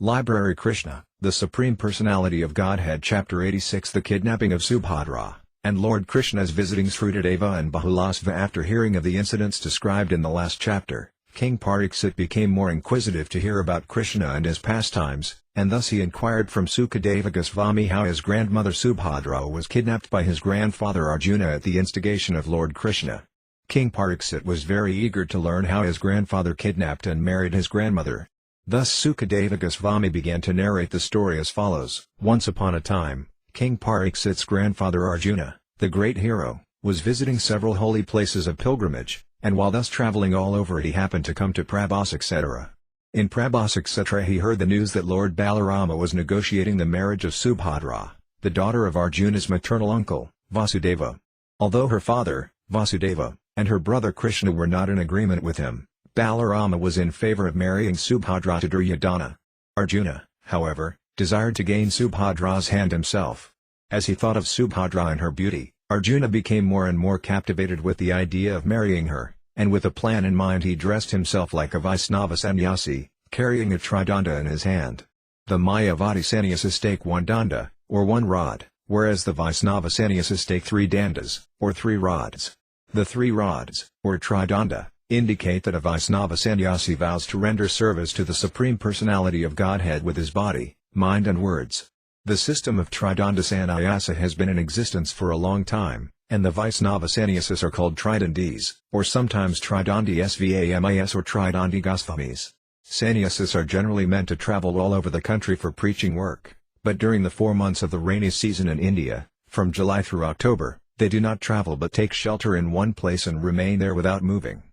Library Kṛṣṇa, the Supreme Personality of Godhead Chapter 86 The Kidnapping of Subhadra, and Lord Kṛṣṇa's visiting Srutadeva and Bahulasva. After hearing of the incidents described in the last chapter, King Pariksit became more inquisitive to hear about Kṛṣṇa and his pastimes, and thus he inquired from Sukadeva Goswami how his grandmother Subhadra was kidnapped by his grandfather Arjuna at the instigation of Lord Kṛṣṇa. King Pariksit was very eager to learn how his grandfather kidnapped and married his grandmother. Thus Sukadeva Goswami began to narrate the story as follows. Once upon a time, King Pariksit's grandfather Arjuna, the great hero, was visiting several holy places of pilgrimage, and while thus traveling all over it he happened to come to Prabhas etc. In Prabhas etc. he heard the news that Lord Balarama was negotiating the marriage of Subhadra, the daughter of Arjuna's maternal uncle, Vasudeva. Although her father, Vasudeva, and her brother Kṛṣṇa were not in agreement with him, Balarama was in favor of marrying Subhadra to Duryodhana. Arjuna, however, desired to gain Subhadra's hand himself. As he thought of Subhadra and her beauty, Arjuna became more and more captivated with the idea of marrying her, and with a plan in mind he dressed himself like a Vaisnava sannyasi, carrying a tridanda in his hand. The Mayavadi sannyasis take one danda, or one rod, whereas the Vaisnava sannyasis take three dandas, or three rods. The three rods, or tridanda, indicate that a Vaisnava sannyasi vows to render service to the Supreme Personality of Godhead with his body, mind and words. The system of Tridanda Sannyasa has been in existence for a long time, and the Vaisnava sannyasis are called Tridandis, or sometimes Tridandi Svamis or Tridandi Gosvamis. Sannyasis are generally meant to travel all over the country for preaching work, but during the 4 months of the rainy season in India, from July through October, they do not travel but take shelter in one place and remain there without moving.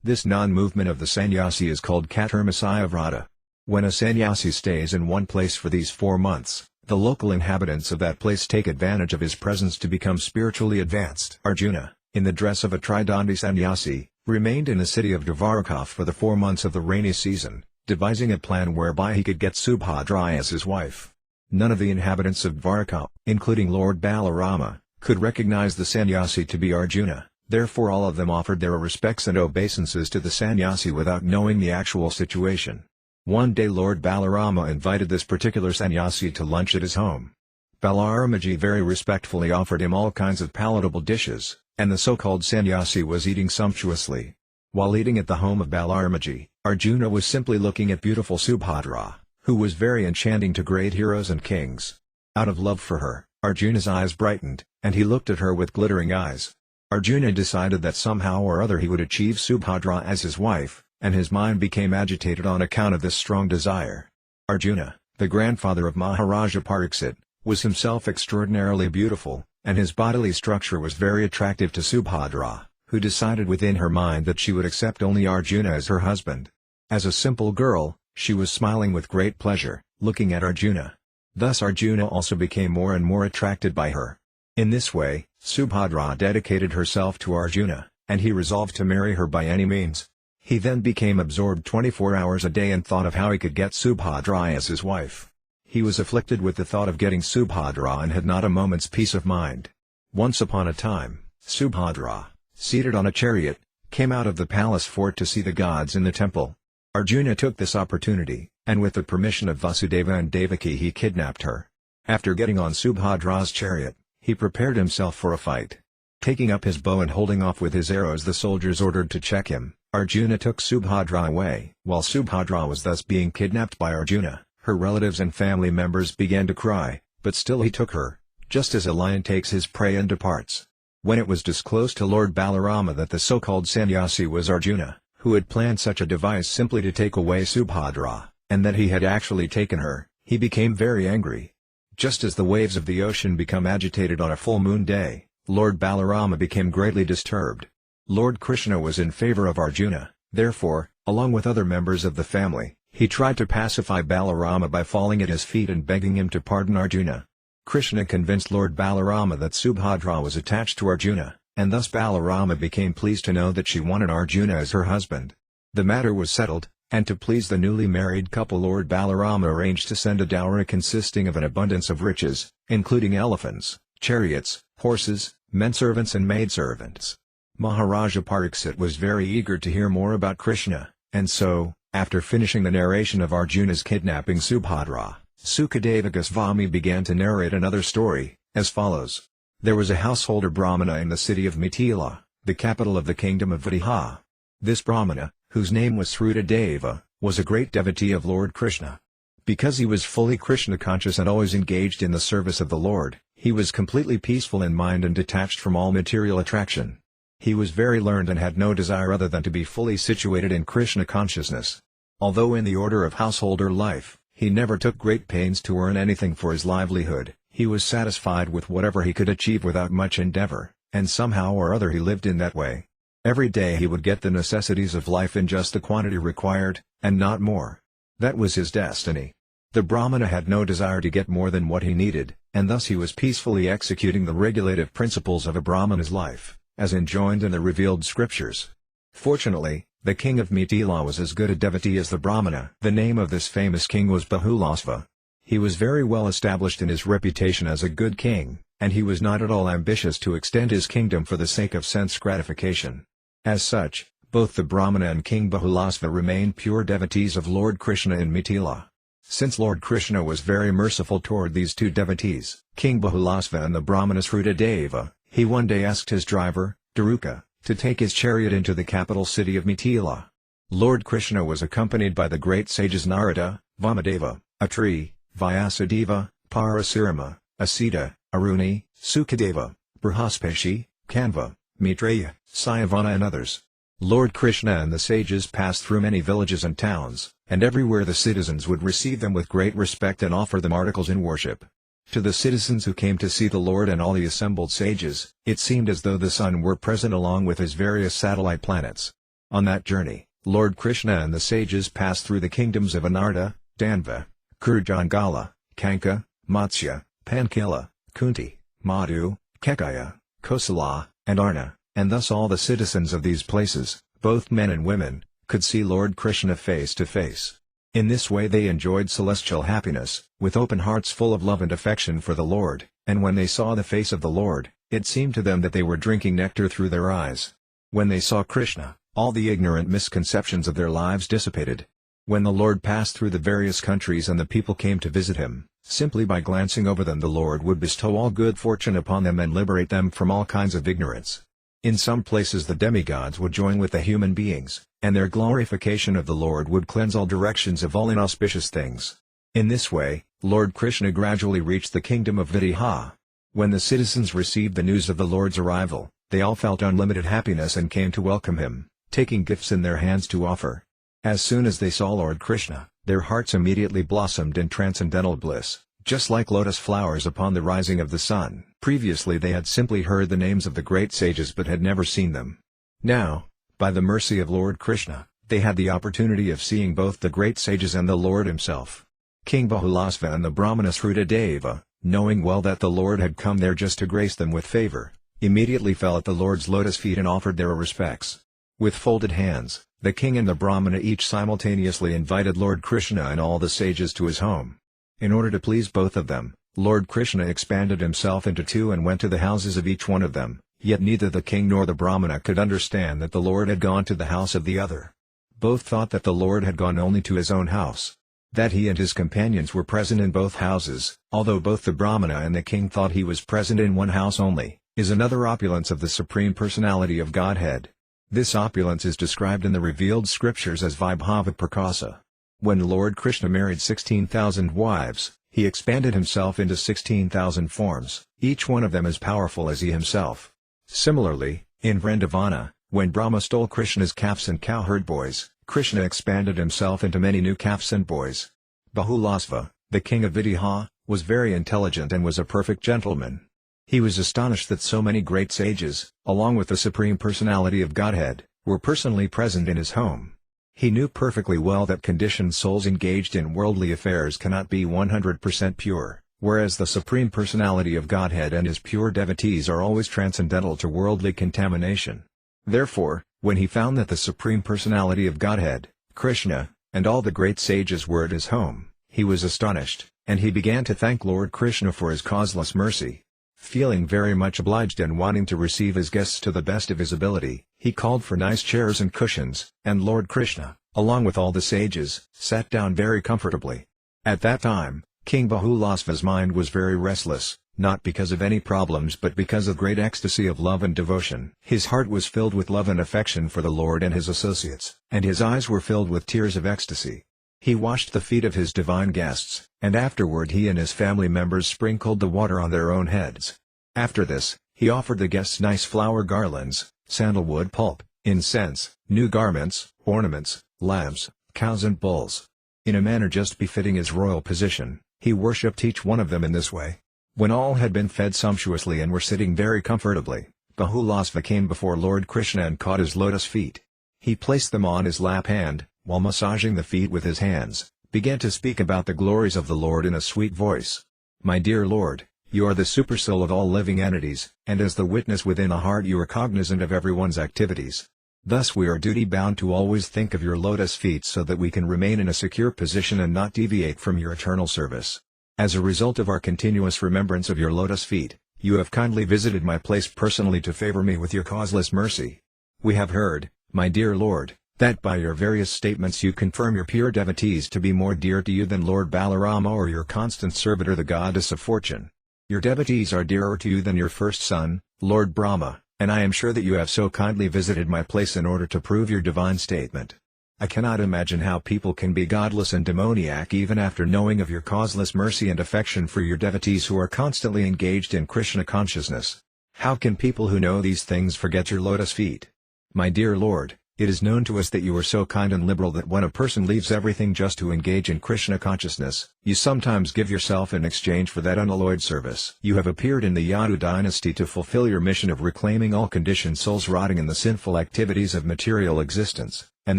This non-movement of the sannyasi is called Chaturmasaya Vrata. When a sannyasi stays in one place for these 4 months, the local inhabitants of that place take advantage of his presence to become spiritually advanced. Arjuna, in the dress of a Tridandi sannyasi, remained in the city of Dvaraka for the 4 months of the rainy season, devising a plan whereby he could get Subhadra as his wife. None of the inhabitants of Dvaraka, including Lord Balarama, could recognize the sannyasi to be Arjuna. Therefore all of them offered their respects and obeisances to the sannyasi without knowing the actual situation. One day Lord Balarama invited this particular sannyasi to lunch at his home. Balaramaji very respectfully offered him all kinds of palatable dishes, and the so-called sannyasi was eating sumptuously. While eating at the home of Balaramaji, Arjuna was simply looking at beautiful Subhadra, who was very enchanting to great heroes and kings. Out of love for her, Arjuna's eyes brightened, and he looked at her with glittering eyes. Arjuna decided that somehow or other he would achieve Subhadra as his wife, and his mind became agitated on account of this strong desire. Arjuna, the grandfather of Maharaja Pariksit, was himself extraordinarily beautiful, and his bodily structure was very attractive to Subhadra, who decided within her mind that she would accept only Arjuna as her husband. As a simple girl, she was smiling with great pleasure, looking at Arjuna. Thus Arjuna also became more and more attracted by her. In this way, Subhadra dedicated herself to Arjuna, and he resolved to marry her by any means. He then became absorbed 24 hours a day and thought of how he could get Subhadra as his wife. He was afflicted with the thought of getting Subhadra and had not a moment's peace of mind. Once upon a time, Subhadra, seated on a chariot, came out of the palace fort to see the gods in the temple. Arjuna took this opportunity, and with the permission of Vasudeva and Devaki he kidnapped her. After getting on Subhadra's chariot, he prepared himself for a fight. Taking up his bow and holding off with his arrows the soldiers ordered to check him, Arjuna took Subhadra away. While Subhadra was thus being kidnapped by Arjuna, her relatives and family members began to cry, but still he took her, just as a lion takes his prey and departs. When it was disclosed to Lord Balarama that the so-called sannyasi was Arjuna, who had planned such a device simply to take away Subhadra, and that he had actually taken her, he became very angry. Just as the waves of the ocean become agitated on a full moon day, Lord Balarama became greatly disturbed. Lord Kṛṣṇa was in favor of Arjuna, therefore, along with other members of the family, he tried to pacify Balarama by falling at his feet and begging him to pardon Arjuna. Kṛṣṇa convinced Lord Balarama that Subhadra was attached to Arjuna, and thus Balarama became pleased to know that she wanted Arjuna as her husband. The matter was settled, and to please the newly married couple Lord Balarama arranged to send a dowry consisting of an abundance of riches, including elephants, chariots, horses, menservants and maidservants. Maharaja Pariksit was very eager to hear more about Kṛṣṇa, and so, After finishing the narration of Arjuna's kidnapping Subhadra, Sukadeva Goswami began to narrate another story, as follows. There was a householder Brahmana in the city of Mithila, the capital of the kingdom of Vidya. This Brahmana, whose name was Srutadeva, was a great devotee of Lord Kṛṣṇa. Because he was fully Krishna conscious and always engaged in the service of the Lord, he was completely peaceful in mind and detached from all material attraction. He was very learned and had no desire other than to be fully situated in Krishna consciousness. Although in the order of householder life, he never took great pains to earn anything for his livelihood, he was satisfied with whatever he could achieve without much endeavor, and somehow or other he lived in that way. Every day he would get the necessities of life in just the quantity required, and not more. That was his destiny. The Brahmana had no desire to get more than what he needed, and thus he was peacefully executing the regulative principles of a Brahmana's life, as enjoined in the revealed scriptures. Fortunately, the king of Mithila was as good a devotee as the Brahmana. The name of this famous king was Bahulasva. He was very well established in his reputation as a good king, and he was not at all ambitious to extend his kingdom for the sake of sense gratification. As such, both the Brahmana and King Bahulasva remained pure devotees of Lord Kṛṣṇa in Mithila. Since Lord Kṛṣṇa was very merciful toward these two devotees, King Bahulasva and the Brahmana Srutadeva, he one day asked his driver, Daruka, to take his chariot into the capital city of Mithila. Lord Kṛṣṇa was accompanied by the great sages Narada, Vamadeva, Atri, Vyasadeva, Parasurama, Asita, Aruni, Sukadeva, Brihaspati, Kanva, Maitreya, Sayavana and others. Lord Kṛṣṇa and the sages passed through many villages and towns, and everywhere the citizens would receive them with great respect and offer them articles in worship. To the citizens who came to see the Lord and all the assembled sages, it seemed as though the sun were present along with his various satellite planets. On that journey, Lord Kṛṣṇa and the sages passed through the kingdoms of Anarta, Danva, Kurujangala, Kanka, Matsya, Pankila, Kunti, Madhu, Kekaya, Kosala, and Arna, and thus all the citizens of these places, both men and women, could see Lord Kṛṣṇa face to face. In this way they enjoyed celestial happiness, with open hearts full of love and affection for the Lord, and when they saw the face of the Lord, it seemed to them that they were drinking nectar through their eyes. When they saw Kṛṣṇa, all the ignorant misconceptions of their lives dissipated. When the Lord passed through the various countries and the people came to visit him, simply by glancing over them the Lord would bestow all good fortune upon them and liberate them from all kinds of ignorance. In some places the demigods would join with the human beings, and their glorification of the Lord would cleanse all directions of all inauspicious things. In this way, Lord Kṛṣṇa gradually reached the kingdom of Vidya. When the citizens received the news of the Lord's arrival, they all felt unlimited happiness and came to welcome him, taking gifts in their hands to offer. As soon as they saw Lord Kṛṣṇa, their hearts immediately blossomed in transcendental bliss, just like lotus flowers upon the rising of the sun. Previously they had simply heard the names of the great sages but had never seen them. Now, by the mercy of Lord Kṛṣṇa, they had the opportunity of seeing both the great sages and the Lord himself. King Bahulasva and the Brahmana Srutadeva, knowing well that the Lord had come there just to grace them with favor, immediately fell at the Lord's lotus feet and offered their respects. With folded hands, the king and the Brahmana each simultaneously invited Lord Kṛṣṇa and all the sages to his home. In order to please both of them, Lord Kṛṣṇa expanded himself into two and went to the houses of each one of them, yet neither the king nor the Brahmana could understand that the Lord had gone to the house of the other. Both thought that the Lord had gone only to his own house. That he and his companions were present in both houses, although both the Brahmana and the king thought he was present in one house only, is another opulence of the Supreme Personality of Godhead. This opulence is described in the revealed scriptures as Vaibhava Prakasa. When Lord Kṛṣṇa married 16,000 wives, he expanded himself into 16,000 forms, each one of them as powerful as he himself. Similarly, in Vrindavana, when Brahma stole Krishna's calves and cowherd boys, Kṛṣṇa expanded himself into many new calves and boys. Bahulasva, the king of Vidya, was very intelligent and was a perfect gentleman. He was astonished that so many great sages, along with the Supreme Personality of Godhead, were personally present in his home. He knew perfectly well that conditioned souls engaged in worldly affairs cannot be 100% pure, whereas the Supreme Personality of Godhead and his pure devotees are always transcendental to worldly contamination. Therefore, when he found that the Supreme Personality of Godhead, Kṛṣṇa, and all the great sages were at his home, he was astonished, and he began to thank Lord Kṛṣṇa for his causeless mercy. Feeling very much obliged and wanting to receive his guests to the best of his ability, he called for nice chairs and cushions, and Lord Kṛṣṇa, along with all the sages, sat down very comfortably. At that time, King Bahulasva's mind was very restless, not because of any problems but because of great ecstasy of love and devotion. His heart was filled with love and affection for the Lord and his associates, and his eyes were filled with tears of ecstasy. He washed the feet of his divine guests, and afterward he and his family members sprinkled the water on their own heads. After this, he offered the guests nice flower garlands, sandalwood pulp, incense, new garments, ornaments, lambs, cows and bulls. In a manner just befitting his royal position, he worshipped each one of them in this way. When all had been fed sumptuously and were sitting very comfortably, Bahulasva came before Lord Kṛṣṇa and caught his lotus feet. He placed them on his lap and, while massaging the feet with his hands, began to speak about the glories of the Lord in a sweet voice. "My dear Lord, you are the supersoul of all living entities, and as the witness within a heart you are cognizant of everyone's activities. Thus we are duty-bound to always think of your lotus feet so that we can remain in a secure position and not deviate from your eternal service. As a result of our continuous remembrance of your lotus feet, you have kindly visited my place personally to favor me with your causeless mercy. We have heard, my dear Lord, that by your various statements you confirm your pure devotees to be more dear to you than Lord Balarama or your constant servitor the goddess of fortune. Your devotees are dearer to you than your first son, Lord Brahma, and I am sure that you have so kindly visited my place in order to prove your divine statement. I cannot imagine how people can be godless and demoniac even after knowing of your causeless mercy and affection for your devotees who are constantly engaged in Kṛṣṇa consciousness. How can people who know these things forget your lotus feet? My dear Lord, it is known to us that you are so kind and liberal that when a person leaves everything just to engage in Kṛṣṇa consciousness, you sometimes give yourself in exchange for that unalloyed service. You have appeared in the Yadu dynasty to fulfill your mission of reclaiming all conditioned souls rotting in the sinful activities of material existence, and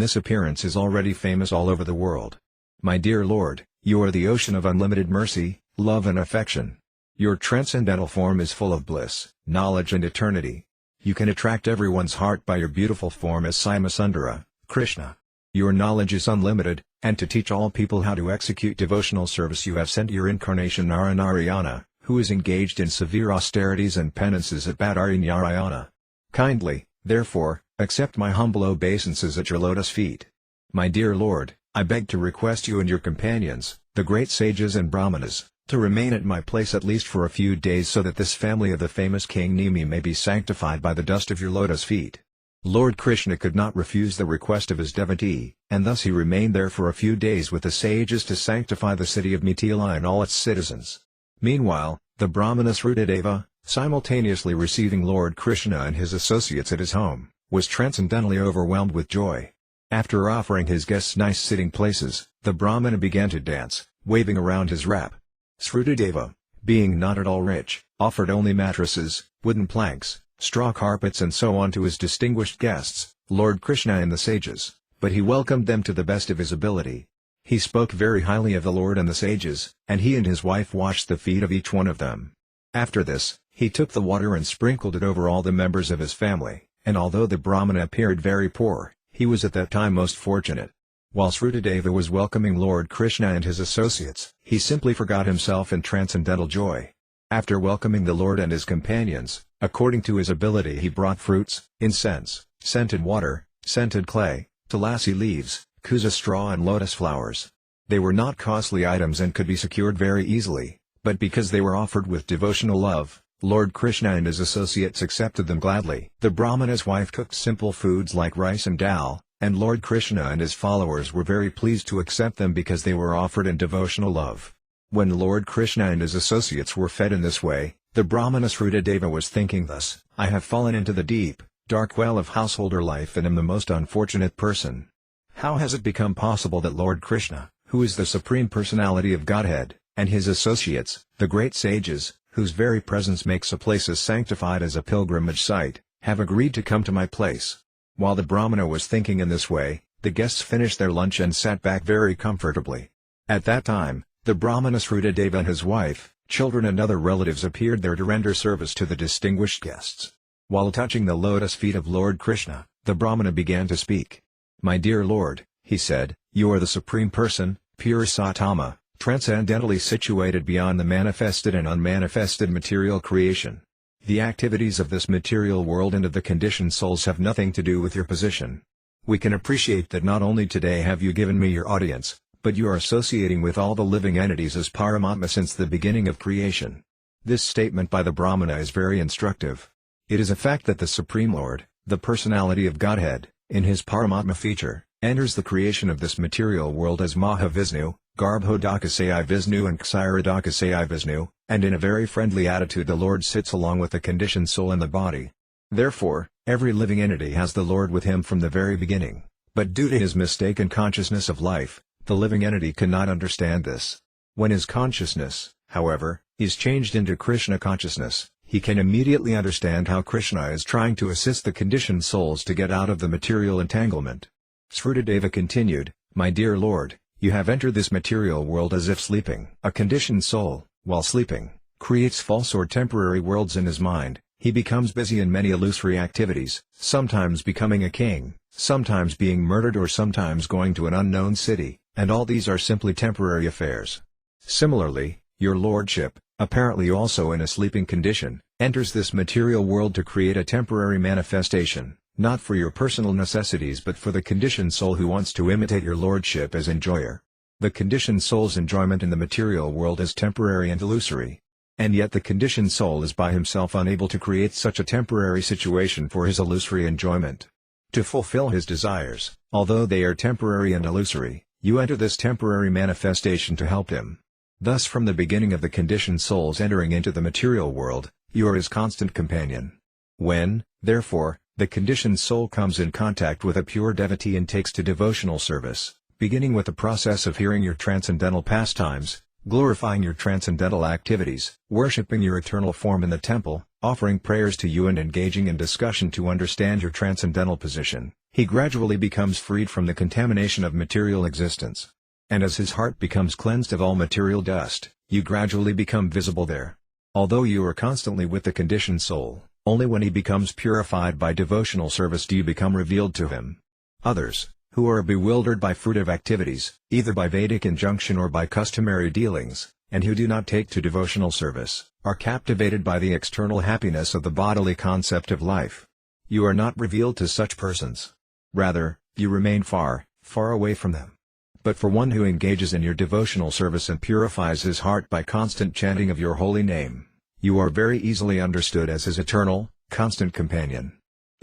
this appearance is already famous all over the world. My dear Lord, you are the ocean of unlimited mercy, love and affection. Your transcendental form is full of bliss, knowledge and eternity. You can attract everyone's heart by your beautiful form as Saimasundara, Kṛṣṇa. Your knowledge is unlimited, and to teach all people how to execute devotional service you have sent your incarnation Naranarayana, who is engaged in severe austerities and penances at Badarinarayana. Kindly, therefore, accept my humble obeisances at your lotus feet. My dear Lord, I beg to request you and your companions, the great sages and brahmanas, to remain at my place at least for a few days so that this family of the famous King Nimi may be sanctified by the dust of your lotus feet. Lord Kṛṣṇa could not refuse the request of his devotee, and thus he remained there for a few days with the sages to sanctify the city of Mithila and all its citizens. Meanwhile, the Brahmana Srutadeva, simultaneously receiving Lord Kṛṣṇa and his associates at his home, was transcendently overwhelmed with joy. After offering his guests nice sitting places, the Brahmana began to dance, waving around his wrap. Srutadeva, being not at all rich, offered only mattresses, wooden planks, straw carpets and so on to his distinguished guests, Lord Kṛṣṇa and the sages, but he welcomed them to the best of his ability. He spoke very highly of the Lord and the sages, and he and his wife washed the feet of each one of them. After this, he took the water and sprinkled it over all the members of his family, and although the Brahmana appeared very poor, he was at that time most fortunate. While Srutadeva was welcoming Lord Kṛṣṇa and his associates, he simply forgot himself in transcendental joy. After welcoming the Lord and his companions, according to his ability he brought fruits, incense, scented water, scented clay, tulasi leaves, kusa straw and lotus flowers. They were not costly items and could be secured very easily, but because they were offered with devotional love, Lord Kṛṣṇa and his associates accepted them gladly. The Brahmana's wife cooked simple foods like rice and dal, and Lord Kṛṣṇa and his followers were very pleased to accept them because they were offered in devotional love. When Lord Kṛṣṇa and his associates were fed in this way, the Brahmana Srutadeva was thinking thus, I have fallen into the deep, dark well of householder life and am the most unfortunate person. How has it become possible that Lord Kṛṣṇa, who is the Supreme Personality of Godhead, and his associates, the great sages, whose very presence makes a place as sanctified as a pilgrimage site, have agreed to come to my place? While the Brahmana was thinking in this way, the guests finished their lunch and sat back very comfortably. At that time, the Brahmana Srutadeva and his wife, children and other relatives appeared there to render service to the distinguished guests. While touching the lotus feet of Lord Kṛṣṇa, the Brahmana began to speak. My dear Lord, he said, you are the Supreme Person, pure Sattama, transcendentally situated beyond the manifested and unmanifested material creation. The activities of this material world and of the conditioned souls have nothing to do with your position. We can appreciate that not only today have you given me your audience, but you are associating with all the living entities as Paramatma since the beginning of creation. This statement by the Brahmana is very instructive. It is a fact that the Supreme Lord, the personality of Godhead, in his Paramatma feature, enters the creation of this material world as Mahavishnu, Garbhodakasaya Vishnu and Kshirodakasaya Vishnu, and in a very friendly attitude the Lord sits along with the conditioned soul in the body. Therefore, every living entity has the Lord with him from the very beginning, but due to his mistaken consciousness of life, the living entity cannot understand this. When his consciousness, however, is changed into Kṛṣṇa consciousness, he can immediately understand how Kṛṣṇa is trying to assist the conditioned souls to get out of the material entanglement. Srutadeva continued, "My dear Lord, you have entered this material world as if sleeping." A conditioned soul, while sleeping, creates false or temporary worlds in his mind. He becomes busy in many illusory activities, sometimes becoming a king, sometimes being murdered or sometimes going to an unknown city, and all these are simply temporary affairs. Similarly, your lordship, apparently also in a sleeping condition, enters this material world to create a temporary manifestation, not for your personal necessities but for the conditioned soul who wants to imitate your lordship as enjoyer. The conditioned soul's enjoyment in the material world is temporary and illusory. And yet the conditioned soul is by himself unable to create such a temporary situation for his illusory enjoyment. To fulfill his desires, although they are temporary and illusory, you enter this temporary manifestation to help him. Thus from the beginning of the conditioned soul's entering into the material world, you are his constant companion. When, therefore, the conditioned soul comes in contact with a pure devotee and takes to devotional service, beginning with the process of hearing your transcendental pastimes, glorifying your transcendental activities, worshipping your eternal form in the temple, offering prayers to you and engaging in discussion to understand your transcendental position, he gradually becomes freed from the contamination of material existence. And as his heart becomes cleansed of all material dust, you gradually become visible there. Although you are constantly with the conditioned soul, only when he becomes purified by devotional service do you become revealed to him. Others, who are bewildered by fruitive activities, either by Vedic injunction or by customary dealings, and who do not take to devotional service, are captivated by the external happiness of the bodily concept of life. You are not revealed to such persons. Rather, you remain far, far away from them. But for one who engages in your devotional service and purifies his heart by constant chanting of your holy name, you are very easily understood as his eternal, constant companion.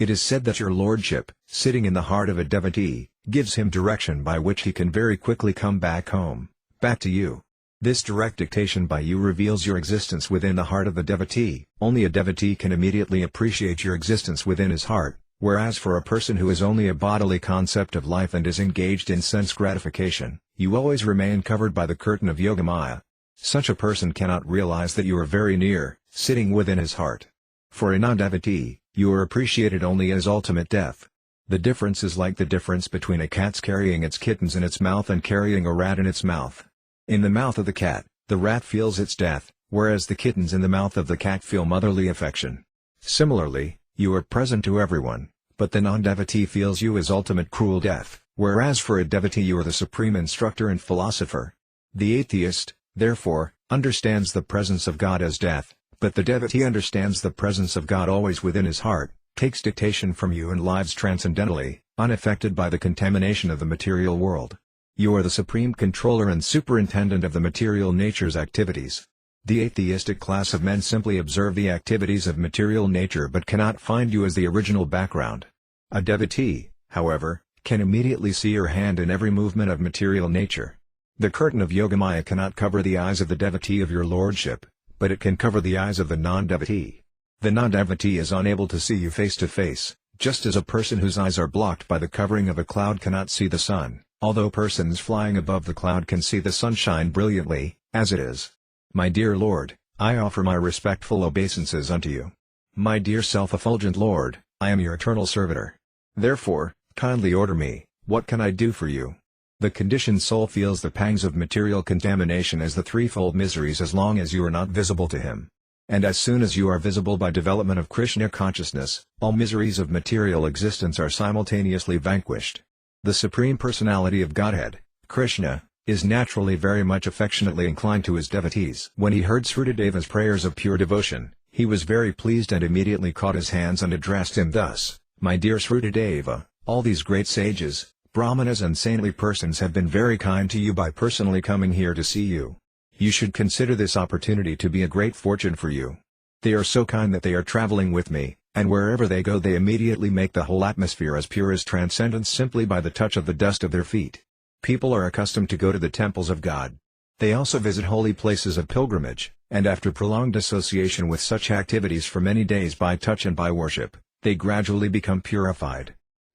It is said that your lordship, sitting in the heart of a devotee, gives him direction by which he can very quickly come back home, back to you. This direct dictation by you reveals your existence within the heart of the devotee. Only a devotee can immediately appreciate your existence within his heart, whereas for a person who is only a bodily concept of life and is engaged in sense gratification, you always remain covered by the curtain of Yogamaya. Such a person cannot realize that you are very near, sitting within his heart. For a non-devotee, you are appreciated only as ultimate death. The difference is like the difference between a cat's carrying its kittens in its mouth and carrying a rat in its mouth. In the mouth of the cat, the rat feels its death, whereas the kittens in the mouth of the cat feel motherly affection. Similarly, you are present to everyone, but the non-devotee feels you as ultimate cruel death, whereas for a devotee you are the supreme instructor and philosopher. The atheist, therefore, understands the presence of God as death, but the devotee understands the presence of God always within his heart, takes dictation from you and lives transcendentally, unaffected by the contamination of the material world. You are the supreme controller and superintendent of the material nature's activities. The atheistic class of men simply observe the activities of material nature but cannot find you as the original background. A devotee, however, can immediately see your hand in every movement of material nature. The curtain of Yogamaya cannot cover the eyes of the devotee of your lordship, but it can cover the eyes of the non-devotee. The non-devotee is unable to see you face to face, just as a person whose eyes are blocked by the covering of a cloud cannot see the sun, although persons flying above the cloud can see the sunshine brilliantly, as it is. My dear Lord, I offer my respectful obeisances unto you. My dear self-effulgent Lord, I am your eternal servitor. Therefore, kindly order me, what can I do for you? The conditioned soul feels the pangs of material contamination as the threefold miseries as long as you are not visible to him. And as soon as you are visible by development of Kṛṣṇa consciousness, all miseries of material existence are simultaneously vanquished. The Supreme Personality of Godhead, Kṛṣṇa, is naturally very much affectionately inclined to his devotees. When he heard Srutadeva's prayers of pure devotion, he was very pleased and immediately caught his hands and addressed him thus, "My dear Srutadeva, All these great sages, brahmanas and saintly persons have been very kind to you by personally coming here to see you. You should consider this opportunity to be a great fortune for you. They are so kind that they are traveling with me, and wherever they go they immediately make the whole atmosphere as pure as transcendence simply by the touch of the dust of their feet. People are accustomed to go to the temples of God. They also visit holy places of pilgrimage, and after prolonged association with such activities for many days by touch and by worship, they gradually become purified.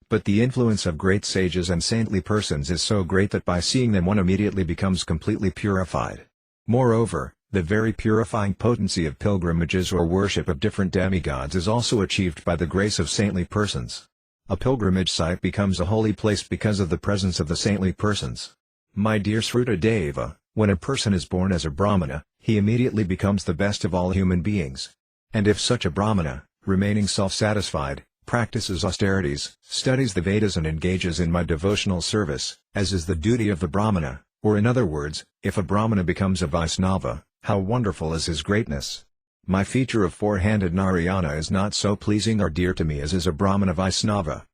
But the influence of great sages and saintly persons is so great that by seeing them one immediately becomes completely purified. Moreover, the very purifying potency of pilgrimages or worship of different demigods is also achieved by the grace of saintly persons. A pilgrimage site becomes a holy place because of the presence of the saintly persons. My dear Sruta Deva, when a person is born as a Brahmana, he immediately becomes the best of all human beings. And if such a Brahmana, remaining self-satisfied, practices austerities, studies the Vedas and engages in my devotional service, as is the duty of the Brahmana, or in other words, if a Brahmana becomes a Vaisnava, how wonderful is his greatness! My feature of four-handed Narayana is not so pleasing or dear to me as is a Brahmana Vaisnava.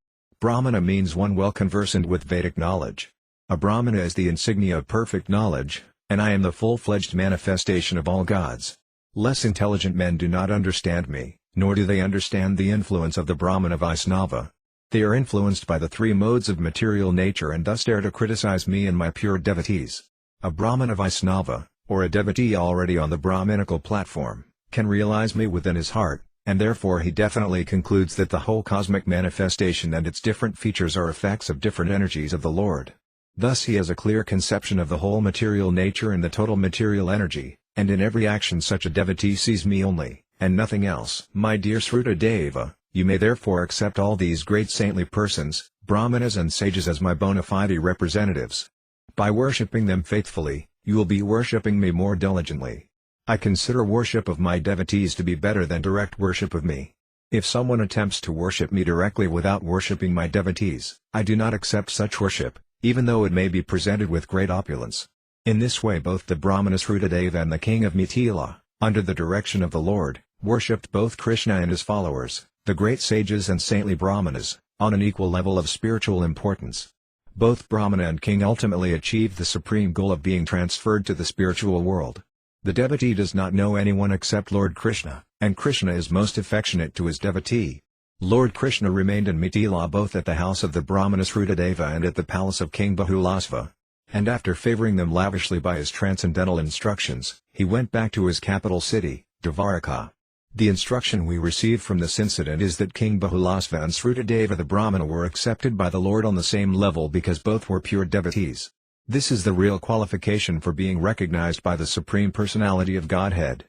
Brahmana means one well conversant with Vedic knowledge. A Brahmana is the insignia of perfect knowledge, and I am the full-fledged manifestation of all gods. Less intelligent men do not understand me, nor do they understand the influence of the Brahmana Vaisnava. They are influenced by the three modes of material nature and thus dare to criticize me and my pure devotees. A Brahmana Vaisnava, or a devotee already on the Brahmanical platform, can realize me within his heart, and therefore he definitely concludes that the whole cosmic manifestation and its different features are effects of different energies of the Lord. Thus he has a clear conception of the whole material nature and the total material energy, and in every action such a devotee sees me only, and nothing else. My dear Sruta Deva, you may therefore accept all these great saintly persons, brahmanas and sages as my bona fide representatives. By worshipping them faithfully, you will be worshipping me more diligently. I consider worship of my devotees to be better than direct worship of me. If someone attempts to worship me directly without worshipping my devotees, I do not accept such worship, even though it may be presented with great opulence. In this way both the Brahmana Srutadeva and the king of Mithila, under the direction of the Lord, worshipped both Kṛṣṇa and his followers, the great sages and saintly Brahmanas, on an equal level of spiritual importance. Both Brahmana and king ultimately achieved the supreme goal of being transferred to the spiritual world. The devotee does not know anyone except Lord Kṛṣṇa, and Kṛṣṇa is most affectionate to his devotee. Lord Kṛṣṇa remained in Mithila both at the house of the Brahmana Srutadeva and at the palace of King Bahulasva. And after favoring them lavishly by his transcendental instructions, he went back to his capital city, Dvaraka. The instruction we receive from this incident is that King Bahulasva and Srutadeva the Brahmana were accepted by the Lord on the same level because both were pure devotees. This is the real qualification for being recognized by the Supreme Personality of Godhead.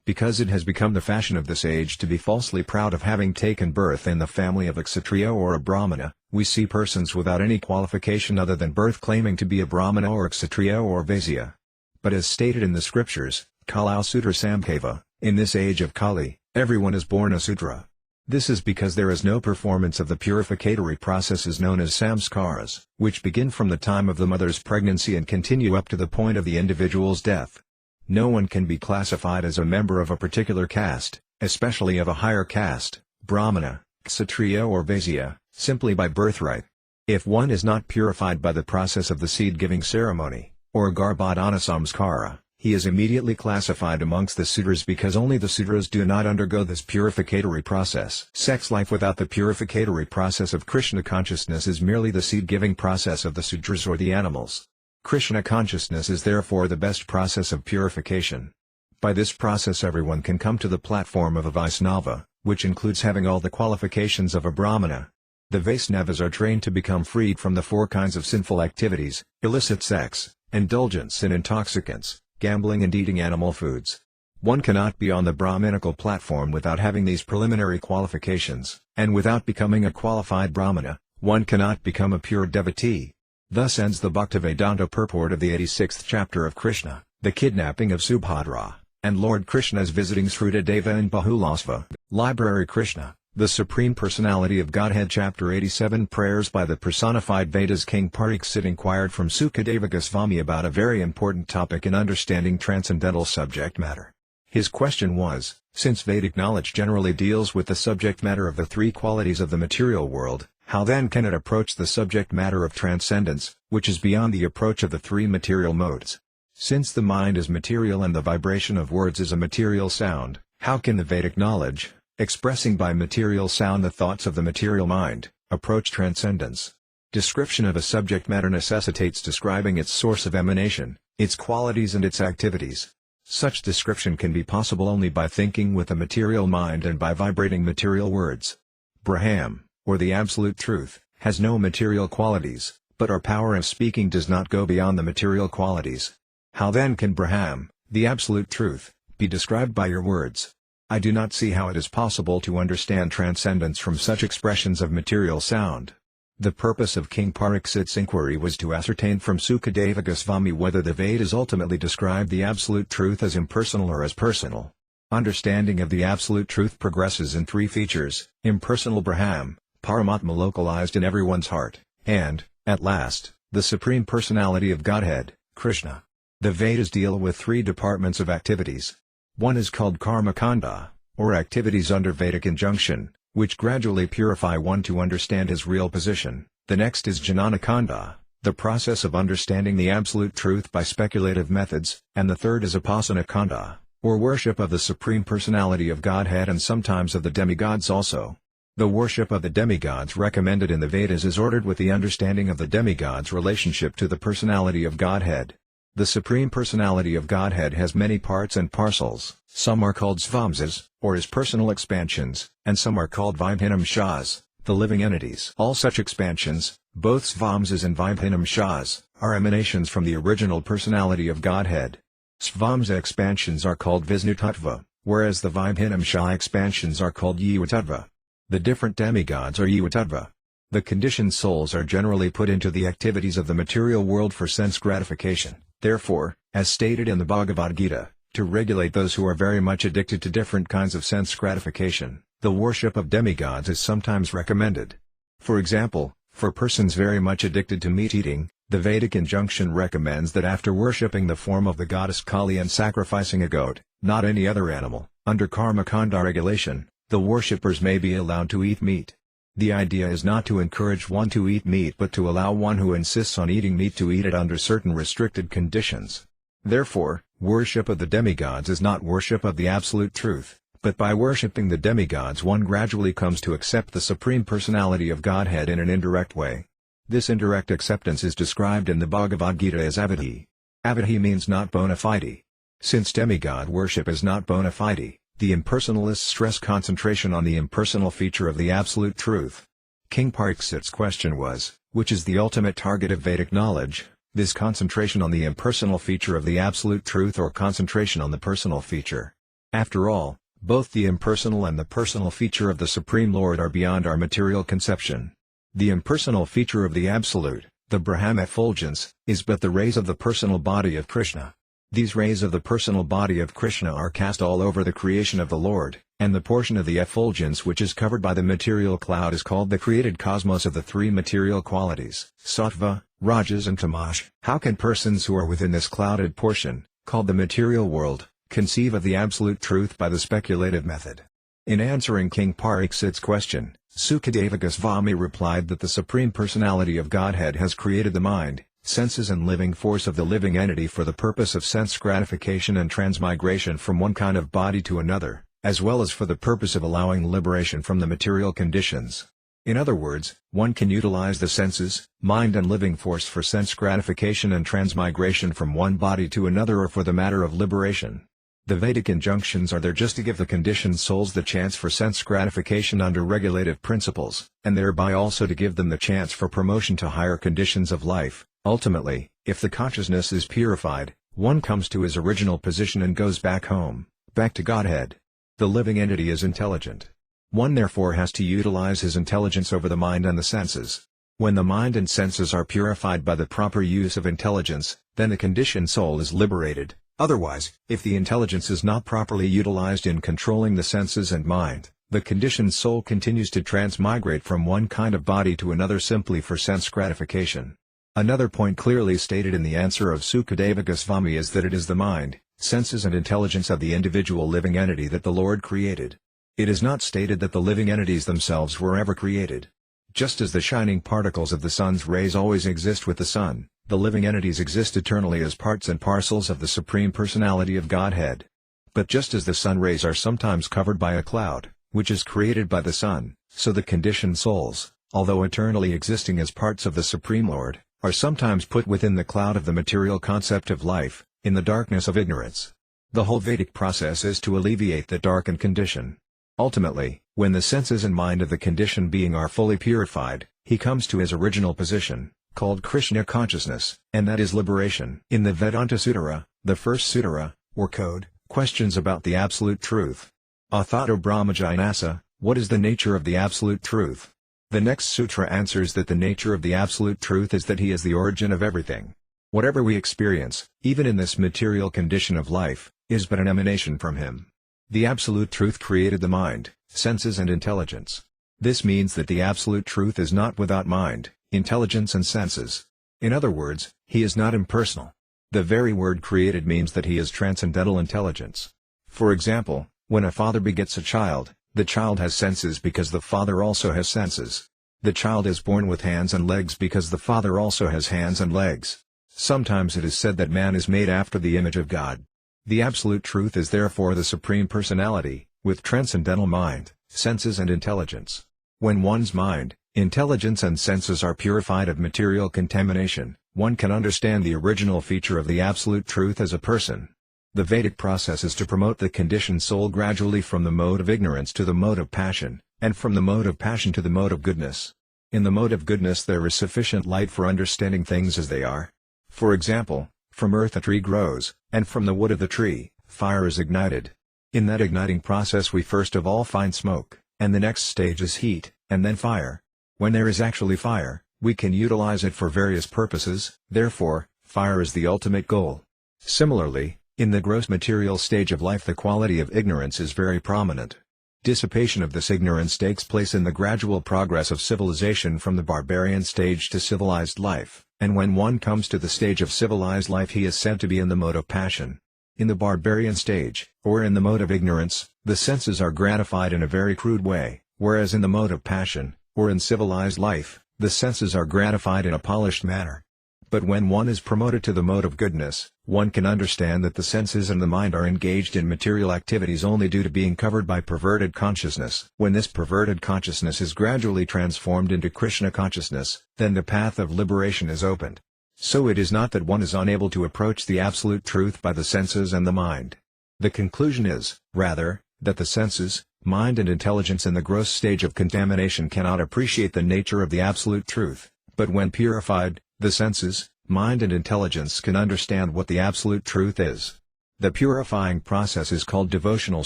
Because it has become the fashion of this age to be falsely proud of having taken birth in the family of a Kshatriya or a Brahmana, we see persons without any qualification other than birth claiming to be a Brahmana or a Kshatriya or Vaisya. But as stated in the scriptures, Kalau Sutra Samkhava, in this age of Kali, everyone is born a Sudra. This is because there is no performance of the purificatory processes known as samskaras, which begin from the time of the mother's pregnancy and continue up to the point of the individual's death. No one can be classified as a member of a particular caste, especially of a higher caste, Brahmana, Kshatriya or Vaisya, simply by birthright. If one is not purified by the process of the seed-giving ceremony, or Garbhodana samskara, he is immediately classified amongst the Sudras because only the Sudras do not undergo this purificatory process. Sex life without the purificatory process of Kṛṣṇa consciousness is merely the seed-giving process of the Sudras or the animals. Kṛṣṇa consciousness is therefore the best process of purification. By this process everyone can come to the platform of a Vaisnava, which includes having all the qualifications of a Brahmana. The Vaisnavas are trained to become freed from the four kinds of sinful activities: illicit sex, indulgence in intoxicants, gambling and eating animal foods. One cannot be on the Brahmanical platform without having these preliminary qualifications, and without becoming a qualified Brahmana, one cannot become a pure devotee. Thus ends the Bhaktivedanta purport of the 86th chapter of Kṛṣṇa, the kidnapping of Subhadra, and Lord Kṛṣṇa's visiting Srutadeva in Bahulasva. Library Kṛṣṇa, the Supreme Personality of Godhead Chapter 87 Prayers by the Personified Vedas. King Pariksit inquired from Sukadeva Goswami about a very important topic in understanding transcendental subject matter. His question was, since Vedic knowledge generally deals with the subject matter of the three qualities of the material world, How then can it approach the subject matter of transcendence, which is beyond the approach of the three material modes? Since the mind is material and the vibration of words is a material sound, how can the Vedic knowledge, expressing by material sound the thoughts of the material mind, approach transcendence? Description of a subject matter necessitates describing its source of emanation, its qualities and its activities. Such description can be possible only by thinking with the material mind and by vibrating material words. Brahman, or the Absolute Truth, has no material qualities, but our power of speaking does not go beyond the material qualities. How then can Brahman, the Absolute Truth, be described by your words? I do not see how it is possible to understand transcendence from such expressions of material sound. The purpose of King Parikshit's inquiry was to ascertain from Sukadeva Goswami whether the Vedas ultimately describe the Absolute Truth as impersonal or as personal. Understanding of the Absolute Truth progresses in three features: impersonal Brahman, Paramatma localized in everyone's heart, and, at last, the Supreme Personality of Godhead, Kṛṣṇa. The Vedas deal with three departments of activities. One is called Karma Kanda, or activities under Vedic injunction, which gradually purify one to understand his real position. The next is Jnana Kanda, the process of understanding the Absolute Truth by speculative methods, and the third is Upasana Kanda, or worship of the Supreme Personality of Godhead and sometimes of the demigods also. The worship of the demigods recommended in the Vedas is ordered with the understanding of the demigods' relationship to the personality of Godhead. The Supreme Personality of Godhead has many parts and parcels. Some are called svamsas, or his personal expansions, and some are called vibhinamshas, the living entities. All such expansions, both svamsas and vibhinamshas, are emanations from the original personality of Godhead. Svamsa expansions are called Vishnutattva, whereas the vibhinamsha expansions are called Jivatattva. The different demigods are Jivatattva. The conditioned souls are generally put into the activities of the material world for sense gratification. Therefore, as stated in the Bhagavad Gita, to regulate those who are very much addicted to different kinds of sense gratification, the worship of demigods is sometimes recommended. For example, for persons very much addicted to meat eating, the Vedic injunction recommends that after worshipping the form of the goddess Kali and sacrificing a goat, not any other animal, under Karma Kanda regulation, the worshippers may be allowed to eat meat. The idea is not to encourage one to eat meat but to allow one who insists on eating meat to eat it under certain restricted conditions. Therefore, worship of the demigods is not worship of the Absolute Truth, but by worshipping the demigods one gradually comes to accept the Supreme Personality of Godhead in an indirect way. This indirect acceptance is described in the Bhagavad Gita as avadhi. Avadhi means not bona fide. Since demigod worship is not bona fide, the impersonalists stress concentration on the impersonal feature of the Absolute Truth. King Parikshit's question was, which is the ultimate target of Vedic knowledge, this concentration on the impersonal feature of the Absolute Truth or concentration on the personal feature? After all, both the impersonal and the personal feature of the Supreme Lord are beyond our material conception. The impersonal feature of the Absolute, the Brahma effulgence, is but the rays of the personal body of Kṛṣṇa. These rays of the personal body of Kṛṣṇa are cast all over the creation of the Lord, and the portion of the effulgence which is covered by the material cloud is called the created cosmos of the three material qualities, sattva, rajas and tamas. How can persons who are within this clouded portion, called the material world, conceive of the Absolute Truth by the speculative method? In answering King Parikshit's question, Sukadeva Goswami replied that the Supreme Personality of Godhead has created the mind, senses and living force of the living entity for the purpose of sense gratification and transmigration from one kind of body to another, as well as for the purpose of allowing liberation from the material conditions. In other words, one can utilize the senses, mind and living force for sense gratification and transmigration from one body to another or for the matter of liberation. The Vedic injunctions are there just to give the conditioned souls the chance for sense gratification under regulative principles, and thereby also to give them the chance for promotion to higher conditions of life. Ultimately, if the consciousness is purified, one comes to his original position and goes back home, back to Godhead. The living entity is intelligent. One therefore has to utilize his intelligence over the mind and the senses. When the mind and senses are purified by the proper use of intelligence, then the conditioned soul is liberated. Otherwise, if the intelligence is not properly utilized in controlling the senses and mind, the conditioned soul continues to transmigrate from one kind of body to another simply for sense gratification. Another point clearly stated in the answer of Sukadeva Goswami is that it is the mind, senses and intelligence of the individual living entity that the Lord created. It is not stated that the living entities themselves were ever created. Just as the shining particles of the sun's rays always exist with the sun, the living entities exist eternally as parts and parcels of the Supreme Personality of Godhead. But just as the sun rays are sometimes covered by a cloud, which is created by the sun, so the conditioned souls, although eternally existing as parts of the Supreme Lord, are sometimes put within the cloud of the material concept of life, in the darkness of ignorance. The whole Vedic process is to alleviate the darkened condition. Ultimately, when the senses and mind of the conditioned being are fully purified, he comes to his original position, called Kṛṣṇa consciousness, and that is liberation. In the Vedanta Sutara, the first sutara, or code, questions about the absolute truth. Athato Brahmajinasa, what is the nature of the absolute truth? The next sutra answers that the nature of the absolute truth is that he is the origin of everything. Whatever we experience, even in this material condition of life, is but an emanation from him. The absolute truth created the mind, senses and intelligence. This means that the absolute truth is not without mind, intelligence and senses. In other words, he is not impersonal. The very word created means that he is transcendental intelligence. For example, when a father begets a child, the child has senses because the father also has senses. The child is born with hands and legs because the father also has hands and legs. Sometimes it is said that man is made after the image of God. The absolute truth is therefore the Supreme Personality, with transcendental mind, senses and intelligence. When one's mind, intelligence and senses are purified of material contamination, one can understand the original feature of the absolute truth as a person. The Vedic process is to promote the conditioned soul gradually from the mode of ignorance to the mode of passion, and from the mode of passion to the mode of goodness. In the mode of goodness there is sufficient light for understanding things as they are. For example, from earth a tree grows, and from the wood of the tree, fire is ignited. In that igniting process we first of all find smoke, and the next stage is heat, and then fire. When there is actually fire, we can utilize it for various purposes, therefore, fire is the ultimate goal. Similarly, in the gross material stage of life the quality of ignorance is very prominent. Dissipation of this ignorance takes place in the gradual progress of civilization from the barbarian stage to civilized life, and when one comes to the stage of civilized life he is said to be in the mode of passion. In the barbarian stage, or in the mode of ignorance, the senses are gratified in a very crude way, whereas in the mode of passion, or in civilized life, the senses are gratified in a polished manner. But when one is promoted to the mode of goodness, one can understand that the senses and the mind are engaged in material activities only due to being covered by perverted consciousness. When this perverted consciousness is gradually transformed into Kṛṣṇa consciousness, then the path of liberation is opened. So it is not that one is unable to approach the absolute truth by the senses and the mind. The conclusion is, rather, that the senses, mind and intelligence in the gross stage of contamination cannot appreciate the nature of the absolute truth, but when purified, the senses, mind and intelligence can understand what the absolute truth is. The purifying process is called devotional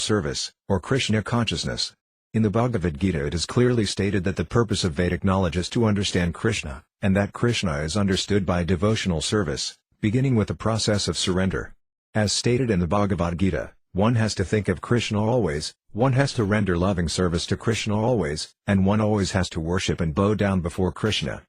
service, or Kṛṣṇa consciousness. In the Bhagavad Gita it is clearly stated that the purpose of Vedic knowledge is to understand Kṛṣṇa, and that Kṛṣṇa is understood by devotional service, beginning with the process of surrender. As stated in the Bhagavad Gita, one has to think of Kṛṣṇa always, one has to render loving service to Kṛṣṇa always, and one always has to worship and bow down before Kṛṣṇa.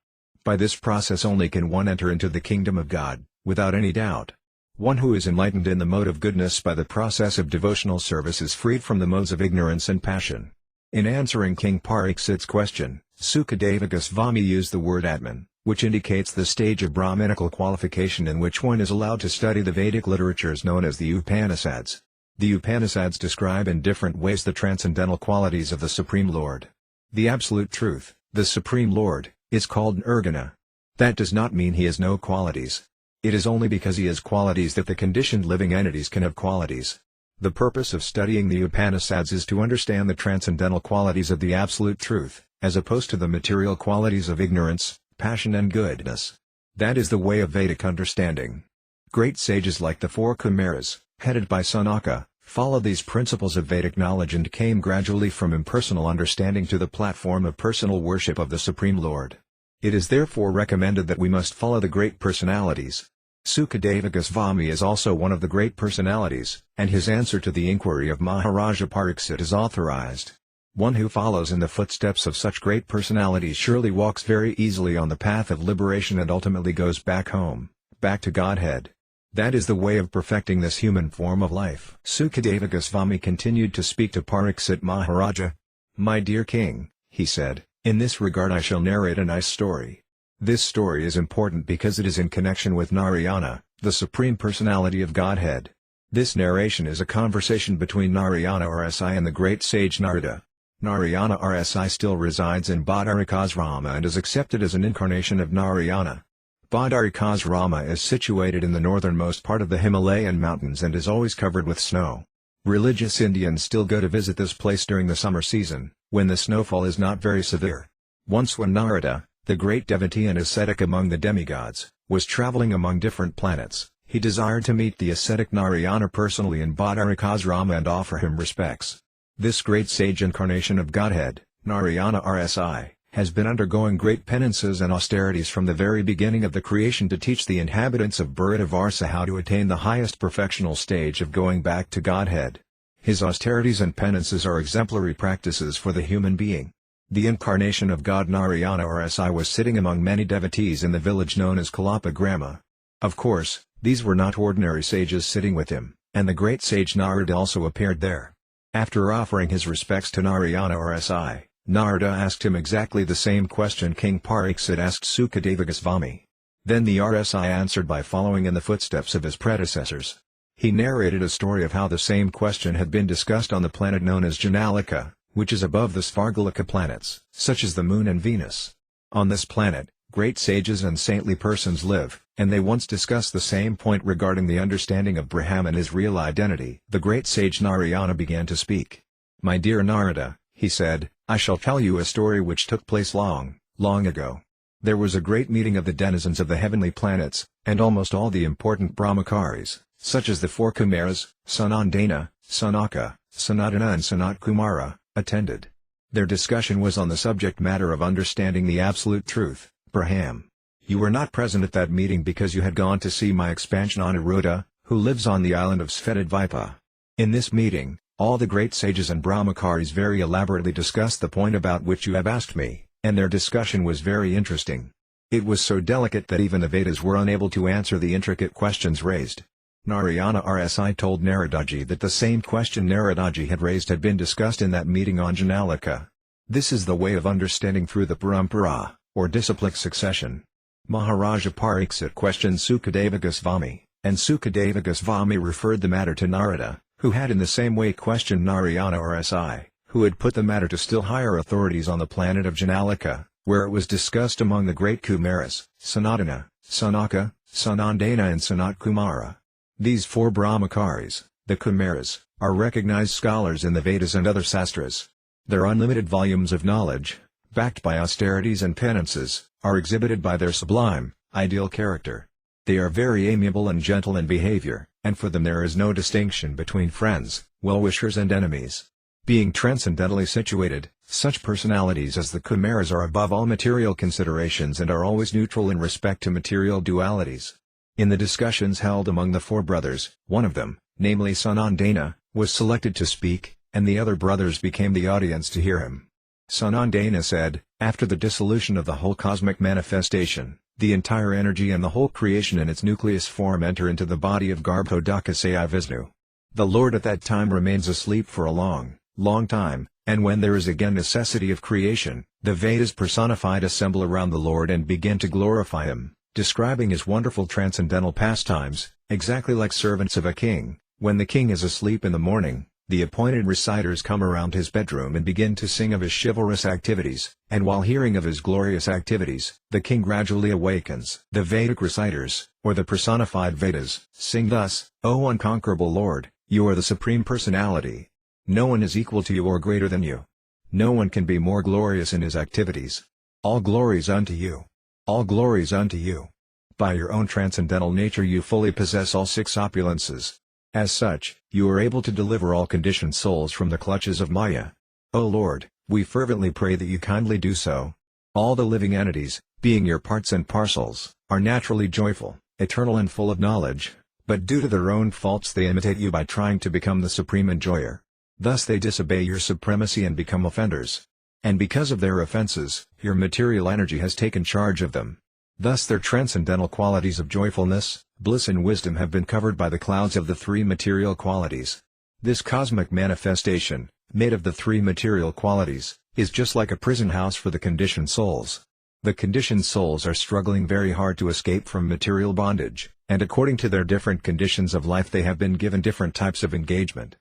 By this process only can one enter into the kingdom of God, without any doubt. One who is enlightened in the mode of goodness by the process of devotional service is freed from the modes of ignorance and passion. In answering King Parikshit's question, Sukadeva Goswami used the word Atman, which indicates the stage of Brahminical qualification in which one is allowed to study the Vedic literatures known as the Upanishads. The Upanishads describe in different ways the transcendental qualities of the Supreme Lord. The Absolute Truth, the Supreme Lord, is called Nirguna. That does not mean he has no qualities. It is only because he has qualities that the conditioned living entities can have qualities. The purpose of studying the Upanishads is to understand the transcendental qualities of the Absolute Truth, as opposed to the material qualities of ignorance, passion and goodness. That is the way of Vedic understanding. Great sages like the four Kumaras, headed by Sanaka, followed these principles of Vedic knowledge and came gradually from impersonal understanding to the platform of personal worship of the Supreme Lord. It is therefore recommended that we must follow the great personalities. Sukadeva Goswami is also one of the great personalities, and his answer to the inquiry of Maharaja Parikshit is authorized. One who follows in the footsteps of such great personalities surely walks very easily on the path of liberation and ultimately goes back home, back to Godhead. That is the way of perfecting this human form of life. Sukadeva Goswami continued to speak to Parikshit Maharaja. My dear king, he said, In this regard I shall narrate a nice story. This story is important because it is in connection with Narayana, the Supreme Personality of Godhead. This narration is a conversation between Narayana RSI and the great sage Narada. Narayana RSI still resides in Badarikasrama and is accepted as an incarnation of Narayana. Badarikasrama is situated in the northernmost part of the Himalayan mountains and is always covered with snow. Religious Indians still go to visit this place during the summer season, when the snowfall is not very severe. Once when Narada, the great devotee and ascetic among the demigods, was traveling among different planets, he desired to meet the ascetic Narayana personally in Badarikasrama and offer him respects. This great sage incarnation of Godhead, Narayana RSI, has been undergoing great penances and austerities from the very beginning of the creation to teach the inhabitants of Bharatavarsa how to attain the highest perfectional stage of going back to Godhead. His austerities and penances are exemplary practices for the human being. The incarnation of God Narayana RSI was sitting among many devotees in the village known as Kalapagrama. Of course, these were not ordinary sages sitting with him, and the great sage Narada also appeared there. After offering his respects to Narayana RSI, Narada asked him exactly the same question King Pariksit asked Sukadeva Goswami. Then the RSI answered by following in the footsteps of his predecessors. He narrated a story of how the same question had been discussed on the planet known as Janalika, which is above the Svargalika planets, such as the Moon and Venus. On this planet, great sages and saintly persons live, and they once discussed the same point regarding the understanding of Brahman and his real identity. The great sage Narayana began to speak. "My dear Narada," he said, "I shall tell you a story which took place long, long ago. There was a great meeting of the denizens of the heavenly planets, and almost all the important Brahmacharis, such as the four Kumaras, Sanandana, Sanaka, Sanatana and Sanat Kumara, attended. Their discussion was on the subject matter of understanding the absolute truth, Brahman. You were not present at that meeting because you had gone to see my expansion Anuruddha, who lives on the island of Svetadvipa. In this meeting, all the great sages and Brahmacharis very elaborately discussed the point about which you have asked me, and their discussion was very interesting. It was so delicate that even the Vedas were unable to answer the intricate questions raised." Narayana RSI told Naradaji that the same question Naradaji had raised had been discussed in that meeting on Janalika. This is the way of understanding through the parampara, or disciplic succession. Maharaja Pariksit questioned Sukadeva Goswami, and Sukadeva Goswami referred the matter to Narada, who had in the same way questioned Narayana RSI, who had put the matter to still higher authorities on the planet of Janalika, where it was discussed among the great Kumaras, Sanatana, Sanaka, Sanandana and Sanat Kumara. These four Brahmacharis, the Kumaras, are recognized scholars in the Vedas and other sastras. Their unlimited volumes of knowledge, backed by austerities and penances, are exhibited by their sublime, ideal character. They are very amiable and gentle in behavior, and for them there is no distinction between friends, well-wishers and enemies. Being transcendentally situated, such personalities as the Kumaras are above all material considerations and are always neutral in respect to material dualities. In the discussions held among the four brothers, one of them, namely Sanandana, was selected to speak, and the other brothers became the audience to hear him. Sanandana said, "After the dissolution of the whole cosmic manifestation, the entire energy and the whole creation in its nucleus form enter into the body of Garbhodakasaya Vishnu. The Lord at that time remains asleep for a long, long time, and when there is again necessity of creation, the Vedas personified assemble around the Lord and begin to glorify him, describing his wonderful transcendental pastimes, exactly like servants of a king. When the king is asleep in the morning, the appointed reciters come around his bedroom and begin to sing of his chivalrous activities, and while hearing of his glorious activities, the king gradually awakens. The Vedic reciters, or the personified Vedas, sing thus, O unconquerable Lord, you are the Supreme Personality. No one is equal to you or greater than you. No one can be more glorious in his activities. All glories unto you. All glories unto you. By your own transcendental nature you fully possess all six opulences. As such, you are able to deliver all conditioned souls from the clutches of Maya. O Lord, we fervently pray that you kindly do so. All the living entities, being your parts and parcels, are naturally joyful, eternal and full of knowledge, but due to their own faults they imitate you by trying to become the supreme enjoyer. Thus they disobey your supremacy and become offenders. And because of their offenses, your material energy has taken charge of them. Thus their transcendental qualities of joyfulness, bliss and wisdom have been covered by the clouds of the three material qualities. This cosmic manifestation, made of the three material qualities, is just like a prison house for the conditioned souls. The conditioned souls are struggling very hard to escape from material bondage, and according to their different conditions of life they have been given different types of engagement.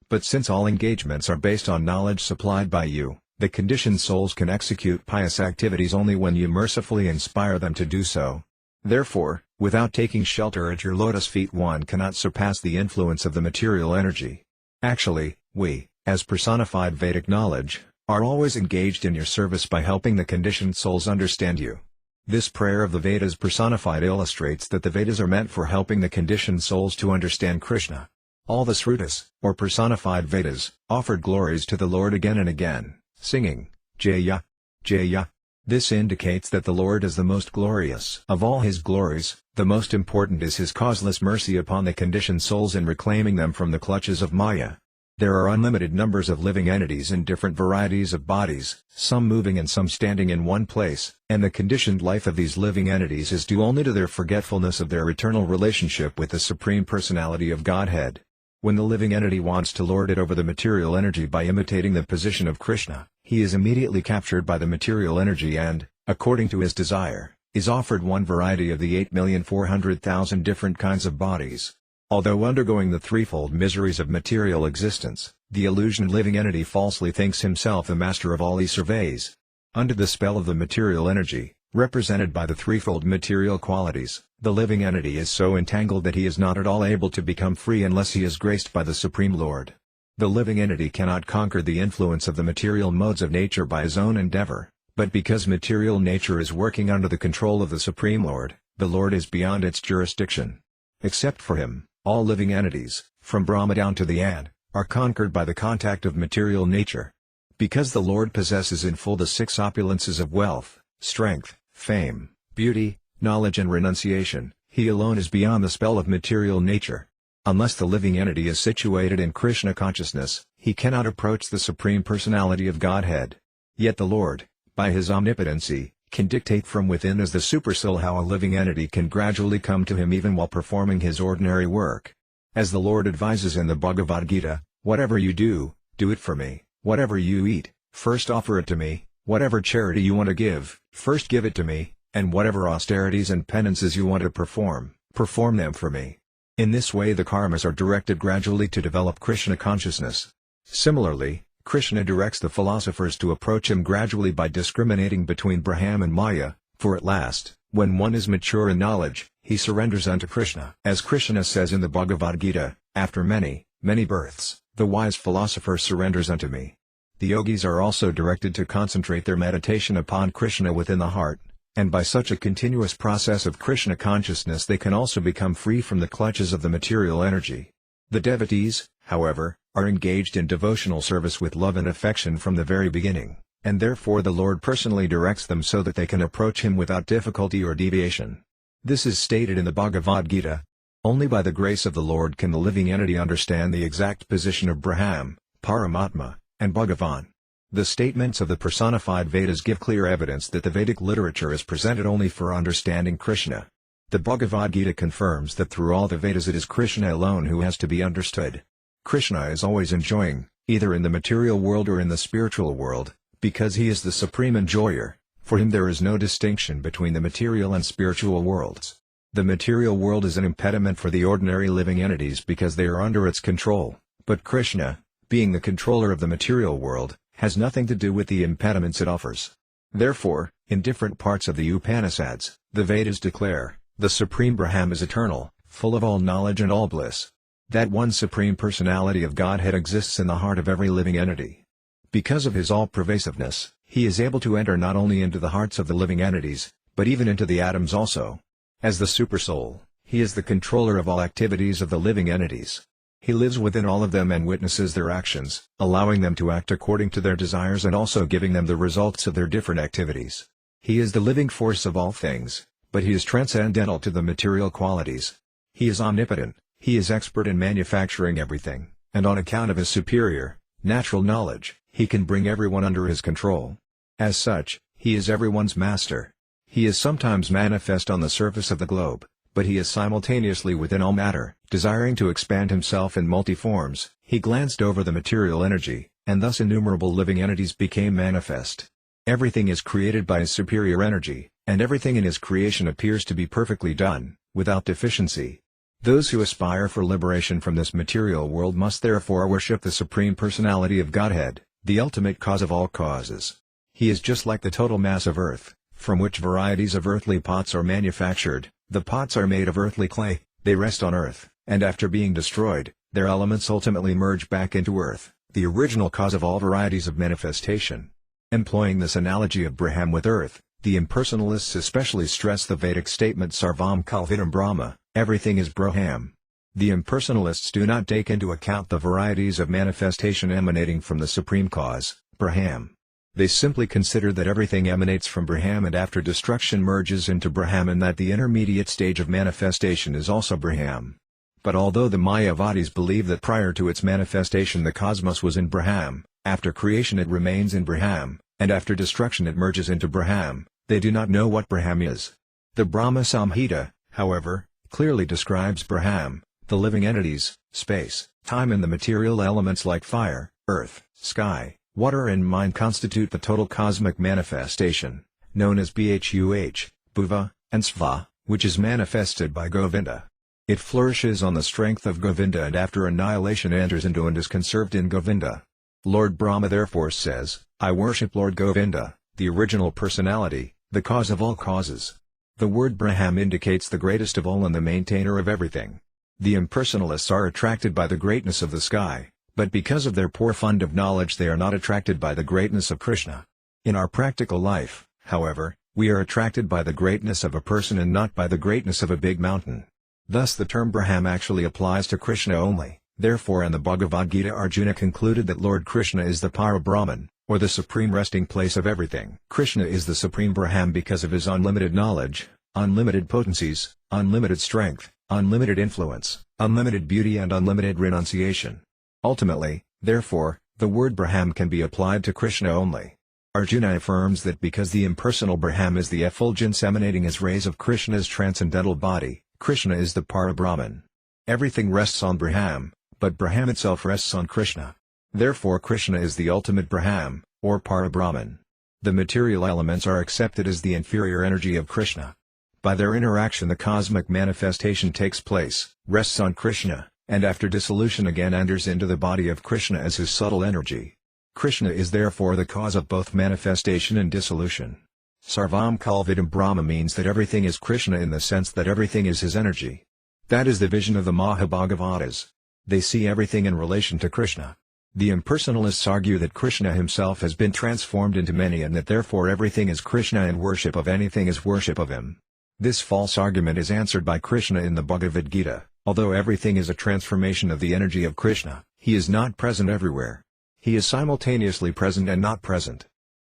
But since all engagements are based on knowledge supplied by you, the conditioned souls can execute pious activities only when you mercifully inspire them to do so. Therefore, without taking shelter at your lotus feet one cannot surpass the influence of the material energy. Actually, we, as personified Vedic knowledge, are always engaged in your service by helping the conditioned souls understand you. This prayer of the Vedas personified illustrates that the Vedas are meant for helping the conditioned souls to understand Kṛṣṇa. All the Srutas, or personified Vedas, offered glories to the Lord again and again, singing, Jaya, Jaya. This indicates that the Lord is the most glorious of all his glories. The most important is his causeless mercy upon the conditioned souls in reclaiming them from the clutches of Maya. There are unlimited numbers of living entities in different varieties of bodies, some moving and some standing in one place, and the conditioned life of these living entities is due only to their forgetfulness of their eternal relationship with the Supreme Personality of Godhead. When the living entity wants to lord it over the material energy by imitating the position of Kṛṣṇa, he is immediately captured by the material energy and, according to his desire, is offered one variety of the 8,400,000 different kinds of bodies. Although undergoing the threefold miseries of material existence, the illusioned living entity falsely thinks himself the master of all he surveys. Under the spell of the material energy, represented by the threefold material qualities, the living entity is so entangled that he is not at all able to become free unless he is graced by the Supreme Lord. The living entity cannot conquer the influence of the material modes of nature by his own endeavor, but because material nature is working under the control of the Supreme Lord, the Lord is beyond its jurisdiction. Except for him, all living entities, from Brahma down to the ant, are conquered by the contact of material nature. Because the Lord possesses in full the six opulences of wealth, strength, fame, beauty, knowledge and renunciation, he alone is beyond the spell of material nature. Unless the living entity is situated in Kṛṣṇa consciousness, he cannot approach the Supreme Personality of Godhead. Yet the Lord, by his omnipotency, can dictate from within as the Supersoul how a living entity can gradually come to him even while performing his ordinary work. As the Lord advises in the Bhagavad Gita, whatever you do, do it for me, whatever you eat, first offer it to me, whatever charity you want to give, first give it to me, and whatever austerities and penances you want to perform, perform them for me. In this way the karmas are directed gradually to develop Kṛṣṇa consciousness. Similarly, Kṛṣṇa directs the philosophers to approach him gradually by discriminating between Brahma and Maya, for at last, when one is mature in knowledge, he surrenders unto Kṛṣṇa. As Kṛṣṇa says in the Bhagavad Gita, after many, many births, the wise philosopher surrenders unto me. The yogis are also directed to concentrate their meditation upon Kṛṣṇa within the heart, and by such a continuous process of Kṛṣṇa consciousness they can also become free from the clutches of the material energy. The devotees, however, are engaged in devotional service with love and affection from the very beginning, and therefore the Lord personally directs them so that they can approach him without difficulty or deviation. This is stated in the Bhagavad Gita. Only by the grace of the Lord can the living entity understand the exact position of Brahman, Paramatma, and Bhagavan. The statements of the personified Vedas give clear evidence that the Vedic literature is presented only for understanding Kṛṣṇa. The Bhagavad Gita confirms that through all the Vedas it is Kṛṣṇa alone who has to be understood. Kṛṣṇa is always enjoying, either in the material world or in the spiritual world, because he is the supreme enjoyer. For him there is no distinction between the material and spiritual worlds. The material world is an impediment for the ordinary living entities because they are under its control, but Kṛṣṇa, being the controller of the material world, has nothing to do with the impediments it offers. Therefore, in different parts of the Upanishads, the Vedas declare, the Supreme Brahman is eternal, full of all knowledge and all bliss. That one Supreme Personality of Godhead exists in the heart of every living entity. Because of his all-pervasiveness, he is able to enter not only into the hearts of the living entities, but even into the atoms also. As the Supersoul, he is the controller of all activities of the living entities. He lives within all of them and witnesses their actions, allowing them to act according to their desires and also giving them the results of their different activities. He is the living force of all things, but he is transcendental to the material qualities. He is omnipotent, he is expert in manufacturing everything, and on account of his superior, natural knowledge, he can bring everyone under his control. As such, he is everyone's master. He is sometimes manifest on the surface of the globe, but he is simultaneously within all matter. Desiring to expand himself in multi-forms, he glanced over the material energy, and thus innumerable living entities became manifest. Everything is created by his superior energy, and everything in his creation appears to be perfectly done, without deficiency. Those who aspire for liberation from this material world must therefore worship the Supreme Personality of Godhead, the ultimate cause of all causes. He is just like the total mass of earth, from which varieties of earthly pots are manufactured. The pots are made of earthly clay, they rest on earth, and after being destroyed, their elements ultimately merge back into earth, the original cause of all varieties of manifestation. Employing this analogy of Brahman with earth, the impersonalists especially stress the Vedic statement Sarvam Kalvidam Brahma, everything is Brahman. The impersonalists do not take into account the varieties of manifestation emanating from the Supreme Cause, Brahman. They simply consider that everything emanates from Brahman and after destruction merges into Brahman, and that the intermediate stage of manifestation is also Brahman. But although the Mayavadis believe that prior to its manifestation the cosmos was in Brahman, after creation it remains in Brahman, and after destruction it merges into Brahman, they do not know what Brahman is. The Brahma Samhita, however, clearly describes Brahman, the living entities, space, time and the material elements like fire, earth, sky, water and mind constitute the total cosmic manifestation, known as Bhuh, Bhuva, and Sva, which is manifested by Govinda. It flourishes on the strength of Govinda and after annihilation enters into and is conserved in Govinda. Lord Brahma therefore says, I worship Lord Govinda, the original personality, the cause of all causes. The word Brahman indicates the greatest of all and the maintainer of everything. The impersonalists are attracted by the greatness of the sky, but because of their poor fund of knowledge they are not attracted by the greatness of Kṛṣṇa. In our practical life, however, we are attracted by the greatness of a person and not by the greatness of a big mountain. Thus the term Brahman actually applies to Kṛṣṇa only. Therefore in the Bhagavad Gita Arjuna concluded that Lord Kṛṣṇa is the Para-Brahman, or the supreme resting place of everything. Kṛṣṇa is the supreme Brahman because of his unlimited knowledge, unlimited potencies, unlimited strength, unlimited influence, unlimited beauty and unlimited renunciation. Ultimately, therefore, the word Brahman can be applied to Kṛṣṇa only. Arjuna affirms that because the impersonal Brahman is the effulgence emanating as rays of Kṛṣṇa's transcendental body, Kṛṣṇa is the Para-Brahman. Everything rests on Brahman, but Brahman itself rests on Kṛṣṇa. Therefore Kṛṣṇa is the ultimate Brahman, or Para-Brahman. The material elements are accepted as the inferior energy of Kṛṣṇa. By their interaction the cosmic manifestation takes place, rests on Kṛṣṇa, and after dissolution again enters into the body of Kṛṣṇa as his subtle energy. Kṛṣṇa is therefore the cause of both manifestation and dissolution. Sarvam Kalvidam Brahma means that everything is Kṛṣṇa in the sense that everything is his energy. That is the vision of the Mahabhagavatas. They see everything in relation to Kṛṣṇa. The impersonalists argue that Kṛṣṇa himself has been transformed into many and that therefore everything is Kṛṣṇa and worship of anything is worship of him. This false argument is answered by Kṛṣṇa in the Bhagavad Gita. Although everything is a transformation of the energy of Kṛṣṇa, he is not present everywhere. He is simultaneously present and not present.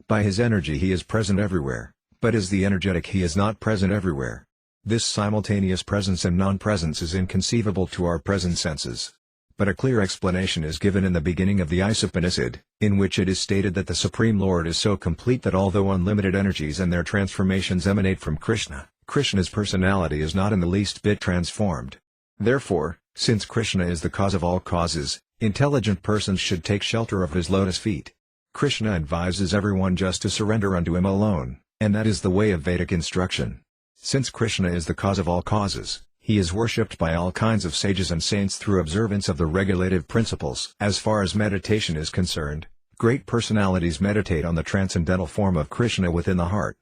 By his energy he is present everywhere, but as the energetic he is not present everywhere. This simultaneous presence and non-presence is inconceivable to our present senses. But a clear explanation is given in the beginning of the Isopanishad, in which it is stated that the Supreme Lord is so complete that although unlimited energies and their transformations emanate from Kṛṣṇa, Kṛṣṇa's personality is not in the least bit transformed. Therefore, since Kṛṣṇa is the cause of all causes, intelligent persons should take shelter of his lotus feet. Kṛṣṇa advises everyone just to surrender unto him alone, and that is the way of Vedic instruction. Since Kṛṣṇa is the cause of all causes, he is worshipped by all kinds of sages and saints through observance of the regulative principles. As far as meditation is concerned, great personalities meditate on the transcendental form of Kṛṣṇa within the heart.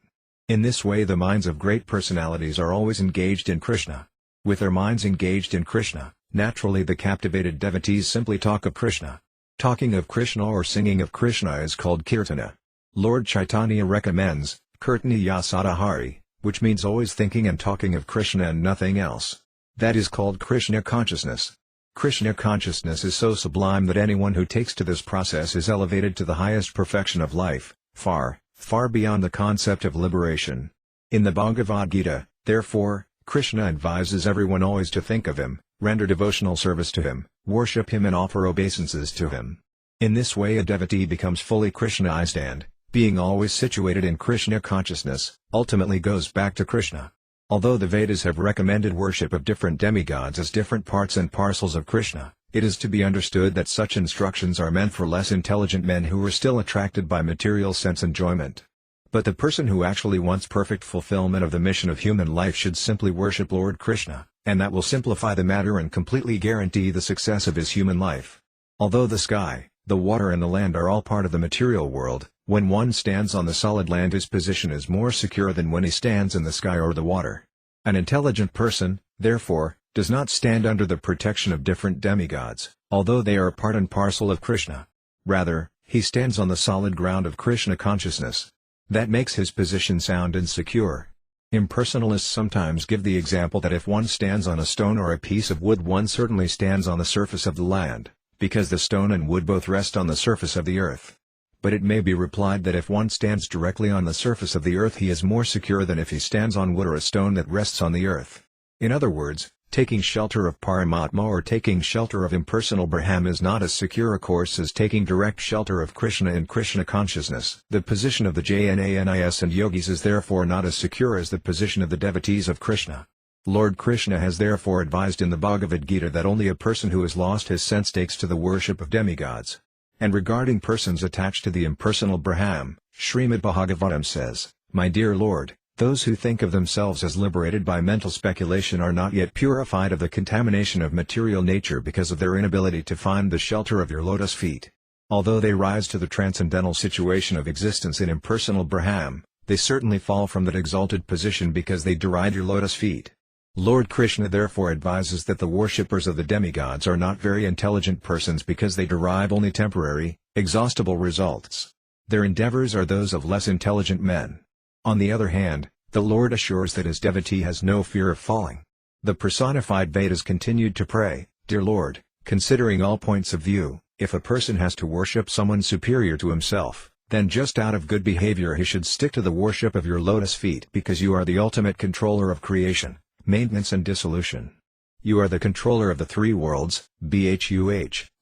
In this way the minds of great personalities are always engaged in Kṛṣṇa. With their minds engaged in Kṛṣṇa, naturally the captivated devotees simply talk of Kṛṣṇa. Talking of Kṛṣṇa or singing of Kṛṣṇa is called Kirtana. Lord Chaitanya recommends, Kirtaniya Sadahari, which means always thinking and talking of Kṛṣṇa and nothing else. That is called Kṛṣṇa consciousness. Kṛṣṇa consciousness is so sublime that anyone who takes to this process is elevated to the highest perfection of life, far, far beyond the concept of liberation. In the Bhagavad Gita, therefore, Kṛṣṇa advises everyone always to think of him, render devotional service to him, worship him and offer obeisances to him. In this way a devotee becomes fully Kṛṣṇaized and, being always situated in Kṛṣṇa consciousness, ultimately goes back to Kṛṣṇa. Although the Vedas have recommended worship of different demigods as different parts and parcels of Kṛṣṇa, It is to be understood that such instructions are meant for less intelligent men who are still attracted by material sense enjoyment. But the person who actually wants perfect fulfillment of the mission of human life should simply worship Lord Kṛṣṇa, and that will simplify the matter and completely guarantee the success of his human life. Although the sky, the water and the land are all part of the material world, when one stands on the solid land his position is more secure than when he stands in the sky or the water. An intelligent person, therefore, does not stand under the protection of different demigods, although they are part and parcel of Kṛṣṇa. Rather, he stands on the solid ground of Kṛṣṇa consciousness. That makes his position sound and secure. Impersonalists sometimes give the example that if one stands on a stone or a piece of wood, one certainly stands on the surface of the land, because the stone and wood both rest on the surface of the earth. But it may be replied that if one stands directly on the surface of the earth, he is more secure than if he stands on wood or a stone that rests on the earth. In other words, taking shelter of Paramatma or taking shelter of impersonal Brahman is not as secure a course as taking direct shelter of Kṛṣṇa in Kṛṣṇa consciousness. The position of the jnanis and yogis is therefore not as secure as the position of the devotees of Kṛṣṇa. Lord Kṛṣṇa has therefore advised in the Bhagavad Gita that only a person who has lost his sense takes to the worship of demigods. And regarding persons attached to the impersonal Brahman, Srimad Bhagavatam says, "My dear Lord, those who think of themselves as liberated by mental speculation are not yet purified of the contamination of material nature because of their inability to find the shelter of your lotus feet. Although they rise to the transcendental situation of existence in impersonal Brahman, they certainly fall from that exalted position because they deride your lotus feet." Lord Kṛṣṇa therefore advises that the worshippers of the demigods are not very intelligent persons because they derive only temporary, exhaustible results. Their endeavors are those of less intelligent men. On the other hand, the Lord assures that his devotee has no fear of falling. The personified Vedas continued to pray, "Dear Lord, considering all points of view, if a person has to worship someone superior to himself, then just out of good behavior he should stick to the worship of your lotus feet because you are the ultimate controller of creation, maintenance and dissolution. You are the controller of the three worlds, Bhuh,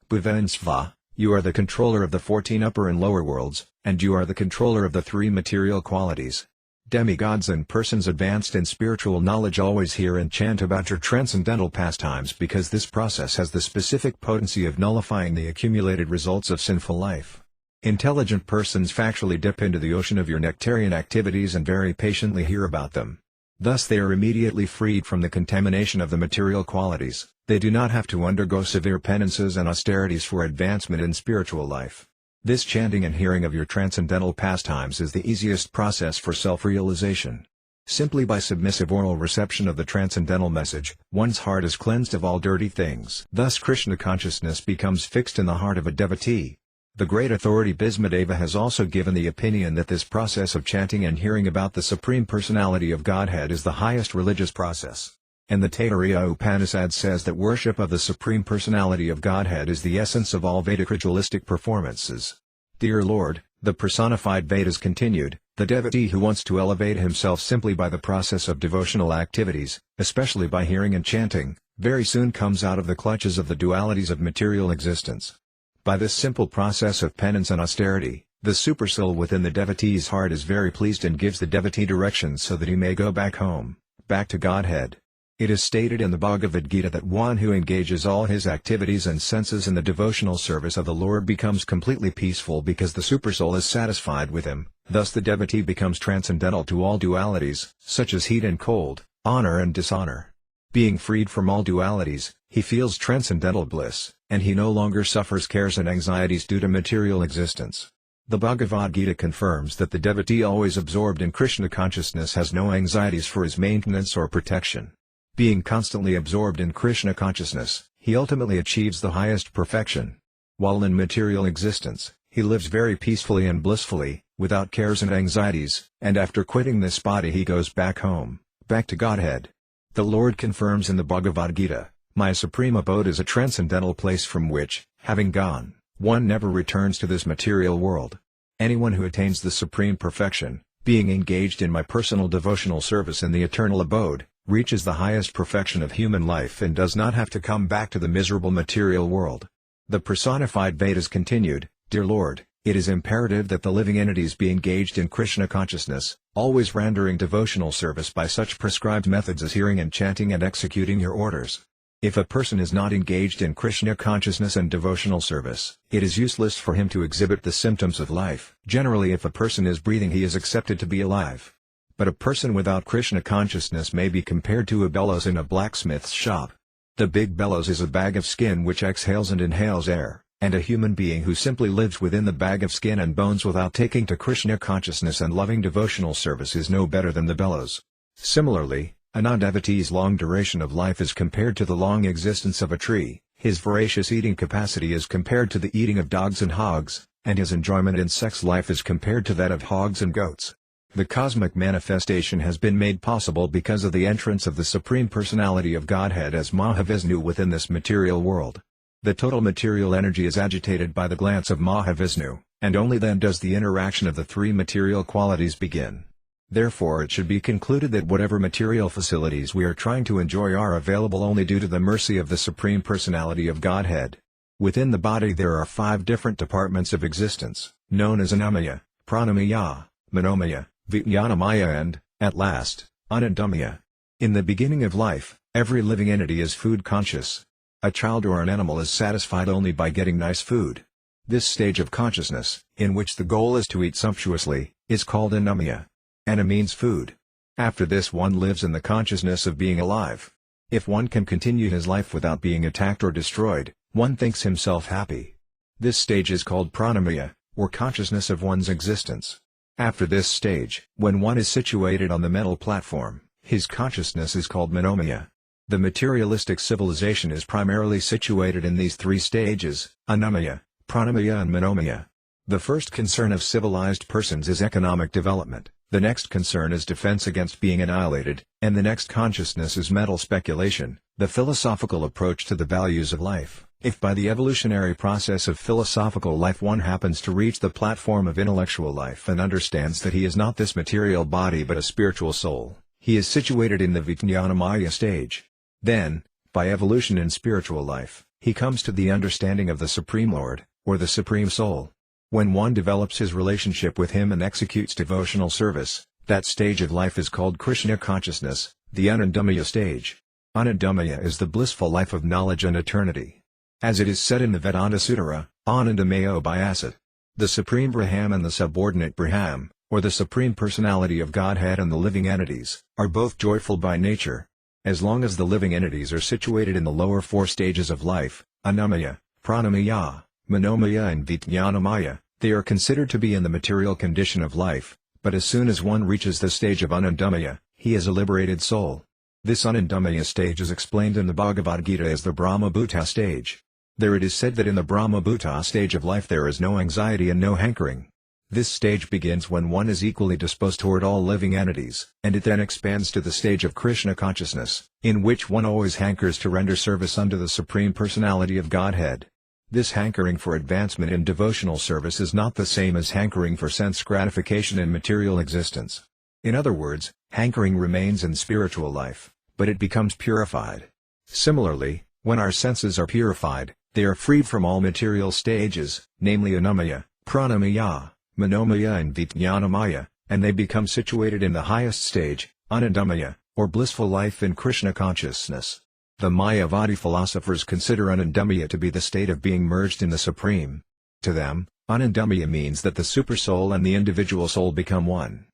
Bhuva and Sva, you are the controller of the 14 upper and lower worlds, and you are the controller of the three material qualities." Demigods and persons advanced in spiritual knowledge always hear and chant about your transcendental pastimes because this process has the specific potency of nullifying the accumulated results of sinful life. Intelligent persons factually dip into the ocean of your nectarian activities and very patiently hear about them. Thus they are immediately freed from the contamination of the material qualities. They do not have to undergo severe penances and austerities for advancement in spiritual life. This chanting and hearing of your transcendental pastimes is the easiest process for self-realization. Simply by submissive oral reception of the transcendental message, one's heart is cleansed of all dirty things. Thus Kṛṣṇa consciousness becomes fixed in the heart of a devotee. The great authority Bhismadeva has also given the opinion that this process of chanting and hearing about the Supreme Personality of Godhead is the highest religious process. And the Taittiriya Upanishad says that worship of the Supreme Personality of Godhead is the essence of all Vedic ritualistic performances. Dear Lord, the personified Vedas continued, the devotee who wants to elevate himself simply by the process of devotional activities, especially by hearing and chanting, very soon comes out of the clutches of the dualities of material existence. By this simple process of penance and austerity, the supersoul within the devotee's heart is very pleased and gives the devotee directions so that he may go back home, back to Godhead. It is stated in the Bhagavad Gita that one who engages all his activities and senses in the devotional service of the Lord becomes completely peaceful because the supersoul is satisfied with him. Thus the devotee becomes transcendental to all dualities, such as heat and cold, honor and dishonor. Being freed from all dualities, he feels transcendental bliss, and he no longer suffers cares and anxieties due to material existence. The Bhagavad Gita confirms that the devotee always absorbed in Kṛṣṇa consciousness has no anxieties for his maintenance or protection. Being constantly absorbed in Kṛṣṇa consciousness, he ultimately achieves the highest perfection. While in material existence, he lives very peacefully and blissfully, without cares and anxieties, and after quitting this body he goes back home, back to Godhead. The Lord confirms in the Bhagavad Gita, "My supreme abode is a transcendental place from which, having gone, one never returns to this material world. Anyone who attains the supreme perfection, being engaged in my personal devotional service in the eternal abode, reaches the highest perfection of human life and does not have to come back to the miserable material world." The personified Vedas continued, "Dear Lord, it is imperative that the living entities be engaged in Kṛṣṇa consciousness, always rendering devotional service by such prescribed methods as hearing and chanting and executing your orders. If a person is not engaged in Krishna consciousness and devotional service, it is useless for him to exhibit the symptoms of life. Generally, if a person is breathing, he is accepted to be alive. But a person without Krishna consciousness may be compared to a bellows in a blacksmith's shop. The big bellows is a bag of skin which exhales and inhales air, and a human being who simply lives within the bag of skin and bones without taking to Krishna consciousness and loving devotional service is no better than the bellows. Similarly, a non-devotee's long duration of life is compared to the long existence of a tree, his voracious eating capacity is compared to the eating of dogs and hogs, and his enjoyment in sex life is compared to that of hogs and goats. The cosmic manifestation has been made possible because of the entrance of the Supreme Personality of Godhead as Mahavishnu within this material world. The total material energy is agitated by the glance of Mahavishnu, and only then does the interaction of the three material qualities begin. Therefore it should be concluded that whatever material facilities we are trying to enjoy are available only due to the mercy of the Supreme Personality of Godhead. Within the body there are 5 different departments of existence, known as Annamaya, Pranamaya, Manomaya, Vijnanamaya and, at last, Anandamaya. In the beginning of life, every living entity is food conscious. A child or an animal is satisfied only by getting nice food. This stage of consciousness, in which the goal is to eat sumptuously, is called Annamaya. Anna means food. After this one lives in the consciousness of being alive. If one can continue his life without being attacked or destroyed, one thinks himself happy. This stage is called Pranamaya, or consciousness of one's existence. After this stage, when one is situated on the mental platform, his consciousness is called Manomaya. The materialistic civilization is primarily situated in these 3 stages, Annamaya, Pranamaya and Manomaya. The first concern of civilized persons is economic development, the next concern is defense against being annihilated, and the next consciousness is mental speculation, the philosophical approach to the values of life. If by the evolutionary process of philosophical life one happens to reach the platform of intellectual life and understands that he is not this material body but a spiritual soul, he is situated in the Vijnanamaya stage. Then, by evolution in spiritual life, he comes to the understanding of the Supreme Lord, or the Supreme Soul. When one develops his relationship with him and executes devotional service, that stage of life is called Krishna consciousness, the Anandamaya stage. Anandamaya is the blissful life of knowledge and eternity. As it is said in the Vedanta Sutara, Anandamayo Bhyasat. The Supreme Brahman and the subordinate Brahman, or the Supreme Personality of Godhead and the living entities, are both joyful by nature. As long as the living entities are situated in the lower 4 stages of life, Annamaya, Pranamaya, Manomaya and Vijnanamaya, they are considered to be in the material condition of life, but as soon as one reaches the stage of Anandamaya, he is a liberated soul. This Anandamaya stage is explained in the Bhagavad Gita as the Brahma-bhuta stage. There it is said that in the Brahma-bhuta stage of life there is no anxiety and no hankering. This stage begins when one is equally disposed toward all living entities, and it then expands to the stage of Krishna consciousness, in which one always hankers to render service unto the Supreme Personality of Godhead. This hankering for advancement in devotional service is not the same as hankering for sense gratification in material existence. In other words, hankering remains in spiritual life, but it becomes purified. Similarly, when our senses are purified, they are freed from all material stages, namely Annamaya, Pranamaya, Manomaya and Vijnanamaya, and they become situated in the highest stage, Anandamaya, or blissful life in Krishna consciousness. The Mayavadi philosophers consider Anandamaya to be the state of being merged in the Supreme. To them, Anandamaya means that the supersoul and the individual soul become one.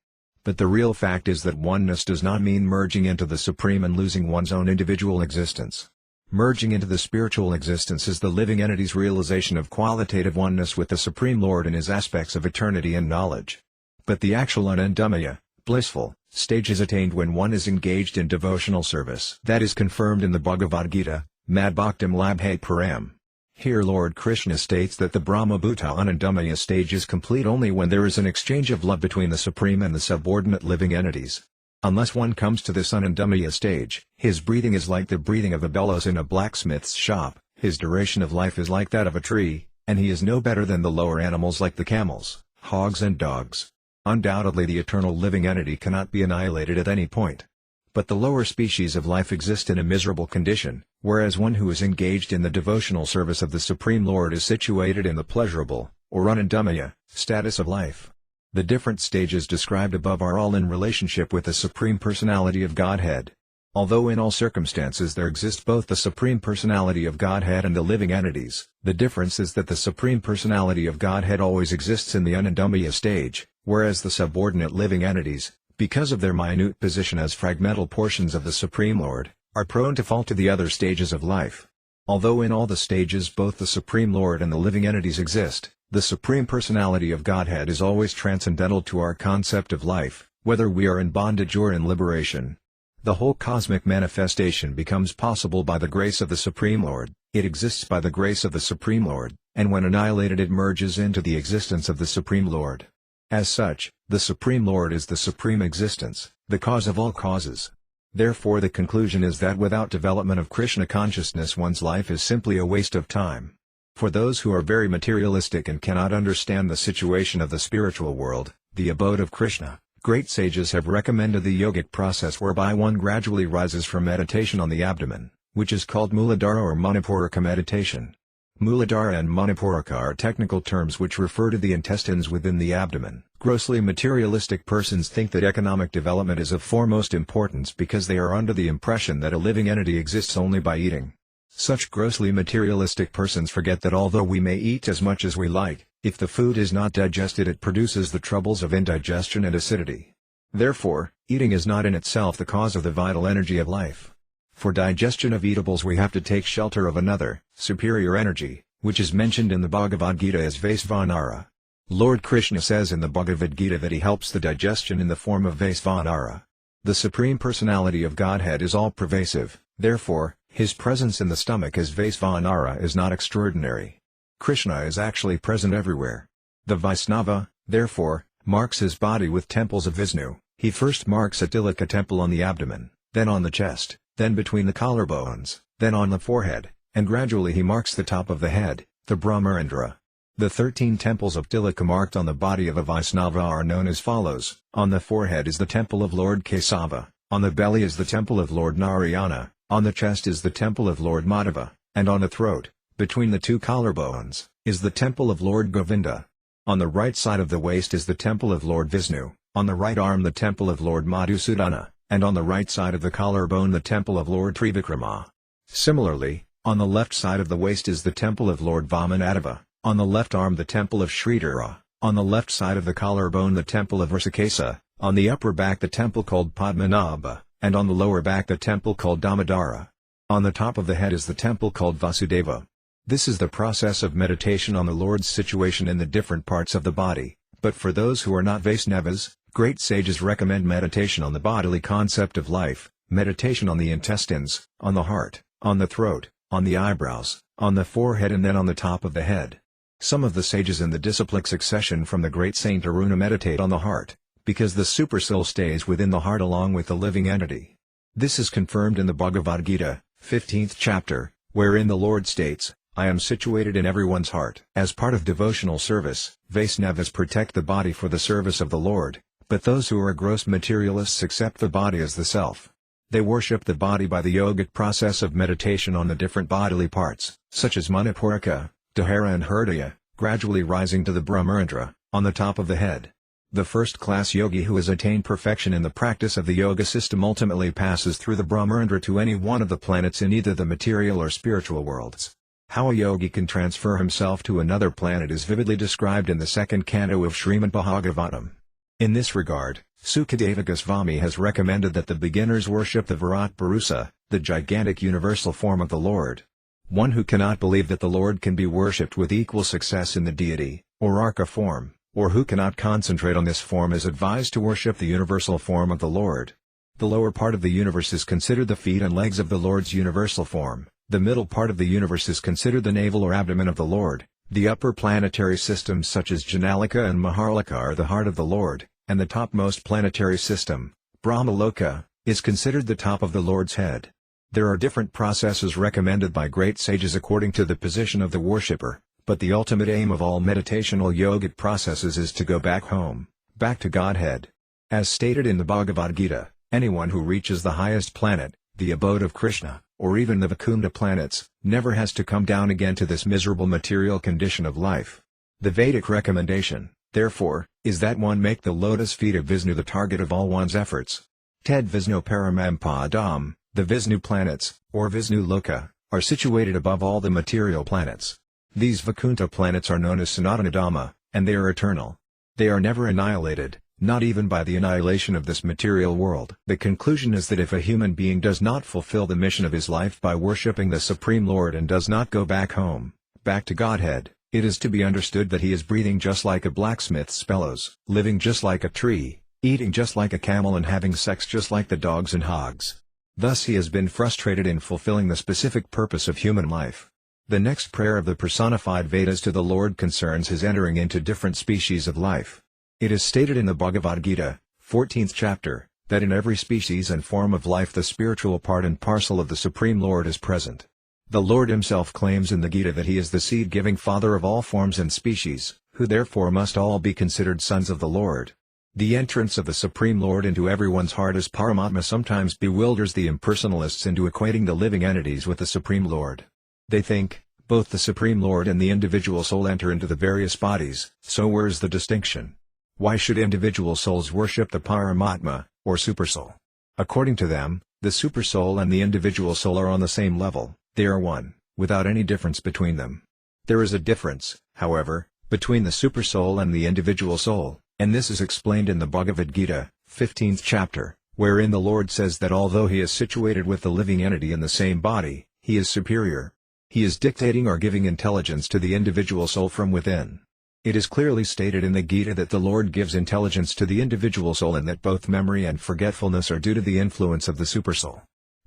But the real fact is that oneness does not mean merging into the Supreme and losing one's own individual existence. Merging into the spiritual existence is the living entity's realization of qualitative oneness with the Supreme Lord in his aspects of eternity and knowledge. But the actual Anandamaya, blissful, stage is attained when one is engaged in devotional service. That is confirmed in the Bhagavad Gita, Mad Bhaktim Labhe Param. Here Lord Krishna states that the Brahma-bhuta Anandamaya stage is complete only when there is an exchange of love between the Supreme and the subordinate living entities. Unless one comes to this Anandamaya stage, his breathing is like the breathing of a bellows in a blacksmith's shop, his duration of life is like that of a tree, and he is no better than the lower animals like the camels, hogs and dogs. Undoubtedly the eternal living entity cannot be annihilated at any point. But the lower species of life exist in a miserable condition, whereas one who is engaged in the devotional service of the Supreme Lord is situated in the pleasurable, or Anandamaya, status of life. The different stages described above are all in relationship with the Supreme Personality of Godhead. Although in all circumstances there exist both the Supreme Personality of Godhead and the living entities, the difference is that the Supreme Personality of Godhead always exists in the Anandamaya stage, whereas the subordinate living entities, because of their minute position as fragmental portions of the Supreme Lord, are prone to fall to the other stages of life. Although in all the stages both the Supreme Lord and the living entities exist, the Supreme Personality of Godhead is always transcendental to our concept of life, whether we are in bondage or in liberation. The whole cosmic manifestation becomes possible by the grace of the Supreme Lord, it exists by the grace of the Supreme Lord, and when annihilated it merges into the existence of the Supreme Lord. As such, the Supreme Lord is the supreme existence, the cause of all causes. Therefore the conclusion is that without development of Kṛṣṇa consciousness one's life is simply a waste of time. For those who are very materialistic and cannot understand the situation of the spiritual world, the abode of Kṛṣṇa, great sages have recommended the yogic process whereby one gradually rises from meditation on the abdomen, which is called Muladhara or Manipuraka meditation. Muladhara and Manipuraka are technical terms which refer to the intestines within the abdomen. Grossly materialistic persons think that economic development is of foremost importance because they are under the impression that a living entity exists only by eating. Such grossly materialistic persons forget that although we may eat as much as we like, if the food is not digested it produces the troubles of indigestion and acidity. Therefore, eating is not in itself the cause of the vital energy of life. For digestion of eatables we have to take shelter of another, superior energy, which is mentioned in the Bhagavad Gita as Vaisvanara. Lord Kṛṣṇa says in the Bhagavad Gita that he helps the digestion in the form of Vaisvanara. The Supreme Personality of Godhead is all-pervasive, therefore, his presence in the stomach as Vaisvanara is not extraordinary. Kṛṣṇa is actually present everywhere. The Vaisnava, therefore, marks his body with temples of Vishnu. He first marks a Tilaka temple on the abdomen, then on the chest, then between the collarbones, then on the forehead, and gradually he marks the top of the head, the Brahmarindra. The 13 temples of Tilaka marked on the body of a Vaisnava are known as follows: on the forehead is the temple of Lord Kesava, on the belly is the temple of Lord Narayana, on the chest is the temple of Lord Madhava, and on the throat, between the two collarbones, is the temple of Lord Govinda. On the right side of the waist is the temple of Lord Vishnu, on the right arm the temple of Lord Madhusudana, and on the right side of the collarbone the temple of Lord Trivikrama. Similarly, on the left side of the waist is the temple of Lord Vamanadeva, on the left arm the temple of Sridhara, on the left side of the collarbone the temple of Rishikesa, on the upper back the temple called Padmanabha, and on the lower back the temple called Damodara. On the top of the head is the temple called Vasudeva. This is the process of meditation on the Lord's situation in the different parts of the body, but for those who are not Vaisnavas, great sages recommend meditation on the bodily concept of life, meditation on the intestines, on the heart, on the throat, on the eyebrows, on the forehead and then on the top of the head. Some of the sages in the disciplic succession from the great Saint Aruna meditate on the heart, because the supersoul stays within the heart along with the living entity. This is confirmed in the Bhagavad Gita, 15th chapter, wherein the Lord states, "I am situated in everyone's heart." As part of devotional service, Vaisnavas protect the body for the service of the Lord, but those who are gross materialists accept the body as the self. They worship the body by the yogic process of meditation on the different bodily parts, such as Manipuraka, Dahara and Hridaya, gradually rising to the Brahmarindra, on the top of the head. The first-class yogi who has attained perfection in the practice of the yoga system ultimately passes through the Brahmarindra to any one of the planets in either the material or spiritual worlds. How a yogi can transfer himself to another planet is vividly described in the second canto of Srimad Bhagavatam. In this regard, Sukadeva Goswami has recommended that the beginners worship the Virat Purusa, the gigantic universal form of the Lord. One who cannot believe that the Lord can be worshipped with equal success in the deity, or arca form, or who cannot concentrate on this form is advised to worship the universal form of the Lord. The lower part of the universe is considered the feet and legs of the Lord's universal form, the middle part of the universe is considered the navel or abdomen of the Lord, the upper planetary systems such as Janalika and Maharlika are the heart of the Lord, and the topmost planetary system, Brahmaloka, is considered the top of the Lord's head. There are different processes recommended by great sages according to the position of the worshipper, but the ultimate aim of all meditational yogic processes is to go back home, back to Godhead. As stated in the Bhagavad Gita, anyone who reaches the highest planet, the abode of Kṛṣṇa, or even the Vaikunఠa planets, never has to come down again to this miserable material condition of life. The Vedic recommendation, therefore, is that one make the lotus feet of Vishnu the target of all one's efforts. Ted Vishnu Paramam Padam, The Vishnu planets, or Vishnu Loka, are situated above all the material planets. These Vakunta planets are known as Sanatana Dhamma, and they are eternal. They are never annihilated, not even by the annihilation of this material world. The conclusion is that if a human being does not fulfill the mission of his life by worshipping the Supreme Lord and does not go back home, back to Godhead, it is to be understood that he is breathing just like a blacksmith's bellows, living just like a tree, eating just like a camel and having sex just like the dogs and hogs. Thus he has been frustrated in fulfilling the specific purpose of human life. The next prayer of the personified Vedas to the Lord concerns his entering into different species of life. It is stated in the Bhagavad Gita, 14th chapter, that in every species and form of life the spiritual part and parcel of the Supreme Lord is present. The Lord himself claims in the Gita that he is the seed-giving father of all forms and species, who therefore must all be considered sons of the Lord. The entrance of the Supreme Lord into everyone's heart as Paramatma sometimes bewilders the impersonalists into equating the living entities with the Supreme Lord. They think, both the Supreme Lord and the individual soul enter into the various bodies, so where is the distinction? Why should individual souls worship the Paramatma, or Supersoul? According to them, the Supersoul and the individual soul are on the same level, they are one, without any difference between them. There is a difference, however, between the Supersoul and the individual soul, and this is explained in the Bhagavad Gita, 15th chapter, wherein the Lord says that although he is situated with the living entity in the same body, he is superior. He is dictating or giving intelligence to the individual soul from within. It is clearly stated in the Gita that the Lord gives intelligence to the individual soul and that both memory and forgetfulness are due to the influence of the Supersoul.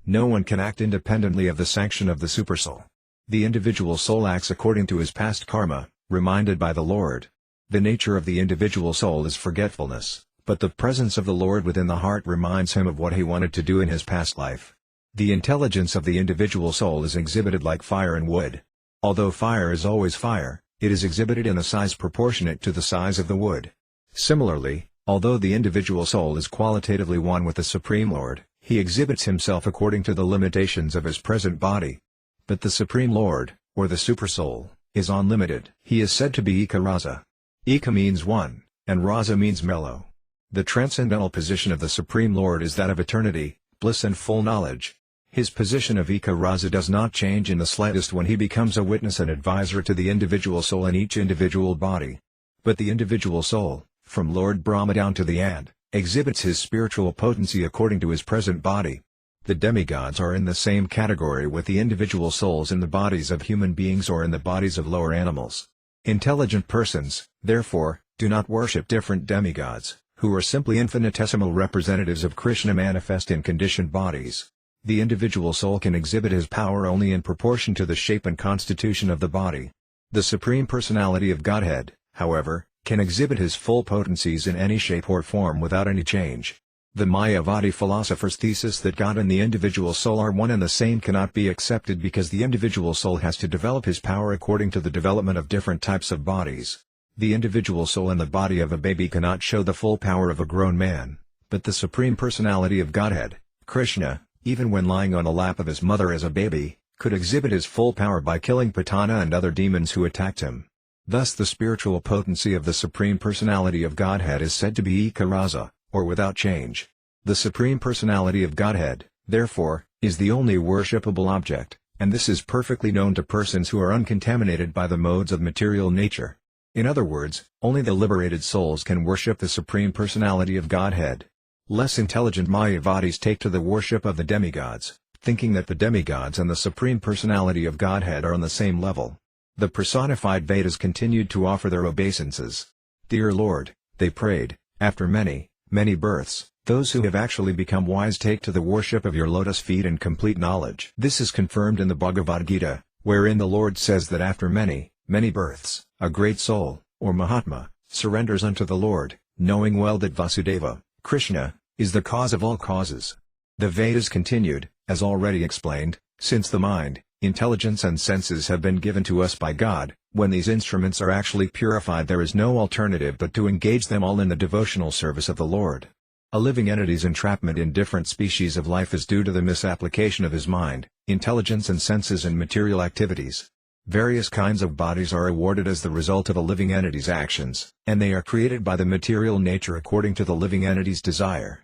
No one can act independently of the sanction of the Supersoul. The individual soul acts according to his past karma, reminded by the Lord. The nature of the individual soul is forgetfulness, but the presence of the Lord within the heart reminds him of what he wanted to do in his past life. The intelligence of the individual soul is exhibited like fire and wood. Although fire is always fire, it is exhibited in a size proportionate to the size of the wood. Similarly, although the individual soul is qualitatively one with the Supreme Lord, he exhibits himself according to the limitations of his present body. But the Supreme Lord, or the Supersoul, is unlimited. He is said to be Eka Rasa. Eka means one, and Rasa means mellow. The transcendental position of the Supreme Lord is that of eternity, bliss and full knowledge. His position of Eka Rasa does not change in the slightest when he becomes a witness and advisor to the individual soul in each individual body. But the individual soul, from Lord Brahma down to the ant, exhibits his spiritual potency according to his present body. The demigods are in the same category with the individual souls in the bodies of human beings or in the bodies of lower animals. Intelligent persons, therefore, do not worship different demigods, who are simply infinitesimal representatives of Kṛṣṇa manifest in conditioned bodies. The individual soul can exhibit his power only in proportion to the shape and constitution of the body. The Supreme Personality of Godhead, however, can exhibit his full potencies in any shape or form without any change. The Mayavadi philosopher's thesis that God and the individual soul are one and the same cannot be accepted because the individual soul has to develop his power according to the development of different types of bodies. The individual soul in the body of a baby cannot show the full power of a grown man, but the Supreme Personality of Godhead, Kṛṣṇa, even when lying on the lap of his mother as a baby, could exhibit his full power by killing Putana and other demons who attacked him. Thus the spiritual potency of the Supreme Personality of Godhead is said to be Eka Rasa, or without change. The Supreme Personality of Godhead, therefore, is the only worshipable object, and this is perfectly known to persons who are uncontaminated by the modes of material nature. In other words, only the liberated souls can worship the Supreme Personality of Godhead. Less intelligent Mayavadis take to the worship of the demigods, thinking that the demigods and the Supreme Personality of Godhead are on the same level. The personified Vedas continued to offer their obeisances. "Dear Lord," they prayed, "after many, many births, those who have actually become wise take to the worship of your lotus feet and complete knowledge." This is confirmed in the Bhagavad Gita, wherein the Lord says that after many, many births, a great soul, or Mahatma, surrenders unto the Lord, knowing well that Vasudeva, Kṛṣṇa, is the cause of all causes. The Vedas continued, as already explained, since the mind, intelligence and senses have been given to us by God, when these instruments are actually purified there is no alternative but to engage them all in the devotional service of the Lord. A living entity's entrapment in different species of life is due to the misapplication of his mind, intelligence and senses in material activities. Various kinds of bodies are awarded as the result of a living entity's actions, and they are created by the material nature according to the living entity's desire.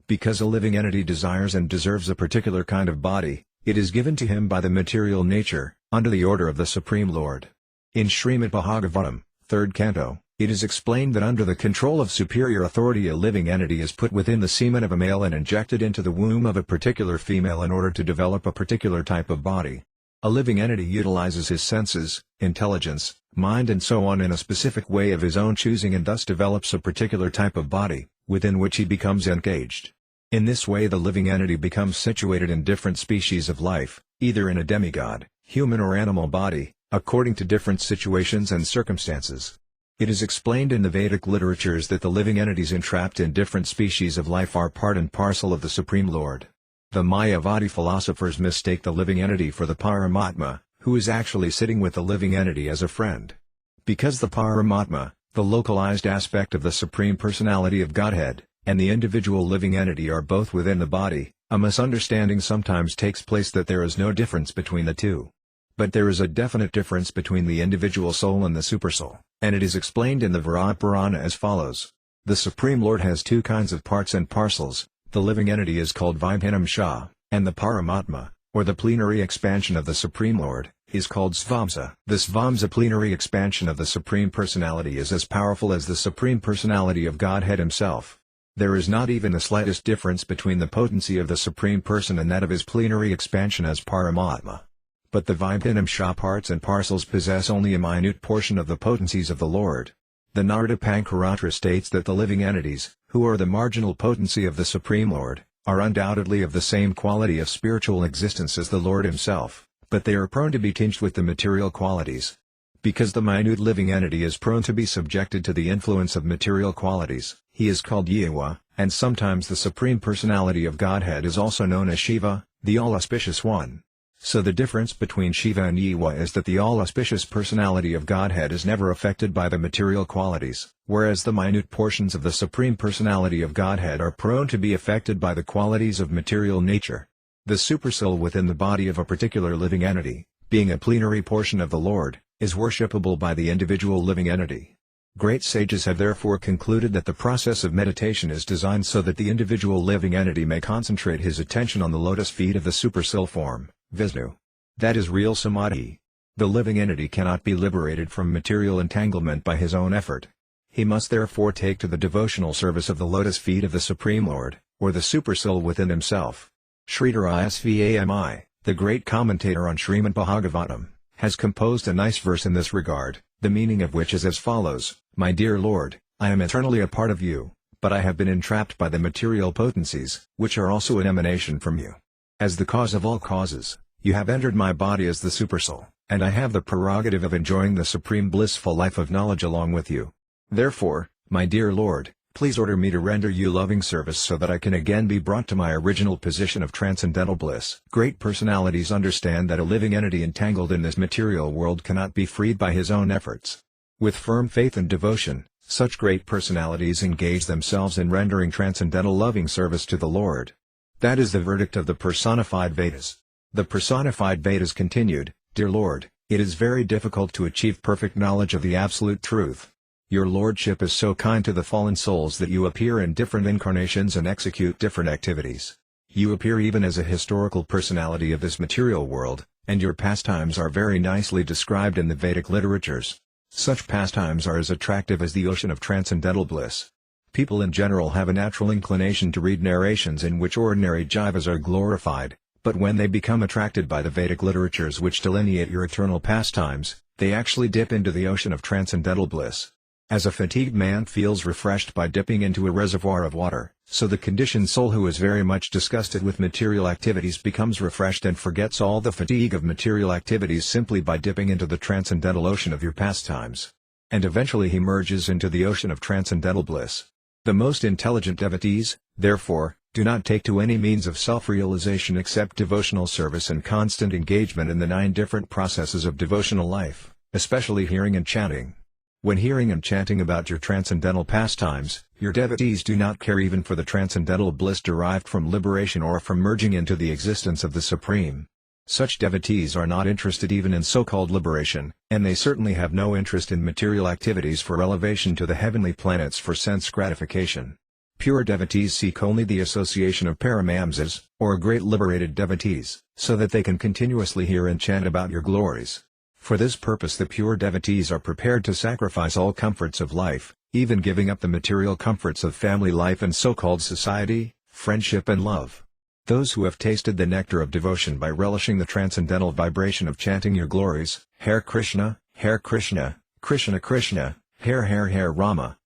Because a living entity desires and deserves a particular kind of body, it is given to him by the material nature, under the order of the Supreme Lord. In Srimad Bhagavatam, 3rd Canto, it is explained that under the control of superior authority a living entity is put within the semen of a male and injected into the womb of a particular female in order to develop a particular type of body. A living entity utilizes his senses, intelligence, mind and so on in a specific way of his own choosing and thus develops a particular type of body, within which he becomes engaged. In this way the living entity becomes situated in different species of life, either in a demigod, human or animal body, according to different situations and circumstances. It is explained in the Vedic literatures that the living entities entrapped in different species of life are part and parcel of the Supreme Lord. The Mayavadi philosophers mistake the living entity for the Paramatma, who is actually sitting with the living entity as a friend. Because the Paramatma, the localized aspect of the Supreme Personality of Godhead, and the individual living entity are both within the body, a misunderstanding sometimes takes place that there is no difference between the two. But there is a definite difference between the individual soul and the supersoul, and it is explained in the Varaha Purana as follows. The Supreme Lord has two kinds of parts and parcels, the living entity is called Vibhinamsha, and the Paramatma, or the plenary expansion of the Supreme Lord, is called Svamsa. The Svamsa plenary expansion of the Supreme Personality is as powerful as the Supreme Personality of Godhead himself. There is not even the slightest difference between the potency of the Supreme Person and that of his plenary expansion as Paramatma. But the Vibhinamsha parts and parcels possess only a minute portion of the potencies of the Lord. The Narada Pankaratra states that the living entities, who are the marginal potency of the Supreme Lord, are undoubtedly of the same quality of spiritual existence as the Lord himself, but they are prone to be tinged with the material qualities. Because the minute living entity is prone to be subjected to the influence of material qualities, he is called Jiva, and sometimes the Supreme Personality of Godhead is also known as Shiva, the All-Auspicious One. So the difference between Shiva and Jiva is that the All-Auspicious Personality of Godhead is never affected by the material qualities, whereas the minute portions of the Supreme Personality of Godhead are prone to be affected by the qualities of material nature. The supersoul within the body of a particular living entity, being a plenary portion of the Lord, is worshipable by the individual living entity. Great sages have therefore concluded that the process of meditation is designed so that the individual living entity may concentrate his attention on the lotus feet of the supersoul form, Vishnu. That is real samadhi. The living entity cannot be liberated from material entanglement by his own effort. He must therefore take to the devotional service of the lotus feet of the Supreme Lord, or the supersoul within himself. Sridhara Svami, the great commentator on Srimad Bhagavatam, has composed a nice verse in this regard, the meaning of which is as follows: My dear Lord, I am eternally a part of you, but I have been entrapped by the material potencies, which are also an emanation from you. As the cause of all causes, you have entered my body as the supersoul, and I have the prerogative of enjoying the supreme blissful life of knowledge along with you. Therefore, my dear Lord, please order me to render you loving service so that I can again be brought to my original position of transcendental bliss. Great personalities understand that a living entity entangled in this material world cannot be freed by his own efforts. With firm faith and devotion, such great personalities engage themselves in rendering transcendental loving service to the Lord. That is the verdict of the personified Vedas. The personified Vedas continued, Dear Lord, it is very difficult to achieve perfect knowledge of the absolute truth. Your Lordship is so kind to the fallen souls that you appear in different incarnations and execute different activities. You appear even as a historical personality of this material world, and your pastimes are very nicely described in the Vedic literatures. Such pastimes are as attractive as the ocean of transcendental bliss. People in general have a natural inclination to read narrations in which ordinary jivas are glorified, but when they become attracted by the Vedic literatures which delineate your eternal pastimes, they actually dip into the ocean of transcendental bliss. As a fatigued man feels refreshed by dipping into a reservoir of water, so the conditioned soul who is very much disgusted with material activities becomes refreshed and forgets all the fatigue of material activities simply by dipping into the transcendental ocean of your pastimes. And eventually he merges into the ocean of transcendental bliss. The most intelligent devotees, therefore, do not take to any means of self-realization except devotional service and constant engagement in the 9 different processes of devotional life, especially hearing and chanting. When hearing and chanting about your transcendental pastimes, your devotees do not care even for the transcendental bliss derived from liberation or from merging into the existence of the Supreme. Such devotees are not interested even in so-called liberation, and they certainly have no interest in material activities for elevation to the heavenly planets for sense gratification. Pure devotees seek only the association of paramamsas, or great liberated devotees, so that they can continuously hear and chant about your glories. For this purpose the pure devotees are prepared to sacrifice all comforts of life, even giving up the material comforts of family life and so-called society, friendship and love. Those who have tasted the nectar of devotion by relishing the transcendental vibration of chanting your glories, Hare Krishna, Krishna Krishna, Hare Rama,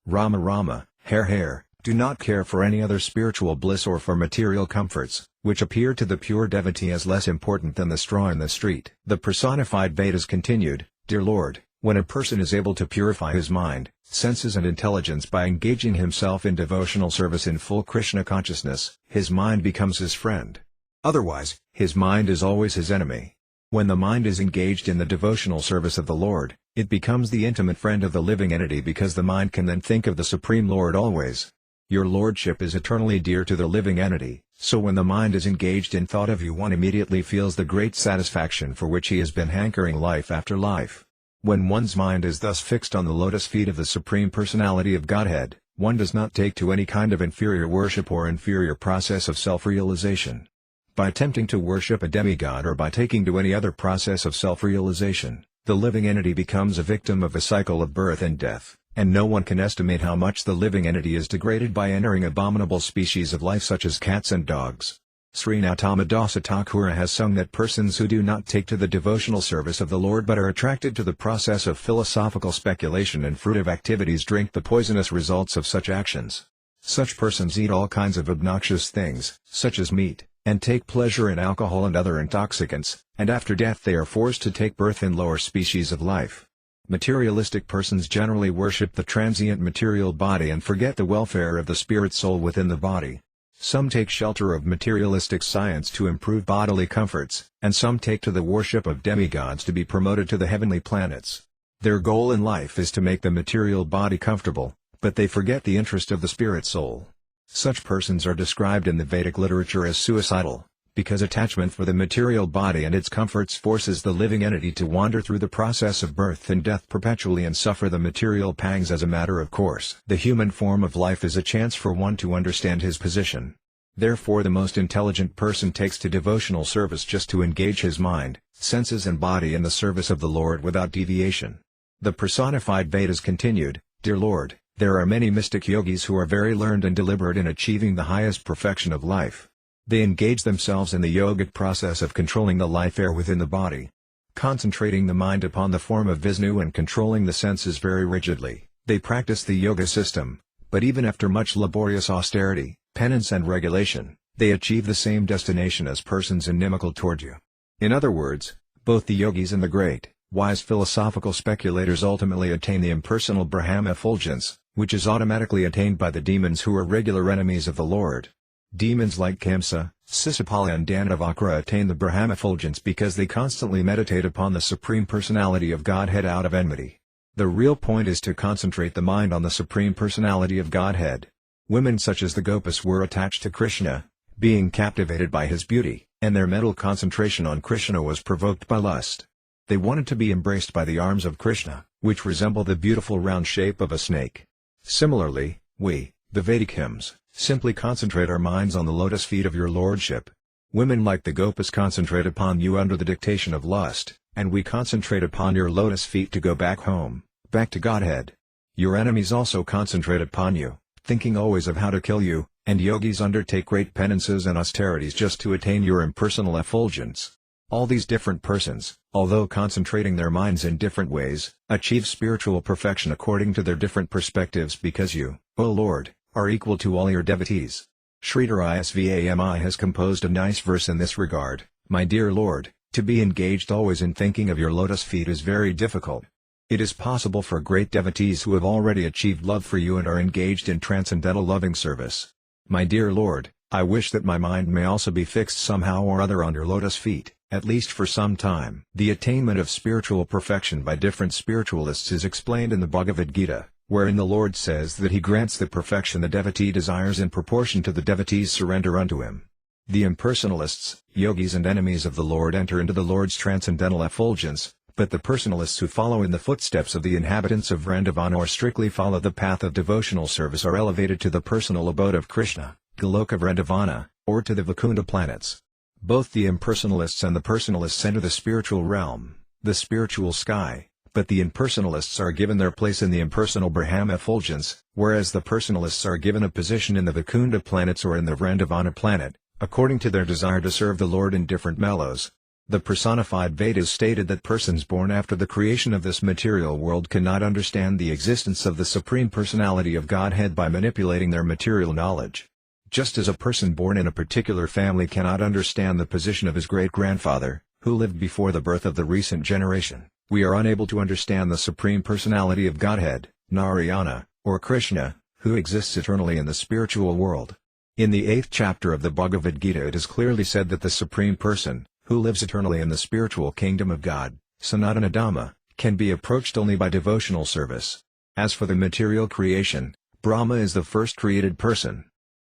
Rama Rama, Hare, do not care for any other spiritual bliss or for material comforts, which appear to the pure devotee as less important than the straw in the street. The personified Vedas continued, Dear Lord, when a person is able to purify his mind, senses and intelligence by engaging himself in devotional service in full Krishna consciousness, his mind becomes his friend. Otherwise, his mind is always his enemy. When the mind is engaged in the devotional service of the Lord, it becomes the intimate friend of the living entity because the mind can then think of the Supreme Lord always. Your lordship is eternally dear to the living entity, so when the mind is engaged in thought of you one immediately feels the great satisfaction for which he has been hankering life after life. When one's mind is thus fixed on the lotus feet of the Supreme Personality of Godhead, one does not take to any kind of inferior worship or inferior process of self-realization. By attempting to worship a demigod or by taking to any other process of self-realization, the living entity becomes a victim of a cycle of birth and death, and no one can estimate how much the living entity is degraded by entering abominable species of life such as cats and dogs. Sri Nautama Dasa Thakura has sung that persons who do not take to the devotional service of the Lord but are attracted to the process of philosophical speculation and fruitive activities drink the poisonous results of such actions. Such persons eat all kinds of obnoxious things, such as meat, and take pleasure in alcohol and other intoxicants, and after death they are forced to take birth in lower species of life. Materialistic persons generally worship the transient material body and forget the welfare of the spirit soul within the body. Some take shelter of materialistic science to improve bodily comforts, and some take to the worship of demigods to be promoted to the heavenly planets. Their goal in life is to make the material body comfortable, but they forget the interest of the spirit soul. Such persons are described in the Vedic literature as suicidal, because attachment for the material body and its comforts forces the living entity to wander through the process of birth and death perpetually and suffer the material pangs as a matter of course. The human form of life is a chance for one to understand his position. Therefore the most intelligent person takes to devotional service just to engage his mind, senses and body in the service of the Lord without deviation. The personified Vedas continued, Dear Lord, there are many mystic yogis who are very learned and deliberate in achieving the highest perfection of life. They engage themselves in the yogic process of controlling the life air within the body. Concentrating the mind upon the form of Vishnu and controlling the senses very rigidly, they practice the yoga system, but even after much laborious austerity, penance and regulation, they achieve the same destination as persons inimical toward you. In other words, both the yogis and the great, wise philosophical speculators ultimately attain the impersonal Brahma effulgence, which is automatically attained by the demons who are regular enemies of the Lord. Demons like Kamsa, Sisapala and Danavakra attain the Brahma effulgence because they constantly meditate upon the Supreme Personality of Godhead out of enmity. The real point is to concentrate the mind on the Supreme Personality of Godhead. Women such as the Gopas were attached to Kṛṣṇa, being captivated by his beauty, and their mental concentration on Kṛṣṇa was provoked by lust. They wanted to be embraced by the arms of Kṛṣṇa, which resemble the beautiful round shape of a snake. Similarly, we, the Vedic hymns, simply concentrate our minds on the lotus feet of your lordship. Women like the Gopas concentrate upon you under the dictation of lust, and we concentrate upon your lotus feet to go back home, back to Godhead. Your enemies also concentrate upon you, thinking always of how to kill you, and yogis undertake great penances and austerities just to attain your impersonal effulgence. All these different persons, although concentrating their minds in different ways, achieve spiritual perfection according to their different perspectives because you, O Lord, are equal to all your devotees. Sridhar Isvami has composed a nice verse in this regard, My dear Lord, to be engaged always in thinking of your lotus feet is very difficult. It is possible for great devotees who have already achieved love for you and are engaged in transcendental loving service. My dear Lord, I wish that my mind may also be fixed somehow or other on your lotus feet, at least for some time. The attainment of spiritual perfection by different spiritualists is explained in the Bhagavad Gita, wherein the Lord says that he grants the perfection the devotee desires in proportion to the devotee's surrender unto him. The impersonalists, yogis and enemies of the Lord enter into the Lord's transcendental effulgence, But the personalists who follow in the footsteps of the inhabitants of Vrindavana or strictly follow the path of devotional service are elevated to the personal abode of Kṛṣṇa, Goloka Vrindavana, or to the Vaikunఠa planets. Both the impersonalists and the personalists enter the spiritual realm, the spiritual sky, but the impersonalists are given their place in the impersonal Brahma effulgence, whereas the personalists are given a position in the Vaikunఠa planets or in the Vrindavana planet, according to their desire to serve the Lord in different mellows. The personified Vedas stated that persons born after the creation of this material world cannot understand the existence of the Supreme Personality of Godhead by manipulating their material knowledge. Just as a person born in a particular family cannot understand the position of his great-grandfather, who lived before the birth of the recent generation, we are unable to understand the Supreme Personality of Godhead, Narayana, or Kṛṣṇa, who exists eternally in the spiritual world. In the 8th chapter of the Bhagavad Gita it is clearly said that the Supreme Person, who lives eternally in the spiritual kingdom of God, Sanatana Dhamma, can be approached only by devotional service. As for the material creation, Brahma is the first created person.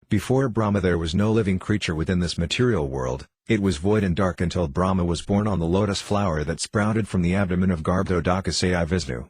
Before Brahma there was no living creature within this material world, it was void and dark until Brahma was born on the lotus flower that sprouted from the abdomen of Garbhodakasaya Vishnu.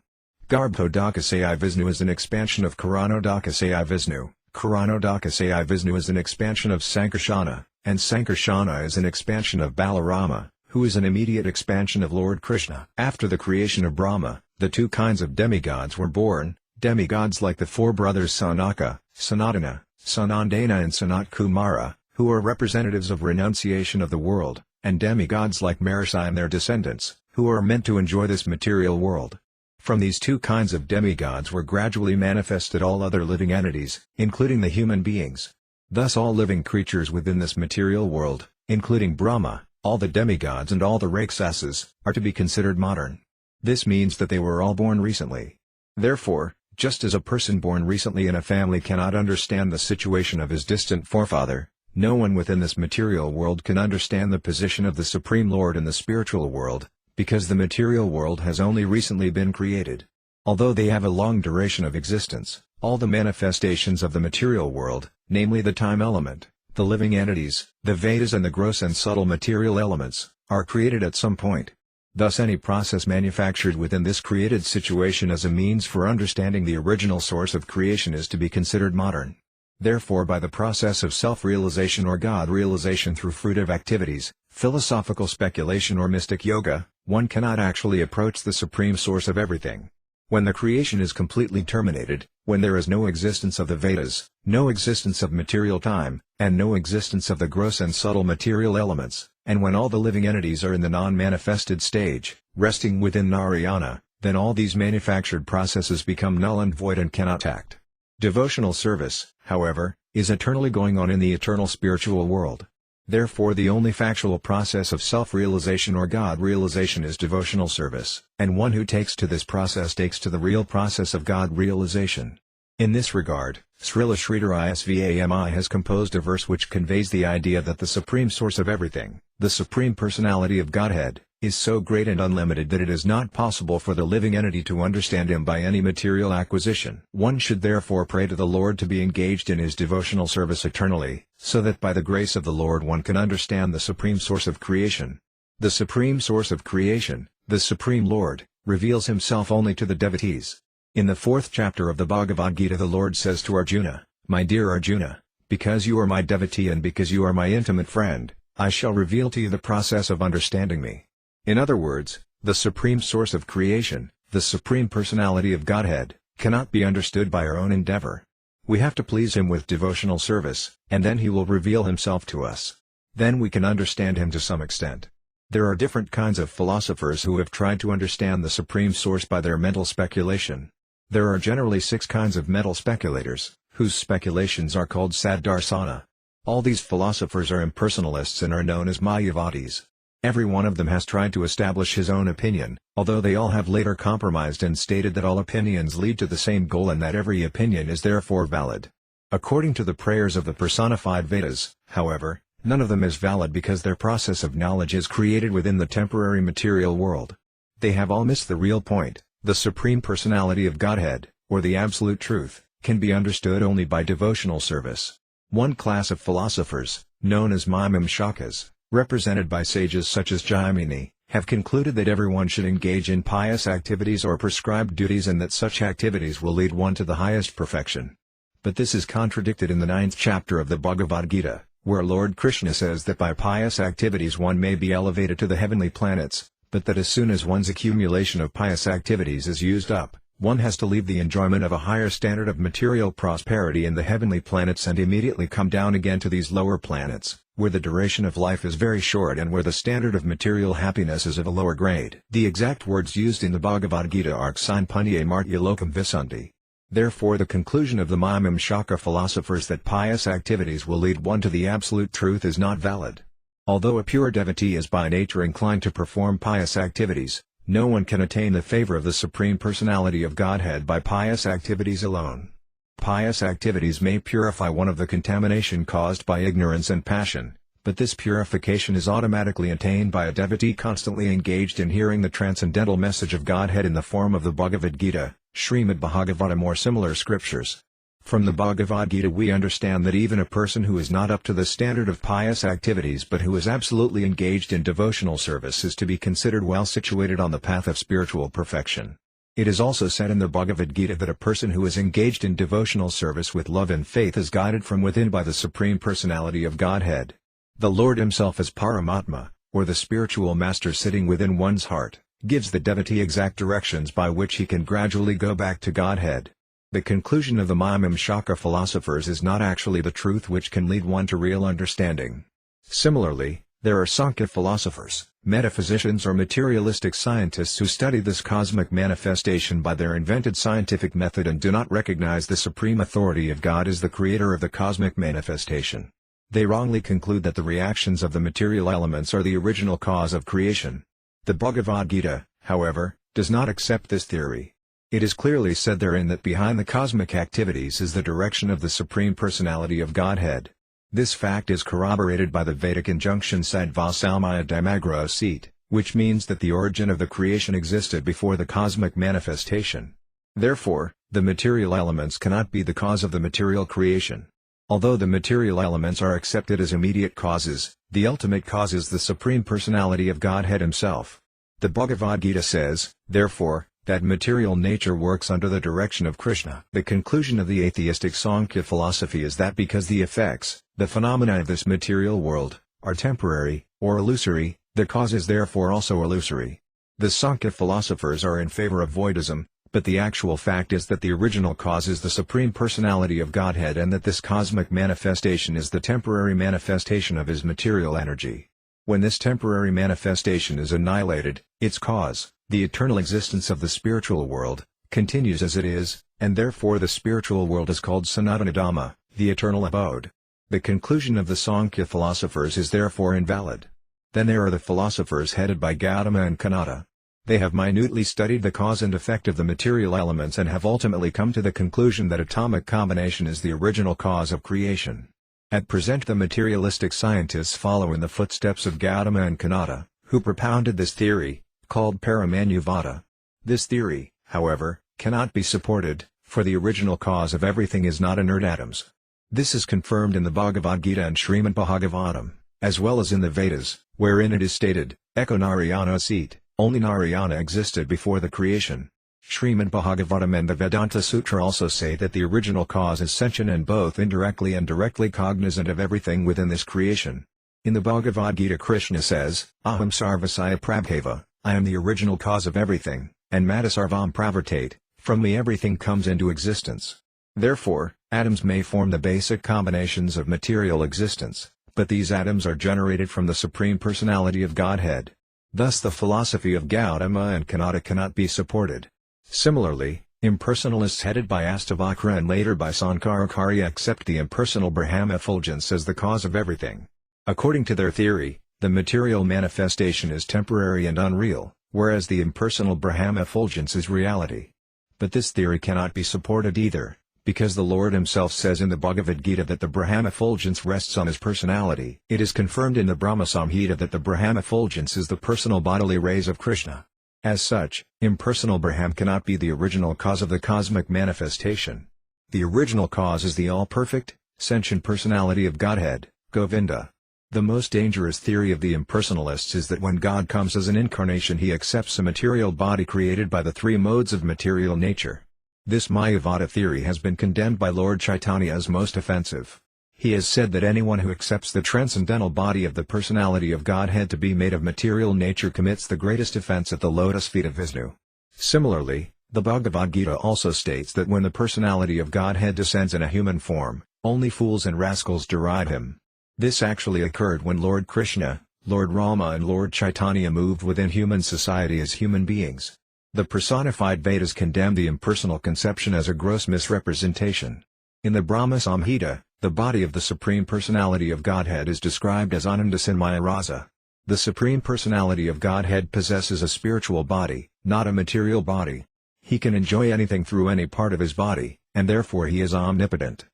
Garbhodakasaya Vishnu is an expansion of Kṛṣṇodakasaya Vishnu. Kṛṣṇodakasaya Vishnu is an expansion of Sankarsana, and Sankarsana is an expansion of Balarama, who is an immediate expansion of Lord Kṛṣṇa. After the creation of Brahma, the two kinds of demigods were born, demigods like the four brothers Sanaka, Sanatana, Sanandana and Sanat Kumara, who are representatives of renunciation of the world, and demigods like Marishi and their descendants, who are meant to enjoy this material world. From these two kinds of demigods were gradually manifested all other living entities, including the human beings. Thus all living creatures within this material world, including Brahma, all the demigods and all the Rakshasas, are to be considered modern. This means that they were all born recently. Therefore, just as a person born recently in a family cannot understand the situation of his distant forefather, no one within this material world can understand the position of the Supreme Lord in the spiritual world, because the material world has only recently been created. Although they have a long duration of existence, all the manifestations of the material world, namely the time element, the living entities, the Vedas and the gross and subtle material elements, are created at some point. Thus any process manufactured within this created situation as a means for understanding the original source of creation is to be considered modern. Therefore by the process of self-realization or God-realization through fruitive activities, philosophical speculation or mystic yoga, one cannot actually approach the supreme source of everything. When the creation is completely terminated, when there is no existence of the Vedas, no existence of material time, and no existence of the gross and subtle material elements, and when all the living entities are in the non-manifested stage, resting within Narayana, then all these manufactured processes become null and void and cannot act. Devotional service, however, is eternally going on in the eternal spiritual world. Therefore the only factual process of self-realization or God-realization is devotional service, and one who takes to this process takes to the real process of God-realization. In this regard, Srila Sridhar Swami has composed a verse which conveys the idea that the supreme source of everything, the Supreme Personality of Godhead, is so great and unlimited that it is not possible for the living entity to understand him by any material acquisition. One should therefore pray to the Lord to be engaged in his devotional service eternally, so that by the grace of the Lord one can understand the supreme source of creation. The supreme source of creation, the Supreme Lord, reveals himself only to the devotees. In the 4th chapter of the Bhagavad Gita the Lord says to Arjuna, "My dear Arjuna, because you are my devotee and because you are my intimate friend, I shall reveal to you the process of understanding me." In other words, the supreme source of creation, the Supreme Personality of Godhead, cannot be understood by our own endeavor. We have to please him with devotional service, and then he will reveal himself to us. Then we can understand him to some extent. There are different kinds of philosophers who have tried to understand the supreme source by their mental speculation. There are generally 6 kinds of mental speculators, whose speculations are called Saddarsana. All these philosophers are impersonalists and are known as Mayavadis. Every one of them has tried to establish his own opinion, although they all have later compromised and stated that all opinions lead to the same goal and that every opinion is therefore valid. According to the prayers of the personified Vedas, however, none of them is valid because their process of knowledge is created within the temporary material world. They have all missed the real point. The Supreme Personality of Godhead, or the Absolute Truth, can be understood only by devotional service. One class of philosophers, known as Mimamsakas, represented by sages such as Jaimini, have concluded that everyone should engage in pious activities or prescribed duties and that such activities will lead one to the highest perfection. But this is contradicted in the 9th chapter of the Bhagavad Gita, where Lord Kṛṣṇa says that by pious activities one may be elevated to the heavenly planets, but that as soon as one's accumulation of pious activities is used up, one has to leave the enjoyment of a higher standard of material prosperity in the heavenly planets and immediately come down again to these lower planets, where the duration of life is very short and where the standard of material happiness is of a lower grade. The exact words used in the Bhagavad Gita are Kṣṇa punye martya lokam visanti. Therefore the conclusion of the Mimamsaka philosophers that pious activities will lead one to the absolute truth is not valid. Although a pure devotee is by nature inclined to perform pious activities, no one can attain the favor of the Supreme Personality of Godhead by pious activities alone. Pious activities may purify one of the contamination caused by ignorance and passion, but this purification is automatically attained by a devotee constantly engaged in hearing the transcendental message of Godhead in the form of the Bhagavad Gita, Srimad Bhagavatam or similar scriptures. From the Bhagavad Gita we understand that even a person who is not up to the standard of pious activities but who is absolutely engaged in devotional service is to be considered well situated on the path of spiritual perfection. It is also said in the Bhagavad Gita that a person who is engaged in devotional service with love and faith is guided from within by the Supreme Personality of Godhead. The Lord Himself as Paramatma, or the spiritual master sitting within one's heart, gives the devotee exact directions by which he can gradually go back to Godhead. The conclusion of the Mimamsaka philosophers is not actually the truth which can lead one to real understanding. Similarly, there are Sankhya philosophers, metaphysicians or materialistic scientists who study this cosmic manifestation by their invented scientific method and do not recognize the supreme authority of God as the creator of the cosmic manifestation. They wrongly conclude that the reactions of the material elements are the original cause of creation. The Bhagavad Gita, however, does not accept this theory. It is clearly said therein that behind the cosmic activities is the direction of the Supreme Personality of Godhead. This fact is corroborated by the Vedic injunction Sattva Salmaya Dimagro Asit, which means that the origin of the creation existed before the cosmic manifestation. Therefore, the material elements cannot be the cause of the material creation. Although the material elements are accepted as immediate causes, the ultimate cause is the Supreme Personality of Godhead Himself. The Bhagavad Gita says, therefore, that material nature works under the direction of Kṛṣṇa. The conclusion of the atheistic Sankhya philosophy is that because the effects, the phenomena of this material world, are temporary, or illusory, the cause is therefore also illusory. The Sankhya philosophers are in favor of voidism, but the actual fact is that the original cause is the Supreme Personality of Godhead and that this cosmic manifestation is the temporary manifestation of His material energy. When this temporary manifestation is annihilated, its cause, the eternal existence of the spiritual world, continues as it is, and therefore the spiritual world is called Sanatana Dhamma, the eternal abode. The conclusion of the Sankhya philosophers is therefore invalid. Then there are the philosophers headed by Gautama and Kṛṣṇa. They have minutely studied the cause and effect of the material elements and have ultimately come to the conclusion that atomic combination is the original cause of creation. At present the materialistic scientists follow in the footsteps of Gautama and Kṛṣṇa, who propounded this theory, called Paramanyuvada. This theory, however, cannot be supported, for the original cause of everything is not inert atoms. This is confirmed in the Bhagavad Gita and Srimad Bhagavatam, as well as in the Vedas, wherein it is stated, Eko Narayana Asit, only Narayana existed before the creation. Srimad Bhagavatam and the Vedanta Sutra also say that the original cause is sentient and both indirectly and directly cognizant of everything within this creation. In the Bhagavad Gita Kṛṣṇa says, Aham Sarvasaya Prabhava, I am the original cause of everything, and Mata Sarvam Pravartate, from me everything comes into existence. Therefore, atoms may form the basic combinations of material existence, but these atoms are generated from the Supreme Personality of Godhead. Thus the philosophy of Gautama and Kṛṣṇa cannot be supported. Similarly, impersonalists headed by Astavakra and later by Sankaracharya accept the impersonal Brahma effulgence as the cause of everything. According to their theory, the material manifestation is temporary and unreal, whereas the impersonal Brahma effulgence is reality. But this theory cannot be supported either, because the Lord Himself says in the Bhagavad Gita that the Brahma effulgence rests on His personality. It is confirmed in the Brahma Samhita that the Brahma effulgence is the personal bodily rays of Kṛṣṇa. As such, impersonal Brahman cannot be the original cause of the cosmic manifestation. The original cause is the all-perfect, sentient personality of Godhead, Govinda. The most dangerous theory of the impersonalists is that when God comes as an incarnation he accepts a material body created by the three modes of material nature. This Mayavada theory has been condemned by Lord Chaitanya as most offensive. He has said that anyone who accepts the transcendental body of the personality of Godhead to be made of material nature commits the greatest offense at the lotus feet of Vishnu. Similarly, the Bhagavad Gita also states that when the personality of Godhead descends in a human form, only fools and rascals deride him. This actually occurred when Lord Kṛṣṇa, Lord Rama and Lord Chaitanya moved within human society as human beings. The personified Vedas condemn the impersonal conception as a gross misrepresentation. In the Brahma Samhita, the body of the Supreme Personality of Godhead is described as Ananda Sinmaya Rasa. The Supreme Personality of Godhead possesses a spiritual body, not a material body. He can enjoy anything through any part of his body, and therefore he is omnipotent.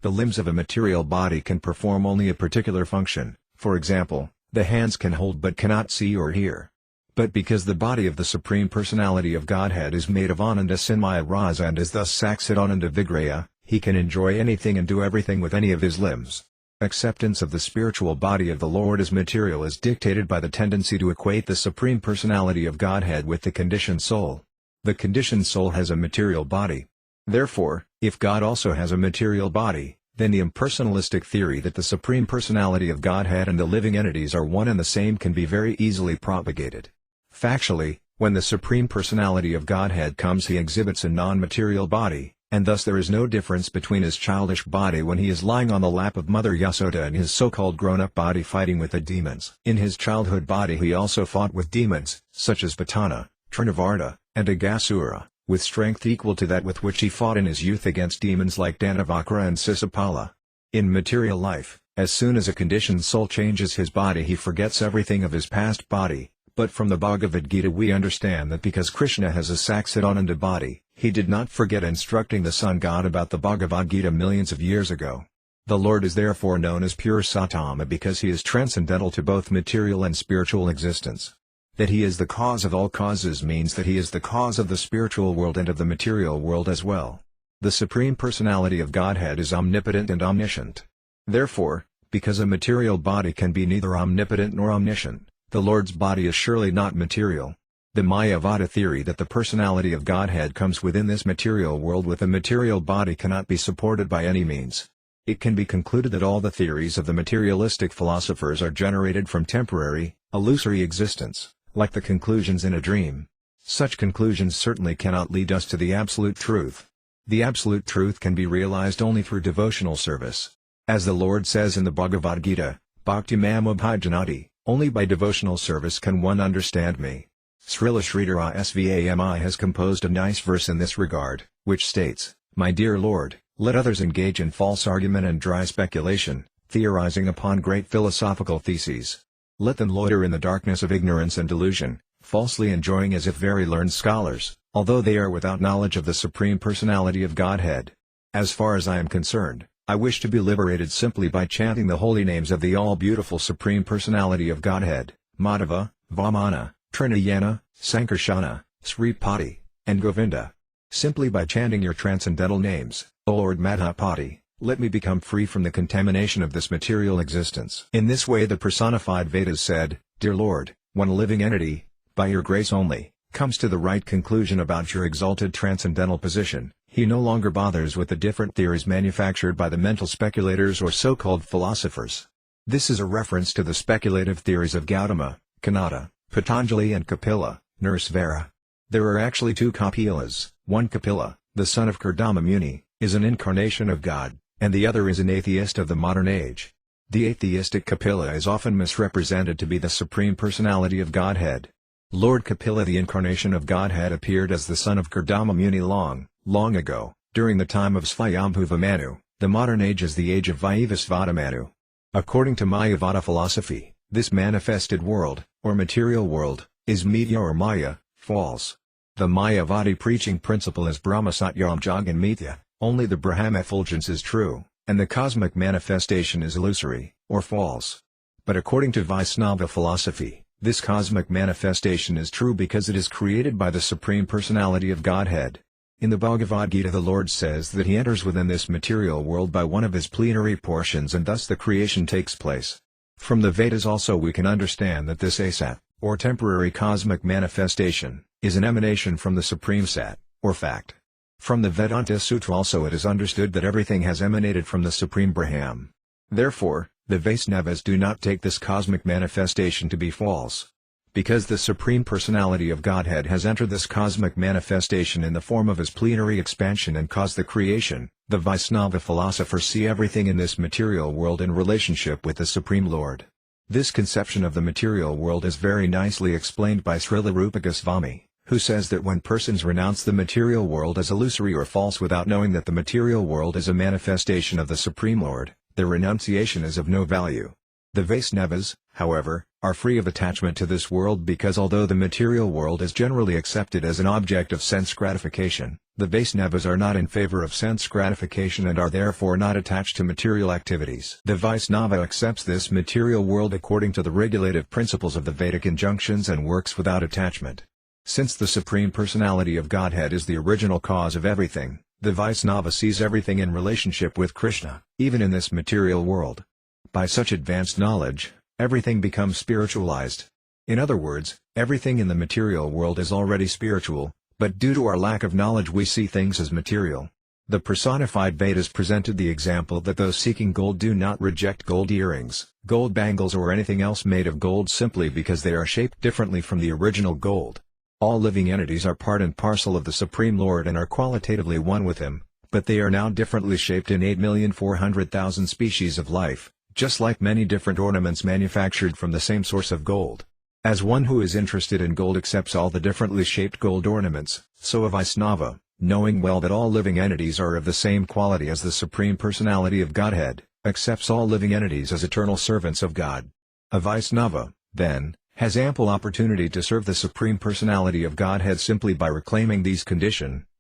The limbs of a material body can perform only a particular function, for example, the hands can hold but cannot see or hear. But because the body of the Supreme Personality of Godhead is made of Ananda Sinmaya Rasa and is thus Saksidananda Vigraya, he can enjoy anything and do everything with any of his limbs. Acceptance of the spiritual body of the Lord as material is dictated by the tendency to equate the Supreme Personality of Godhead with the conditioned soul. The conditioned soul has a material body. Therefore, if God also has a material body, then the impersonalistic theory that the Supreme Personality of Godhead and the living entities are one and the same can be very easily propagated. Factually, when the Supreme Personality of Godhead comes he exhibits a non-material body, and thus there is no difference between his childish body when he is lying on the lap of Mother Yasoda and his so-called grown-up body fighting with the demons. In his childhood body he also fought with demons, such as Patana, Trinavarta, and Aghasura, with strength equal to that with which he fought in his youth against demons like Danavakra and Sisapala. In material life, as soon as a conditioned soul changes his body he forgets everything of his past body. But from the Bhagavad Gita we understand that because Kṛṣṇa has a Saksidananda body, he did not forget instructing the Sun God about the Bhagavad Gita millions of years ago. The Lord is therefore known as pure Sattama because he is transcendental to both material and spiritual existence. That he is the cause of all causes means that he is the cause of the spiritual world and of the material world as well. The Supreme Personality of Godhead is omnipotent and omniscient. Therefore, because a material body can be neither omnipotent nor omniscient, the Lord's body is surely not material. The Mayavada theory that the personality of Godhead comes within this material world with a material body cannot be supported by any means. It can be concluded that all the theories of the materialistic philosophers are generated from temporary, illusory existence, like the conclusions in a dream. Such conclusions certainly cannot lead us to the absolute truth. The absolute truth can be realized only through devotional service. As the Lord says in the Bhagavad Gita, Bhakti Mam Abhijanati, only by devotional service can one understand me. Srila Sridhara Svami has composed a nice verse in this regard, which states, My dear Lord, let others engage in false argument and dry speculation, theorizing upon great philosophical theses. Let them loiter in the darkness of ignorance and delusion, falsely enjoying as if very learned scholars, although they are without knowledge of the Supreme Personality of Godhead. As far as I am concerned, I wish to be liberated simply by chanting the holy names of the all-beautiful Supreme Personality of Godhead, Madhava, Vamana, Trinayana, Sankarsana, Sripati, and Govinda. Simply by chanting your transcendental names, O Lord Madhapati, let me become free from the contamination of this material existence. In this way the personified Vedas said, Dear Lord, when a living entity, by your grace only, comes to the right conclusion about your exalted transcendental position, he no longer bothers with the different theories manufactured by the mental speculators or so-called philosophers. This is a reference to the speculative theories of Gautama, Kanada, Patanjali and Kapila, Nursvara. There are actually two Kapilas, one Kapila, the son of Kṛṣṇa Muni, is an incarnation of God, and the other is an atheist of the modern age. The atheistic Kapila is often misrepresented to be the Supreme Personality of Godhead. Lord Kapila, the incarnation of Godhead, appeared as the son of Kṛṣṇa Muni long ago, during the time of Svayambhuva Manu. The modern age is the age of Vaivasvata Manu. According to Mayavada philosophy, this manifested world, or material world, is Mithya or Maya, false. The Mayavadi preaching principle is Brahma Satyam Jagan Mithya, only the Brahma effulgence is true, and the cosmic manifestation is illusory, or false. But according to Vaishnava philosophy, this cosmic manifestation is true because it is created by the Supreme Personality of Godhead. In the Bhagavad Gita the Lord says that he enters within this material world by one of his plenary portions and thus the creation takes place. From the Vedas also we can understand that this asat, or temporary cosmic manifestation, is an emanation from the Supreme Sat, or fact. From the Vedanta Sutra also it is understood that everything has emanated from the Supreme Brahman. Therefore, the Vaisnavas do not take this cosmic manifestation to be false. Because the Supreme Personality of Godhead has entered this cosmic manifestation in the form of his plenary expansion and caused the creation, the Vaisnava philosophers see everything in this material world in relationship with the Supreme Lord. This conception of the material world is very nicely explained by Srila Rupa Goswami, who says that when persons renounce the material world as illusory or false without knowing that the material world is a manifestation of the Supreme Lord, their renunciation is of no value. The Vaisnavas, however, are free of attachment to this world because although the material world is generally accepted as an object of sense gratification, the Vaisnavas are not in favor of sense gratification and are therefore not attached to material activities. The Vaisnava accepts this material world according to the regulative principles of the Vedic injunctions and works without attachment. Since the Supreme Personality of Godhead is the original cause of everything, the Vaisnava sees everything in relationship with Kṛṣṇa, even in this material world. By such advanced knowledge, everything becomes spiritualized. In other words, everything in the material world is already spiritual, but due to our lack of knowledge we see things as material. The personified Vedas presented the example that those seeking gold do not reject gold earrings, gold bangles or anything else made of gold simply because they are shaped differently from the original gold. All living entities are part and parcel of the Supreme Lord and are qualitatively one with him, but they are now differently shaped in 8,400,000 species of life, just like many different ornaments manufactured from the same source of gold. As one who is interested in gold accepts all the differently shaped gold ornaments, so a Vaisnava, knowing well that all living entities are of the same quality as the Supreme Personality of Godhead, accepts all living entities as eternal servants of God. A Vaisnava, then, has ample opportunity to serve the Supreme Personality of Godhead simply by reclaiming these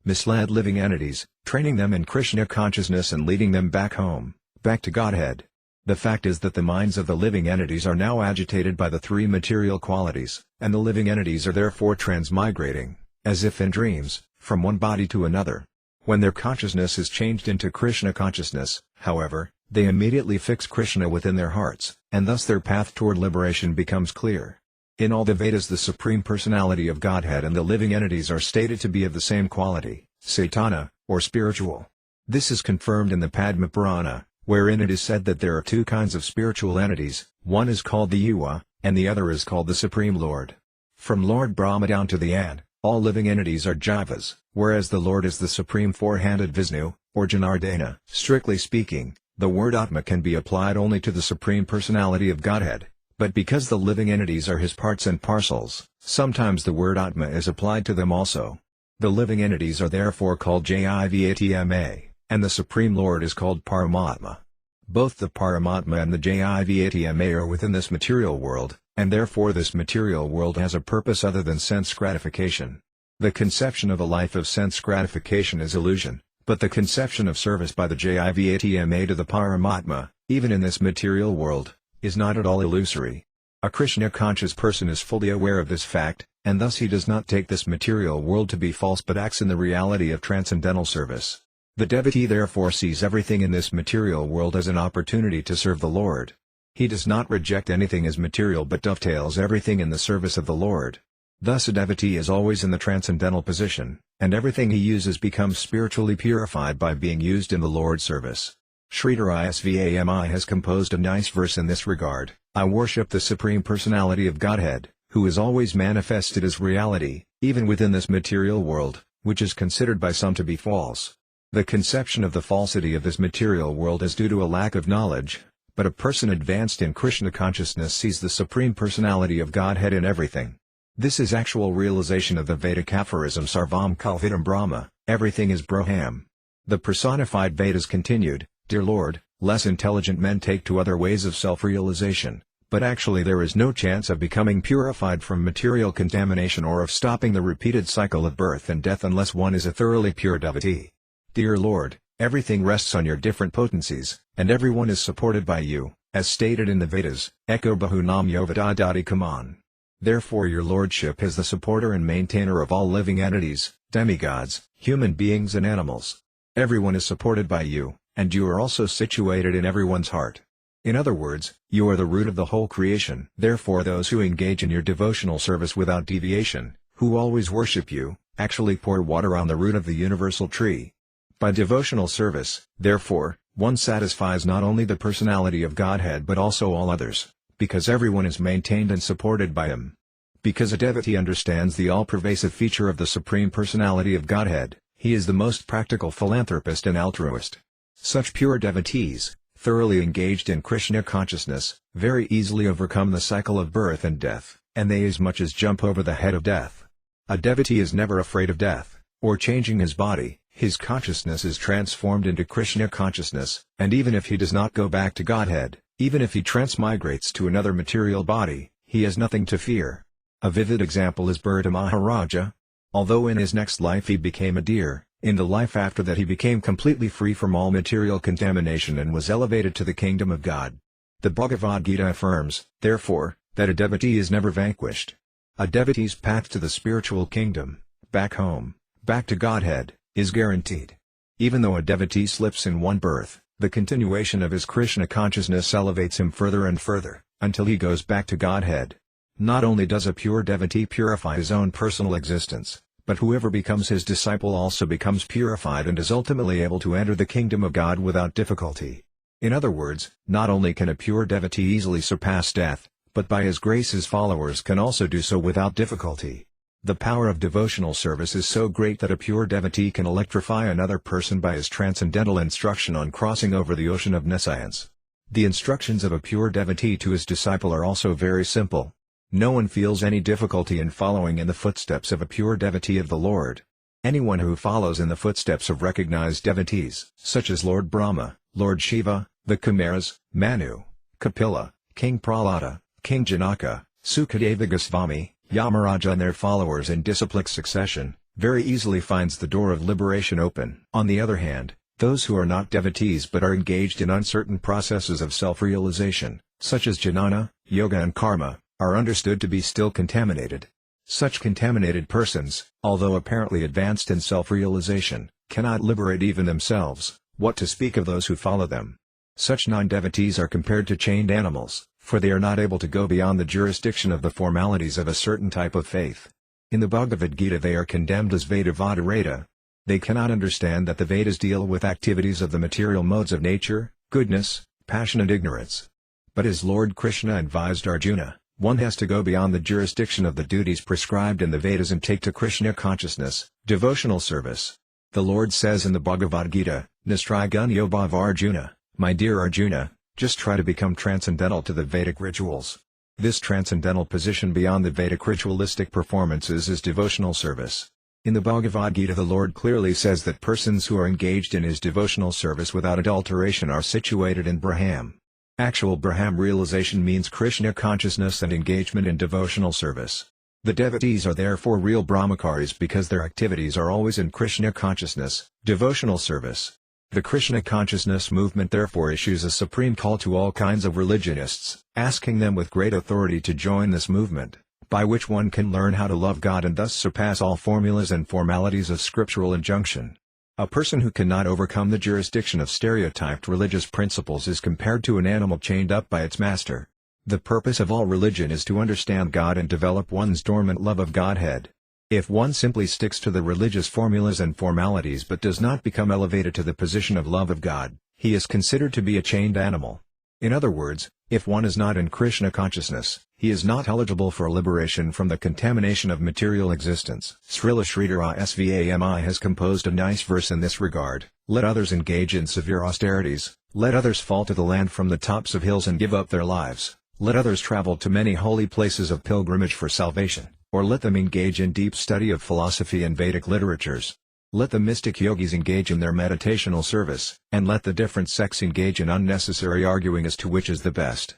misled living entities, training them in Kṛṣṇa consciousness and leading them back home, back to Godhead. The fact is that the minds of the living entities are now agitated by the three material qualities, and the living entities are therefore transmigrating, as if in dreams, from one body to another. When their consciousness is changed into Kṛṣṇa consciousness, however, they immediately fix Kṛṣṇa within their hearts, and thus their path toward liberation becomes clear. In all the Vedas the Supreme Personality of Godhead and the living entities are stated to be of the same quality, Caitanya, or spiritual. This is confirmed in the Padma Purana, wherein it is said that there are two kinds of spiritual entities, one is called the Yuva, and the other is called the Supreme Lord. From Lord Brahma down to the Ant, all living entities are Jivas, whereas the Lord is the Supreme Four-Handed Vishnu, or Janardana. Strictly speaking, the word Atma can be applied only to the Supreme Personality of Godhead, but because the living entities are his parts and parcels, sometimes the word Atma is applied to them also. The living entities are therefore called Jivatma, and the Supreme Lord is called Paramatma. Both the Paramatma and the Jivatma are within this material world, and therefore this material world has a purpose other than sense gratification. The conception of a life of sense gratification is illusion, but the conception of service by the Jivatma to the Paramatma, even in this material world, is not at all illusory. A Kṛṣṇa-conscious person is fully aware of this fact, and thus he does not take this material world to be false but acts in the reality of transcendental service. The devotee therefore sees everything in this material world as an opportunity to serve the Lord. He does not reject anything as material but dovetails everything in the service of the Lord. Thus a devotee is always in the transcendental position, and everything he uses becomes spiritually purified by being used in the Lord's service. Sridhar Swami has composed a nice verse in this regard: I worship the Supreme Personality of Godhead, who is always manifested as reality, even within this material world, which is considered by some to be false. The conception of the falsity of this material world is due to a lack of knowledge, but a person advanced in Kṛṣṇa consciousness sees the Supreme Personality of Godhead in everything. This is actual realization of the Vedic aphorism Sarvam Kalvidam Brahma, everything is Brahman. The personified Vedas continued, Dear Lord, less intelligent men take to other ways of self-realization, but actually there is no chance of becoming purified from material contamination or of stopping the repeated cycle of birth and death unless one is a thoroughly pure devotee. Dear Lord, everything rests on your different potencies, and everyone is supported by you, as stated in the Vedas, Eko Bahunam Yovadadati Kaman. Therefore your lordship is the supporter and maintainer of all living entities, demigods, human beings and animals. Everyone is supported by you, and you are also situated in everyone's heart. In other words, you are the root of the whole creation. Therefore those who engage in your devotional service without deviation, who always worship you, actually pour water on the root of the universal tree. By devotional service, therefore, one satisfies not only the personality of Godhead but also all others, because everyone is maintained and supported by him. Because a devotee understands the all-pervasive feature of the Supreme Personality of Godhead, he is the most practical philanthropist and altruist. Such pure devotees, thoroughly engaged in Kṛṣṇa consciousness, very easily overcome the cycle of birth and death, and they as much as jump over the head of death. A devotee is never afraid of death, or changing his body. His consciousness is transformed into Kṛṣṇa consciousness, and even if he does not go back to Godhead, even if he transmigrates to another material body, he has nothing to fear. A vivid example is Bharata Maharaja. Although in his next life he became a deer, in the life after that he became completely free from all material contamination and was elevated to the kingdom of God. The Bhagavad Gita affirms, therefore, that a devotee is never vanquished. A devotee's path to the spiritual kingdom, back home, back to Godhead, is guaranteed. Even though a devotee slips in one birth, the continuation of his Kṛṣṇa consciousness elevates him further and further, until he goes back to Godhead. Not only does a pure devotee purify his own personal existence, but whoever becomes his disciple also becomes purified and is ultimately able to enter the kingdom of God without difficulty. In other words, not only can a pure devotee easily surpass death, but by his grace his followers can also do so without difficulty. The power of devotional service is so great that a pure devotee can electrify another person by his transcendental instruction on crossing over the ocean of nescience. The instructions of a pure devotee to his disciple are also very simple. No one feels any difficulty in following in the footsteps of a pure devotee of the Lord. Anyone who follows in the footsteps of recognized devotees, such as Lord Brahma, Lord Shiva, the Kumaras, Manu, Kapila, King Prahlada, King Janaka, Sukadeva Goswami, Yamaraja and their followers in disciplic succession, very easily finds the door of liberation open. On the other hand, those who are not devotees but are engaged in uncertain processes of self-realization, such as jnana, yoga and karma, are understood to be still contaminated. Such contaminated persons, although apparently advanced in self-realization, cannot liberate even themselves, what to speak of those who follow them. Such non-devotees are compared to chained animals, for they are not able to go beyond the jurisdiction of the formalities of a certain type of faith. In the Bhagavad Gita they are condemned as Veda-Vadareta. They cannot understand that the Vedas deal with activities of the material modes of nature, goodness, passion and ignorance. But as Lord Kṛṣṇa advised Arjuna, one has to go beyond the jurisdiction of the duties prescribed in the Vedas and take to Kṛṣṇa consciousness, devotional service. The Lord says in the Bhagavad Gita, Nistrigunyo bhav Arjuna, my dear Arjuna, just try to become transcendental to the Vedic rituals. This transcendental position beyond the Vedic ritualistic performances is devotional service. In the Bhagavad Gita the Lord clearly says that persons who are engaged in his devotional service without adulteration are situated in Brahman. Actual Brahman realization means Kṛṣṇa consciousness and engagement in devotional service. The devotees are therefore real Brahmacharis because their activities are always in Kṛṣṇa consciousness, devotional service. The Kṛṣṇa consciousness movement therefore issues a supreme call to all kinds of religionists, asking them with great authority to join this movement, by which one can learn how to love God and thus surpass all formulas and formalities of scriptural injunction. A person who cannot overcome the jurisdiction of stereotyped religious principles is compared to an animal chained up by its master. The purpose of all religion is to understand God and develop one's dormant love of Godhead. If one simply sticks to the religious formulas and formalities but does not become elevated to the position of love of God, he is considered to be a chained animal. In other words, if one is not in Kṛṣṇa consciousness, he is not eligible for liberation from the contamination of material existence. Srila Sridhara Svami has composed a nice verse in this regard, let others engage in severe austerities, let others fall to the land from the tops of hills and give up their lives, let others travel to many holy places of pilgrimage for salvation, or let them engage in deep study of philosophy and Vedic literatures. Let the mystic yogis engage in their meditational service, and let the different sects engage in unnecessary arguing as to which is the best.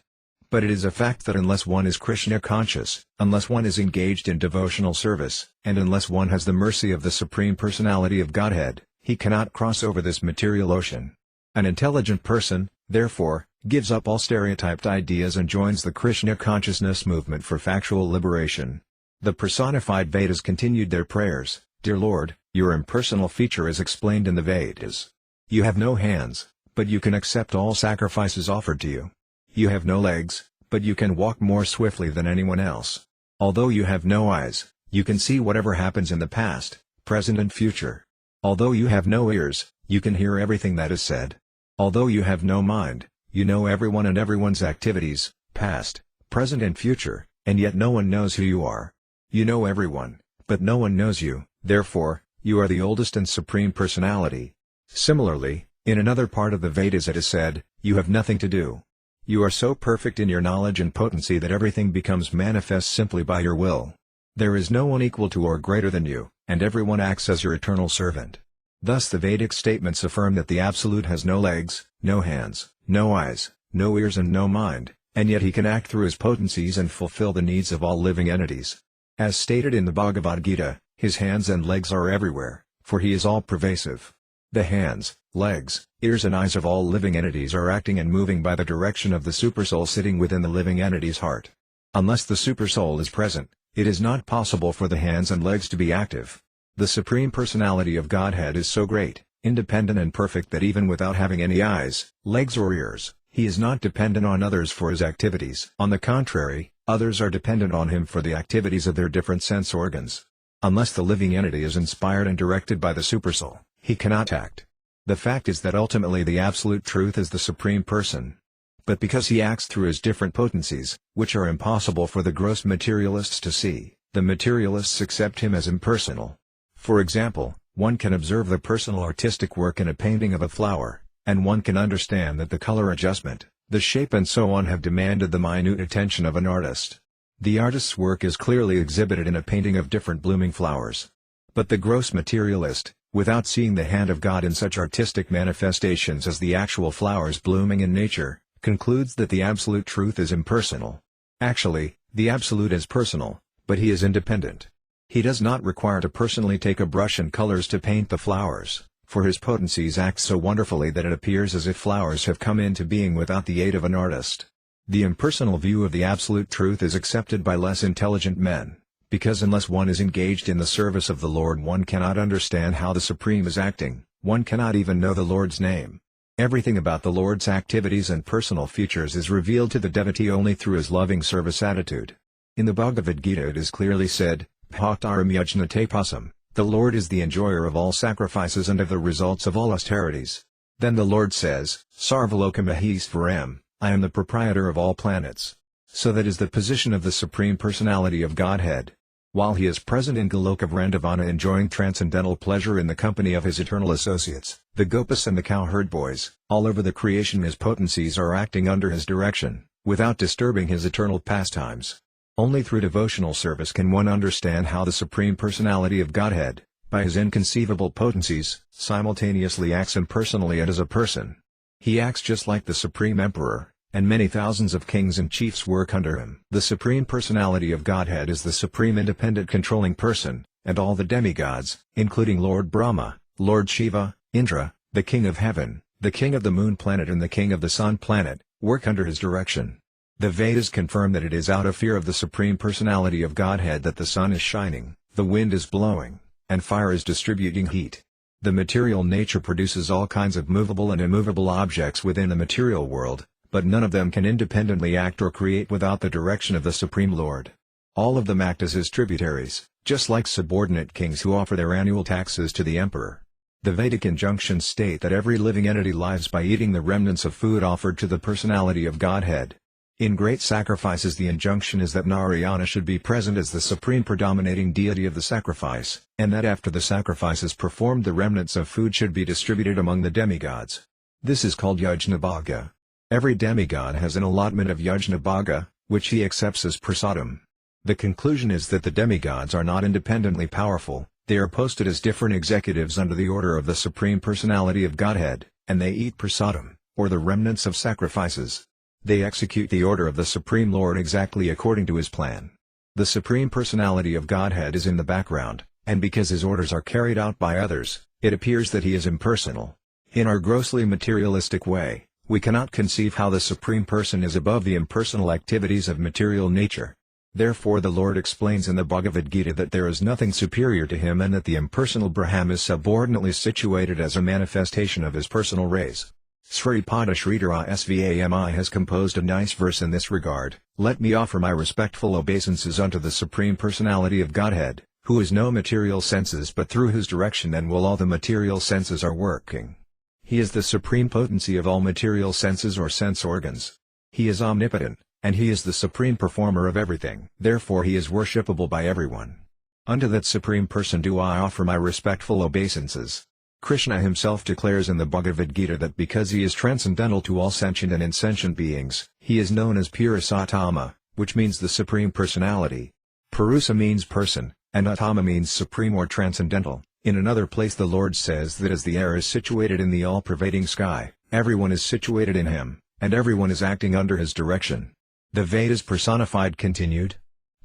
But it is a fact that unless one is Kṛṣṇa conscious, unless one is engaged in devotional service, and unless one has the mercy of the Supreme Personality of Godhead, he cannot cross over this material ocean. An intelligent person, therefore, gives up all stereotyped ideas and joins the Kṛṣṇa consciousness movement for factual liberation. The personified Vedas continued their prayers, Dear Lord, your impersonal feature is explained in the Vedas. You have no hands, but you can accept all sacrifices offered to you. You have no legs, but you can walk more swiftly than anyone else. Although you have no eyes, you can see whatever happens in the past, present and future. Although you have no ears, you can hear everything that is said. Although you have no mind, you know everyone and everyone's activities, past, present and future, and yet no one knows who you are. You know everyone, but no one knows you, therefore, you are the oldest and supreme personality. Similarly, in another part of the Vedas it is said, you have nothing to do. You are so perfect in your knowledge and potency that everything becomes manifest simply by your will. There is no one equal to or greater than you, and everyone acts as your eternal servant. Thus the Vedic statements affirm that the Absolute has no legs, no hands, no eyes, no ears and no mind, and yet he can act through his potencies and fulfill the needs of all living entities. As stated in the Bhagavad Gita, his hands and legs are everywhere, for he is all-pervasive. The hands, legs, ears and eyes of all living entities are acting and moving by the direction of the Supersoul sitting within the living entity's heart. Unless the Supersoul is present, it is not possible for the hands and legs to be active. The Supreme Personality of Godhead is so great, independent and perfect that even without having any eyes, legs or ears, he is not dependent on others for his activities. On the contrary, others are dependent on him for the activities of their different sense organs. Unless the living entity is inspired and directed by the Supersoul, he cannot act. The fact is that ultimately the Absolute Truth is the Supreme Person. But because he acts through his different potencies, which are impossible for the gross materialists to see, the materialists accept him as impersonal. For example, one can observe the personal artistic work in a painting of a flower, and one can understand that the color adjustment, the shape and so on have demanded the minute attention of an artist. The artist's work is clearly exhibited in a painting of different blooming flowers. But the gross materialist, without seeing the hand of God in such artistic manifestations as the actual flowers blooming in nature, concludes that the Absolute Truth is impersonal. Actually, the Absolute is personal, but he is independent. He does not require to personally take a brush and colors to paint the flowers, for his potencies act so wonderfully that it appears as if flowers have come into being without the aid of an artist. The impersonal view of the Absolute Truth is accepted by less intelligent men, because unless one is engaged in the service of the Lord one cannot understand how the Supreme is acting, one cannot even know the Lord's name. Everything about the Lord's activities and personal features is revealed to the devotee only through his loving service attitude. In the Bhagavad Gita it is clearly said, Bhaktaram yajnate pasam, the Lord is the enjoyer of all sacrifices and of the results of all austerities. Then the Lord says, Sarvalokam Maheswaram, I am the proprietor of all planets. So that is the position of the Supreme Personality of Godhead. While he is present in Goloka Vrandavana enjoying transcendental pleasure in the company of his eternal associates, the Gopas and the cowherd boys, all over the creation his potencies are acting under his direction, without disturbing his eternal pastimes. Only through devotional service can one understand how the Supreme Personality of Godhead, by his inconceivable potencies, simultaneously acts impersonally and as a person. He acts just like the Supreme Emperor, and many thousands of kings and chiefs work under him. The Supreme Personality of Godhead is the supreme independent controlling person, and all the demigods, including Lord Brahma, Lord Shiva, Indra, the King of Heaven, the King of the Moon Planet and the King of the Sun Planet, work under his direction. The Vedas confirm that it is out of fear of the Supreme Personality of Godhead that the sun is shining, the wind is blowing, and fire is distributing heat. The material nature produces all kinds of movable and immovable objects within the material world, but none of them can independently act or create without the direction of the Supreme Lord. All of them act as his tributaries, just like subordinate kings who offer their annual taxes to the emperor. The Vedic injunctions state that every living entity lives by eating the remnants of food offered to the Personality of Godhead. In great sacrifices the injunction is that Narayana should be present as the supreme predominating deity of the sacrifice, and that after the sacrifice is performed the remnants of food should be distributed among the demigods. This is called Yajna-bhaga. Every demigod has an allotment of Yajna-bhaga, which he accepts as prasadam. The conclusion is that the demigods are not independently powerful, they are posted as different executives under the order of the Supreme Personality of Godhead, and they eat prasadam, or the remnants of sacrifices. They execute the order of the Supreme Lord exactly according to his plan. The Supreme Personality of Godhead is in the background, and because his orders are carried out by others, it appears that he is impersonal. In our grossly materialistic way, we cannot conceive how the Supreme Person is above the impersonal activities of material nature. Therefore the Lord explains in the Bhagavad Gita that there is nothing superior to him and that the impersonal Brahman is subordinately situated as a manifestation of his personal rays. Sripada Sridhara Svami has composed a nice verse in this regard. Let me offer my respectful obeisances unto the Supreme Personality of Godhead, who is no material senses but through whose direction and will all the material senses are working. He is the supreme potency of all material senses or sense organs. He is omnipotent, and he is the supreme performer of everything. Therefore he is worshipable by everyone. Unto that supreme person do I offer my respectful obeisances. Kṛṣṇa himself declares in the Bhagavad Gita that because he is transcendental to all sentient and insentient beings, he is known as Purushottama, which means the Supreme Personality. Purusa means person, and Attama means supreme or transcendental. In another place the Lord says that as the air is situated in the all-pervading sky, everyone is situated in him, and everyone is acting under his direction. The Vedas personified continued.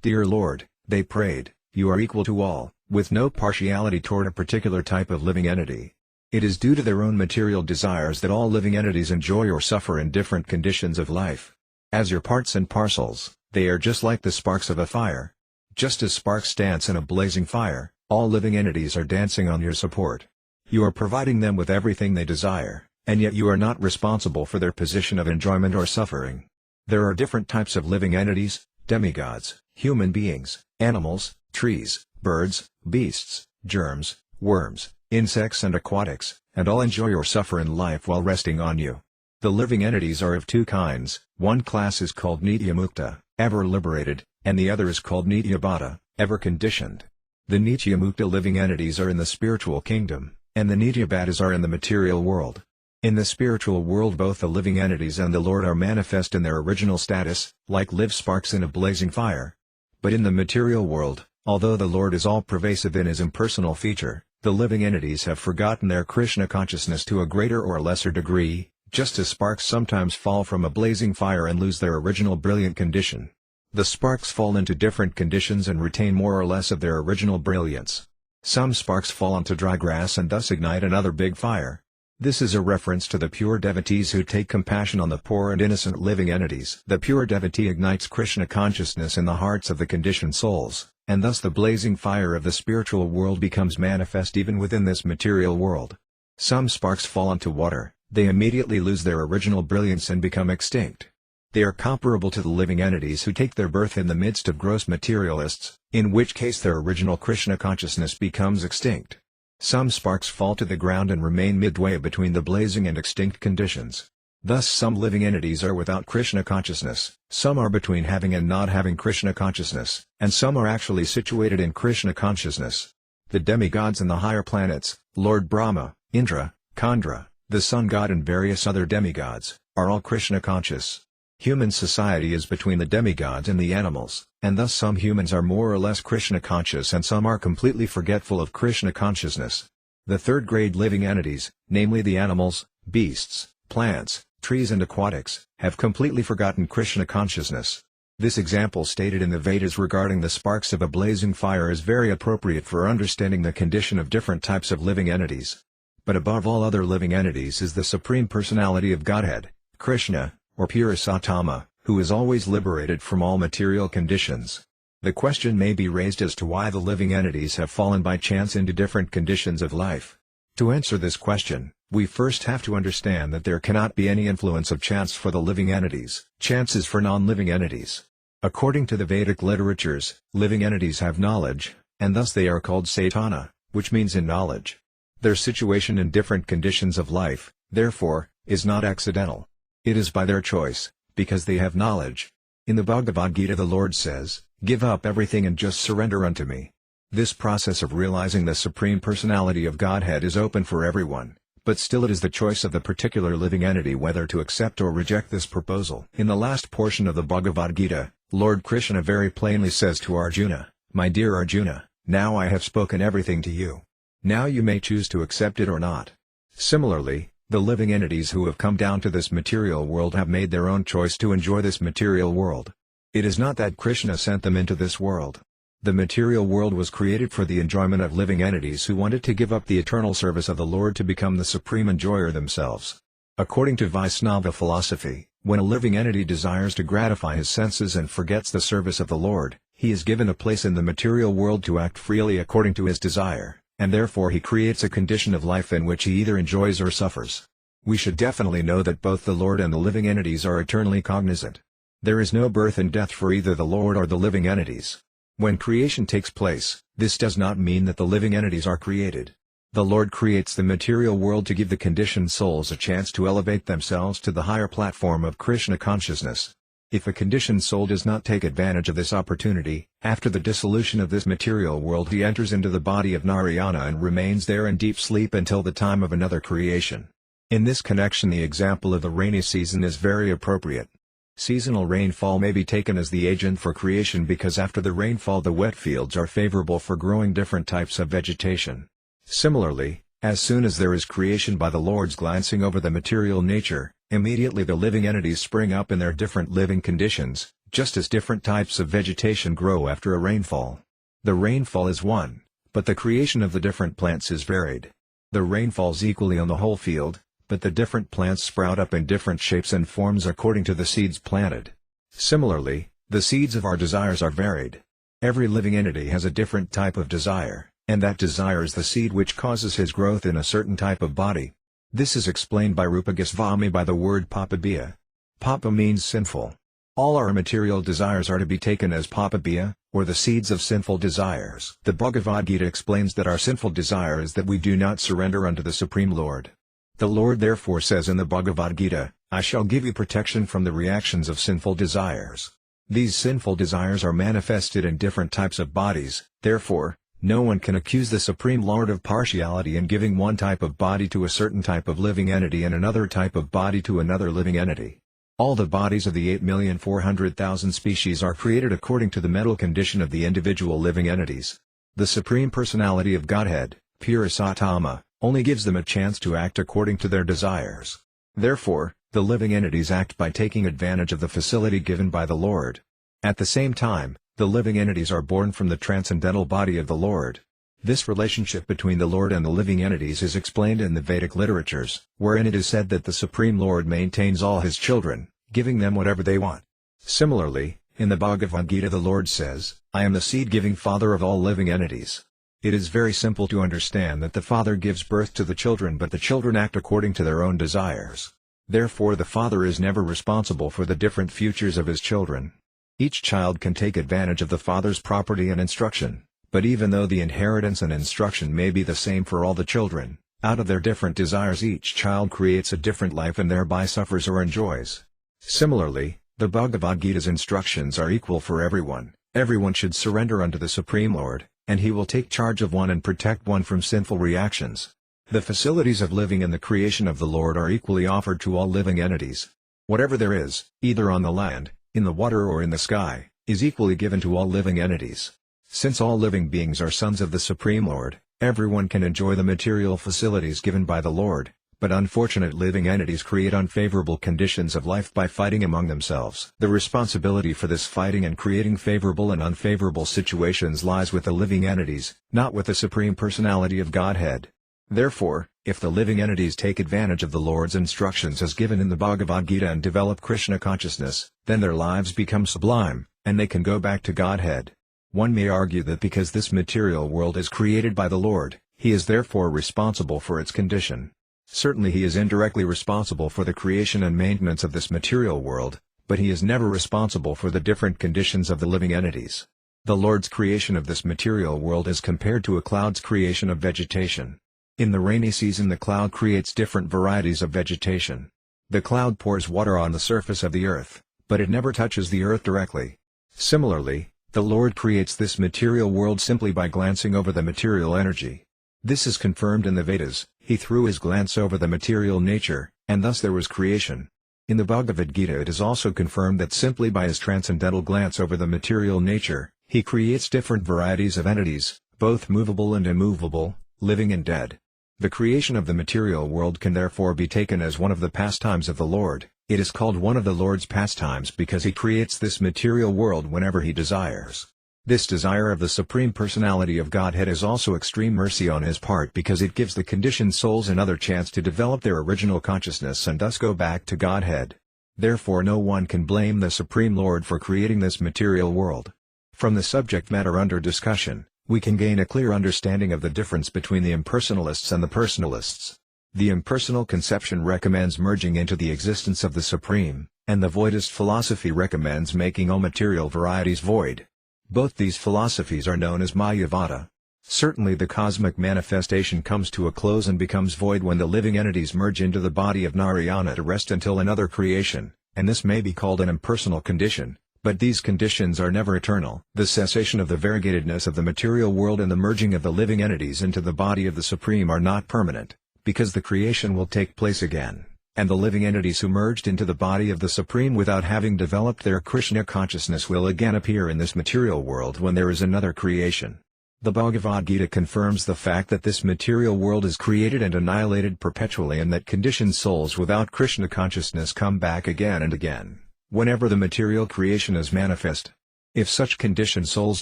Dear Lord, they prayed, you are equal to all, with no partiality toward a particular type of living entity. It is due to their own material desires that all living entities enjoy or suffer in different conditions of life. As your parts and parcels, they are just like the sparks of a fire. Just as sparks dance in a blazing fire, all living entities are dancing on your support. You are providing them with everything they desire, and yet you are not responsible for their position of enjoyment or suffering. There are different types of living entities: demigods, human beings, animals, trees, birds, beasts, germs, worms, insects and aquatics, and all enjoy or suffer in life while resting on you. The living entities are of two kinds. One class is called Nityamukta, ever liberated, and the other is called Nityabhata, ever conditioned. The Nityamukta living entities are in the spiritual kingdom, and the Nityabhatas are in the material world. In the spiritual world both the living entities and the Lord are manifest in their original status, like live sparks in a blazing fire. But in the material world, although the Lord is all-pervasive in his impersonal feature, the living entities have forgotten their Kṛṣṇa consciousness to a greater or lesser degree, just as sparks sometimes fall from a blazing fire and lose their original brilliant condition. The sparks fall into different conditions and retain more or less of their original brilliance. Some sparks fall onto dry grass and thus ignite another big fire. This is a reference to the pure devotees who take compassion on the poor and innocent living entities. The pure devotee ignites Kṛṣṇa consciousness in the hearts of the conditioned souls, and thus the blazing fire of the spiritual world becomes manifest even within this material world. Some sparks fall onto water, they immediately lose their original brilliance and become extinct. They are comparable to the living entities who take their birth in the midst of gross materialists, in which case their original Kṛṣṇa consciousness becomes extinct. Some sparks fall to the ground and remain midway between the blazing and extinct conditions. Thus some living entities are without Kṛṣṇa consciousness, some are between having and not having Kṛṣṇa consciousness, and some are actually situated in Kṛṣṇa consciousness. The demigods and the higher planets, Lord Brahma, Indra, Chandra, the sun god and various other demigods, are all Kṛṣṇa conscious. Human society is between the demigods and the animals, and thus some humans are more or less Kṛṣṇa conscious and some are completely forgetful of Kṛṣṇa consciousness. The third-grade living entities, namely the animals, beasts, plants, trees and aquatics, have completely forgotten Kṛṣṇa consciousness. This example stated in the Vedas regarding the sparks of a blazing fire is very appropriate for understanding the condition of different types of living entities. But above all other living entities is the Supreme Personality of Godhead, Kṛṣṇa, or Purushottama, who is always liberated from all material conditions. The question may be raised as to why the living entities have fallen by chance into different conditions of life. To answer this question, we first have to understand that there cannot be any influence of chance for the living entities. Chance is for non-living entities. According to the Vedic literatures, living entities have knowledge, and thus they are called Saitana, which means in knowledge. Their situation in different conditions of life, therefore, is not accidental. It is by their choice, because they have knowledge. In the Bhagavad Gita the Lord says, "Give up everything and just surrender unto me." This process of realizing the Supreme Personality of Godhead is open for everyone, but still it is the choice of the particular living entity whether to accept or reject this proposal. In the last portion of the Bhagavad Gita, Lord Kṛṣṇa very plainly says to Arjuna, "My dear Arjuna, now I have spoken everything to you. Now you may choose to accept it or not." Similarly, the living entities who have come down to this material world have made their own choice to enjoy this material world. It is not that Kṛṣṇa sent them into this world. The material world was created for the enjoyment of living entities who wanted to give up the eternal service of the Lord to become the supreme enjoyer themselves. According to Vaishnava philosophy, when a living entity desires to gratify his senses and forgets the service of the Lord, he is given a place in the material world to act freely according to his desire, and therefore he creates a condition of life in which he either enjoys or suffers. We should definitely know that both the Lord and the living entities are eternally cognizant. There is no birth and death for either the Lord or the living entities. When creation takes place, this does not mean that the living entities are created. The Lord creates the material world to give the conditioned souls a chance to elevate themselves to the higher platform of Kṛṣṇa consciousness. If a conditioned soul does not take advantage of this opportunity, after the dissolution of this material world he enters into the body of Narayana and remains there in deep sleep until the time of another creation. In this connection the example of the rainy season is very appropriate. Seasonal rainfall may be taken as the agent for creation because after the rainfall the wet fields are favorable for growing different types of vegetation. Similarly, as soon as there is creation by the Lord's glancing over the material nature, immediately the living entities spring up in their different living conditions, just as different types of vegetation grow after a rainfall. The rainfall is one, but the creation of the different plants is varied. The rain falls equally on the whole field, but the different plants sprout up in different shapes and forms according to the seeds planted. Similarly, the seeds of our desires are varied. Every living entity has a different type of desire, and that desire is the seed which causes his growth in a certain type of body. This is explained by Rupa Goswami by the word papabhiya. Papa means sinful. All our material desires are to be taken as papabhiya, or the seeds of sinful desires. The Bhagavad Gita explains that our sinful desire is that we do not surrender unto the Supreme Lord. The Lord therefore says in the Bhagavad Gita, I shall give you protection from the reactions of sinful desires. These sinful desires are manifested in different types of bodies, therefore, no one can accuse the Supreme Lord of partiality in giving one type of body to a certain type of living entity and another type of body to another living entity. All the bodies of the 8,400,000 species are created according to the mental condition of the individual living entities. The Supreme Personality of Godhead, pure Sattama, only gives them a chance to act according to their desires. Therefore, the living entities act by taking advantage of the facility given by the Lord. At the same time, the living entities are born from the transcendental body of the Lord. This relationship between the Lord and the living entities is explained in the Vedic literatures, wherein it is said that the Supreme Lord maintains all his children, giving them whatever they want. Similarly, in the Bhagavad Gita the Lord says, I am the seed-giving Father of all living entities. It is very simple to understand that the Father gives birth to the children but the children act according to their own desires. Therefore the Father is never responsible for the different futures of his children. Each child can take advantage of the Father's property and instruction, but even though the inheritance and instruction may be the same for all the children, out of their different desires each child creates a different life and thereby suffers or enjoys. Similarly, the Bhagavad Gita's instructions are equal for everyone. Everyone should surrender unto the Supreme Lord, and he will take charge of one and protect one from sinful reactions. The facilities of living and the creation of the Lord are equally offered to all living entities. Whatever there is, either on the land, in the water or in the sky, is equally given to all living entities. Since all living beings are sons of the Supreme Lord, everyone can enjoy the material facilities given by the Lord, but unfortunate living entities create unfavorable conditions of life by fighting among themselves. The responsibility for this fighting and creating favorable and unfavorable situations lies with the living entities, not with the Supreme Personality of Godhead. Therefore, if the living entities take advantage of the Lord's instructions as given in the Bhagavad Gita and develop Kṛṣṇa consciousness, then their lives become sublime, and they can go back to Godhead. One may argue that because this material world is created by the Lord, he is therefore responsible for its condition. Certainly he is indirectly responsible for the creation and maintenance of this material world, but he is never responsible for the different conditions of the living entities. The Lord's creation of this material world is compared to a cloud's creation of vegetation. In the rainy season the cloud creates different varieties of vegetation. The cloud pours water on the surface of the earth, but it never touches the earth directly. Similarly, the Lord creates this material world simply by glancing over the material energy. This is confirmed in the Vedas. He threw his glance over the material nature, and thus there was creation. In the Bhagavad Gita it is also confirmed that simply by his transcendental glance over the material nature, he creates different varieties of entities, both movable and immovable, living and dead. The creation of the material world can therefore be taken as one of the pastimes of the Lord. It is called one of the Lord's pastimes because he creates this material world whenever he desires. This desire of the Supreme Personality of Godhead is also extreme mercy on his part because it gives the conditioned souls another chance to develop their original consciousness and thus go back to Godhead. Therefore no one can blame the Supreme Lord for creating this material world. From the subject matter under discussion, we can gain a clear understanding of the difference between the impersonalists and the personalists. The impersonal conception recommends merging into the existence of the Supreme, and the voidist philosophy recommends making all material varieties void. Both these philosophies are known as Mayavada. Certainly the cosmic manifestation comes to a close and becomes void when the living entities merge into the body of Narayana to rest until another creation, and this may be called an impersonal condition, but these conditions are never eternal. The cessation of the variegatedness of the material world and the merging of the living entities into the body of the Supreme are not permanent, because the creation will take place again, and the living entities who merged into the body of the Supreme without having developed their Kṛṣṇa consciousness will again appear in this material world when there is another creation. The Bhagavad Gita confirms the fact that this material world is created and annihilated perpetually and that conditioned souls without Kṛṣṇa consciousness come back again and again, whenever the material creation is manifest. If such conditioned souls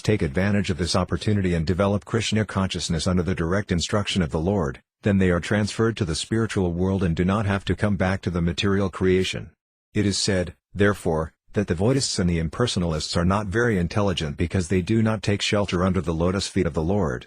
take advantage of this opportunity and develop Kṛṣṇa consciousness under the direct instruction of the Lord, then they are transferred to the spiritual world and do not have to come back to the material creation. It is said, therefore, that the voidists and the impersonalists are not very intelligent because they do not take shelter under the lotus feet of the Lord.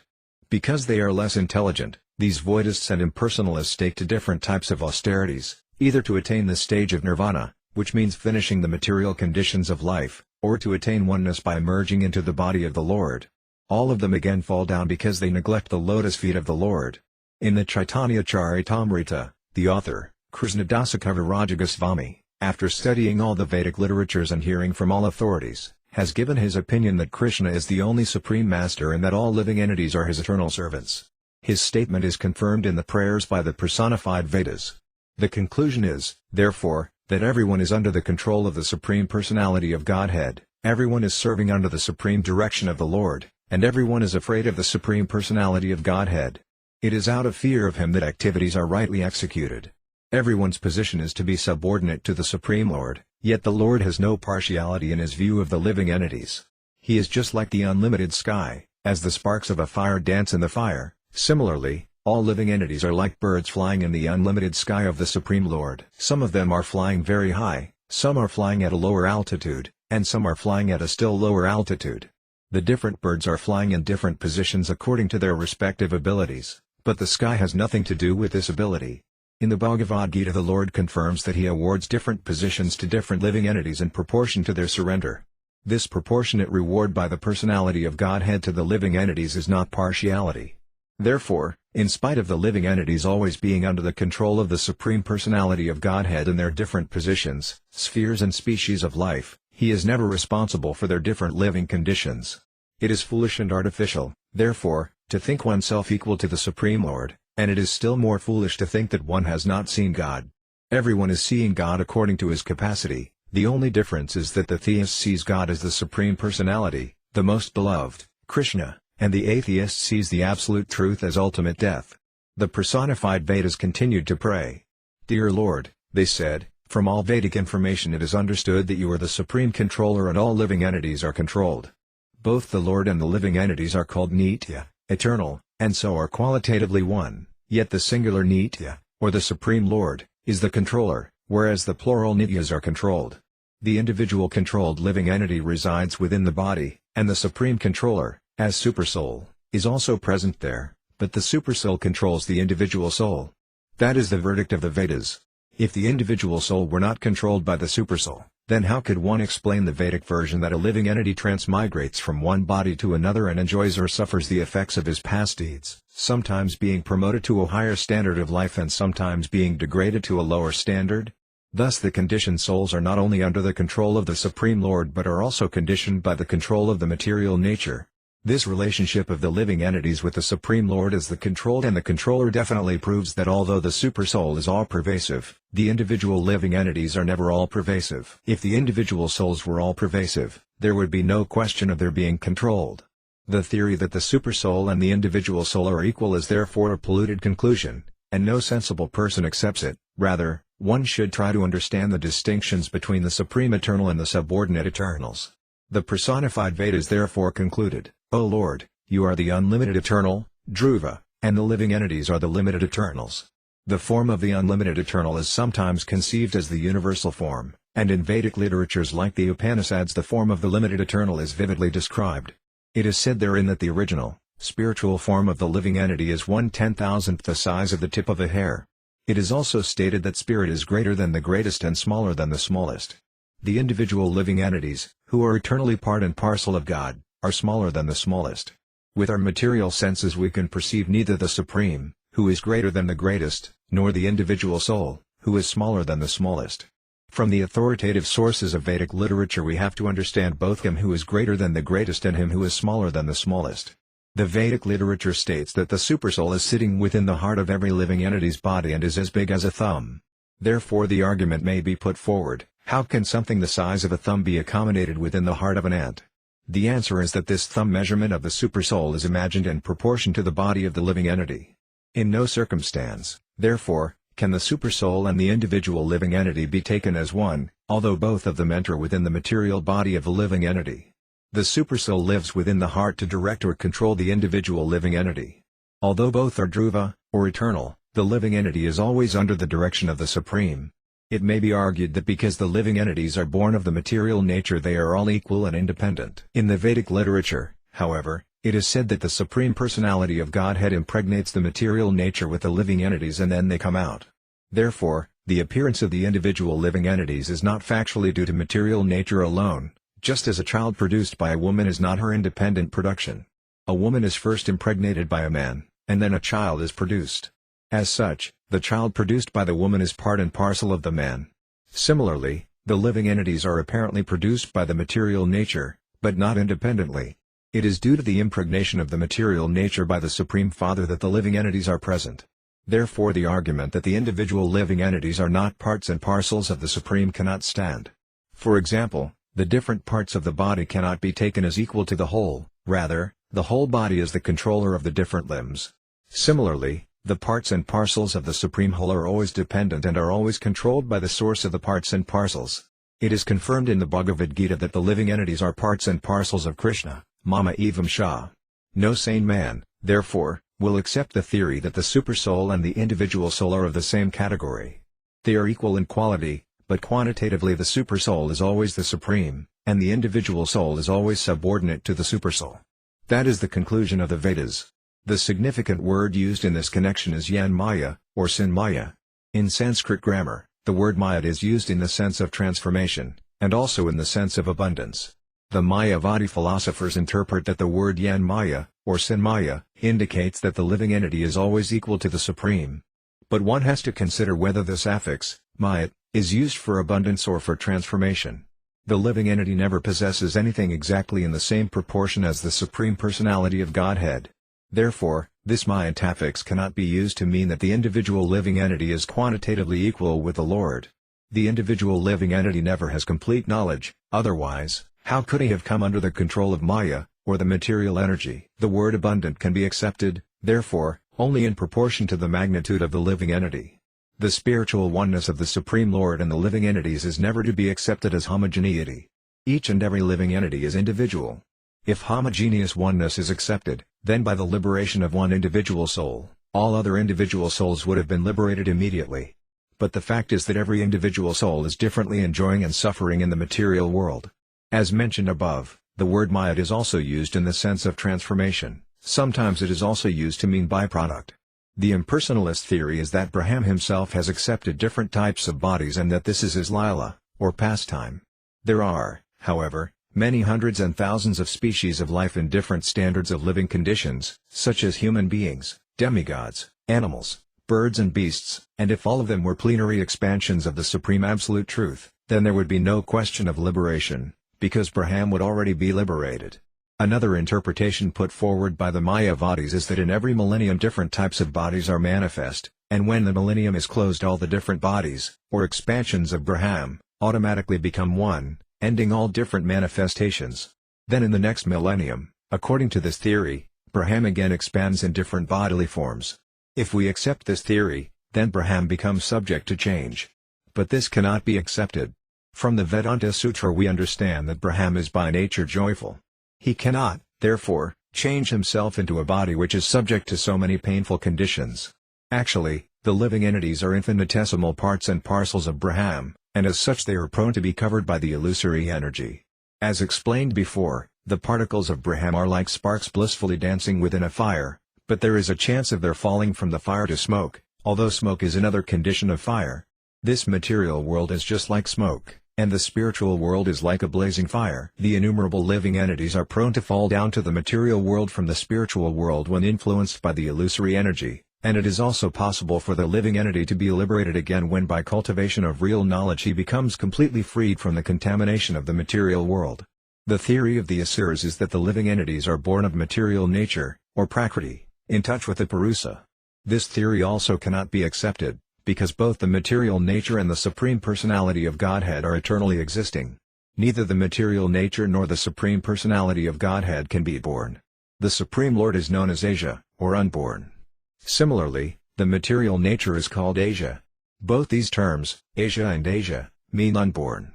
Because they are less intelligent, these voidists and impersonalists take to different types of austerities, either to attain the stage of nirvana, which means finishing the material conditions of life, or to attain oneness by merging into the body of the Lord. All of them again fall down because they neglect the lotus feet of the Lord. In the Chaitanya Charitamrita, the author, Kṛṣṇadasa Kavirāja Gosvami, after studying all the Vedic literatures and hearing from all authorities, has given his opinion that Kṛṣṇa is the only Supreme Master and that all living entities are his eternal servants. His statement is confirmed in the prayers by the personified Vedas. The conclusion is, therefore, that everyone is under the control of the Supreme Personality of Godhead, everyone is serving under the supreme direction of the Lord, and everyone is afraid of the Supreme Personality of Godhead. It is out of fear of him that activities are rightly executed. Everyone's position is to be subordinate to the Supreme Lord, yet the Lord has no partiality in his view of the living entities. He is just like the unlimited sky, as the sparks of a fire dance in the fire. Similarly, all living entities are like birds flying in the unlimited sky of the Supreme Lord. Some of them are flying very high, some are flying at a lower altitude, and some are flying at a still lower altitude. The different birds are flying in different positions according to their respective abilities, but the sky has nothing to do with this ability. In the Bhagavad Gita the Lord confirms that he awards different positions to different living entities in proportion to their surrender. This proportionate reward by the personality of Godhead to the living entities is not partiality. Therefore, in spite of the living entities always being under the control of the Supreme Personality of Godhead in their different positions, spheres and species of life, he is never responsible for their different living conditions. It is foolish and artificial, therefore, to think oneself equal to the Supreme Lord, and it is still more foolish to think that one has not seen God. Everyone is seeing God according to his capacity, the only difference is that the theist sees God as the Supreme Personality, the most beloved, Kṛṣṇa, and the atheist sees the absolute truth as ultimate death. The personified Vedas continued to pray. Dear Lord, they said, from all Vedic information it is understood that you are the Supreme Controller and all living entities are controlled. Both the Lord and the living entities are called Nitya, eternal, and so are qualitatively one, yet the singular Nitya, or the Supreme Lord, is the controller, whereas the plural Nityas are controlled. The individual controlled living entity resides within the body, and the Supreme Controller, as Supersoul, is also present there, but the Supersoul controls the individual soul. That is the verdict of the Vedas. If the individual soul were not controlled by the Supersoul, then how could one explain the Vedic version that a living entity transmigrates from one body to another and enjoys or suffers the effects of his past deeds, sometimes being promoted to a higher standard of life and sometimes being degraded to a lower standard? Thus the conditioned souls are not only under the control of the Supreme Lord but are also conditioned by the control of the material nature. This relationship of the living entities with the Supreme Lord as the controlled and the controller definitely proves that although the Supersoul is all-pervasive, the individual living entities are never all-pervasive. If the individual souls were all-pervasive, there would be no question of their being controlled. The theory that the Supersoul and the individual soul are equal is therefore a polluted conclusion, and no sensible person accepts it. Rather, one should try to understand the distinctions between the Supreme Eternal and the subordinate Eternals. The personified Vedas therefore concluded, O Lord, you are the unlimited Eternal, Dhruva, and the living entities are the limited Eternals. The form of the unlimited Eternal is sometimes conceived as the universal form, and in Vedic literatures like the Upanishads the form of the limited Eternal is vividly described. It is said therein that the original, spiritual form of the living entity is 1/10,000th the size of the tip of a hair. It is also stated that spirit is greater than the greatest and smaller than the smallest. The individual living entities, who are eternally part and parcel of God, are smaller than the smallest. With our material senses we can perceive neither the Supreme, who is greater than the greatest, nor the individual soul, who is smaller than the smallest. From the authoritative sources of Vedic literature we have to understand both him who is greater than the greatest and him who is smaller than the smallest. The Vedic literature states that the Supersoul is sitting within the heart of every living entity's body and is as big as a thumb. Therefore the argument may be put forward, how can something the size of a thumb be accommodated within the heart of an ant? The answer is that this thumb measurement of the Supersoul is imagined in proportion to the body of the living entity. In no circumstance, therefore, can the Supersoul and the individual living entity be taken as one, although both of them enter within the material body of the living entity. The Supersoul lives within the heart to direct or control the individual living entity. Although both are dhruva, or eternal, the living entity is always under the direction of the Supreme. It may be argued that because the living entities are born of the material nature they are all equal and independent. In the Vedic literature, however, it is said that the Supreme Personality of Godhead impregnates the material nature with the living entities and then they come out. Therefore, the appearance of the individual living entities is not factually due to material nature alone, just as a child produced by a woman is not her independent production. A woman is first impregnated by a man, and then a child is produced. As such, the child produced by the woman is part and parcel of the man. Similarly, the living entities are apparently produced by the material nature, but not independently. It is due to the impregnation of the material nature by the Supreme Father that the living entities are present. Therefore the argument that the individual living entities are not parts and parcels of the Supreme cannot stand. For example, the different parts of the body cannot be taken as equal to the whole, rather, the whole body is the controller of the different limbs. Similarly, the parts and parcels of the Supreme Whole are always dependent and are always controlled by the source of the parts and parcels. It is confirmed in the Bhagavad Gita that the living entities are parts and parcels of Kṛṣṇa, Mama Evam Shah. No sane man, therefore, will accept the theory that the Supersoul and the individual soul are of the same category. They are equal in quality, but quantitatively the Supersoul is always the Supreme, and the individual soul is always subordinate to the Supersoul. That is the conclusion of the Vedas. The significant word used in this connection is Jnana Maya, or Sin Maya. In Sanskrit grammar, the word Maya is used in the sense of transformation, and also in the sense of abundance. The Mayavadi philosophers interpret that the word Jnana Maya, or Sin Maya, indicates that the living entity is always equal to the Supreme. But one has to consider whether this affix, Maya, is used for abundance or for transformation. The living entity never possesses anything exactly in the same proportion as the Supreme Personality of Godhead. Therefore, this Mayat affix cannot be used to mean that the individual living entity is quantitatively equal with the Lord. The individual living entity never has complete knowledge, otherwise, how could he have come under the control of Maya, or the material energy? The word abundant can be accepted, therefore, only in proportion to the magnitude of the living entity. The spiritual oneness of the Supreme Lord and the living entities is never to be accepted as homogeneity. Each and every living entity is individual. If homogeneous oneness is accepted, then by the liberation of one individual soul, all other individual souls would have been liberated immediately. But the fact is that every individual soul is differently enjoying and suffering in the material world. As mentioned above, the word Mayat is also used in the sense of transformation. Sometimes it is also used to mean byproduct. The impersonalist theory is that Brahman himself has accepted different types of bodies and that this is his lila, or pastime. There are, however, many hundreds and thousands of species of life in different standards of living conditions, such as human beings, demigods, animals, birds and beasts, and if all of them were plenary expansions of the Supreme Absolute Truth, then there would be no question of liberation, because Brahman would already be liberated. Another interpretation put forward by the Mayavadis is that in every millennium different types of bodies are manifest, and when the millennium is closed all the different bodies, or expansions of Brahman, automatically become one, ending all different manifestations. Then in the next millennium, according to this theory, Brahman again expands in different bodily forms. If we accept this theory, then Brahman becomes subject to change. But this cannot be accepted. From the Vedanta Sutra we understand that Brahman is by nature joyful. He cannot, therefore, change himself into a body which is subject to so many painful conditions. Actually, the living entities are infinitesimal parts and parcels of Brahman, and as such they are prone to be covered by the illusory energy. As explained before, the particles of Brahman are like sparks blissfully dancing within a fire, but there is a chance of their falling from the fire to smoke, although smoke is another condition of fire. This material world is just like smoke, and the spiritual world is like a blazing fire. The innumerable living entities are prone to fall down to the material world from the spiritual world when influenced by the illusory energy, and it is also possible for the living entity to be liberated again when by cultivation of real knowledge he becomes completely freed from the contamination of the material world. The theory of the Asuras is that the living entities are born of material nature, or Prakriti, in touch with the Purusa. This theory also cannot be accepted, because both the material nature and the Supreme Personality of Godhead are eternally existing. Neither the material nature nor the Supreme Personality of Godhead can be born. The Supreme Lord is known as Asia, or unborn. Similarly, the material nature is called Asia. Both these terms, Asia and Asia, mean unborn.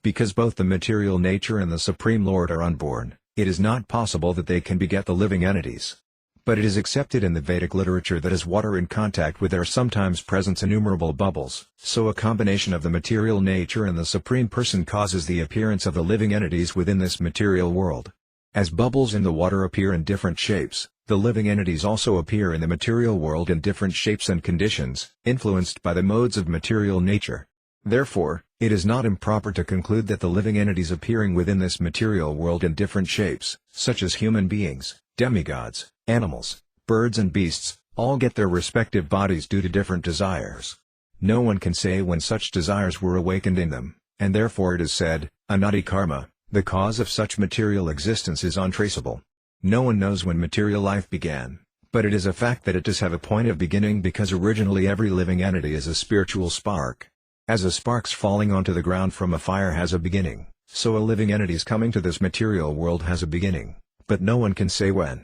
Because both the material nature and the Supreme Lord are unborn, it is not possible that they can beget the living entities. But it is accepted in the Vedic literature that as water in contact with air sometimes presents innumerable bubbles, so a combination of the material nature and the Supreme Person causes the appearance of the living entities within this material world. As bubbles in the water appear in different shapes, the living entities also appear in the material world in different shapes and conditions, influenced by the modes of material nature. Therefore, it is not improper to conclude that the living entities appearing within this material world in different shapes, such as human beings, demigods, animals, birds and beasts, all get their respective bodies due to different desires. No one can say when such desires were awakened in them, and therefore it is said, anadi karma, the cause of such material existence is untraceable. No one knows when material life began, but it is a fact that it does have a point of beginning because originally every living entity is a spiritual spark. As a spark's falling onto the ground from a fire has a beginning, so a living entity's coming to this material world has a beginning, but no one can say when.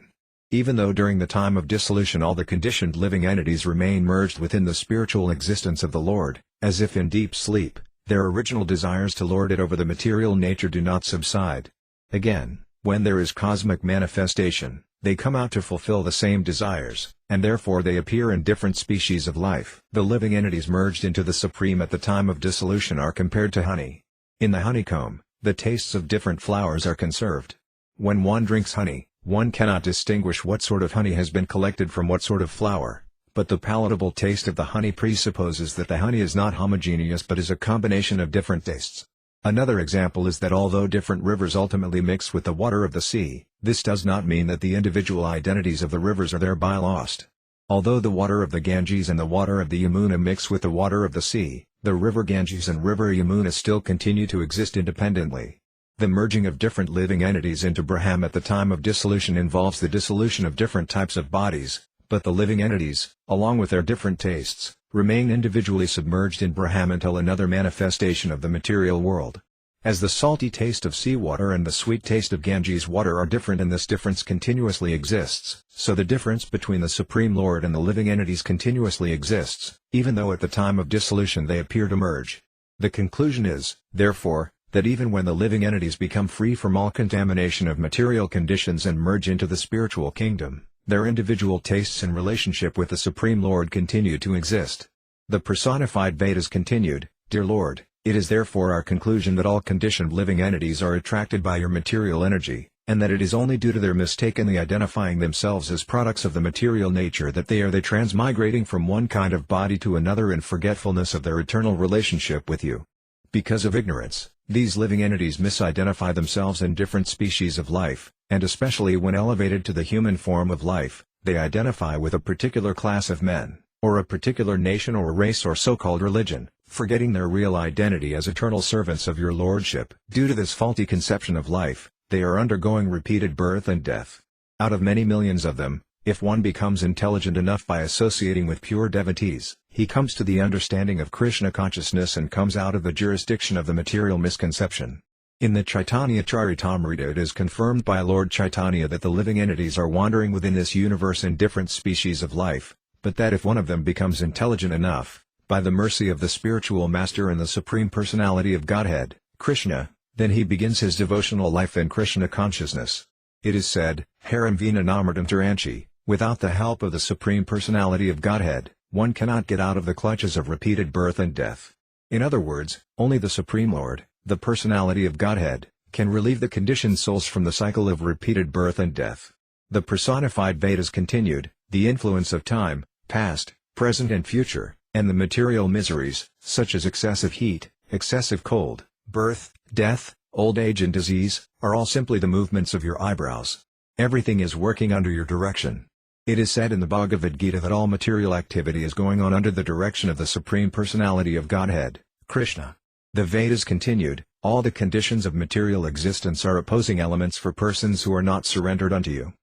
Even though during the time of dissolution all the conditioned living entities remain merged within the spiritual existence of the Lord, as if in deep sleep, their original desires to lord it over the material nature do not subside. Again, when there is cosmic manifestation, they come out to fulfill the same desires, and therefore they appear in different species of life. The living entities merged into the Supreme at the time of dissolution are compared to honey. In the honeycomb, the tastes of different flowers are conserved. When one drinks honey, one cannot distinguish what sort of honey has been collected from what sort of flower, but the palatable taste of the honey presupposes that the honey is not homogeneous but is a combination of different tastes. Another example is that although different rivers ultimately mix with the water of the sea, this does not mean that the individual identities of the rivers are thereby lost. Although the water of the Ganges and the water of the Yamuna mix with the water of the sea, the river Ganges and river Yamuna still continue to exist independently. The merging of different living entities into Brahman at the time of dissolution involves the dissolution of different types of bodies, but the living entities, along with their different tastes, remain individually submerged in Brahman until another manifestation of the material world. As the salty taste of seawater and the sweet taste of Ganges water are different and this difference continuously exists, so the difference between the Supreme Lord and the living entities continuously exists, even though at the time of dissolution they appear to merge. The conclusion is, therefore, that even when the living entities become free from all contamination of material conditions and merge into the spiritual kingdom, their individual tastes in relationship with the Supreme Lord continue to exist. The personified Vedas continued, Dear Lord, it is therefore our conclusion that all conditioned living entities are attracted by your material energy, and that it is only due to their mistakenly identifying themselves as products of the material nature that they are transmigrating from one kind of body to another in forgetfulness of their eternal relationship with you. Because of ignorance, these living entities misidentify themselves in different species of life, and especially when elevated to the human form of life, they identify with a particular class of men, or a particular nation or race or so-called religion, forgetting their real identity as eternal servants of your lordship. Due to this faulty conception of life, they are undergoing repeated birth and death. Out of many millions of them, if one becomes intelligent enough by associating with pure devotees, he comes to the understanding of Kṛṣṇa consciousness and comes out of the jurisdiction of the material misconception. In the Chaitanya Charitamrita it is confirmed by Lord Chaitanya that the living entities are wandering within this universe in different species of life, but that if one of them becomes intelligent enough, by the mercy of the spiritual master and the Supreme Personality of Godhead, Kṛṣṇa, then he begins his devotional life in Kṛṣṇa consciousness. It is said, Haram vina namritam taranchi, without the help of the Supreme Personality of Godhead, one cannot get out of the clutches of repeated birth and death. In other words, only the Supreme Lord, the Personality of Godhead, can relieve the conditioned souls from the cycle of repeated birth and death. The personified Vedas continued, the influence of time, past, present and future, and the material miseries, such as excessive heat, excessive cold, birth, death, old age and disease, are all simply the movements of your eyebrows. Everything is working under your direction. It is said in the Bhagavad Gita that all material activity is going on under the direction of the Supreme Personality of Godhead, Kṛṣṇa. The Vedas continued, all the conditions of material existence are opposing elements for persons who are not surrendered unto you.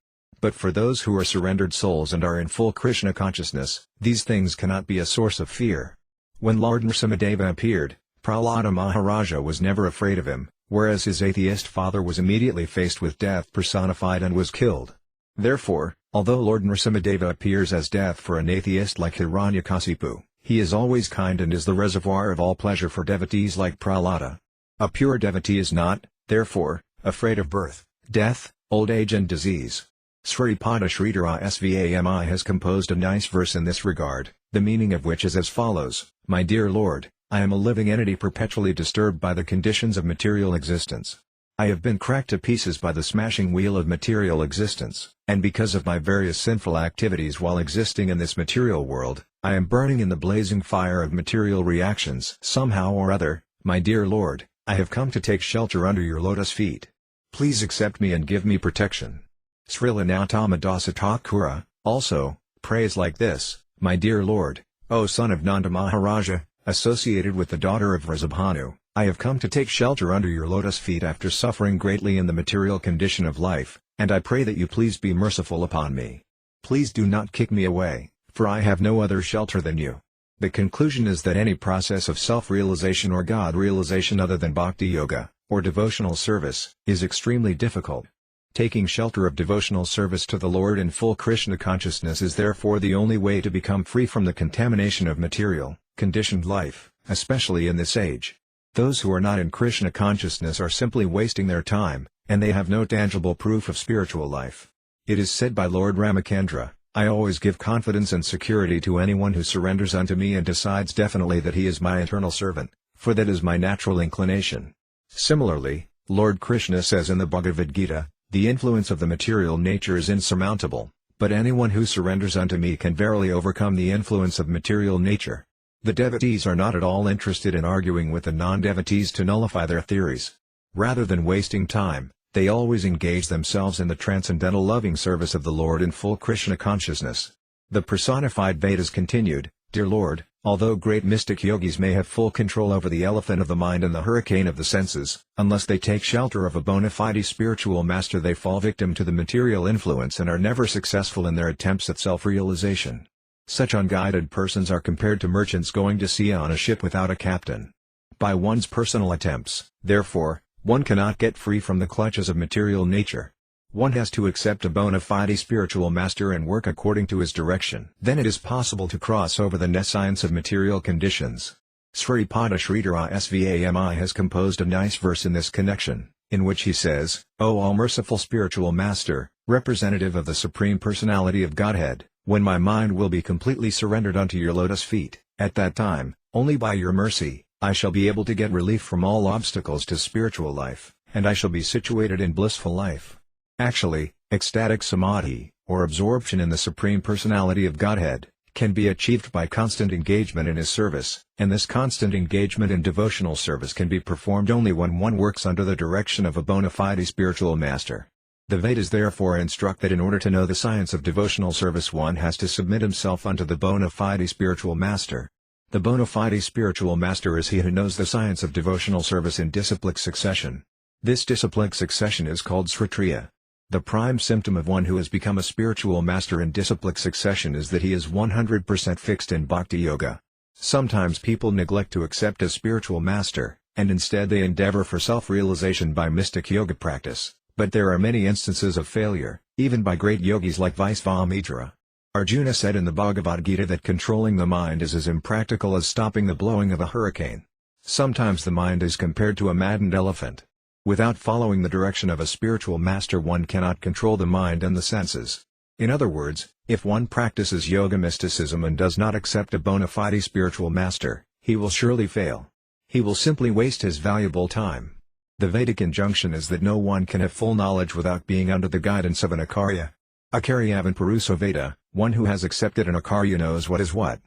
But for those who are surrendered souls and are in full Kṛṣṇa consciousness, these things cannot be a source of fear. When Lord Nrsimhadeva appeared, Prahlada Maharaja was never afraid of him, whereas his atheist father was immediately faced with death personified and was killed. Therefore, although Lord Nrsimhadeva appears as death for an atheist like Hiranyakasipu, he is always kind and is the reservoir of all pleasure for devotees like Prahlada. A pure devotee is not, therefore, afraid of birth, death, old age and disease. Sripada Sridhara Svami has composed a nice verse in this regard, the meaning of which is as follows: My dear Lord, I am a living entity perpetually disturbed by the conditions of material existence. I have been cracked to pieces by the smashing wheel of material existence, and because of my various sinful activities while existing in this material world, I am burning in the blazing fire of material reactions. Somehow or other, my dear Lord, I have come to take shelter under your lotus feet. Please accept me and give me protection. Srila Nautama Dasa Thakura, also, prays like this: My dear Lord, O son of Nanda Maharaja, associated with the daughter of Vrisabhanu, I have come to take shelter under your lotus feet after suffering greatly in the material condition of life, and I pray that you please be merciful upon me. Please do not kick me away, for I have no other shelter than you. The conclusion is that any process of self-realization or God-realization other than bhakti yoga, or devotional service, is extremely difficult. Taking shelter of devotional service to the Lord in full Kṛṣṇa consciousness is therefore the only way to become free from the contamination of material, conditioned life, especially in this age. Those who are not in Kṛṣṇa consciousness are simply wasting their time, and they have no tangible proof of spiritual life. It is said by Lord Ramacandra, I always give confidence and security to anyone who surrenders unto me and decides definitely that he is my eternal servant, for that is my natural inclination. Similarly, Lord Kṛṣṇa says in the Bhagavad Gita, the influence of the material nature is insurmountable, but anyone who surrenders unto me can verily overcome the influence of material nature. The devotees are not at all interested in arguing with the non-devotees to nullify their theories. Rather than wasting time, they always engage themselves in the transcendental loving service of the Lord in full Kṛṣṇa consciousness. The personified Vedas continued, Dear Lord, although great mystic yogis may have full control over the elephant of the mind and the hurricane of the senses, unless they take shelter of a bona fide spiritual master they fall victim to the material influence and are never successful in their attempts at self-realization. Such unguided persons are compared to merchants going to sea on a ship without a captain. By one's personal attempts, therefore, one cannot get free from the clutches of material nature. One has to accept a bona fide spiritual master and work according to his direction. Then it is possible to cross over the nescience of material conditions. Sripada Sridhara Svami has composed a nice verse in this connection, in which he says, O all-merciful spiritual master, representative of the Supreme Personality of Godhead, when my mind will be completely surrendered unto your lotus feet, at that time, only by your mercy, I shall be able to get relief from all obstacles to spiritual life, and I shall be situated in blissful life. Actually, ecstatic samadhi, or absorption in the Supreme Personality of Godhead, can be achieved by constant engagement in His service, and this constant engagement in devotional service can be performed only when one works under the direction of a bona fide spiritual master. The Vedas therefore instruct that in order to know the science of devotional service one has to submit himself unto the bona fide spiritual master. The bona fide spiritual master is he who knows the science of devotional service in disciplic succession. This disciplic succession is called Sritriya. The prime symptom of one who has become a spiritual master in disciplic succession is that he is 100% fixed in bhakti yoga. Sometimes people neglect to accept a spiritual master, and instead they endeavor for self-realization by mystic yoga practice, but there are many instances of failure, even by great yogis like Visvamitra. Arjuna said in the Bhagavad Gita that controlling the mind is as impractical as stopping the blowing of a hurricane. Sometimes the mind is compared to a maddened elephant. Without following the direction of a spiritual master one cannot control the mind and the senses. In other words, if one practices yoga mysticism and does not accept a bona fide spiritual master, he will surely fail. He will simply waste his valuable time. The Vedic injunction is that no one can have full knowledge without being under the guidance of an Acharya. Acharyavan Puruso Veda, one who has accepted an Acharya knows what is what.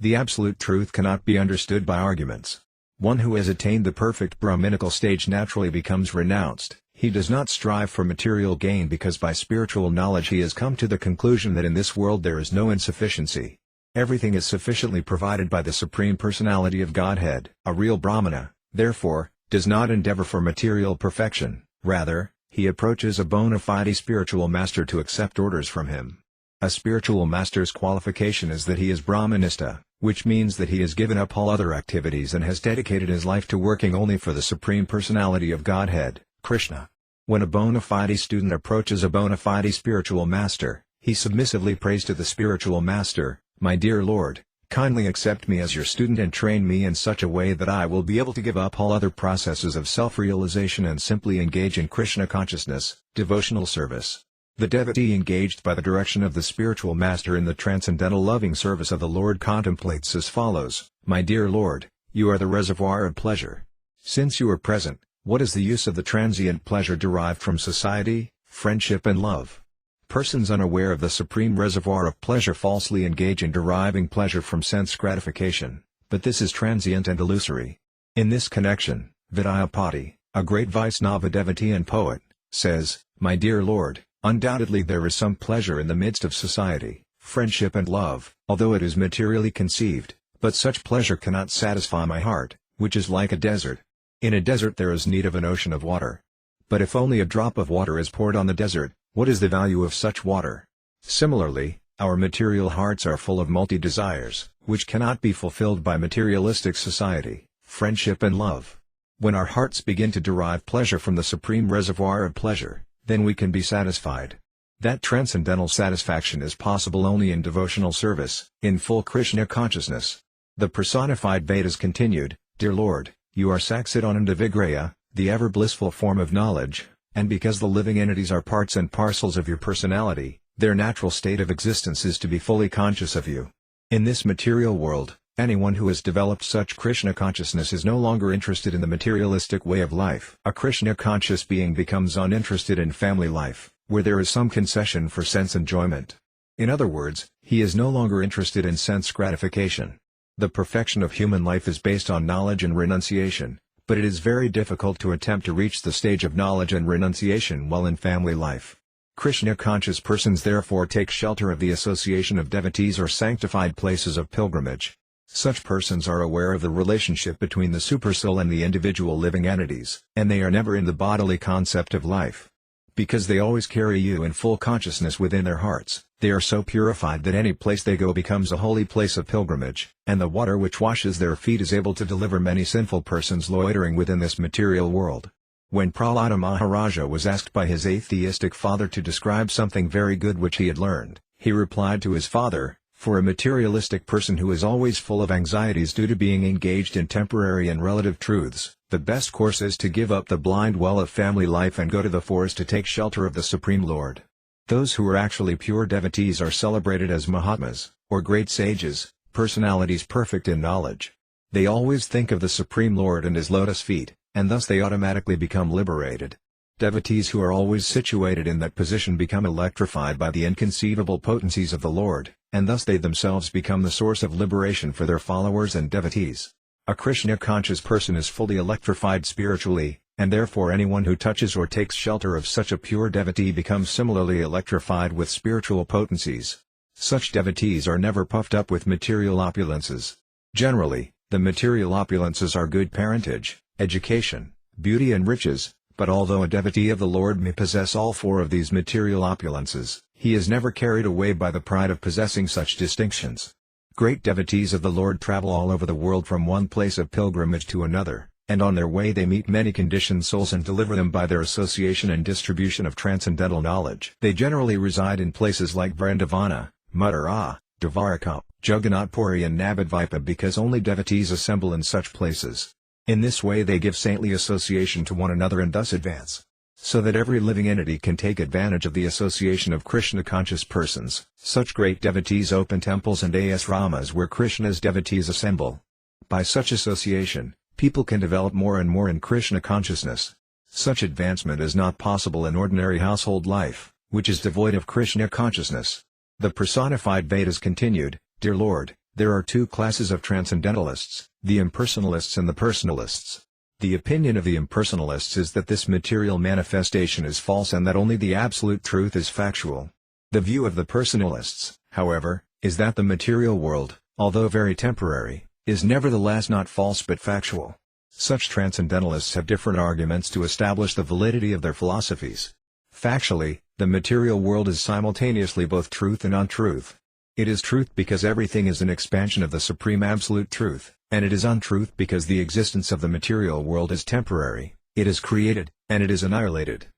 The absolute truth cannot be understood by arguments. One who has attained the perfect Brahminical stage naturally becomes renounced. He does not strive for material gain because by spiritual knowledge he has come to the conclusion that in this world there is no insufficiency. Everything is sufficiently provided by the Supreme Personality of Godhead. A real Brahmana, therefore, does not endeavor for material perfection, rather, he approaches a bona fide spiritual master to accept orders from him. A spiritual master's qualification is that he is Brahmanista, which means that he has given up all other activities and has dedicated his life to working only for the Supreme Personality of Godhead, Kṛṣṇa. When a bona fide student approaches a bona fide spiritual master, he submissively prays to the spiritual master, "My dear Lord, kindly accept me as your student and train me in such a way that I will be able to give up all other processes of self-realization and simply engage in Kṛṣṇa consciousness, devotional service." The devotee engaged by the direction of the spiritual master in the transcendental loving service of the Lord contemplates as follows: "My dear Lord, you are the reservoir of pleasure. Since you are present, what is the use of the transient pleasure derived from society, friendship and love?" Persons unaware of the supreme reservoir of pleasure falsely engage in deriving pleasure from sense gratification, but this is transient and illusory. In this connection, Vidyapati, a great Vaisnava devotee and poet, says, "My dear Lord, undoubtedly there is some pleasure in the midst of society, friendship and love, although it is materially conceived, but such pleasure cannot satisfy my heart, which is like a desert. In a desert there is need of an ocean of water. But if only a drop of water is poured on the desert, what is the value of such water?" Similarly, our material hearts are full of multi-desires, which cannot be fulfilled by materialistic society, friendship and love. When our hearts begin to derive pleasure from the supreme reservoir of pleasure, then we can be satisfied. That transcendental satisfaction is possible only in devotional service, in full Kṛṣṇa consciousness. The personified Vedas continued, "Dear Lord, you are Saksidananda Vigraya, the ever-blissful form of knowledge, and because the living entities are parts and parcels of your personality, their natural state of existence is to be fully conscious of you. In this material world, anyone who has developed such Kṛṣṇa consciousness is no longer interested in the materialistic way of life. A Kṛṣṇa conscious being becomes uninterested in family life, where there is some concession for sense enjoyment. In other words, he is no longer interested in sense gratification. The perfection of human life is based on knowledge and renunciation, but it is very difficult to attempt to reach the stage of knowledge and renunciation while in family life. Kṛṣṇa conscious persons therefore take shelter of the association of devotees or sanctified places of pilgrimage. Such persons are aware of the relationship between the supersoul and the individual living entities, and they are never in the bodily concept of life. Because they always carry you in full consciousness within their hearts, they are so purified that any place they go becomes a holy place of pilgrimage, and the water which washes their feet is able to deliver many sinful persons loitering within this material world. When Prahlada Maharaja was asked by his atheistic father to describe something very good which he had learned, he replied to his father, "For a materialistic person who is always full of anxieties due to being engaged in temporary and relative truths, the best course is to give up the blind well of family life and go to the forest to take shelter of the Supreme Lord." Those who are actually pure devotees are celebrated as Mahatmas, or great sages, personalities perfect in knowledge. They always think of the Supreme Lord and his lotus feet, and thus they automatically become liberated. Devotees who are always situated in that position become electrified by the inconceivable potencies of the Lord, and thus they themselves become the source of liberation for their followers and devotees. A Kṛṣṇa conscious person is fully electrified spiritually, and therefore anyone who touches or takes shelter of such a pure devotee becomes similarly electrified with spiritual potencies. Such devotees are never puffed up with material opulences. Generally, the material opulences are good parentage, education, beauty and riches. But although a devotee of the Lord may possess all four of these material opulences, he is never carried away by the pride of possessing such distinctions. Great devotees of the Lord travel all over the world from one place of pilgrimage to another, and on their way they meet many conditioned souls and deliver them by their association and distribution of transcendental knowledge. They generally reside in places like Vrindavana, Mathura, Dvaraka, Jagannath Puri and Navadvipa because only devotees assemble in such places. In this way they give saintly association to one another and thus advance. So that every living entity can take advantage of the association of Kṛṣṇa conscious persons. Such great devotees open temples and asramas where Kṛṣṇa's devotees assemble. By such association, people can develop more and more in Kṛṣṇa consciousness. Such advancement is not possible in ordinary household life, which is devoid of Kṛṣṇa consciousness. The personified Vedas continued, "Dear Lord, There are two classes of transcendentalists, the impersonalists and the personalists. The opinion of the impersonalists is that this material manifestation is false and that only the absolute truth is factual. The view of the personalists, however, is that the material world, although very temporary, is nevertheless not false but factual. Such transcendentalists have different arguments to establish the validity of their philosophies. Factually, the material world is simultaneously both truth and untruth. It is truth because everything is an expansion of the supreme absolute truth, and it is untruth because the existence of the material world is temporary, it is created, and it is annihilated.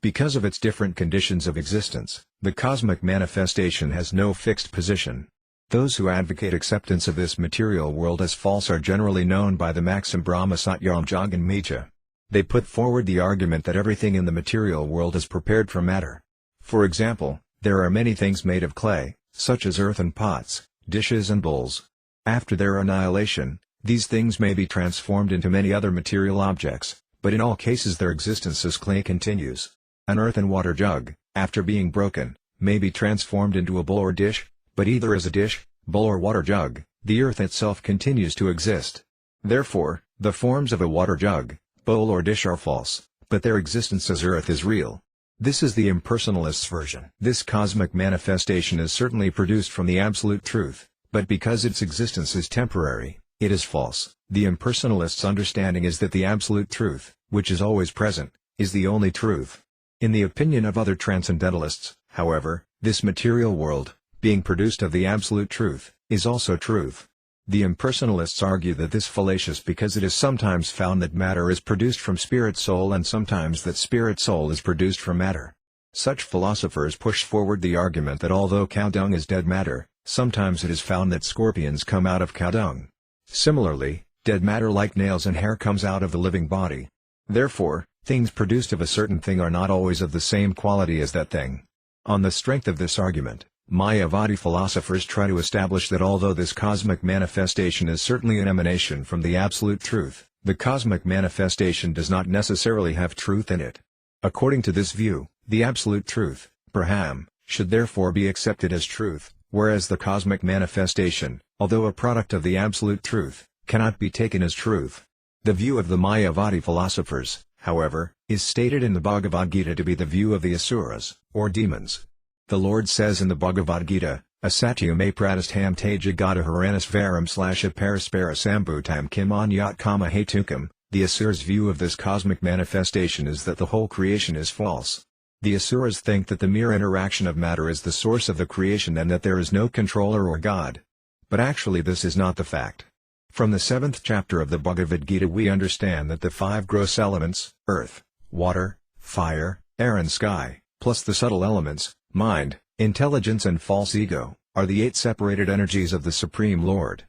Because of its different conditions of existence, the cosmic manifestation has no fixed position. Those who advocate acceptance of this material world as false are generally known by the maxim Brahma Satyam Jagan Mithya. They put forward the argument that everything in the material world is prepared from matter. For example, there are many things made of clay, such as earthen pots, dishes and bowls. After their annihilation, these things may be transformed into many other material objects, but in all cases their existence as clay continues. An earthen water jug, after being broken, may be transformed into a bowl or dish, but either as a dish, bowl or water jug, the earth itself continues to exist. Therefore, the forms of a water jug, bowl or dish are false, but their existence as earth is real. This is the impersonalist's version. This cosmic manifestation is certainly produced from the absolute truth, but because its existence is temporary, it is false. The impersonalist's understanding is that the absolute truth, which is always present, is the only truth. In the opinion of other transcendentalists, however, this material world, being produced of the absolute truth, is also truth. The impersonalists argue that this is fallacious because it is sometimes found that matter is produced from spirit-soul and sometimes that spirit-soul is produced from matter. Such philosophers push forward the argument that although cow dung is dead matter, sometimes it is found that scorpions come out of cow dung. Similarly, dead matter like nails and hair comes out of the living body. Therefore, things produced of a certain thing are not always of the same quality as that thing. On the strength of this argument, Mayavadi philosophers try to establish that although this cosmic manifestation is certainly an emanation from the absolute truth, the cosmic manifestation does not necessarily have truth in it. According to this view, the absolute truth, Brahman, should therefore be accepted as truth, whereas the cosmic manifestation, although a product of the absolute truth, cannot be taken as truth. The view of the Mayavadi philosophers, however, is stated in the Bhagavad Gita to be the view of the asuras, or demons. The Lord says in the Bhagavad Gita, Asatyam apradistham te jagata haranisvaram /aparaspara sambhutam kim anyat kama hetukam. The Asuras' view of this cosmic manifestation is that the whole creation is false. The Asuras think that the mere interaction of matter is the source of the creation and that there is no controller or God. But actually this is not the fact. From the 7th chapter of the Bhagavad Gita we understand that the 5 gross elements, earth, water, fire, air and sky, plus the subtle elements, mind, intelligence and false ego, are the 8 separated energies of the Supreme Lord.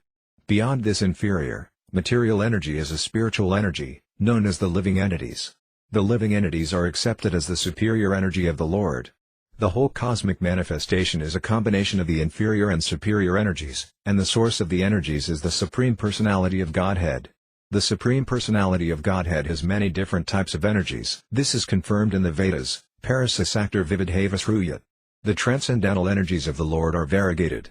Beyond this inferior, material energy is a spiritual energy, known as the living entities. The living entities are accepted as the superior energy of the Lord. The whole cosmic manifestation is a combination of the inferior and superior energies, and the source of the energies is the Supreme Personality of Godhead. The Supreme Personality of Godhead has many different types of energies. This is confirmed in the Vedas, Parasasaktar Vividhava Sruyat. The transcendental energies of the Lord are variegated.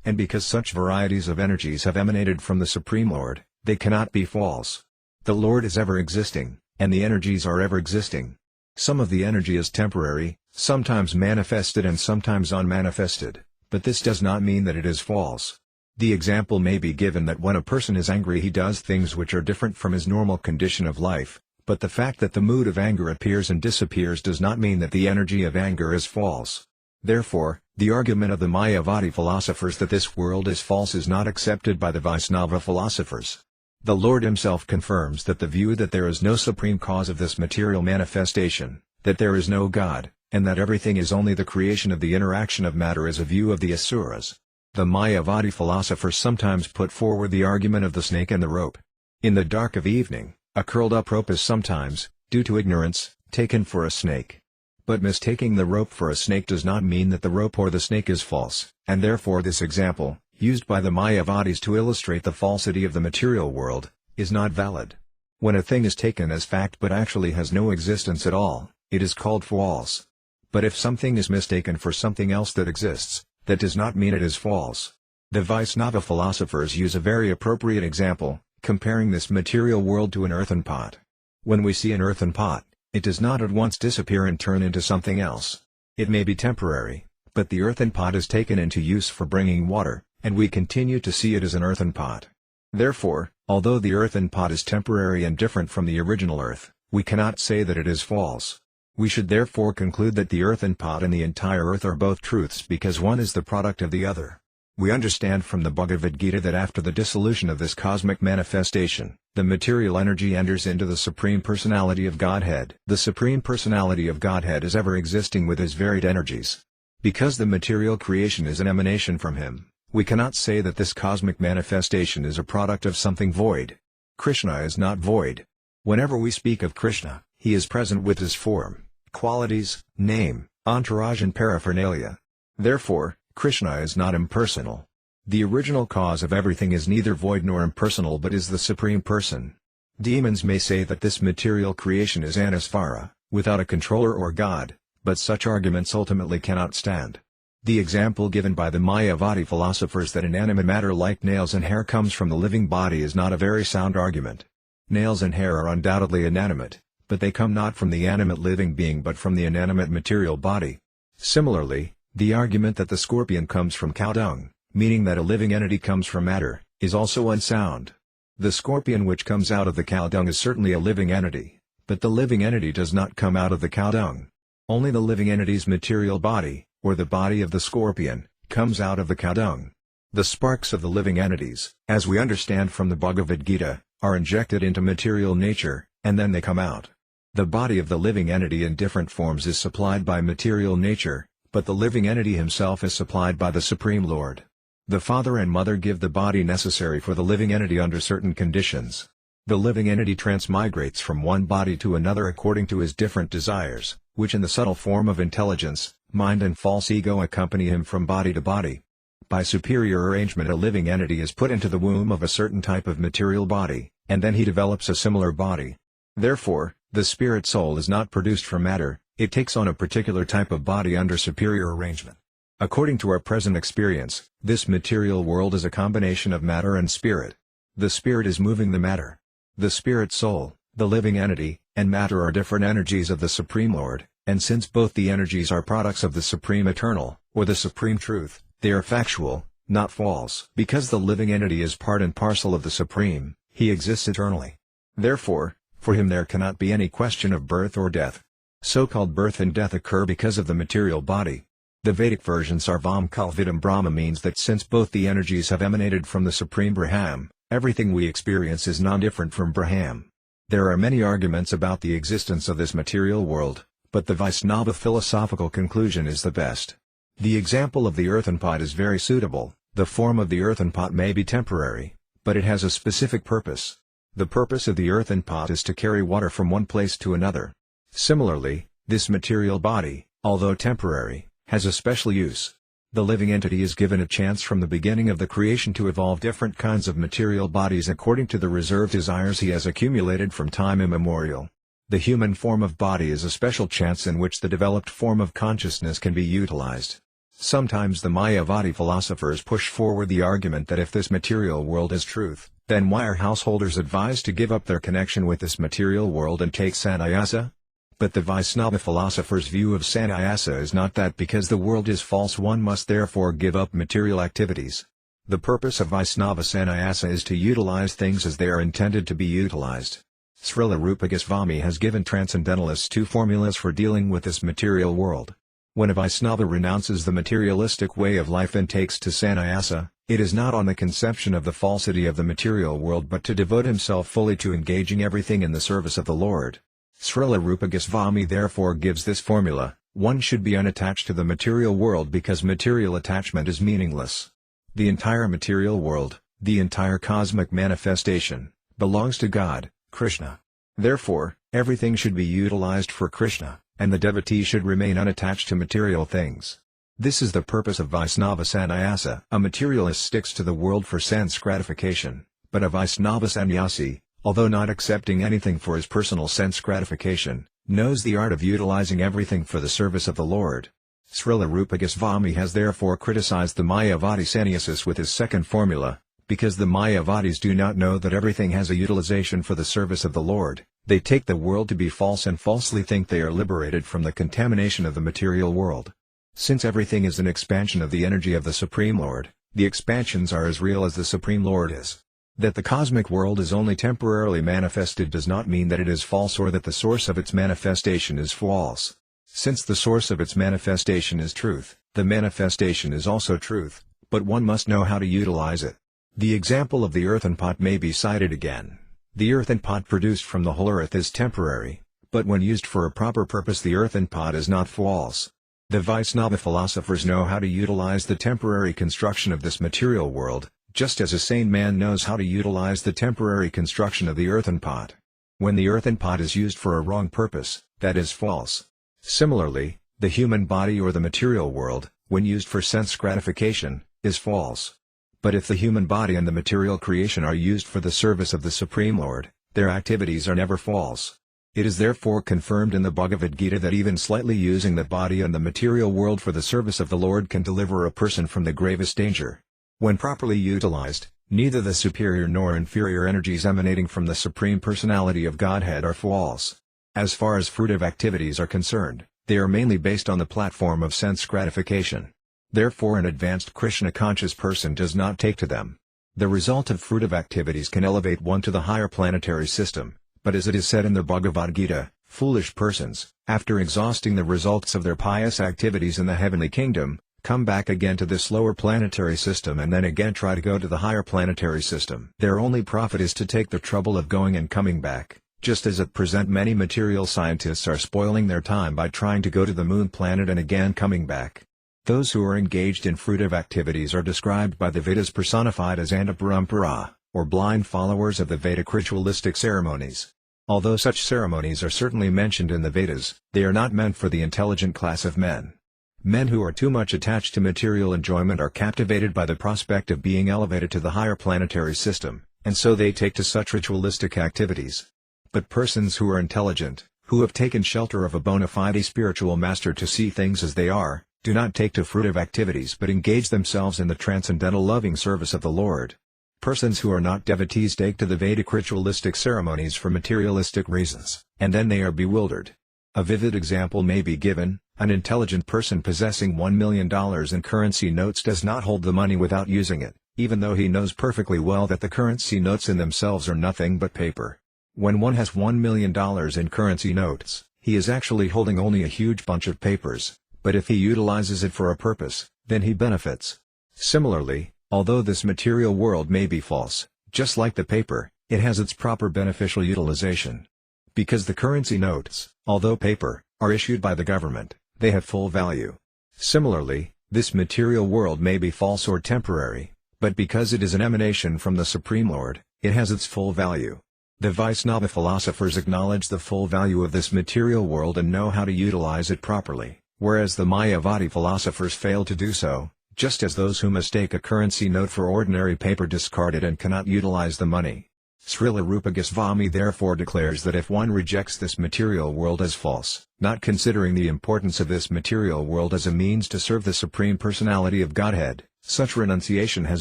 And because such varieties of energies have emanated from the Supreme Lord, they cannot be false. The Lord is ever existing, and the energies are ever existing. Some of the energy is temporary, sometimes manifested and sometimes unmanifested, but this does not mean that it is false. The example may be given that when a person is angry he does things which are different from his normal condition of life, but the fact that the mood of anger appears and disappears does not mean that the energy of anger is false. Therefore, the argument of the Mayavadi philosophers that this world is false is not accepted by the Vaisnava philosophers. The Lord himself confirms that the view that there is no supreme cause of this material manifestation, that there is no God, and that everything is only the creation of the interaction of matter is a view of the Asuras. The Mayavadi philosophers sometimes put forward the argument of the snake and the rope. In the dark of evening, a curled-up rope is sometimes, due to ignorance, taken for a snake. But mistaking the rope for a snake does not mean that the rope or the snake is false, and therefore this example, used by the Mayavadis to illustrate the falsity of the material world, is not valid. When a thing is taken as fact but actually has no existence at all, it is called false. But if something is mistaken for something else that exists, that does not mean it is false. The Vaisnava philosophers use a very appropriate example, comparing this material world to an earthen pot. When we see an earthen pot, it does not at once disappear and turn into something else. It may be temporary, but the earthen pot is taken into use for bringing water, and we continue to see it as an earthen pot. Therefore, although the earthen pot is temporary and different from the original earth, we cannot say that it is false. We should therefore conclude that the earthen pot and the entire earth are both truths because one is the product of the other. We understand from the Bhagavad Gita that after the dissolution of this cosmic manifestation, the material energy enters into the Supreme Personality of Godhead. The Supreme Personality of Godhead is ever existing with his varied energies. Because the material creation is an emanation from him, we cannot say that this cosmic manifestation is a product of something void. Kṛṣṇa is not void. Whenever we speak of Kṛṣṇa, he is present with his form, qualities, name, entourage and paraphernalia. Therefore, Kṛṣṇa is not impersonal. The original cause of everything is neither void nor impersonal but is the Supreme Person. Demons may say that this material creation is anasvara, without a controller or God, but such arguments ultimately cannot stand. The example given by the Mayavadi philosophers that inanimate matter like nails and hair comes from the living body is not a very sound argument. Nails and hair are undoubtedly inanimate, but they come not from the animate living being but from the inanimate material body. Similarly, the argument that the scorpion comes from cow dung, meaning that a living entity comes from matter, is also unsound. The scorpion which comes out of the cow dung is certainly a living entity, but the living entity does not come out of the cow dung. Only the living entity's material body, or the body of the scorpion, comes out of the cow dung. The sparks of the living entities, as we understand from the Bhagavad Gita, are injected into material nature, and then they come out. The body of the living entity in different forms is supplied by material nature, but the living entity himself is supplied by the Supreme Lord. The father and mother give the body necessary for the living entity under certain conditions. The living entity transmigrates from one body to another according to his different desires, which in the subtle form of intelligence, mind and false ego accompany him from body to body. By superior arrangement a living entity is put into the womb of a certain type of material body, and then he develops a similar body. Therefore, the spirit soul is not produced from matter, it takes on a particular type of body under superior arrangement. According to our present experience, this material world is a combination of matter and spirit. The spirit is moving the matter. The spirit soul, the living entity, and matter are different energies of the Supreme Lord, and since both the energies are products of the Supreme Eternal, or the Supreme Truth, they are factual, not false. Because the living entity is part and parcel of the Supreme, he exists eternally. Therefore, for him there cannot be any question of birth or death. So-called birth and death occur because of the material body. The Vedic version Sarvam Kalvidam Brahma means that since both the energies have emanated from the Supreme Brahman, everything we experience is non-different from Brahman. There are many arguments about the existence of this material world, but the Vaisnava philosophical conclusion is the best. The example of the earthen pot is very suitable. The form of the earthen pot may be temporary, but it has a specific purpose. The purpose of the earthen pot is to carry water from one place to another. Similarly, this material body, although temporary, has a special use. The living entity is given a chance from the beginning of the creation to evolve different kinds of material bodies according to the reserved desires he has accumulated from time immemorial. The human form of body is a special chance in which the developed form of consciousness can be utilized. Sometimes the Mayavadi philosophers push forward the argument that if this material world is truth, then why are householders advised to give up their connection with this material world and take sannyasa? But the Vaisnava philosophers' view of sannyasa is not that because the world is false one must therefore give up material activities. The purpose of Vaisnava sannyasa is to utilize things as they are intended to be utilized. Srila Rupa Goswami has given transcendentalists two formulas for dealing with this material world. When a Vaisnava renounces the materialistic way of life and takes to sannyasa, it is not on the conception of the falsity of the material world but to devote himself fully to engaging everything in the service of the Lord. Srila Rupa Goswami therefore gives this formula: one should be unattached to the material world because material attachment is meaningless. The entire material world, the entire cosmic manifestation, belongs to God, Kṛṣṇa. Therefore, everything should be utilized for Kṛṣṇa, and the devotee should remain unattached to material things. This is the purpose of Vaisnava sannyasa. A materialist sticks to the world for sense gratification, but a Vaisnava sannyasi, although not accepting anything for his personal sense gratification, knows the art of utilizing everything for the service of the Lord. Srila Rupa Goswami has therefore criticized the Mayavadi sannyasins with his second formula, because the Mayavadis do not know that everything has a utilization for the service of the Lord. They take the world to be false and falsely think they are liberated from the contamination of the material world. Since everything is an expansion of the energy of the Supreme Lord, the expansions are as real as the Supreme Lord is. That the cosmic world is only temporarily manifested does not mean that it is false or that the source of its manifestation is false. Since the source of its manifestation is truth, the manifestation is also truth, but one must know how to utilize it. The example of the earthen pot may be cited again. The earthen pot produced from the whole earth is temporary, but when used for a proper purpose the earthen pot is not false. The Vaisnava philosophers know how to utilize the temporary construction of this material world, just as a sane man knows how to utilize the temporary construction of the earthen pot. When the earthen pot is used for a wrong purpose, that is false. Similarly, the human body or the material world, when used for sense gratification, is false. But if the human body and the material creation are used for the service of the Supreme Lord, their activities are never false. It is therefore confirmed in the Bhagavad Gita that even slightly using the body and the material world for the service of the Lord can deliver a person from the gravest danger. When properly utilized, neither the superior nor inferior energies emanating from the Supreme Personality of Godhead are false. As far as fruitive activities are concerned, they are mainly based on the platform of sense gratification. Therefore an advanced Kṛṣṇa conscious person does not take to them. The result of fruitive activities can elevate one to the higher planetary system, but as it is said in the Bhagavad Gita, foolish persons, after exhausting the results of their pious activities in the heavenly kingdom, come back again to this lower planetary system and then again try to go to the higher planetary system. Their only profit is to take the trouble of going and coming back, just as at present many material scientists are spoiling their time by trying to go to the moon planet and again coming back. Those who are engaged in fruitive activities are described by the Vedas personified as Andhaparampara, or blind followers of the Vedic ritualistic ceremonies. Although such ceremonies are certainly mentioned in the Vedas, they are not meant for the intelligent class of men. Men who are too much attached to material enjoyment are captivated by the prospect of being elevated to the higher planetary system, and so they take to such ritualistic activities. But persons who are intelligent, who have taken shelter of a bona fide spiritual master to see things as they are, do not take to fruitive activities but engage themselves in the transcendental loving service of the Lord. Persons who are not devotees take to the Vedic ritualistic ceremonies for materialistic reasons, and then they are bewildered. A vivid example may be given: an intelligent person possessing $1 million in currency notes does not hold the money without using it, even though he knows perfectly well that the currency notes in themselves are nothing but paper. When one has $1 million in currency notes, he is actually holding only a huge bunch of papers, but if he utilizes it for a purpose, then he benefits. Similarly, although this material world may be false, just like the paper, it has its proper beneficial utilization. Because the currency notes, although paper, are issued by the government, they have full value. Similarly, this material world may be false or temporary, but because it is an emanation from the Supreme Lord, it has its full value. The Vaisnava philosophers acknowledge the full value of this material world and know how to utilize it properly, whereas the Mayavadi philosophers fail to do so, just as those who mistake a currency note for ordinary paper discard it and cannot utilize the money. Srila Rupa Goswami therefore declares that if one rejects this material world as false, not considering the importance of this material world as a means to serve the Supreme Personality of Godhead, such renunciation has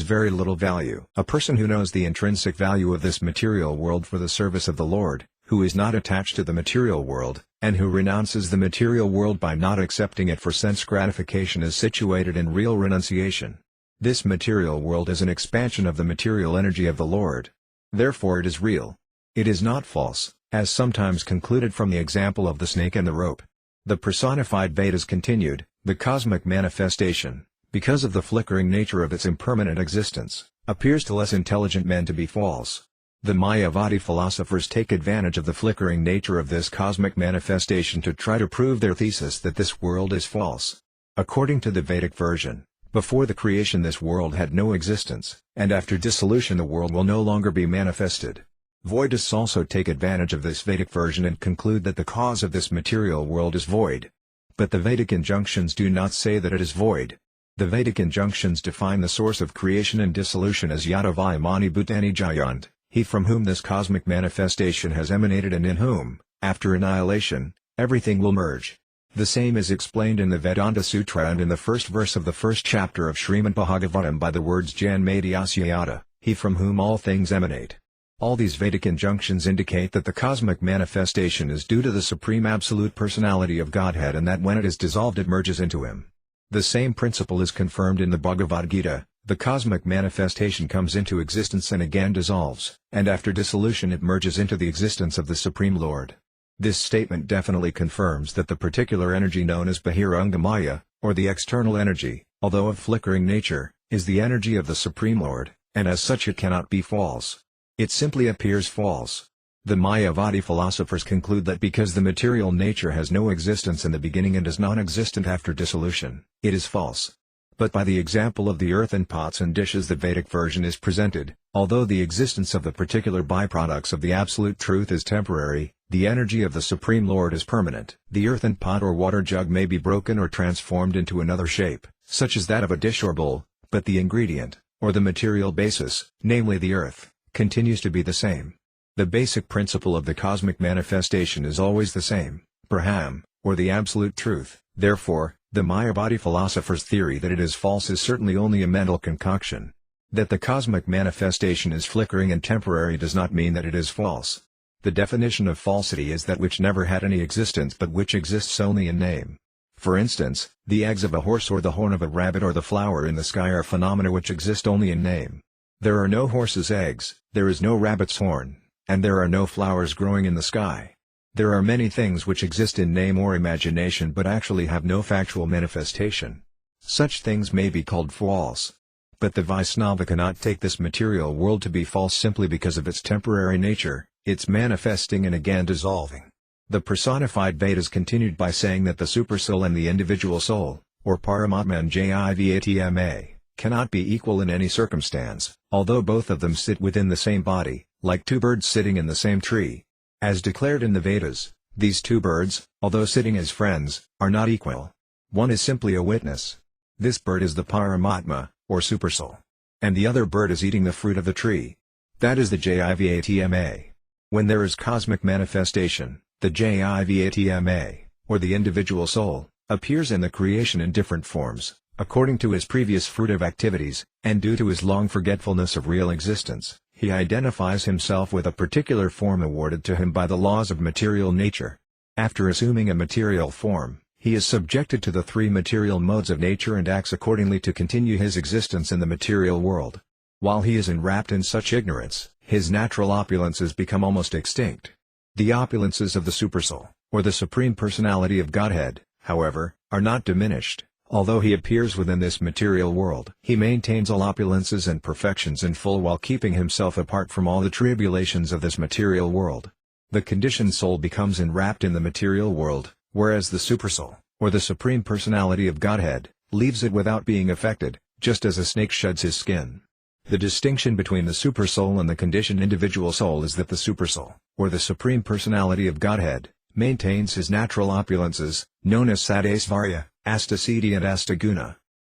very little value. A person who knows the intrinsic value of this material world for the service of the Lord, who is not attached to the material world, and who renounces the material world by not accepting it for sense gratification is situated in real renunciation. This material world is an expansion of the material energy of the Lord. Therefore it is real. It is not false, as sometimes concluded from the example of the snake and the rope. The personified Vedas continued, the cosmic manifestation, because of the flickering nature of its impermanent existence, appears to less intelligent men to be false. The Mayavadi philosophers take advantage of the flickering nature of this cosmic manifestation to try to prove their thesis that this world is false. According to the Vedic version, before the creation this world had no existence, and after dissolution the world will no longer be manifested. Voidists also take advantage of this Vedic version and conclude that the cause of this material world is void. But the Vedic injunctions do not say that it is void. The Vedic injunctions define the source of creation and dissolution as Yadavai Mani Bhutani Jayant, he from whom this cosmic manifestation has emanated and in whom, after annihilation, everything will merge. The same is explained in the Vedanta Sutra and in the first verse of the first chapter of Srimad Bhagavatam by the words Janmadhyasya, he from whom all things emanate. All these Vedic injunctions indicate that the cosmic manifestation is due to the Supreme Absolute Personality of Godhead and that when it is dissolved it merges into Him. The same principle is confirmed in the Bhagavad Gita. The cosmic manifestation comes into existence and again dissolves, and after dissolution it merges into the existence of the Supreme Lord. This statement definitely confirms that the particular energy known as Bahiranga Maya, or the external energy, although of flickering nature, is the energy of the Supreme Lord, and as such it cannot be false. It simply appears false. The Mayavadi philosophers conclude that because the material nature has no existence in the beginning and is non-existent after dissolution, it is false. But by the example of the earthen pots and dishes the Vedic version is presented, although the existence of the particular byproducts of the Absolute Truth is temporary, the energy of the Supreme Lord is permanent. The earthen pot or water jug may be broken or transformed into another shape, such as that of a dish or bowl, but the ingredient, or the material basis, namely the earth, continues to be the same. The basic principle of the cosmic manifestation is always the same, Brahman, or the Absolute Truth. Therefore, the Mayavadi philosophers' theory that it is false is certainly only a mental concoction. That the cosmic manifestation is flickering and temporary does not mean that it is false. The definition of falsity is that which never had any existence but which exists only in name. For instance, the eggs of a horse or the horn of a rabbit or the flower in the sky are phenomena which exist only in name. There are no horse's eggs, there is no rabbit's horn, and there are no flowers growing in the sky. There are many things which exist in name or imagination but actually have no factual manifestation. Such things may be called false. But the Vaisnava cannot take this material world to be false simply because of its temporary nature, its manifesting and again dissolving. The personified Vedas continued by saying that the Supersoul and the individual soul, or Paramatma and Jivatma, cannot be equal in any circumstance, although both of them sit within the same body, like two birds sitting in the same tree. As declared in the Vedas, these two birds, although sitting as friends, are not equal. One is simply a witness. This bird is the Paramatma, or Supersoul. And the other bird is eating the fruit of the tree. That is the Jivatma. When there is cosmic manifestation, the Jivatma, or the individual soul, appears in the creation in different forms, according to his previous fruitive activities, and due to his long forgetfulness of real existence, he identifies himself with a particular form awarded to him by the laws of material nature. After assuming a material form, he is subjected to the three material modes of nature and acts accordingly to continue his existence in the material world. While he is enwrapped in such ignorance, his natural opulences become almost extinct. The opulences of the Supersoul, or the Supreme Personality of Godhead, however, are not diminished. Although he appears within this material world, he maintains all opulences and perfections in full while keeping himself apart from all the tribulations of this material world. The conditioned soul becomes enwrapped in the material world, whereas the Supersoul, or the Supreme Personality of Godhead, leaves it without being affected, just as a snake sheds his skin. The distinction between the Supersoul and the conditioned individual soul is that the Supersoul, or the Supreme Personality of Godhead, maintains his natural opulences, known as Sadasvarya, Astasiddhi and Astaguna.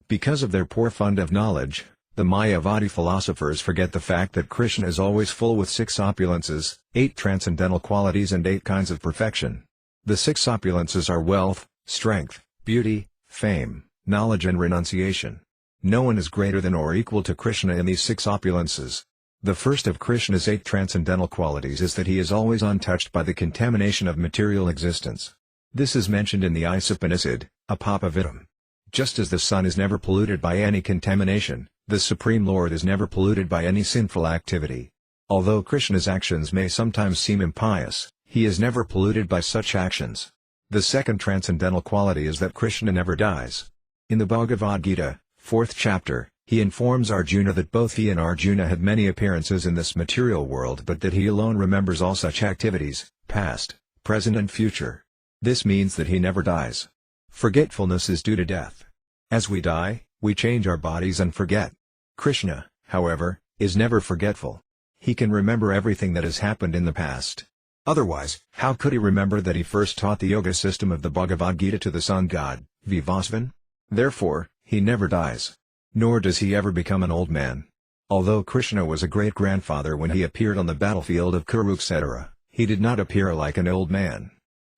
Because of their poor fund of knowledge, the Mayavadi philosophers forget the fact that Kṛṣṇa is always full with 6 opulences, 8 transcendental qualities and 8 kinds of perfection. The 6 opulences are wealth, strength, beauty, fame, knowledge and renunciation. No one is greater than or equal to Kṛṣṇa in these 6 opulences. The first of Kṛṣṇa's 8 transcendental qualities is that he is always untouched by the contamination of material existence. This is mentioned in the Isopanisad, Apapavidam. Just as the sun is never polluted by any contamination, the Supreme Lord is never polluted by any sinful activity. Although Kṛṣṇa's actions may sometimes seem impious, he is never polluted by such actions. The second transcendental quality is that Kṛṣṇa never dies. In the Bhagavad Gita, 4th chapter, he informs Arjuna that both he and Arjuna had many appearances in this material world but that he alone remembers all such activities, past, present and future. This means that he never dies. Forgetfulness is due to death. As we die, we change our bodies and forget. Kṛṣṇa, however, is never forgetful. He can remember everything that has happened in the past. Otherwise, how could he remember that he first taught the yoga system of the Bhagavad Gita to the sun god, Vivasvan? Therefore, he never dies. Nor does he ever become an old man. Although Kṛṣṇa was a great-grandfather when he appeared on the battlefield of Kurukshetra, he did not appear like an old man.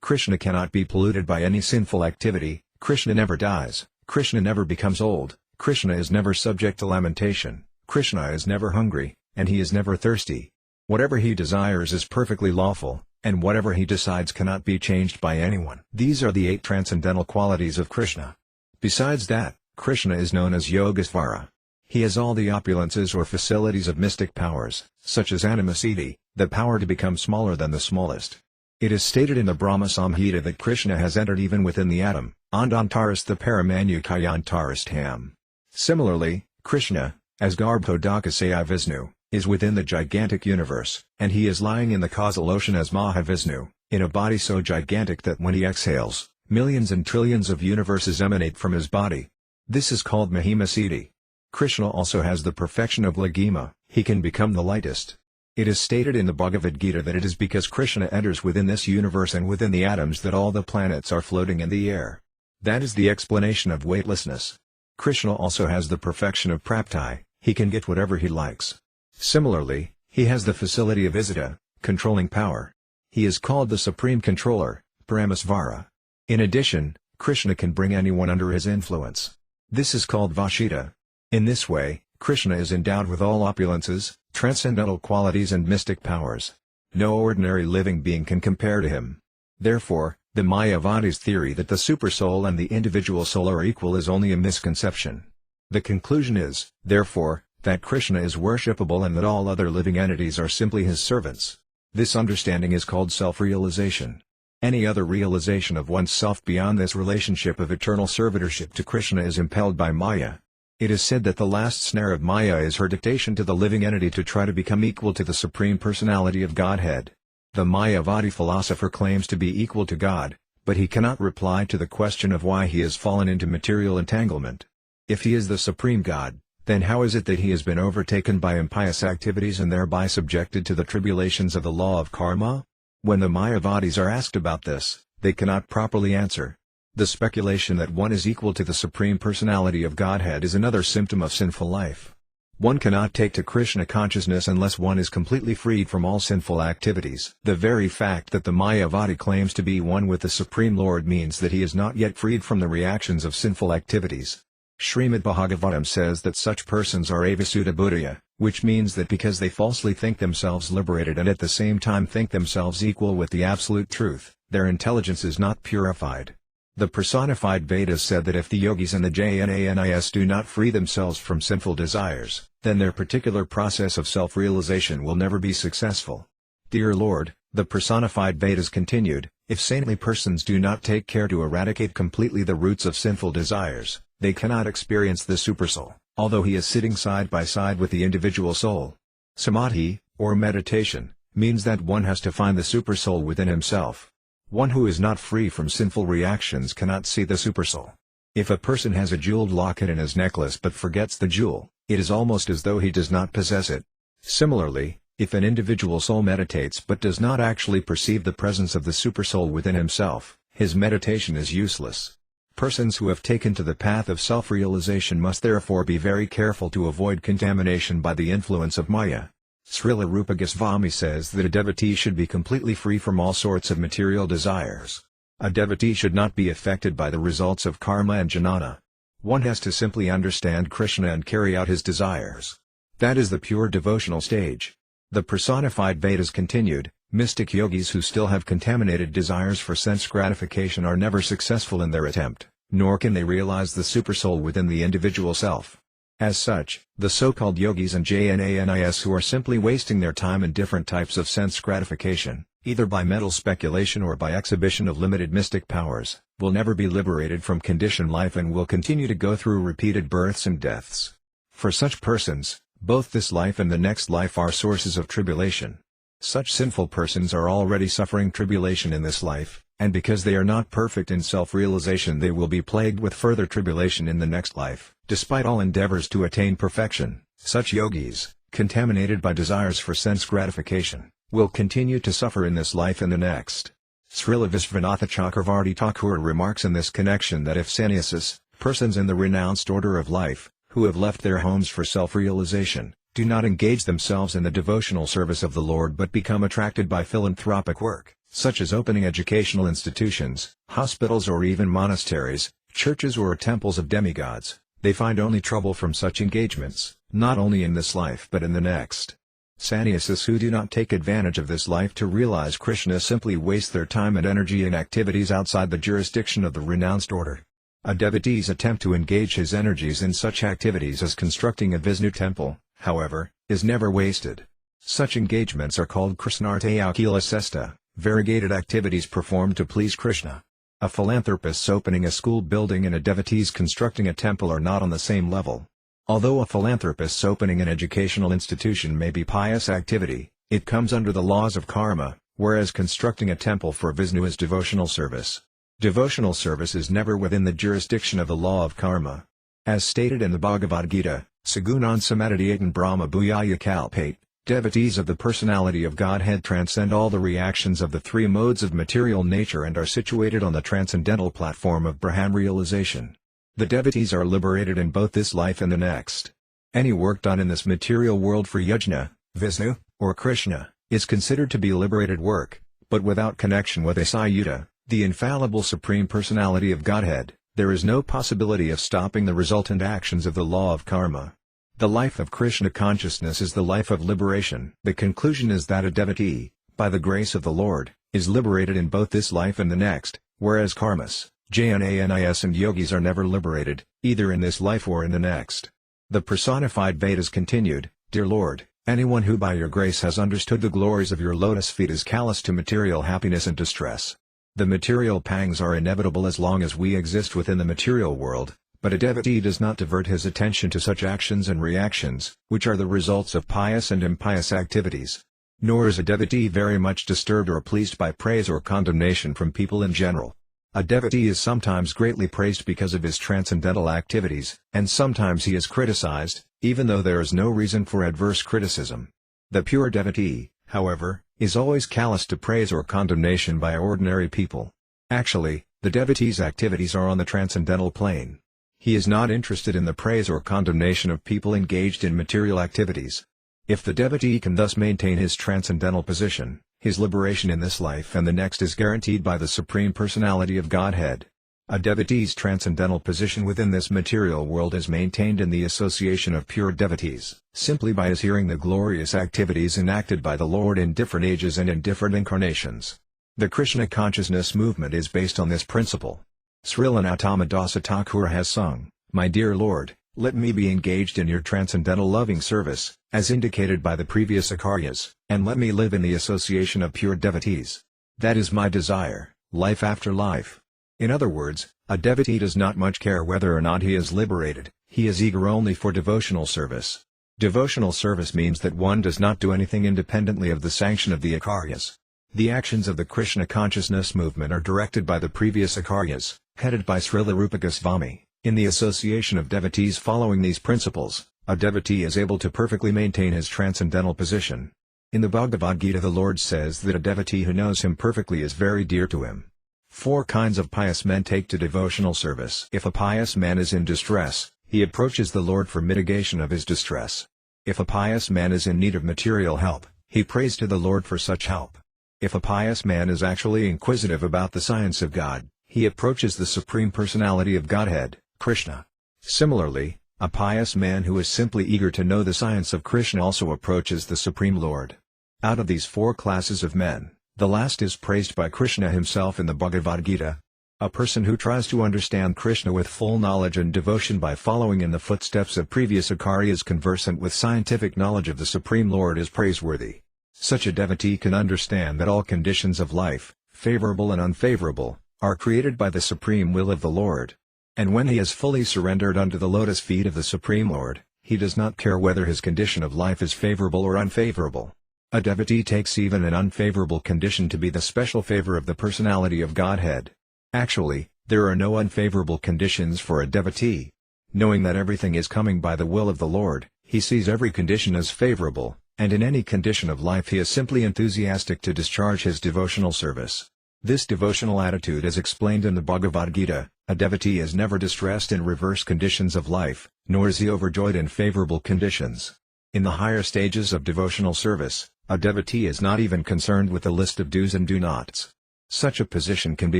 Kṛṣṇa cannot be polluted by any sinful activity, Kṛṣṇa never dies, Kṛṣṇa never becomes old, Kṛṣṇa is never subject to lamentation, Kṛṣṇa is never hungry, and he is never thirsty. Whatever he desires is perfectly lawful, and whatever he decides cannot be changed by anyone. These are the 8 transcendental qualities of Kṛṣṇa. Besides that, Kṛṣṇa is known as Yogisvara. He has all the opulences or facilities of mystic powers, such as animasiddhi, the power to become smaller than the smallest. It is stated in the Brahma Samhita that Kṛṣṇa has entered even within the atom, Andantarastha Paramanukhayantarastham. Similarly, Kṛṣṇa, as Garbhodakasaya Vishnu, is within the gigantic universe, and he is lying in the causal ocean as Mahavishnu, in a body so gigantic that when he exhales, millions and trillions of universes emanate from his body. This is called Mahimasiddhi. Kṛṣṇa also has the perfection of Laghima, he can become the lightest. It is stated in the Bhagavad Gita that it is because Kṛṣṇa enters within this universe and within the atoms that all the planets are floating in the air. That is the explanation of weightlessness. Kṛṣṇa also has the perfection of Prapti, he can get whatever he likes. Similarly, he has the facility of Isiddha, controlling power. He is called the Supreme Controller, Paramasvara. In addition, Kṛṣṇa can bring anyone under his influence. This is called Vashita. In this way, Kṛṣṇa is endowed with all opulences, transcendental qualities and mystic powers. No ordinary living being can compare to him. Therefore, the Mayavadi's theory that the supersoul and the individual soul are equal is only a misconception. The conclusion is, therefore, that Kṛṣṇa is worshipable and that all other living entities are simply his servants. This understanding is called self-realization. Any other realization of oneself beyond this relationship of eternal servitorship to Kṛṣṇa is impelled by Maya. It is said that the last snare of Maya is her dictation to the living entity to try to become equal to the Supreme Personality of Godhead. The Mayavadi philosopher claims to be equal to God, but he cannot reply to the question of why he has fallen into material entanglement. If he is the Supreme God, then how is it that he has been overtaken by impious activities and thereby subjected to the tribulations of the law of karma? When the Mayavadis are asked about this, they cannot properly answer. The speculation that one is equal to the Supreme Personality of Godhead is another symptom of sinful life. One cannot take to Kṛṣṇa consciousness unless one is completely freed from all sinful activities. The very fact that the Mayavadi claims to be one with the Supreme Lord means that he is not yet freed from the reactions of sinful activities. Srimad Bhagavatam says that such persons are avisuddha buddhaya, which means that because they falsely think themselves liberated and at the same time think themselves equal with the absolute truth, their intelligence is not purified. The personified Vedas said that if the yogis and the jnanis do not free themselves from sinful desires, then their particular process of self-realization will never be successful. Dear Lord, the personified Vedas continued, if saintly persons do not take care to eradicate completely the roots of sinful desires, they cannot experience the Supersoul, although he is sitting side by side with the individual soul. Samadhi, or meditation, means that one has to find the Supersoul within himself. One who is not free from sinful reactions cannot see the Supersoul. If a person has a jeweled locket in his necklace but forgets the jewel, it is almost as though he does not possess it. Similarly, if an individual soul meditates but does not actually perceive the presence of the Supersoul within himself, his meditation is useless. Persons who have taken to the path of self-realization must therefore be very careful to avoid contamination by the influence of Maya. Srila Rupa Goswami says that a devotee should be completely free from all sorts of material desires. A devotee should not be affected by the results of karma and jnana. One has to simply understand Kṛṣṇa and carry out his desires. That is the pure devotional stage. The personified Vedas continued, mystic yogis who still have contaminated desires for sense gratification are never successful in their attempt, nor can they realize the Supersoul within the individual self. As such, the so-called yogis and jnanis who are simply wasting their time in different types of sense gratification, either by mental speculation or by exhibition of limited mystic powers, will never be liberated from conditioned life and will continue to go through repeated births and deaths. For such persons, both this life and the next life are sources of tribulation. Such sinful persons are already suffering tribulation in this life, and because they are not perfect in self-realization they will be plagued with further tribulation in the next life. Despite all endeavors to attain perfection, such yogis, contaminated by desires for sense gratification, will continue to suffer in this life and the next. Srila Vishvanatha Chakravarti Thakur remarks in this connection that if sannyasis, persons in the renounced order of life, who have left their homes for self-realization, do not engage themselves in the devotional service of the Lord but become attracted by philanthropic work, such as opening educational institutions, hospitals or even monasteries, churches or temples of demigods, they find only trouble from such engagements, not only in this life but in the next. Sannyasis who do not take advantage of this life to realize Kṛṣṇa simply waste their time and energy in activities outside the jurisdiction of the renounced order. A devotee's attempt to engage his energies in such activities as constructing a Vishnu temple, however, is never wasted. Such engagements are called Kṛṣṇārtha Sesta, variegated activities performed to please Kṛṣṇa. A philanthropist's opening a school building and a devotee's constructing a temple are not on the same level. Although a philanthropist's opening an educational institution may be pious activity, it comes under the laws of karma, whereas constructing a temple for Vishnu is devotional service. Devotional service is never within the jurisdiction of the law of karma. As stated in the Bhagavad Gita, Sagunan Samadhyayatan Brahma Bhuyaya Kalpate, devotees of the personality of Godhead transcend all the reactions of the three modes of material nature and are situated on the transcendental platform of Brahman realization. The devotees are liberated in both this life and the next. Any work done in this material world for Yajna, Vishnu, or Kṛṣṇa, is considered to be liberated work, but without connection with Asayuta, the infallible Supreme Personality of Godhead, there is no possibility of stopping the resultant actions of the law of karma. The life of Kṛṣṇa consciousness is the life of liberation. The conclusion is that a devotee, by the grace of the Lord, is liberated in both this life and the next, whereas karmas, jnanis and yogis are never liberated, either in this life or in the next. The personified Vedas continued, Dear Lord, anyone who by your grace has understood the glories of your lotus feet is callous to material happiness and distress. The material pangs are inevitable as long as we exist within the material world, but a devotee does not divert his attention to such actions and reactions, which are the results of pious and impious activities. Nor is a devotee very much disturbed or pleased by praise or condemnation from people in general. A devotee is sometimes greatly praised because of his transcendental activities, and sometimes he is criticized, even though there is no reason for adverse criticism. The pure devotee, however, is always callous to praise or condemnation by ordinary people. Actually, the devotee's activities are on the transcendental plane. He is not interested in the praise or condemnation of people engaged in material activities. If the devotee can thus maintain his transcendental position, his liberation in this life and the next is guaranteed by the Supreme Personality of Godhead. A devotee's transcendental position within this material world is maintained in the association of pure devotees, simply by his hearing the glorious activities enacted by the Lord in different ages and in different incarnations. The Kṛṣṇa consciousness movement is based on this principle. Srila Nautama Dasa Thakur has sung, My dear Lord, let me be engaged in your transcendental loving service, as indicated by the previous Akaryas, and let me live in the association of pure devotees. That is my desire, life after life. In other words, a devotee does not much care whether or not he is liberated, he is eager only for devotional service. Devotional service means that one does not do anything independently of the sanction of the Akaryas. The actions of the Kṛṣṇa consciousness movement are directed by the previous Akaryas, headed by Srila Rupa Goswami. In the association of devotees following these principles, a devotee is able to perfectly maintain his transcendental position. In the Bhagavad Gita the Lord says that a devotee who knows him perfectly is very dear to him. 4 kinds of pious men take to devotional service. If a pious man is in distress, he approaches the Lord for mitigation of his distress. If a pious man is in need of material help, he prays to the Lord for such help. If a pious man is actually inquisitive about the science of God, he approaches the Supreme Personality of Godhead, Kṛṣṇa. Similarly, a pious man who is simply eager to know the science of Kṛṣṇa also approaches the Supreme Lord. Out of these 4 classes of men, the last is praised by Kṛṣṇa himself in the Bhagavad Gita. A person who tries to understand Kṛṣṇa with full knowledge and devotion by following in the footsteps of previous Akaryas conversant with scientific knowledge of the Supreme Lord is praiseworthy. Such a devotee can understand that all conditions of life, favorable and unfavorable, are created by the supreme will of the Lord. And when he is fully surrendered unto the lotus feet of the Supreme Lord, he does not care whether his condition of life is favorable or unfavorable. A devotee takes even an unfavorable condition to be the special favor of the personality of Godhead. Actually, there are no unfavorable conditions for a devotee. Knowing that everything is coming by the will of the Lord, he sees every condition as favorable, and in any condition of life he is simply enthusiastic to discharge his devotional service. This devotional attitude is explained in the Bhagavad Gita. A devotee is never distressed in reverse conditions of life, nor is he overjoyed in favorable conditions. In the higher stages of devotional service, A devotee is not even concerned with the list of do's and do-nots. Such a position can be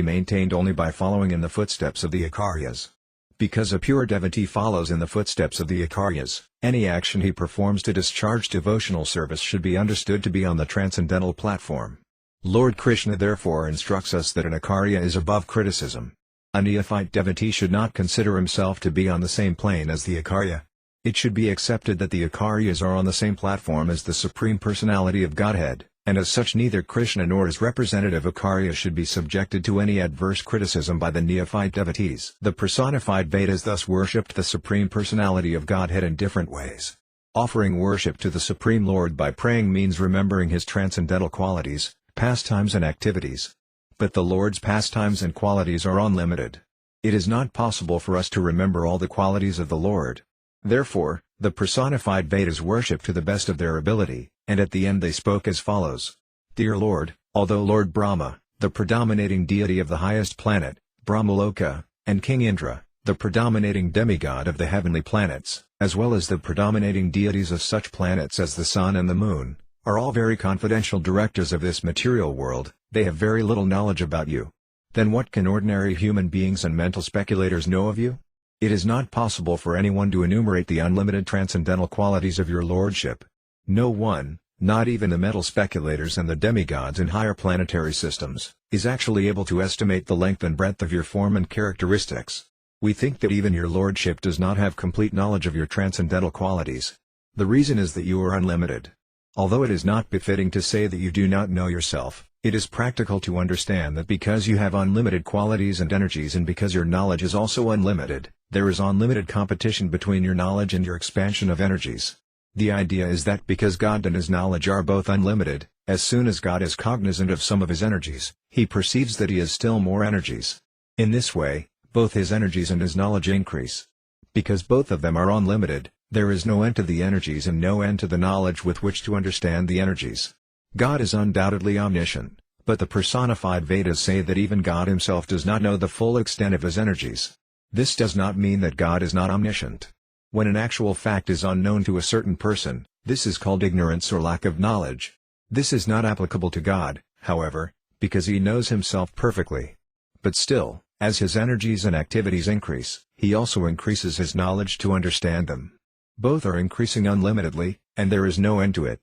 maintained only by following in the footsteps of the Acharyas. Because a pure devotee follows in the footsteps of the Acharyas, any action he performs to discharge devotional service should be understood to be on the transcendental platform. Lord Kṛṣṇa therefore instructs us that an Acharya is above criticism. A neophyte devotee should not consider himself to be on the same plane as the Acharya. It should be accepted that the Acharyas are on the same platform as the Supreme Personality of Godhead, and as such neither Kṛṣṇa nor his representative Acharya should be subjected to any adverse criticism by the neophyte devotees. The personified Vedas thus worshipped the Supreme Personality of Godhead in different ways. Offering worship to the Supreme Lord by praying means remembering his transcendental qualities, pastimes and activities. But the Lord's pastimes and qualities are unlimited. It is not possible for us to remember all the qualities of the Lord. Therefore, the personified Vedas worship to the best of their ability, and at the end they spoke as follows. Dear Lord, although Lord Brahma, the predominating deity of the highest planet, Brahmaloka, and King Indra, the predominating demigod of the heavenly planets, as well as the predominating deities of such planets as the sun and the moon, are all very confidential directors of this material world, they have very little knowledge about you. Then what can ordinary human beings and mental speculators know of you? It is not possible for anyone to enumerate the unlimited transcendental qualities of your lordship. No one, not even the mental speculators and the demigods in higher planetary systems, is actually able to estimate the length and breadth of your form and characteristics. We think that even your lordship does not have complete knowledge of your transcendental qualities. The reason is that you are unlimited. Although it is not befitting to say that you do not know yourself, it is practical to understand that because you have unlimited qualities and energies and because your knowledge is also unlimited, there is unlimited competition between your knowledge and your expansion of energies. The idea is that because God and his knowledge are both unlimited, as soon as God is cognizant of some of his energies, he perceives that he has still more energies. In this way, both his energies and his knowledge increase. Because both of them are unlimited, there is no end to the energies and no end to the knowledge with which to understand the energies. God is undoubtedly omniscient, but the personified Vedas say that even God himself does not know the full extent of his energies. This does not mean that God is not omniscient. When an actual fact is unknown to a certain person, this is called ignorance or lack of knowledge. This is not applicable to God, however, because he knows himself perfectly. But still, as his energies and activities increase, he also increases his knowledge to understand them. Both are increasing unlimitedly, and there is no end to it.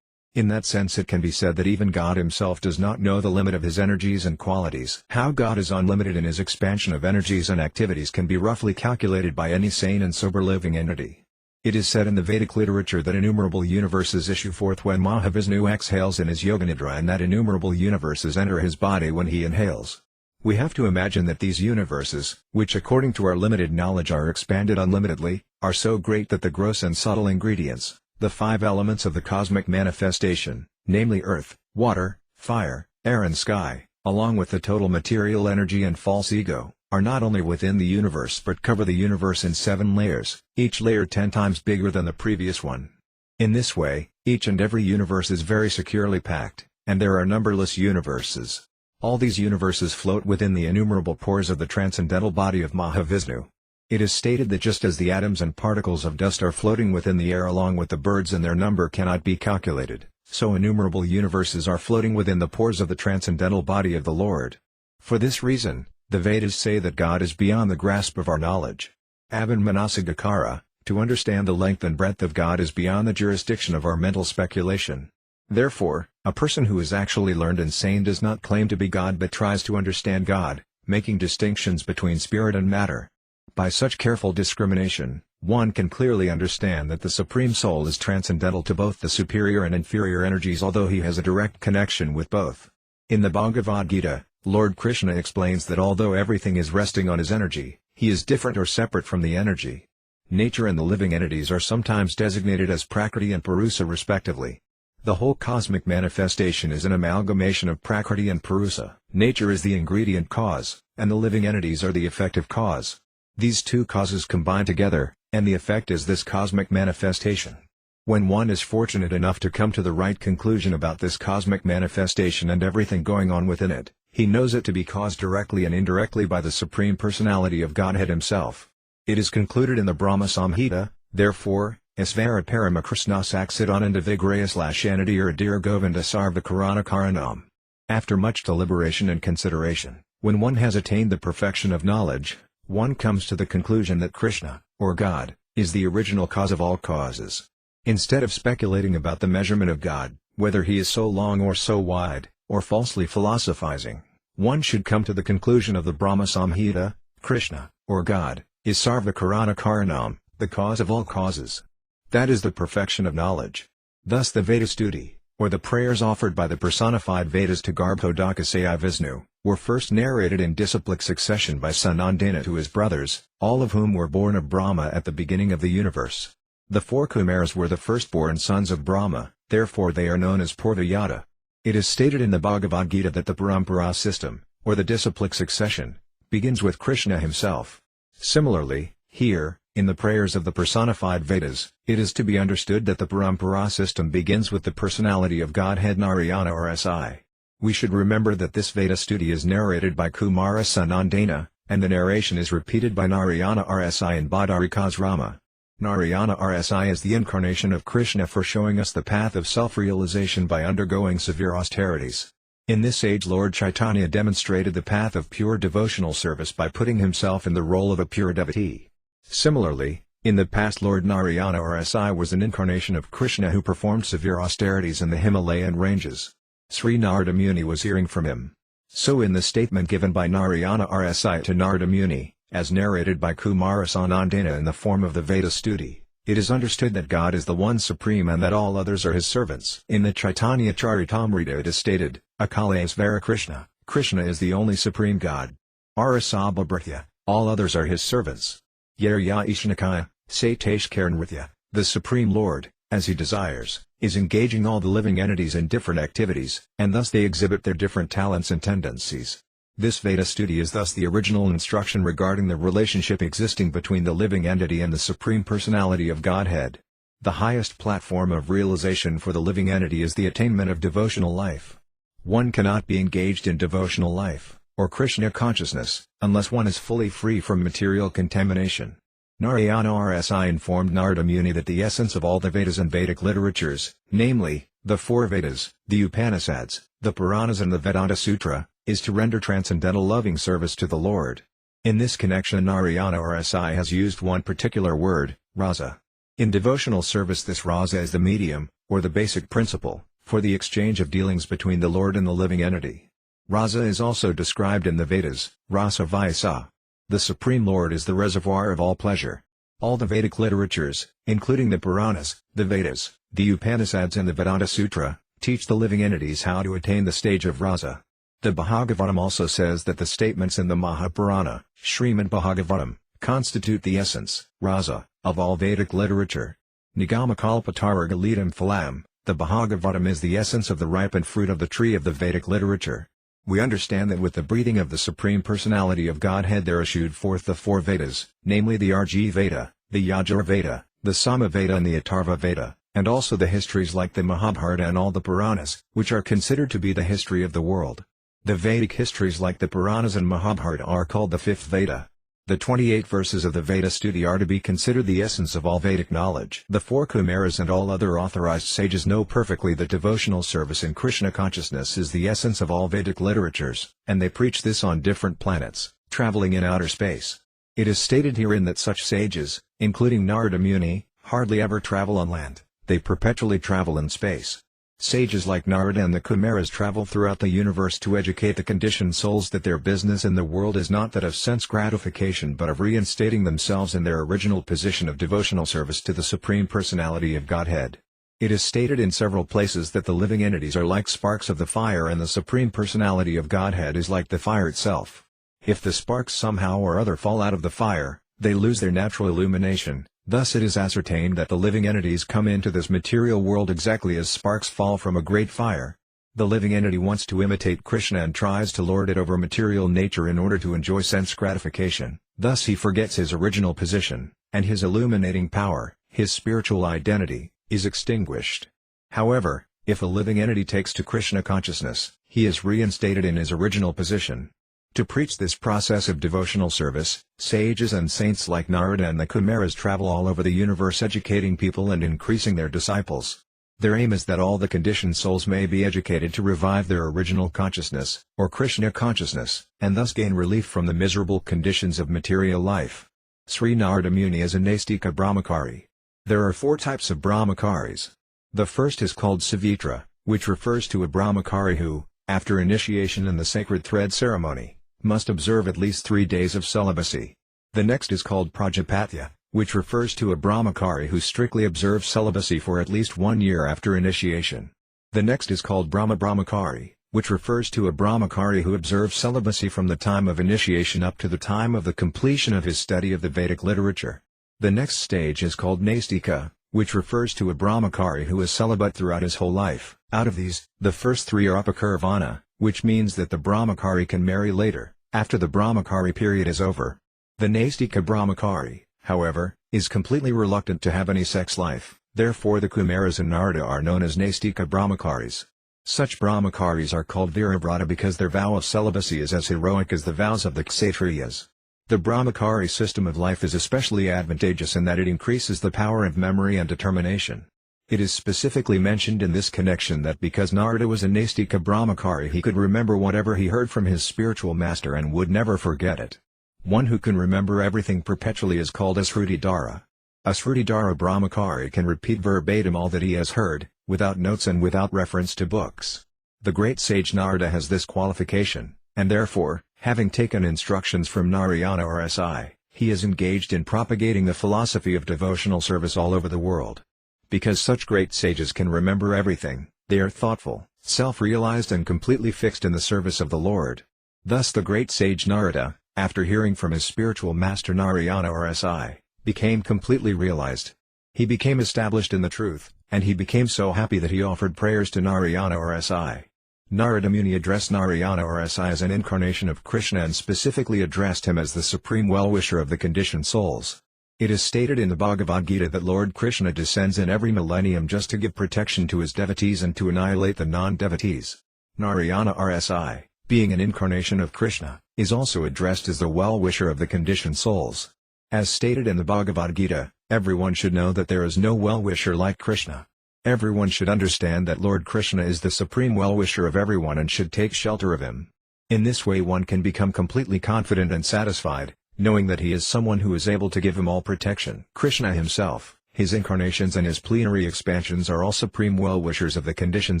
In that sense it can be said that even God himself does not know the limit of his energies and qualities. How God is unlimited in his expansion of energies and activities can be roughly calculated by any sane and sober living entity. It is said in the Vedic literature that innumerable universes issue forth when Mahavishnu exhales in his Yoganidra and that innumerable universes enter his body when he inhales. We have to imagine that these universes, which according to our limited knowledge are expanded unlimitedly, are so great that the gross and subtle ingredients, the 5 elements of the cosmic manifestation, namely earth, water, fire, air and sky, along with the total material energy and false ego, are not only within the universe but cover the universe in 7 layers, each layer 10 times bigger than the previous one. In this way, each and every universe is very securely packed, and there are numberless universes. All these universes float within the innumerable pores of the transcendental body of Mahavishnu. It is stated that just as the atoms and particles of dust are floating within the air along with the birds and their number cannot be calculated, so innumerable universes are floating within the pores of the transcendental body of the Lord. For this reason, the Vedas say that God is beyond the grasp of our knowledge. Abhinmanasigakara, to understand the length and breadth of God is beyond the jurisdiction of our mental speculation. Therefore, a person who is actually learned and sane does not claim to be God but tries to understand God, making distinctions between spirit and matter. By such careful discrimination, one can clearly understand that the Supreme Soul is transcendental to both the superior and inferior energies although he has a direct connection with both. In the Bhagavad Gita, Lord Kṛṣṇa explains that although everything is resting on his energy, he is different or separate from the energy. Nature and the living entities are sometimes designated as Prakriti and Purusa respectively. The whole cosmic manifestation is an amalgamation of Prakriti and Purusa. Nature is the ingredient cause, and the living entities are the effective cause. These two causes combine together, and the effect is this cosmic manifestation. When one is fortunate enough to come to the right conclusion about this cosmic manifestation and everything going on within it, he knows it to be caused directly and indirectly by the Supreme Personality of Godhead himself. It is concluded in the Brahma Samhita, therefore, Svara Parama Kṛṣṇa Saksidananda Vigraya /Shanadira Dir Govinda Sarva Karana Karanam. After much deliberation and consideration, when one has attained the perfection of knowledge, one comes to the conclusion that Kṛṣṇa, or God, is the original cause of all causes. Instead of speculating about the measurement of God, whether he is so long or so wide, or falsely philosophizing, one should come to the conclusion of the Brahma Samhita: Kṛṣṇa, or God, is Sarva Karana Karanam, the cause of all causes. That is the perfection of knowledge. Thus the Veda Stuti, or the prayers offered by the personified Vedas to Garbhodakasaya Vishnu, were first narrated in disciplic succession by Sanandana to his brothers, all of whom were born of Brahma at the beginning of the universe. The four Kumaras were the firstborn sons of Brahma, therefore they are known as Purvayata. It is stated in the Bhagavad Gita that the Parampara system, or the disciplic succession, begins with Kṛṣṇa himself. Similarly, here, in the prayers of the personified Vedas, it is to be understood that the Parampara system begins with the personality of Godhead Narayana Rsi. We should remember that this Veda Stuti is narrated by Kumara Sanandana, and the narration is repeated by Narayana Rsi and Badarika's Rama. Narayana Rsi is the incarnation of Kṛṣṇa for showing us the path of self-realization by undergoing severe austerities. In this age Lord Chaitanya demonstrated the path of pure devotional service by putting himself in the role of a pure devotee. Similarly, in the past Lord Narayana Rsi was an incarnation of Kṛṣṇa who performed severe austerities in the Himalayan ranges. Sri Narada Muni was hearing from him. So in the statement given by Narayana Rsi to Narada Muni, as narrated by Kumara Sanandana in the form of the Veda Stuti, it is understood that God is the one supreme and that all others are his servants. In the Chaitanya Charitamrita it is stated, Akalasvara Kṛṣṇa, Kṛṣṇa is the only supreme God. Arasabhabhritya, all others are his servants. Yarya Ishnakaya, Sateshkaranritya, the Supreme Lord, as he desires, is engaging all the living entities in different activities, and thus they exhibit their different talents and tendencies. This Veda Stuti is thus the original instruction regarding the relationship existing between the living entity and the Supreme Personality of Godhead. The highest platform of realization for the living entity is the attainment of devotional life. One cannot be engaged in devotional life, or Kṛṣṇa consciousness, unless one is fully free from material contamination. Narayana Rsi informed Narada Muni that the essence of all the Vedas and Vedic literatures, namely, the four Vedas, the Upanishads, the Puranas and the Vedanta Sutra, is to render transcendental loving service to the Lord. In this connection Narayana Rsi has used one particular word, rasa. In devotional service this rasa is the medium, or the basic principle, for the exchange of dealings between the Lord and the living entity. Rasa is also described in the Vedas, rasa vaisa. The Supreme Lord is the reservoir of all pleasure. All the Vedic literatures, including the Puranas, the Vedas, the Upanishads and the Vedanta Sutra, teach the living entities how to attain the stage of rasa. The Bhagavatam also says that the statements in the Mahapurana, Srimad Bhagavatam, constitute the essence, rasa, of all Vedic literature. Nigamakalpatara Galitam Phalam, the Bhagavatam is the essence of the ripened fruit of the tree of the Vedic literature. We understand that with the breathing of the Supreme Personality of Godhead there issued forth the four Vedas, namely the Arjuna Veda, the Yajur Veda, the Sama Veda and the Atharva Veda, and also the histories like the Mahabharata and all the Puranas, which are considered to be the history of the world. The Vedic histories like the Puranas and Mahabharata are called the fifth Veda. The 28 verses of the Veda Stuti are to be considered the essence of all Vedic knowledge. The four Kumaras and all other authorized sages know perfectly that devotional service in Kṛṣṇa consciousness is the essence of all Vedic literatures, and they preach this on different planets, traveling in outer space. It is stated herein that such sages, including Narada Muni, hardly ever travel on land, they perpetually travel in space. Sages like Narada and the Kumaras travel throughout the universe to educate the conditioned souls that their business in the world is not that of sense gratification but of reinstating themselves in their original position of devotional service to the Supreme Personality of Godhead. It is stated in several places that the living entities are like sparks of the fire and the Supreme Personality of Godhead is like the fire itself. If the sparks somehow or other fall out of the fire, they lose their natural illumination. Thus it is ascertained that the living entities come into this material world exactly as sparks fall from a great fire. The living entity wants to imitate Kṛṣṇa and tries to lord it over material nature in order to enjoy sense gratification. Thus he forgets his original position, and his illuminating power, his spiritual identity, is extinguished. However, if a living entity takes to Kṛṣṇa consciousness, he is reinstated in his original position. To preach this process of devotional service, sages and saints like Narada and the Kumaras travel all over the universe educating people and increasing their disciples. Their aim is that all the conditioned souls may be educated to revive their original consciousness, or Kṛṣṇa consciousness, and thus gain relief from the miserable conditions of material life. Sri Narada Muni is a Naistika Brahmachari. There are 4 types of Brahmacharis. The first is called Savitra, which refers to a Brahmachari who, after initiation in the sacred thread ceremony, must observe at least 3 days of celibacy. The next is called Prajapatya, which refers to a Brahmachari who strictly observes celibacy for at least 1 year after initiation. The next is called Brahmachari, which refers to a Brahmachari who observes celibacy from the time of initiation up to the time of the completion of his study of the Vedic literature. The next stage is called Naistika, which refers to a Brahmachari who is celibate throughout his whole life. Out of these, the first 3 are Upakurvana, which means that the Brahmachari can marry later, after the Brahmachari period is over. The Naistika Brahmachari, however, is completely reluctant to have any sex life, therefore the Kumaras and Narada are known as Naistika Brahmacharis. Such Brahmacharis are called Viravrata because their vow of celibacy is as heroic as the vows of the Kshatriyas. The Brahmachari system of life is especially advantageous in that it increases the power of memory and determination. It is specifically mentioned in this connection that because Narada was a Naistika Brahmachari he could remember whatever he heard from his spiritual master and would never forget it. One who can remember everything perpetually is called a Srutidhara. A Srutidhara Brahmachari can repeat verbatim all that he has heard, without notes and without reference to books. The great sage Narada has this qualification, and therefore, having taken instructions from Narayana or Si, he is engaged in propagating the philosophy of devotional service all over the world. Because such great sages can remember everything, they are thoughtful, self-realized and completely fixed in the service of the Lord. Thus the great sage Narada, after hearing from his spiritual master Narayana or Si, became completely realized. He became established in the truth, and he became so happy that he offered prayers to Narayana or Si. Narada Muni addressed Narayana or Si as an incarnation of Kṛṣṇa and specifically addressed him as the supreme well-wisher of the conditioned souls. It is stated in the Bhagavad Gita that Lord Kṛṣṇa descends in every millennium just to give protection to his devotees and to annihilate the non-devotees. Narayana or Si, being an incarnation of Kṛṣṇa, is also addressed as the well-wisher of the conditioned souls. As stated in the Bhagavad Gita, everyone should know that there is no well-wisher like Kṛṣṇa. Everyone should understand that Lord Kṛṣṇa is the supreme well-wisher of everyone and should take shelter of him. In this way one can become completely confident and satisfied, knowing that he is someone who is able to give him all protection. Kṛṣṇa himself, his incarnations and his plenary expansions are all supreme well-wishers of the conditioned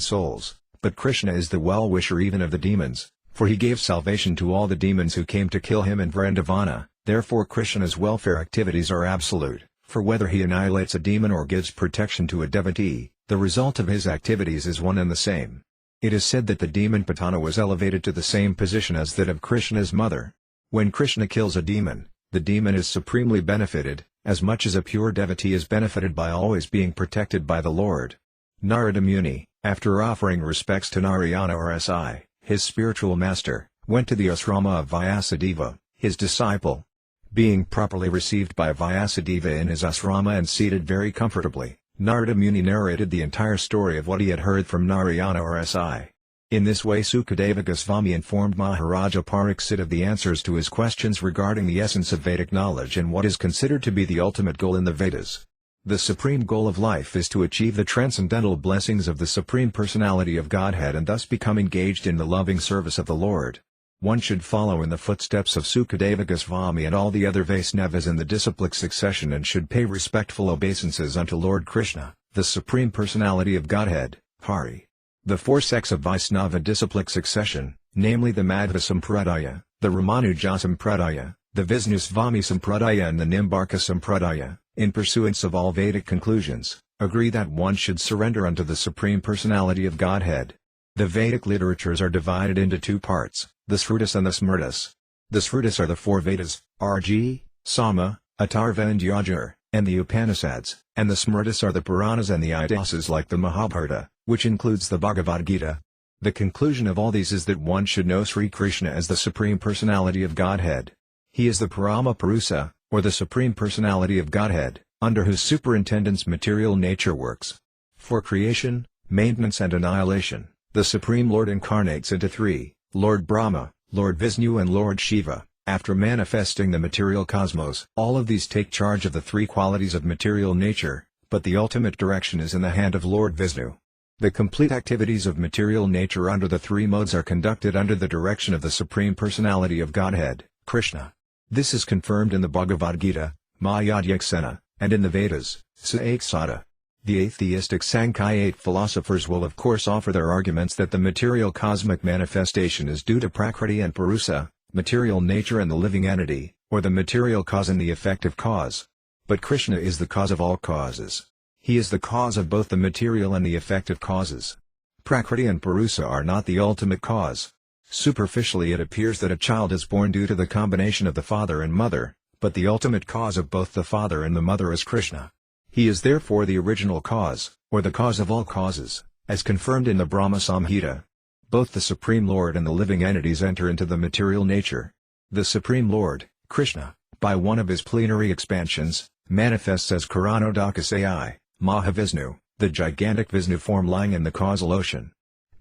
souls, but Kṛṣṇa is the well-wisher even of the demons, for he gave salvation to all the demons who came to kill him in Vrindavana. Therefore Kṛṣṇa's welfare activities are absolute, for whether he annihilates a demon or gives protection to a devotee, the result of his activities is one and the same. It is said that the demon Patana was elevated to the same position as that of Kṛṣṇa's mother. When Kṛṣṇa kills a demon, the demon is supremely benefited, as much as a pure devotee is benefited by always being protected by the Lord. Narada Muni, after offering respects to Narayana or Si, his spiritual master, went to the asrama of Vyasadeva, his disciple. Being properly received by Vyasadeva in his asrama and seated very comfortably, Narada Muni narrated the entire story of what he had heard from Narayana or Si. In this way Sukadeva Goswami informed Maharaja Pariksit of the answers to his questions regarding the essence of Vedic knowledge and what is considered to be the ultimate goal in the Vedas. The supreme goal of life is to achieve the transcendental blessings of the Supreme Personality of Godhead and thus become engaged in the loving service of the Lord. One should follow in the footsteps of Sukadeva Goswami and all the other Vaisnavas in the disciplic succession and should pay respectful obeisances unto Lord Kṛṣṇa, the Supreme Personality of Godhead, Hari. The 4 sects of Vaisnava disciplic succession, namely the Madhva Sampradaya, the Ramanuja Sampradaya, the Visnusvami Sampradaya and the Nimbarka Sampradaya, in pursuance of all Vedic conclusions, agree that one should surrender unto the Supreme Personality of Godhead. The Vedic literatures are divided into 2 parts, the Srutis and the Smritis. The Srutis are the 4 Vedas, Rg, Sama, Atharva and Yajur, and the Upanishads, and the Smritis are the Puranas and the Idasas like the Mahabharata, which includes the Bhagavad Gita. The conclusion of all these is that one should know Sri Kṛṣṇa as the Supreme Personality of Godhead. He is the Parama Purusa, or the Supreme Personality of Godhead, under whose superintendence material nature works. For creation, maintenance and annihilation, the Supreme Lord incarnates into 3, Lord Brahma, Lord Vishnu and Lord Shiva, after manifesting the material cosmos. All of these take charge of the three qualities of material nature, but the ultimate direction is in the hand of Lord Vishnu. The complete activities of material nature under the three modes are conducted under the direction of the Supreme Personality of Godhead, Kṛṣṇa. This is confirmed in the Bhagavad Gita, Kṛṣṇa, and in the Vedas, Sa. The atheistic Sankhyaite philosophers will of course offer their arguments that the material cosmic manifestation is due to Prakriti and Purusa, material nature and the living entity, or the material cause and the effective cause. But Kṛṣṇa is the cause of all causes. He is the cause of both the material and the effective causes. Prakriti and Purusa are not the ultimate cause. Superficially it appears that a child is born due to the combination of the father and mother, but the ultimate cause of both the father and the mother is Kṛṣṇa. He is therefore the original cause, or the cause of all causes, as confirmed in the Brahma Samhita. Both the Supreme Lord and the living entities enter into the material nature. The Supreme Lord, Kṛṣṇa, by one of his plenary expansions, manifests as Kṛṣṇodakasaya, Mahavishnu, the gigantic Vishnu form lying in the causal ocean.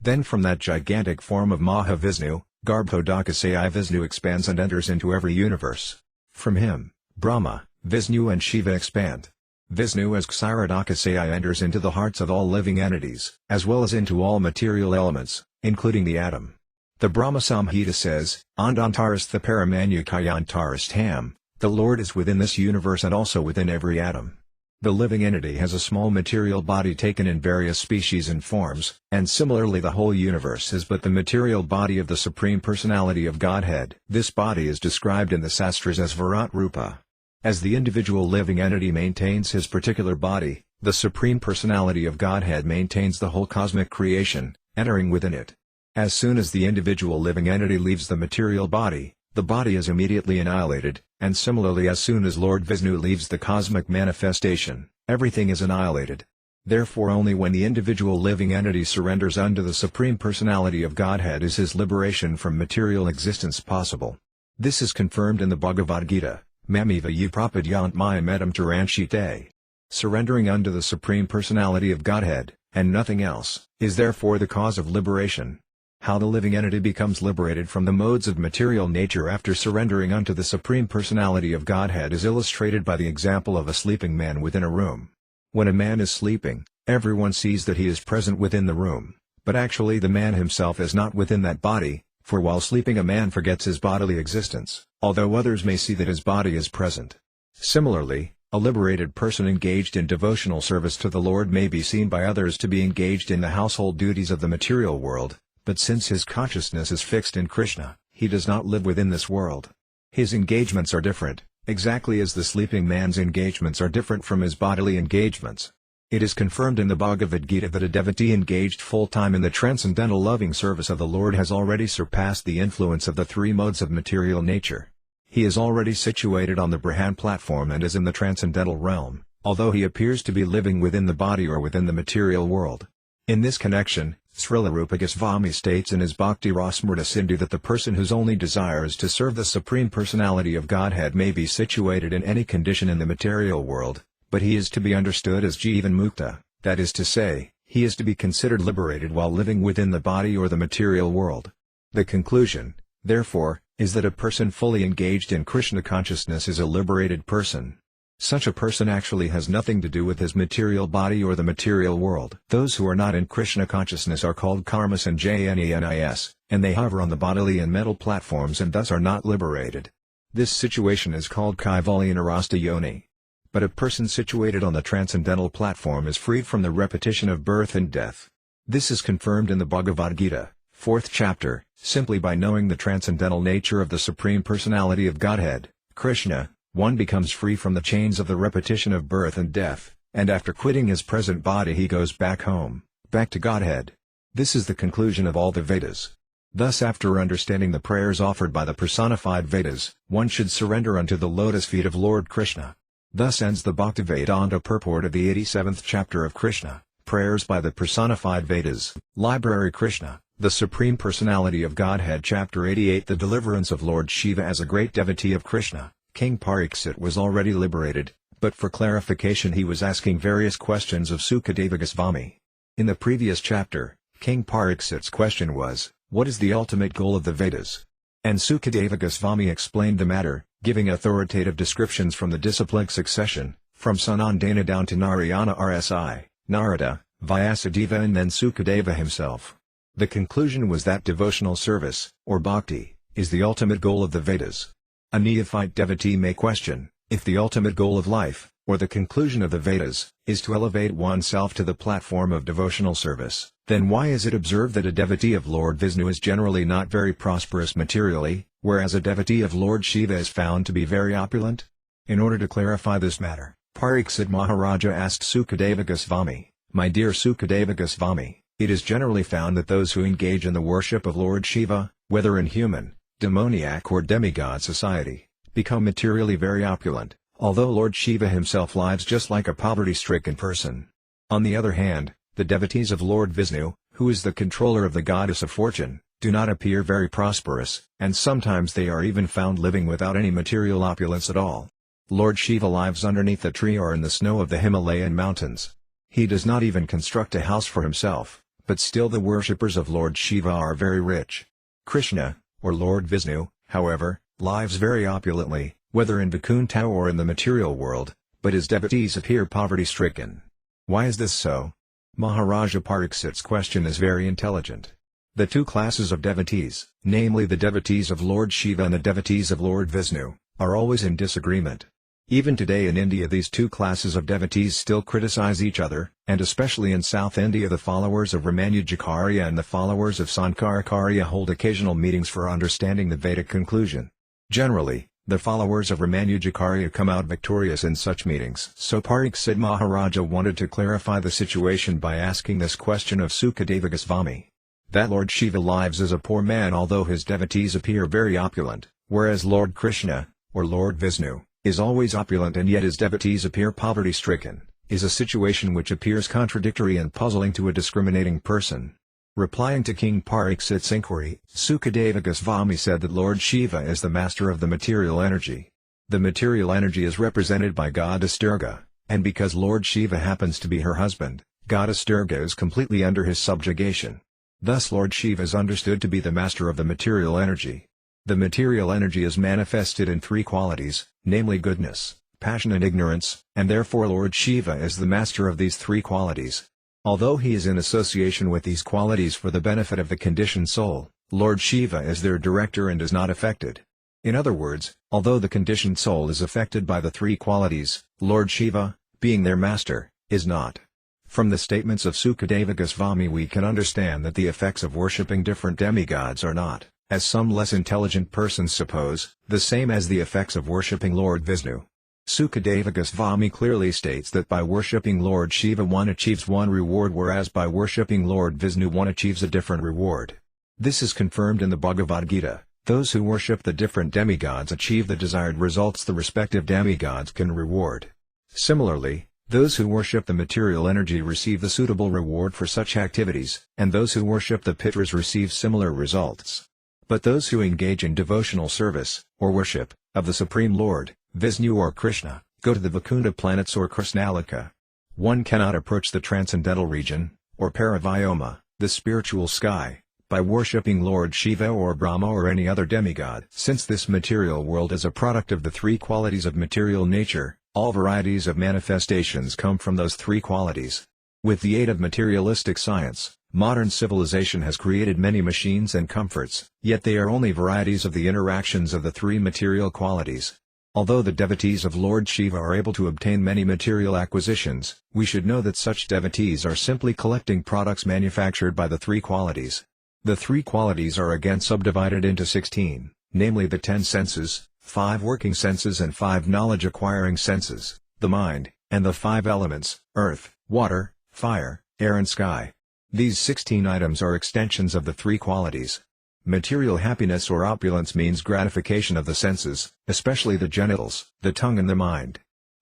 Then from that gigantic form of Mahavishnu, Garbhodakasaya Vishnu expands and enters into every universe. From him, Brahma, Vishnu and Shiva expand. Vishnu as Kshirodakasaya enters into the hearts of all living entities, as well as into all material elements, including the atom. The Brahma Samhita says, Andantarastha Paramanyakayantarastham, the Lord is within this universe and also within every atom. The living entity has a small material body taken in various species and forms, and similarly the whole universe is but the material body of the Supreme Personality of Godhead. This body is described in the Sastras as Virat Rupa. As the individual living entity maintains his particular body, the Supreme Personality of Godhead maintains the whole cosmic creation, entering within it. As soon as the individual living entity leaves the material body, the body is immediately annihilated, and similarly as soon as Lord Vishnu leaves the cosmic manifestation, everything is annihilated. Therefore only when the individual living entity surrenders unto the Supreme Personality of Godhead is his liberation from material existence possible. This is confirmed in the Bhagavad Gita, Mamiva ye prapadyant mayamedam taranshite. Surrendering unto the Supreme Personality of Godhead, and nothing else, is therefore the cause of liberation. How the living entity becomes liberated from the modes of material nature after surrendering unto the Supreme Personality of Godhead is illustrated by the example of a sleeping man within a room. When a man is sleeping, everyone sees that he is present within the room, but actually the man himself is not within that body, for while sleeping a man forgets his bodily existence, although others may see that his body is present. Similarly, a liberated person engaged in devotional service to the Lord may be seen by others to be engaged in the household duties of the material world, but since his consciousness is fixed in Kṛṣṇa, he does not live within this world. His engagements are different, exactly as the sleeping man's engagements are different from his bodily engagements. It is confirmed in the Bhagavad Gita that a devotee engaged full-time in the transcendental loving service of the Lord has already surpassed the influence of the three modes of material nature. He is already situated on the Brahman platform and is in the transcendental realm, although he appears to be living within the body or within the material world. In this connection, Srila Rupa Goswami states in his Bhakti Rasamrita Sindhu that the person whose only desire is to serve the Supreme Personality of Godhead may be situated in any condition in the material world, but he is to be understood as Jivan Mukta, that is to say, he is to be considered liberated while living within the body or the material world. The conclusion, therefore, is that a person fully engaged in Kṛṣṇa consciousness is a liberated person. Such a person actually has nothing to do with his material body or the material world. Those who are not in Kṛṣṇa consciousness are called karmas and jnanis, and they hover on the bodily and mental platforms and thus are not liberated. This situation is called Kaivalyanarasta yoni. But a person situated on the transcendental platform is freed from the repetition of birth and death. This is confirmed in the Bhagavad Gita, 4th chapter, simply by knowing the transcendental nature of the Supreme Personality of Godhead, Kṛṣṇa. One becomes free from the chains of the repetition of birth and death, and after quitting his present body he goes back home, back to Godhead. This is the conclusion of all the Vedas. Thus after understanding the prayers offered by the personified Vedas, one should surrender unto the lotus feet of Lord Kṛṣṇa. Thus ends the Bhaktivedanta purport of the 87th chapter of Kṛṣṇa, Prayers by the Personified Vedas. Library Kṛṣṇa, the Supreme Personality of Godhead. Chapter 88. The Deliverance of Lord Shiva. As a great devotee of Kṛṣṇa, King Pariksit was already liberated, but for clarification he was asking various questions of Sukadeva Goswami. In the previous chapter, King Pariksit's question was, what is the ultimate goal of the Vedas? And Sukadeva Goswami explained the matter, giving authoritative descriptions from the disciplic succession, from Sanandana down to Narayana Rsi, Narada, Vyasadeva and then Sukadeva himself. The conclusion was that devotional service, or bhakti, is the ultimate goal of the Vedas. A neophyte devotee may question, if the ultimate goal of life, or the conclusion of the Vedas, is to elevate oneself to the platform of devotional service, then why is it observed that a devotee of Lord Vishnu is generally not very prosperous materially, whereas a devotee of Lord Shiva is found to be very opulent? In order to clarify this matter, Pariksit Maharaja asked Sukadeva Goswami, "My dear Sukadeva Goswami, it is generally found that those who engage in the worship of Lord Shiva, whether in human, demoniac or demigod society, become materially very opulent, although Lord Shiva himself lives just like a poverty-stricken person. On the other hand, the devotees of Lord Vishnu, who is the controller of the goddess of fortune, do not appear very prosperous, and sometimes they are even found living without any material opulence at all. Lord Shiva lives underneath a tree or in the snow of the Himalayan mountains. He does not even construct a house for himself, but still the worshippers of Lord Shiva are very rich. Kṛṣṇa, or Lord Vishnu, however, lives very opulently, whether in Vaikuntha or in the material world, but his devotees appear poverty-stricken. Why is this so? Maharaja Pariksit's question is very intelligent. The two classes of devotees, namely the devotees of Lord Shiva and the devotees of Lord Vishnu, are always in disagreement. Even today in India these two classes of devotees still criticize each other, and especially in South India the followers of Ramanujacharya and the followers of Sankaracharya hold occasional meetings for understanding the Vedic conclusion. Generally, the followers of Ramanujacharya come out victorious in such meetings. So Pariksit Maharaja wanted to clarify the situation by asking this question of Sukadeva Goswami. That Lord Shiva lives as a poor man although his devotees appear very opulent, whereas Lord Kṛṣṇa, or Lord Vishnu, is always opulent and yet his devotees appear poverty-stricken, is a situation which appears contradictory and puzzling to a discriminating person. Replying to King Pariksit's inquiry, Sukadeva Goswami said that Lord Shiva is the master of the material energy. The material energy is represented by goddess Durga, and because Lord Shiva happens to be her husband, goddess Durga is completely under his subjugation. Thus Lord Shiva is understood to be the master of the material energy. The material energy is manifested in three qualities, namely goodness, passion and ignorance, and therefore Lord Shiva is the master of these three qualities. Although he is in association with these qualities for the benefit of the conditioned soul, Lord Shiva is their director and is not affected. In other words, although the conditioned soul is affected by the three qualities, Lord Shiva, being their master, is not. From the statements of Sukadeva Goswami we can understand that the effects of worshipping different demigods are not, as some less intelligent persons suppose, the same as the effects of worshipping Lord Vishnu. Sukadeva Goswami clearly states that by worshipping Lord Shiva one achieves one reward whereas by worshipping Lord Vishnu one achieves a different reward. This is confirmed in the Bhagavad Gita. Those who worship the different demigods achieve the desired results the respective demigods can reward. Similarly, those who worship the material energy receive the suitable reward for such activities, and those who worship the pitras receive similar results. But those who engage in devotional service, or worship, of the Supreme Lord, Vishnu or Kṛṣṇa, go to the Vaikuntha planets or Kṛṣṇalika. One cannot approach the transcendental region, or Paravyoma, the spiritual sky, by worshipping Lord Shiva or Brahma or any other demigod. Since this material world is a product of the three qualities of material nature, all varieties of manifestations come from those three qualities. With the aid of materialistic science, modern civilization has created many machines and comforts, yet they are only varieties of the interactions of the three material qualities. Although the devotees of Lord Shiva are able to obtain many material acquisitions, we should know that such devotees are simply collecting products manufactured by the three qualities. The three qualities are again subdivided into 16, namely the 10 senses, 5 working senses and 5 knowledge-acquiring senses, the mind, and the 5 elements, earth, water, fire, air and sky. These 16 items are extensions of the three qualities. Material happiness or opulence means gratification of the senses, especially the genitals, the tongue and the mind.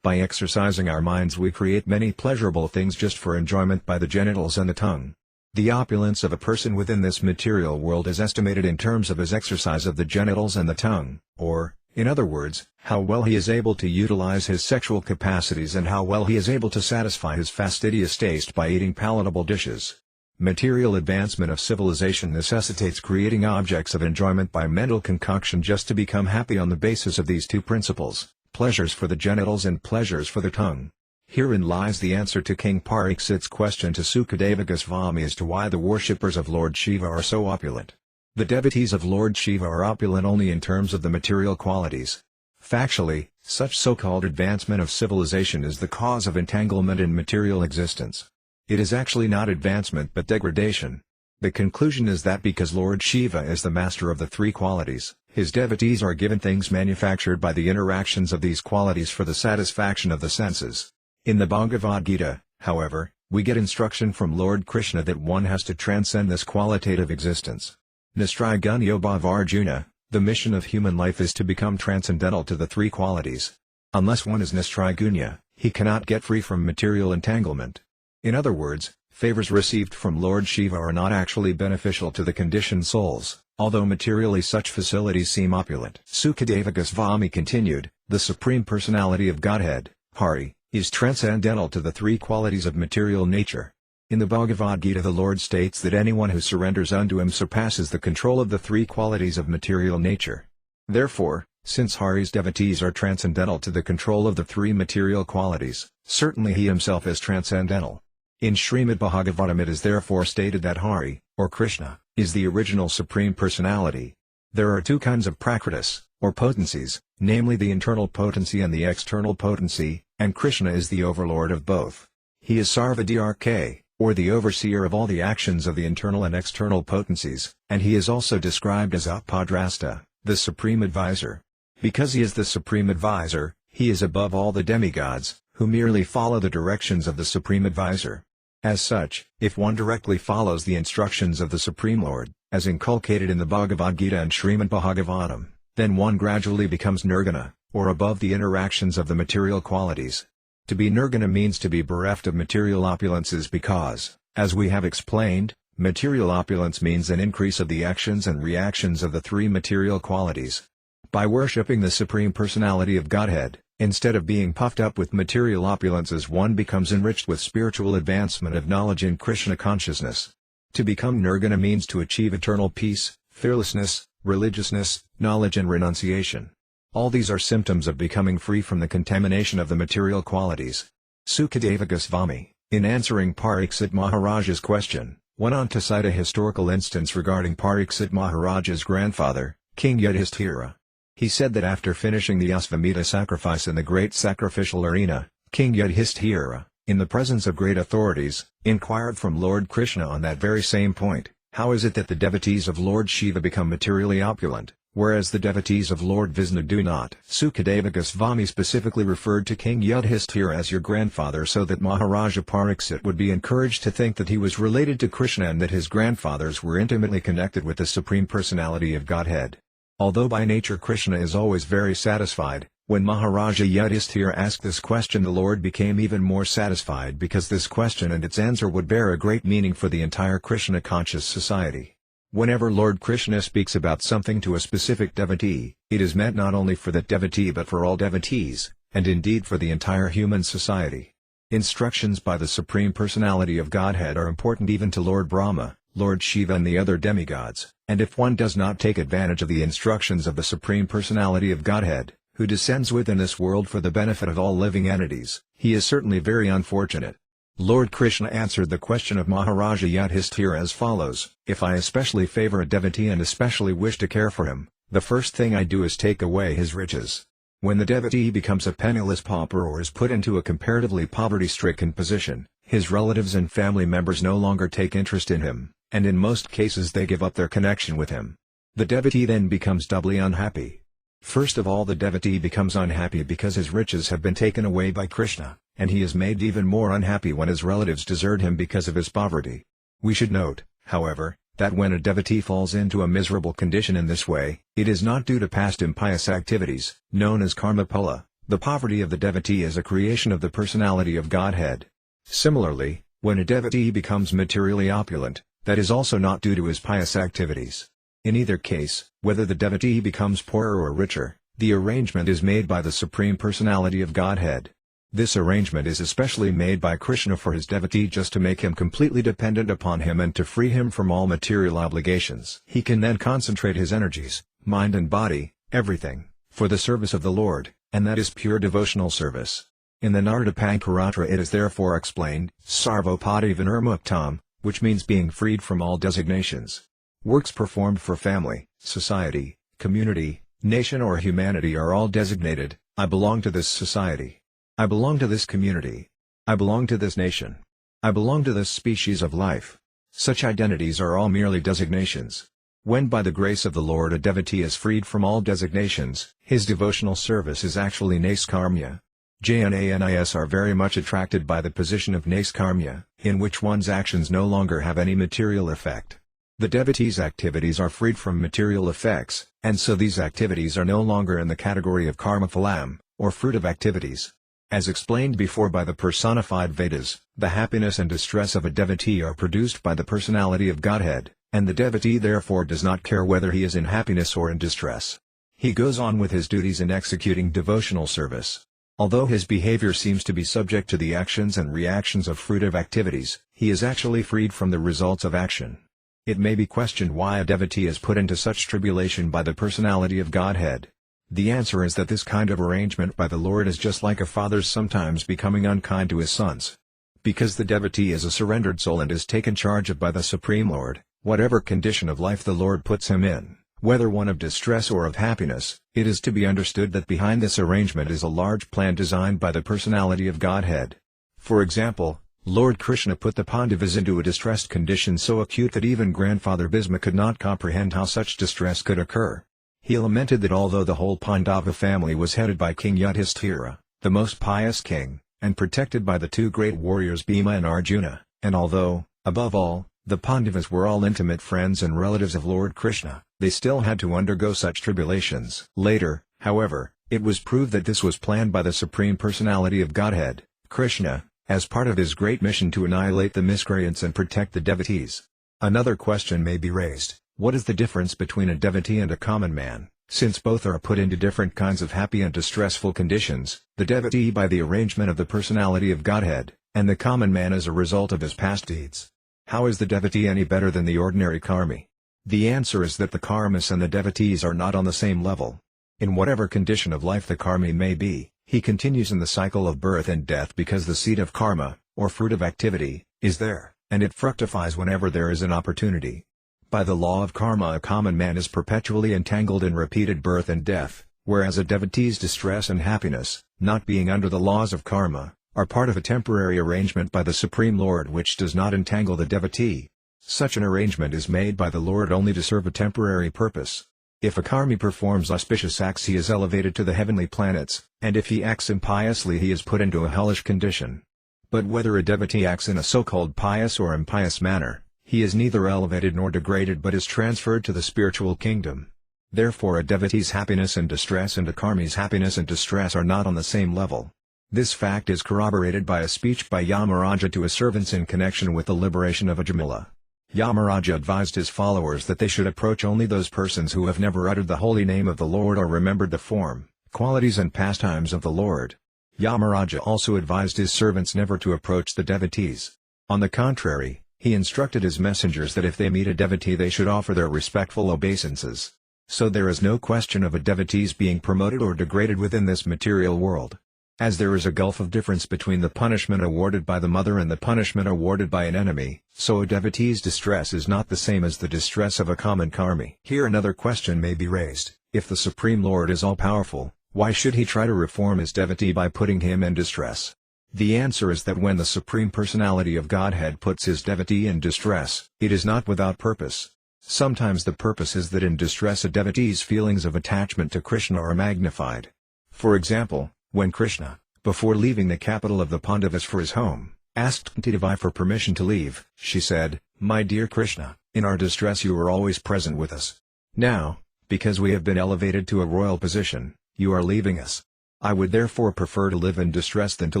By exercising our minds we create many pleasurable things just for enjoyment by the genitals and the tongue. The opulence of a person within this material world is estimated in terms of his exercise of the genitals and the tongue, or, in other words, how well he is able to utilize his sexual capacities and how well he is able to satisfy his fastidious taste by eating palatable dishes. Material advancement of civilization necessitates creating objects of enjoyment by mental concoction just to become happy on the basis of these two principles, pleasures for the genitals and pleasures for the tongue. Herein lies the answer to King Parikshit's question to Sukadeva Goswami as to why the worshippers of Lord Shiva are so opulent. The devotees of Lord Shiva are opulent only in terms of the material qualities. Factually, such so-called advancement of civilization is the cause of entanglement in material existence. It is actually not advancement but degradation. The conclusion is that because Lord Shiva is the master of the three qualities, his devotees are given things manufactured by the interactions of these qualities for the satisfaction of the senses. In the Bhagavad Gita, however, we get instruction from Lord Kṛṣṇa that one has to transcend this qualitative existence. Nistrigunya Bhavarjuna, the mission of human life is to become transcendental to the three qualities. Unless one is Nistrigunya, he cannot get free from material entanglement. In other words, favors received from Lord Shiva are not actually beneficial to the conditioned souls, although materially such facilities seem opulent. Sukadeva Goswami continued, the Supreme Personality of Godhead, Hari, is transcendental to the three qualities of material nature. In the Bhagavad Gita the Lord states that anyone who surrenders unto him surpasses the control of the three qualities of material nature. Therefore, since Hari's devotees are transcendental to the control of the three material qualities, certainly he himself is transcendental. In Srimad Bhagavatam it is therefore stated that Hari, or Kṛṣṇa, is the original Supreme Personality. There are two kinds of prakritis, or potencies, namely the internal potency and the external potency, and Kṛṣṇa is the overlord of both. He is Sarvadhyarka, or the overseer of all the actions of the internal and external potencies, and he is also described as Upadrasta, the supreme advisor. Because he is the supreme advisor, he is above all the demigods, who merely follow the directions of the supreme advisor. As such, if one directly follows the instructions of the Supreme Lord, as inculcated in the Bhagavad Gita and Srimad Bhagavatam, then one gradually becomes nirguna, or above the interactions of the material qualities. To be nirguna means to be bereft of material opulences because, as we have explained, material opulence means an increase of the actions and reactions of the three material qualities. By worshipping the Supreme Personality of Godhead, instead of being puffed up with material opulences one becomes enriched with spiritual advancement of knowledge in Kṛṣṇa consciousness. To become nirguna means to achieve eternal peace, fearlessness, religiousness, knowledge and renunciation. All these are symptoms of becoming free from the contamination of the material qualities. Sukadeva Goswami, in answering Parikshit Maharaja's question, went on to cite a historical instance regarding Parikshit Maharaja's grandfather, King Yudhishthira. He said that after finishing the Ashvamedha sacrifice in the great sacrificial arena, King Yudhishthira, in the presence of great authorities, inquired from Lord Kṛṣṇa on that very same point, how is it that the devotees of Lord Shiva become materially opulent, whereas the devotees of Lord Vishnu do not? Sukadeva Goswami specifically referred to King Yudhishthira as your grandfather so that Maharaja Parikshit would be encouraged to think that he was related to Kṛṣṇa and that his grandfathers were intimately connected with the Supreme Personality of Godhead. Although by nature Kṛṣṇa is always very satisfied, when Maharaja Yudhishthira asked this question the Lord became even more satisfied because this question and its answer would bear a great meaning for the entire Kṛṣṇa conscious society. Whenever Lord Kṛṣṇa speaks about something to a specific devotee, it is meant not only for that devotee but for all devotees, and indeed for the entire human society. Instructions by the Supreme Personality of Godhead are important even to Lord Brahma, Lord Shiva and the other demigods, and if one does not take advantage of the instructions of the Supreme Personality of Godhead, who descends within this world for the benefit of all living entities, he is certainly very unfortunate. Lord Kṛṣṇa answered the question of Maharaja Yudhishthira as follows, if I especially favor a devotee and especially wish to care for him, the first thing I do is take away his riches. When the devotee becomes a penniless pauper or is put into a comparatively poverty-stricken position, his relatives and family members no longer take interest in him, and in most cases they give up their connection with him. The devotee then becomes doubly unhappy. First of all, the devotee becomes unhappy because his riches have been taken away by Kṛṣṇa, and he is made even more unhappy when his relatives desert him because of his poverty. We should note, however, that when a devotee falls into a miserable condition in this way, it is not due to past impious activities, known as karma phala. The poverty of the devotee is a creation of the personality of Godhead. Similarly, when a devotee becomes materially opulent, that is also not due to his pious activities. In either case, whether the devotee becomes poorer or richer, the arrangement is made by the Supreme Personality of Godhead. This arrangement is especially made by Kṛṣṇa for his devotee just to make him completely dependent upon him and to free him from all material obligations. He can then concentrate his energies, mind and body, everything, for the service of the Lord, and that is pure devotional service. In the Naradapankaratra it is therefore explained, Sarvopati Vinirmuktam, which means being freed from all designations. Works performed for family, society, community, nation or humanity are all designated, I belong to this society. I belong to this community. I belong to this nation. I belong to this species of life. Such identities are all merely designations. When by the grace of the Lord a devotee is freed from all designations, his devotional service is actually naiskarmya. Jnanis are very much attracted by the position of naiskarmya, in which one's actions no longer have any material effect. The devotee's activities are freed from material effects, and so these activities are no longer in the category of karma phalam, or fruit of activities. As explained before by the personified Vedas, the happiness and distress of a devotee are produced by the personality of Godhead, and the devotee therefore does not care whether he is in happiness or in distress. He goes on with his duties in executing devotional service. Although his behavior seems to be subject to the actions and reactions of fruitive activities, he is actually freed from the results of action. It may be questioned why a devotee is put into such tribulation by the personality of Godhead. The answer is that this kind of arrangement by the Lord is just like a father's sometimes becoming unkind to his sons. Because the devotee is a surrendered soul and is taken charge of by the Supreme Lord, whatever condition of life the Lord puts him in, whether one of distress or of happiness, it is to be understood that behind this arrangement is a large plan designed by the personality of Godhead. For example, Lord Kṛṣṇa put the Pandavas into a distressed condition so acute that even Grandfather Bhisma could not comprehend how such distress could occur. He lamented that although the whole Pandava family was headed by King Yudhishthira, the most pious king, and protected by the two great warriors Bhima and Arjuna, and although, above all, the Pandavas were all intimate friends and relatives of Lord Kṛṣṇa, they still had to undergo such tribulations. Later, however, it was proved that this was planned by the Supreme Personality of Godhead, Kṛṣṇa, as part of his great mission to annihilate the miscreants and protect the devotees. Another question may be raised. What is the difference between a devotee and a common man? Since both are put into different kinds of happy and distressful conditions, the devotee by the arrangement of the personality of Godhead, and the common man as a result of his past deeds. How is the devotee any better than the ordinary karmi? The answer is that the karmis and the devotees are not on the same level. In whatever condition of life the karmi may be, he continues in the cycle of birth and death because the seed of karma, or fruit of activity, is there, and it fructifies whenever there is an opportunity. By the law of karma a common man is perpetually entangled in repeated birth and death, whereas a devotee's distress and happiness, not being under the laws of karma, are part of a temporary arrangement by the Supreme Lord which does not entangle the devotee. Such an arrangement is made by the Lord only to serve a temporary purpose. If a karmi performs auspicious acts he is elevated to the heavenly planets, and if he acts impiously he is put into a hellish condition. But whether a devotee acts in a so-called pious or impious manner, he is neither elevated nor degraded but is transferred to the spiritual kingdom. Therefore a devotee's happiness and distress and a karmi's happiness and distress are not on the same level. This fact is corroborated by a speech by Yamaraja to his servants in connection with the liberation of Ajamila. Yamaraja advised his followers that they should approach only those persons who have never uttered the holy name of the Lord or remembered the form, qualities and pastimes of the Lord. Yamaraja also advised his servants never to approach the devotees. On the contrary, he instructed his messengers that if they meet a devotee they should offer their respectful obeisances. So there is no question of a devotee's being promoted or degraded within this material world. As there is a gulf of difference between the punishment awarded by the mother and the punishment awarded by an enemy, so a devotee's distress is not the same as the distress of a common karmi. Here another question may be raised: if the Supreme Lord is all-powerful, why should he try to reform his devotee by putting him in distress? The answer is that when the Supreme Personality of Godhead puts his devotee in distress, it is not without purpose. Sometimes the purpose is that in distress a devotee's feelings of attachment to Kṛṣṇa are magnified. For example, when Kṛṣṇa, before leaving the capital of the Pandavas for his home, asked Kunti for permission to leave, she said, "My dear Kṛṣṇa, in our distress you are always present with us. Now, because we have been elevated to a royal position, you are leaving us. I would therefore prefer to live in distress than to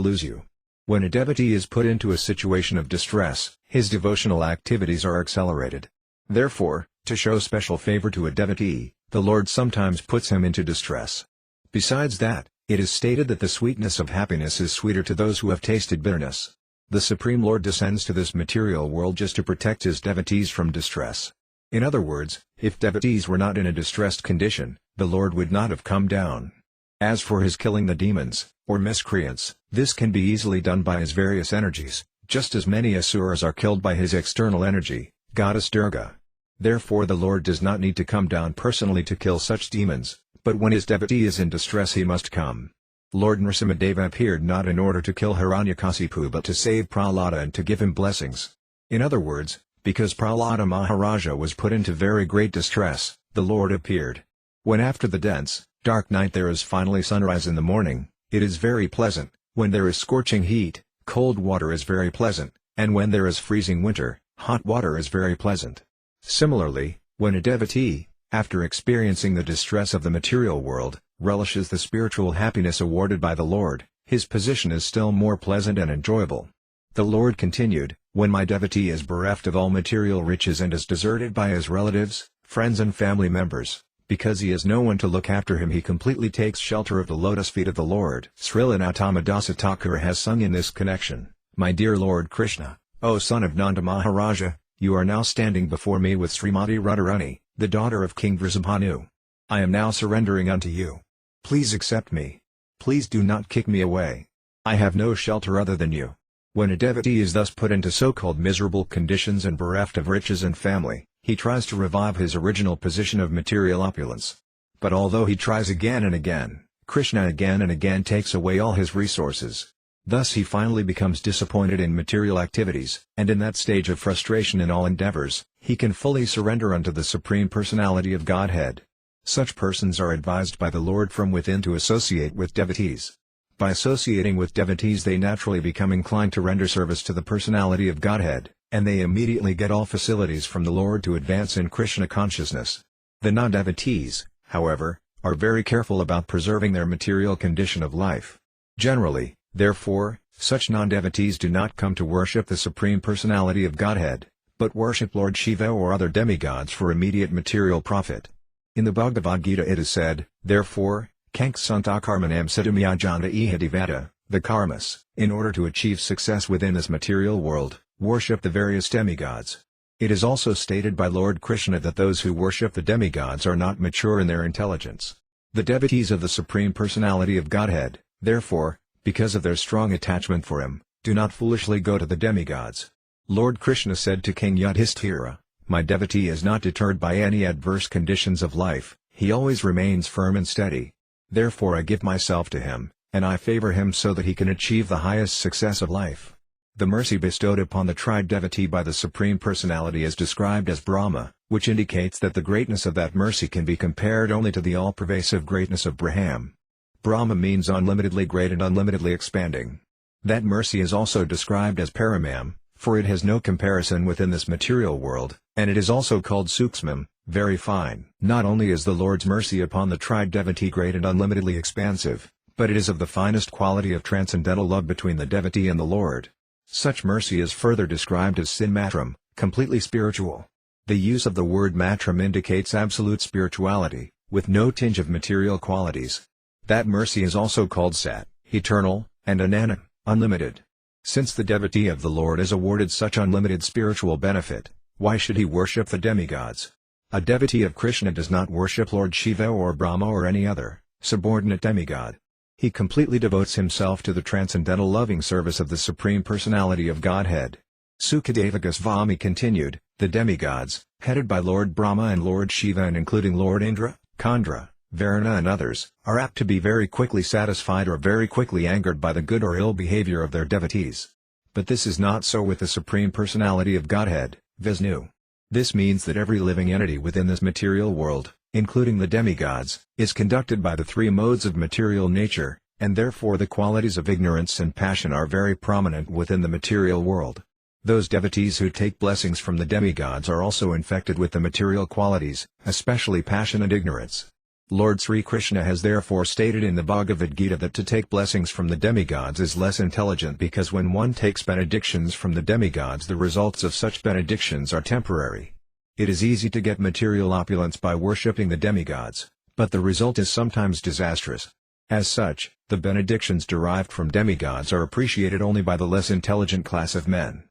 lose you." When a devotee is put into a situation of distress, his devotional activities are accelerated. Therefore, to show special favor to a devotee, the Lord sometimes puts him into distress. Besides that, It is stated that the sweetness of happiness is sweeter to those who have tasted bitterness. The Supreme Lord descends to this material world just to protect his devotees from distress. In other words, if devotees were not in a distressed condition, the Lord would not have come down. As for his killing the demons, or miscreants, this can be easily done by his various energies, just as many asuras are killed by his external energy, goddess Durga. Therefore the Lord does not need to come down personally to kill such demons, but when his devotee is in distress he must come. Lord Nrsimhadeva appeared not in order to kill Hiranyakasipu but to save Prahlada and to give him blessings. In other words, because Prahlada Maharaja was put into very great distress, the Lord appeared. When after the dense, dark night there is finally sunrise in the morning, it is very pleasant. When there is scorching heat, cold water is very pleasant, and when there is freezing winter, hot water is very pleasant. Similarly, when a devotee, after experiencing the distress of the material world, relishes the spiritual happiness awarded by the Lord, his position is still more pleasant and enjoyable. The Lord continued, when my devotee is bereft of all material riches and is deserted by his relatives, friends and family members, because he has no one to look after him, he completely takes shelter of the lotus feet of the Lord. Srila Nautama Dasa Thakur has sung in this connection, My dear Lord Kṛṣṇa, O son of Nanda Maharaja, you are now standing before me with Srimati Radharani, the daughter of King Vrisabhanu. I am now surrendering unto you. Please accept me. Please do not kick me away. I have no shelter other than you. When a devotee is thus put into so-called miserable conditions and bereft of riches and family, he tries to revive his original position of material opulence. But although he tries again and again, Kṛṣṇa again and again takes away all his resources. Thus he finally becomes disappointed in material activities, and in that stage of frustration in all endeavors, he can fully surrender unto the Supreme Personality of Godhead. Such persons are advised by the Lord from within to associate with devotees. By associating with devotees they naturally become inclined to render service to the Personality of Godhead, and they immediately get all facilities from the Lord to advance in Kṛṣṇa consciousness. The non-devotees, however, are very careful about preserving their material condition of life. Generally, therefore, such non-devotees do not come to worship the Supreme Personality of Godhead, but worship Lord Shiva or other demigods for immediate material profit. In the Bhagavad Gita it is said, therefore, Kṛṣṇa karmanam siddhamyajanta ihadivata, the karmas, in order to achieve success within this material world, worship the various demigods. It is also stated by Lord Kṛṣṇa that those who worship the demigods are not mature in their intelligence. The devotees of the Supreme Personality of Godhead, therefore, because of their strong attachment for him, do not foolishly go to the demigods. Lord Kṛṣṇa said to King Yudhishthira, my devotee is not deterred by any adverse conditions of life, he always remains firm and steady. Therefore I give myself to him, and I favor him so that he can achieve the highest success of life. The mercy bestowed upon the tried devotee by the Supreme Personality is described as Brahma, which indicates that the greatness of that mercy can be compared only to the all-pervasive greatness of Brahman. Brahma means unlimitedly great and unlimitedly expanding. That mercy is also described as Paramam, for it has no comparison within this material world, and it is also called Sukshmam, very fine. Not only is the Lord's mercy upon the tried devotee great and unlimitedly expansive, but it is of the finest quality of transcendental love between the devotee and the Lord. Such mercy is further described as Sinmatram, completely spiritual. The use of the word matram indicates absolute spirituality, with no tinge of material qualities. That mercy is also called Sat, eternal, and Ananta, unlimited. Since the devotee of the Lord is awarded such unlimited spiritual benefit, why should he worship the demigods? A devotee of Kṛṣṇa does not worship Lord Shiva or Brahma or any other, subordinate demigod. He completely devotes himself to the transcendental loving service of the Supreme Personality of Godhead. Sukadeva Goswami continued, the demigods, headed by Lord Brahma and Lord Shiva and including Lord Indra, Kandra, Varuna and others, are apt to be very quickly satisfied or very quickly angered by the good or ill behavior of their devotees. But this is not so with the Supreme Personality of Godhead, Vishnu. This means that every living entity within this material world, including the demigods, is conducted by the three modes of material nature, and therefore the qualities of ignorance and passion are very prominent within the material world. Those devotees who take blessings from the demigods are also infected with the material qualities, especially passion and ignorance. Lord Sri Kṛṣṇa has therefore stated in the Bhagavad Gita that to take blessings from the demigods is less intelligent because when one takes benedictions from the demigods the results of such benedictions are temporary. It is easy to get material opulence by worshipping the demigods, but the result is sometimes disastrous. As such, the benedictions derived from demigods are appreciated only by the less intelligent class of men.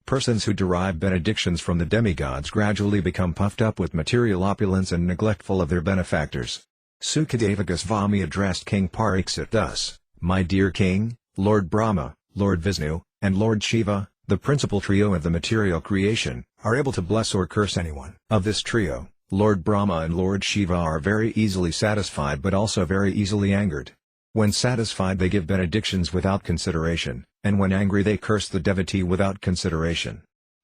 Persons who derive benedictions from the demigods gradually become puffed up with material opulence and neglectful of their benefactors. Sukadeva Goswami addressed King Pariksit thus: "My dear king, Lord Brahma, Lord Vishnu, and Lord Shiva, the principal trio of the material creation, are able to bless or curse anyone. Of this trio, Lord Brahma and Lord Shiva are very easily satisfied but also very easily angered. When satisfied they give benedictions without consideration, and when angry they curse the devotee without consideration.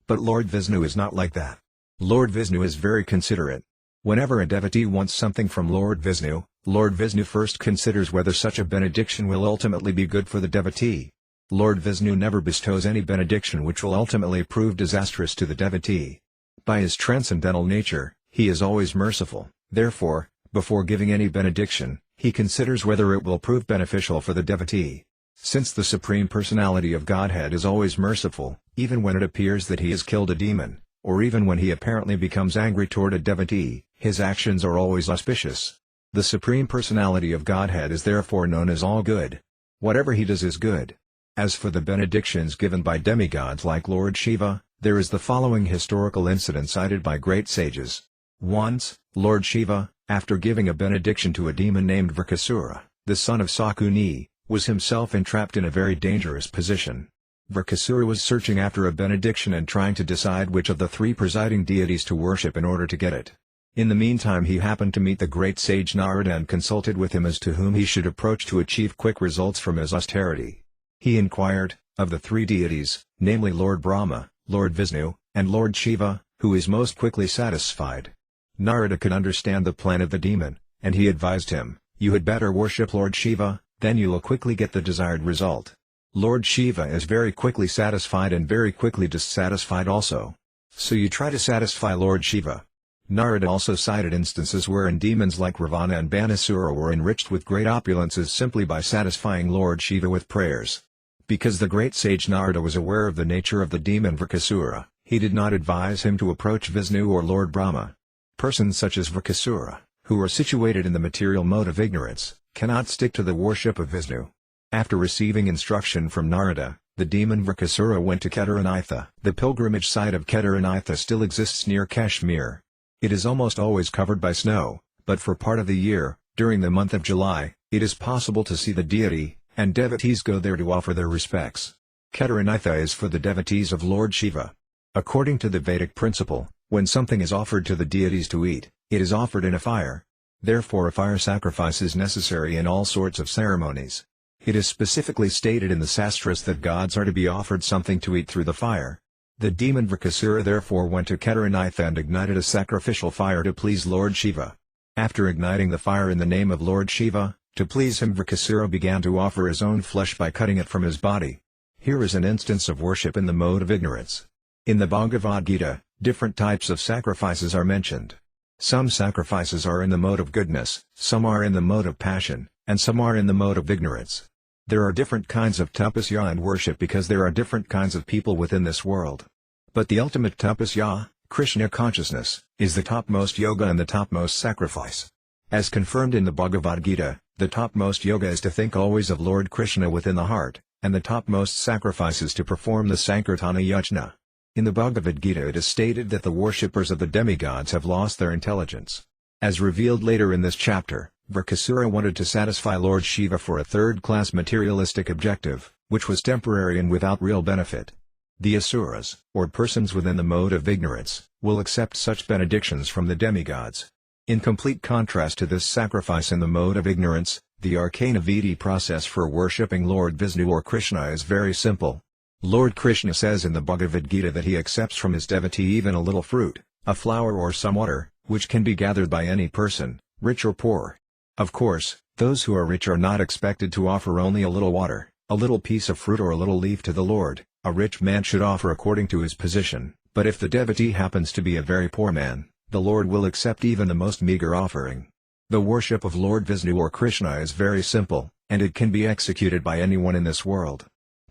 But Lord Vishnu is not like that. Lord Vishnu is very considerate. Whenever a devotee wants something from Lord Vishnu first considers whether such a benediction will ultimately be good for the devotee. Lord Vishnu never bestows any benediction which will ultimately prove disastrous to the devotee. By his transcendental nature, he is always merciful, therefore, before giving any benediction, he considers whether it will prove beneficial for the devotee. Since the Supreme Personality of Godhead is always merciful, even when it appears that he has killed a demon, or even when he apparently becomes angry toward a devotee, his actions are always auspicious. The Supreme Personality of Godhead is therefore known as all good. Whatever he does is good. As for the benedictions given by demigods like Lord Shiva, there is the following historical incident cited by great sages. Once, Lord Shiva, after giving a benediction to a demon named Vṛkṣṇa, the son of Sakuni, was himself entrapped in a very dangerous position. Vṛkṣṇa was searching after a benediction and trying to decide which of the three presiding deities to worship in order to get it. In the meantime he happened to meet the great sage Narada and consulted with him as to whom he should approach to achieve quick results from his austerity. He inquired, of the three deities, namely Lord Brahma, Lord Vishnu, and Lord Shiva, who is most quickly satisfied. Narada could understand the plan of the demon, and he advised him, "You had better worship Lord Shiva, then you will quickly get the desired result." Lord Shiva is very quickly satisfied and very quickly dissatisfied also. So you try to satisfy Lord Shiva. Narada also cited instances wherein demons like Ravana and Banasura were enriched with great opulences simply by satisfying Lord Shiva with prayers. Because the great sage Narada was aware of the nature of the demon Vṛkṣṇa, he did not advise him to approach Vishnu or Lord Brahma. Persons such as Vṛkṣṇa, who are situated in the material mode of ignorance, cannot stick to the worship of Vishnu. After receiving instruction from Narada, the demon Vṛkṣṇa went to Kṛṣṇa. The pilgrimage site of Kṛṣṇa still exists near Kashmir. It is almost always covered by snow, but for part of the year, during the month of July, it is possible to see the deity, and devotees go there to offer their respects. Kṛṣṇa is for the devotees of Lord Shiva. According to the Vedic principle, when something is offered to the deities to eat, it is offered in a fire. Therefore a fire sacrifice is necessary in all sorts of ceremonies. It is specifically stated in the sastras that gods are to be offered something to eat through the fire. The demon Vṛkṣṇa therefore went to Kṛṣṇa and ignited a sacrificial fire to please Lord Shiva. After igniting the fire in the name of Lord Shiva, to please him Vṛkṣṇa began to offer his own flesh by cutting it from his body. Here is an instance of worship in the mode of ignorance. In the Bhagavad Gita, different types of sacrifices are mentioned. Some sacrifices are in the mode of goodness, some are in the mode of passion, and some are in the mode of ignorance. There are different kinds of tapasya and worship because there are different kinds of people within this world. But the ultimate tapasya, Kṛṣṇa consciousness, is the topmost yoga and the topmost sacrifice. As confirmed in the Bhagavad Gita, the topmost yoga is to think always of Lord Kṛṣṇa within the heart, and the topmost sacrifice is to perform the Sankirtana yajna. In the Bhagavad Gita it is stated that the worshippers of the demigods have lost their intelligence. As revealed later in this chapter, Vṛkṣṇa wanted to satisfy Lord Shiva for a third-class materialistic objective, which was temporary and without real benefit. The asuras, or persons within the mode of ignorance, will accept such benedictions from the demigods. In complete contrast to this sacrifice in the mode of ignorance, the arcana vidi process for worshipping Lord Vishnu or Kṛṣṇa is very simple. Lord Kṛṣṇa says in the Bhagavad Gita that he accepts from his devotee even a little fruit, a flower or some water, which can be gathered by any person, rich or poor. Of course, those who are rich are not expected to offer only a little water, a little piece of fruit or a little leaf to the Lord. A rich man should offer according to his position, but if the devotee happens to be a very poor man, the Lord will accept even the most meager offering. The worship of Lord Vishnu or Kṛṣṇa is very simple, and it can be executed by anyone in this world.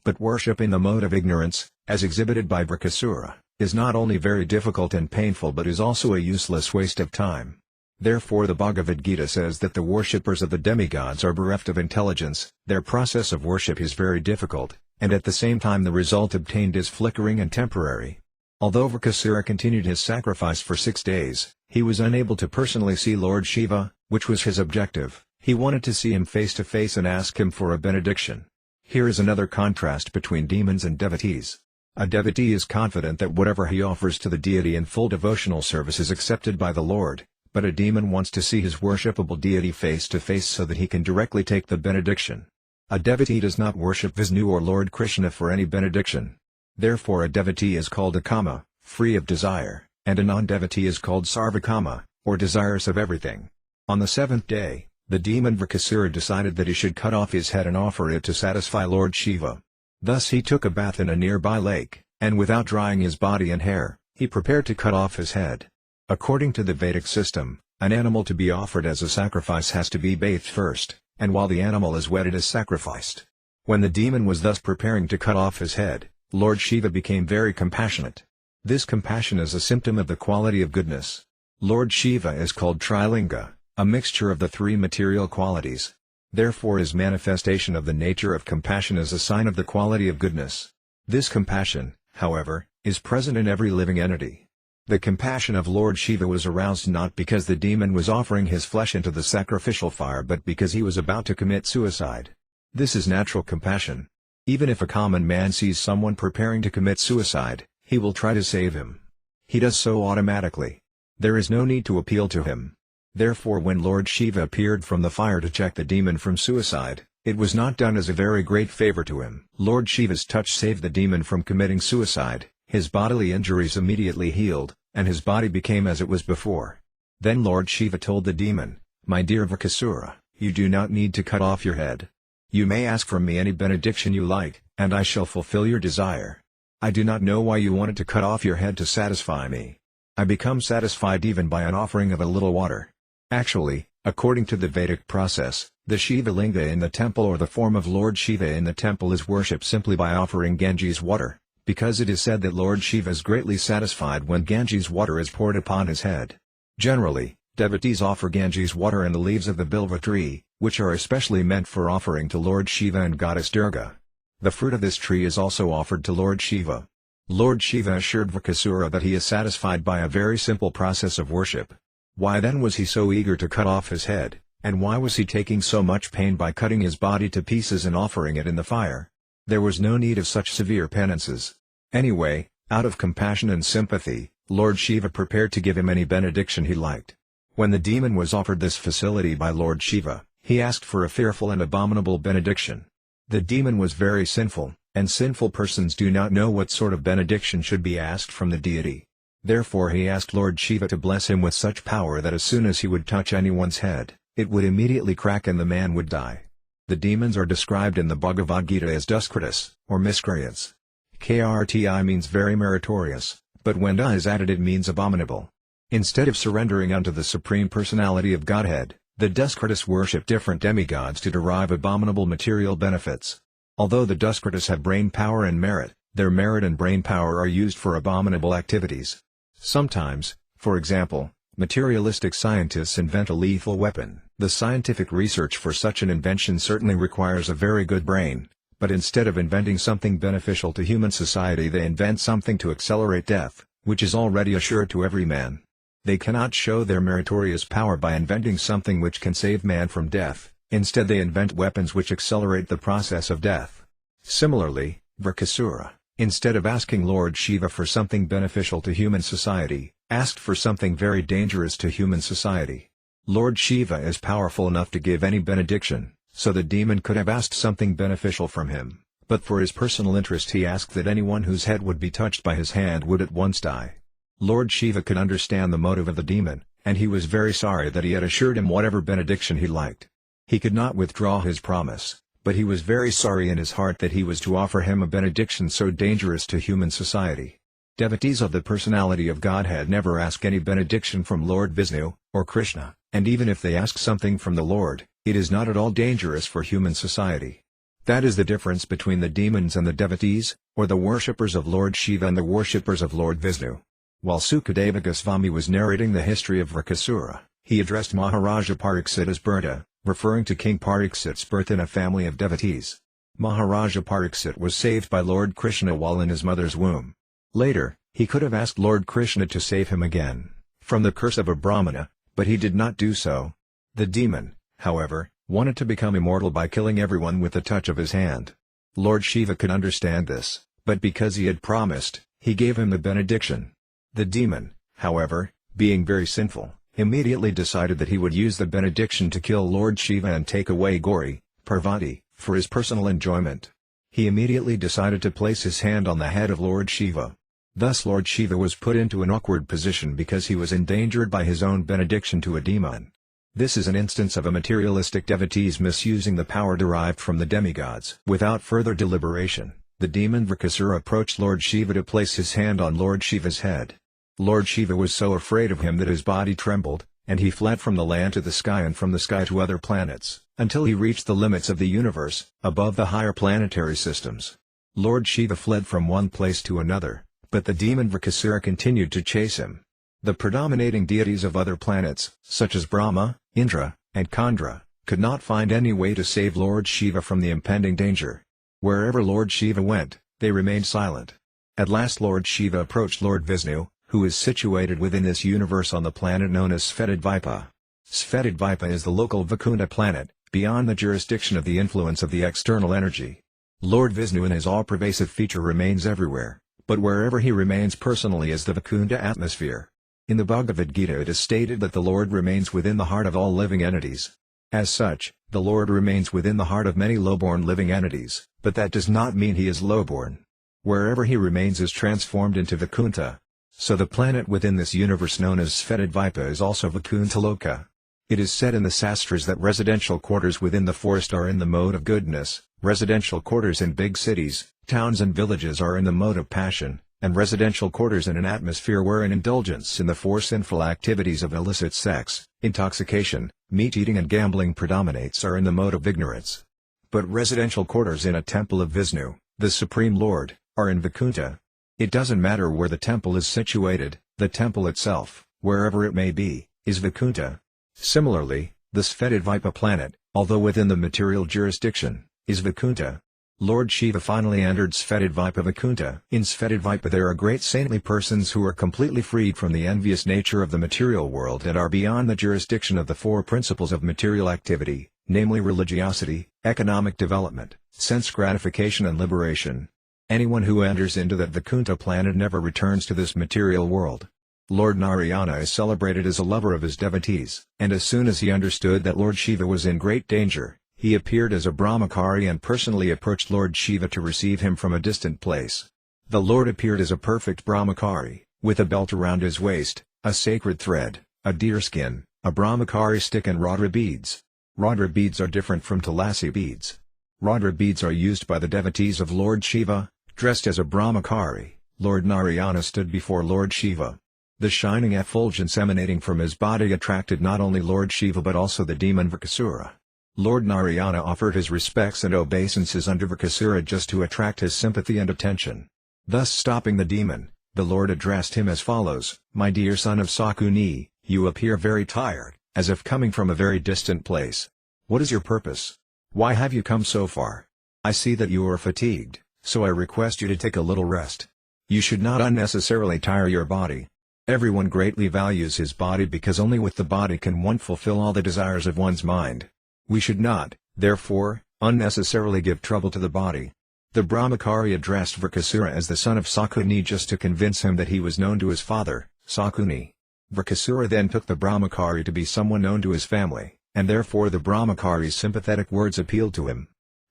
But worship in the mode of ignorance, as exhibited by Vṛkṣṇa, is not only very difficult and painful but is also a useless waste of time. Therefore the Bhagavad Gita says that the worshippers of the demigods are bereft of intelligence, their process of worship is very difficult, and at the same time the result obtained is flickering and temporary. Although Vṛkṣṇa continued his sacrifice for 6 days, he was unable to personally see Lord Shiva, which was his objective. He wanted to see him face to face and ask him for a benediction. Here is another contrast between demons and devotees. A devotee is confident that whatever he offers to the deity in full devotional service is accepted by the Lord, but a demon wants to see his worshipable deity face to face so that he can directly take the benediction. A devotee does not worship Vishnu or Lord Kṛṣṇa for any benediction. Therefore a devotee is called a kama, free of desire, and a non-devotee is called sarvakama, or desirous of everything. On the 7th day, the demon Vṛkṣṇa decided that he should cut off his head and offer it to satisfy Lord Shiva. Thus he took a bath in a nearby lake, and without drying his body and hair, he prepared to cut off his head. According to the Vedic system, an animal to be offered as a sacrifice has to be bathed first, and while the animal is wet it is sacrificed. When the demon was thus preparing to cut off his head, Lord Shiva became very compassionate. This compassion is a symptom of the quality of goodness. Lord Shiva is called Trilinga, a mixture of the 3 material qualities. Therefore his manifestation of the nature of compassion is a sign of the quality of goodness. This compassion, however, is present in every living entity. The compassion of Lord Shiva was aroused not because the demon was offering his flesh into the sacrificial fire but because he was about to commit suicide. This is natural compassion. Even if a common man sees someone preparing to commit suicide, he will try to save him. He does so automatically. There is no need to appeal to him. Therefore when Lord Shiva appeared from the fire to check the demon from suicide, it was not done as a very great favor to him. Lord Shiva's touch saved the demon from committing suicide, his bodily injuries immediately healed, and his body became as it was before. Then Lord Shiva told the demon, "My dear Vṛkṣṇa, you do not need to cut off your head. You may ask from me any benediction you like, and I shall fulfill your desire. I do not know why you wanted to cut off your head to satisfy me. I become satisfied even by an offering of a little water." Actually, according to the Vedic process, the Shiva Linga in the temple or the form of Lord Shiva in the temple is worshipped simply by offering Ganges water, because it is said that Lord Shiva is greatly satisfied when Ganges water is poured upon his head. Generally, devotees offer Ganges water and the leaves of the bilva tree, which are especially meant for offering to Lord Shiva and Goddess Durga. The fruit of this tree is also offered to Lord Shiva. Lord Shiva assured Vṛkṣṇa that he is satisfied by a very simple process of worship. Why then was he so eager to cut off his head, and why was he taking so much pain by cutting his body to pieces and offering it in the fire? There was no need of such severe penances. Anyway, out of compassion and sympathy, Lord Shiva prepared to give him any benediction he liked. When the demon was offered this facility by Lord Shiva, he asked for a fearful and abominable benediction. The demon was very sinful, and sinful persons do not know what sort of benediction should be asked from the deity. Therefore he asked Lord Shiva to bless him with such power that as soon as he would touch anyone's head, it would immediately crack and the man would die. The demons are described in the Bhagavad Gita as Duskritas, or miscreants. Krti means very meritorious, but when da is added it means abominable. Instead of surrendering unto the Supreme Personality of Godhead, the Duskritas worship different demigods to derive abominable material benefits. Although the Duskritas have brain power and merit, their merit and brain power are used for abominable activities. Sometimes, for example, materialistic scientists invent a lethal weapon. The scientific research for such an invention certainly requires a very good brain, but instead of inventing something beneficial to human society they invent something to accelerate death, which is already assured to every man. They cannot show their meritorious power by inventing something which can save man from death, instead they invent weapons which accelerate the process of death. Similarly, Vṛkṣṇa, instead of asking Lord Shiva for something beneficial to human society, asked for something very dangerous to human society. Lord Shiva is powerful enough to give any benediction, so the demon could have asked something beneficial from him, but for his personal interest he asked that anyone whose head would be touched by his hand would at once die. Lord Shiva could understand the motive of the demon, and he was very sorry that he had assured him whatever benediction he liked. He could not withdraw his promise, but he was very sorry in his heart that he was to offer him a benediction so dangerous to human society. Devotees of the personality of Godhead never ask any benediction from Lord Vishnu, or Kṛṣṇa, and even if they ask something from the Lord, it is not at all dangerous for human society. That is the difference between the demons and the devotees, or the worshippers of Lord Shiva and the worshippers of Lord Vishnu. While Sukadeva Goswami was narrating the history of Vṛkṣṇa, He addressed Maharaja Pariksit as Burta, referring to King Pariksit's birth in a family of devotees. Maharaja Pariksit was saved by Lord Kṛṣṇa while in his mother's womb. Later, he could have asked Lord Kṛṣṇa to save him again, from the curse of a Brahmana, but he did not do so. The demon, however, wanted to become immortal by killing everyone with the touch of his hand. Lord Shiva could understand this, but because he had promised, he gave him the benediction. The demon, however, being very sinful, immediately decided that he would use the benediction to kill Lord Shiva and take away Gauri, Parvati, for his personal enjoyment. He immediately decided to place his hand on the head of Lord Shiva. Thus Lord Shiva was put into an awkward position because he was endangered by his own benediction to a demon. This is an instance of a materialistic devotees misusing the power derived from the demigods. Without further deliberation, the demon Vṛkasura approached Lord Shiva to place his hand on Lord Shiva's head. Lord Shiva was so afraid of him that his body trembled, and he fled from the land to the sky and from the sky to other planets, until he reached the limits of the universe, above the higher planetary systems. Lord Shiva fled from one place to another, but the demon Vṛkasura continued to chase him. The predominating deities of other planets, such as Brahma, Indra, and Kandra, could not find any way to save Lord Shiva from the impending danger. Wherever Lord Shiva went, they remained silent. At last Lord Shiva approached Lord Vishnu, who is situated within this universe on the planet known as Svetadvipa. Svetadvipa is the local Vaikunta planet, beyond the jurisdiction of the influence of the external energy. Lord Vishnu in his all-pervasive feature remains everywhere, but wherever he remains personally is the Vaikunta atmosphere. In the Bhagavad Gita it is stated that the Lord remains within the heart of all living entities. As such, the Lord remains within the heart of many low-born living entities, but that does not mean he is low-born. Wherever he remains is transformed into Vaikunta. So the planet within this universe known as Svetadvipa is also Vaikuntaloka. It is said in the Sastras that residential quarters within the forest are in the mode of goodness, residential quarters in big cities, towns and villages are in the mode of passion, and residential quarters in an atmosphere wherein indulgence in the four sinful activities of illicit sex, intoxication, meat-eating and gambling predominates are in the mode of ignorance. But residential quarters in a temple of Vishnu, the Supreme Lord, are in Vaikuntha. It doesn't matter where the temple is situated, the temple itself, wherever it may be, is Vaikuntha. Similarly, the Svetadvipa planet, although within the material jurisdiction, is Vaikuntha. Lord Shiva finally entered Svetadvipa Vaikuntha. In Svetadvipa there are great saintly persons who are completely freed from the envious nature of the material world and are beyond the jurisdiction of the four principles of material activity, namely religiosity, economic development, sense gratification and liberation. Anyone who enters into that Vaikuntha planet never returns to this material world. Lord Narayana is celebrated as a lover of his devotees, and as soon as he understood that Lord Shiva was in great danger, he appeared as a Brahmachari and personally approached Lord Shiva to receive him from a distant place. The Lord appeared as a perfect Brahmachari, with a belt around his waist, a sacred thread, a deerskin, a Brahmachari stick and Radha beads. Radha beads are different from Tulasi beads. Radha beads are used by the devotees of Lord Shiva. Dressed as a Brahmachari, Lord Narayana stood before Lord Shiva. The shining effulgence emanating from his body attracted not only Lord Shiva but also the demon Vṛkasura. Lord Narayana offered his respects and obeisances unto Vṛkasura just to attract his sympathy and attention. Thus stopping the demon, the Lord addressed him as follows: "My dear son of Sakuni, you appear very tired, as if coming from a very distant place. What is your purpose? Why have you come so far? I see that you are fatigued. So I request you to take a little rest. You should not unnecessarily tire your body. Everyone greatly values his body because only with the body can one fulfill all the desires of one's mind. We should not, therefore, unnecessarily give trouble to the body." The Brahmachari addressed Vṛkasura as the son of Sakuni just to convince him that he was known to his father, Sakuni. Vṛkasura then took the Brahmachari to be someone known to his family, and therefore the Brahmachari's sympathetic words appealed to him.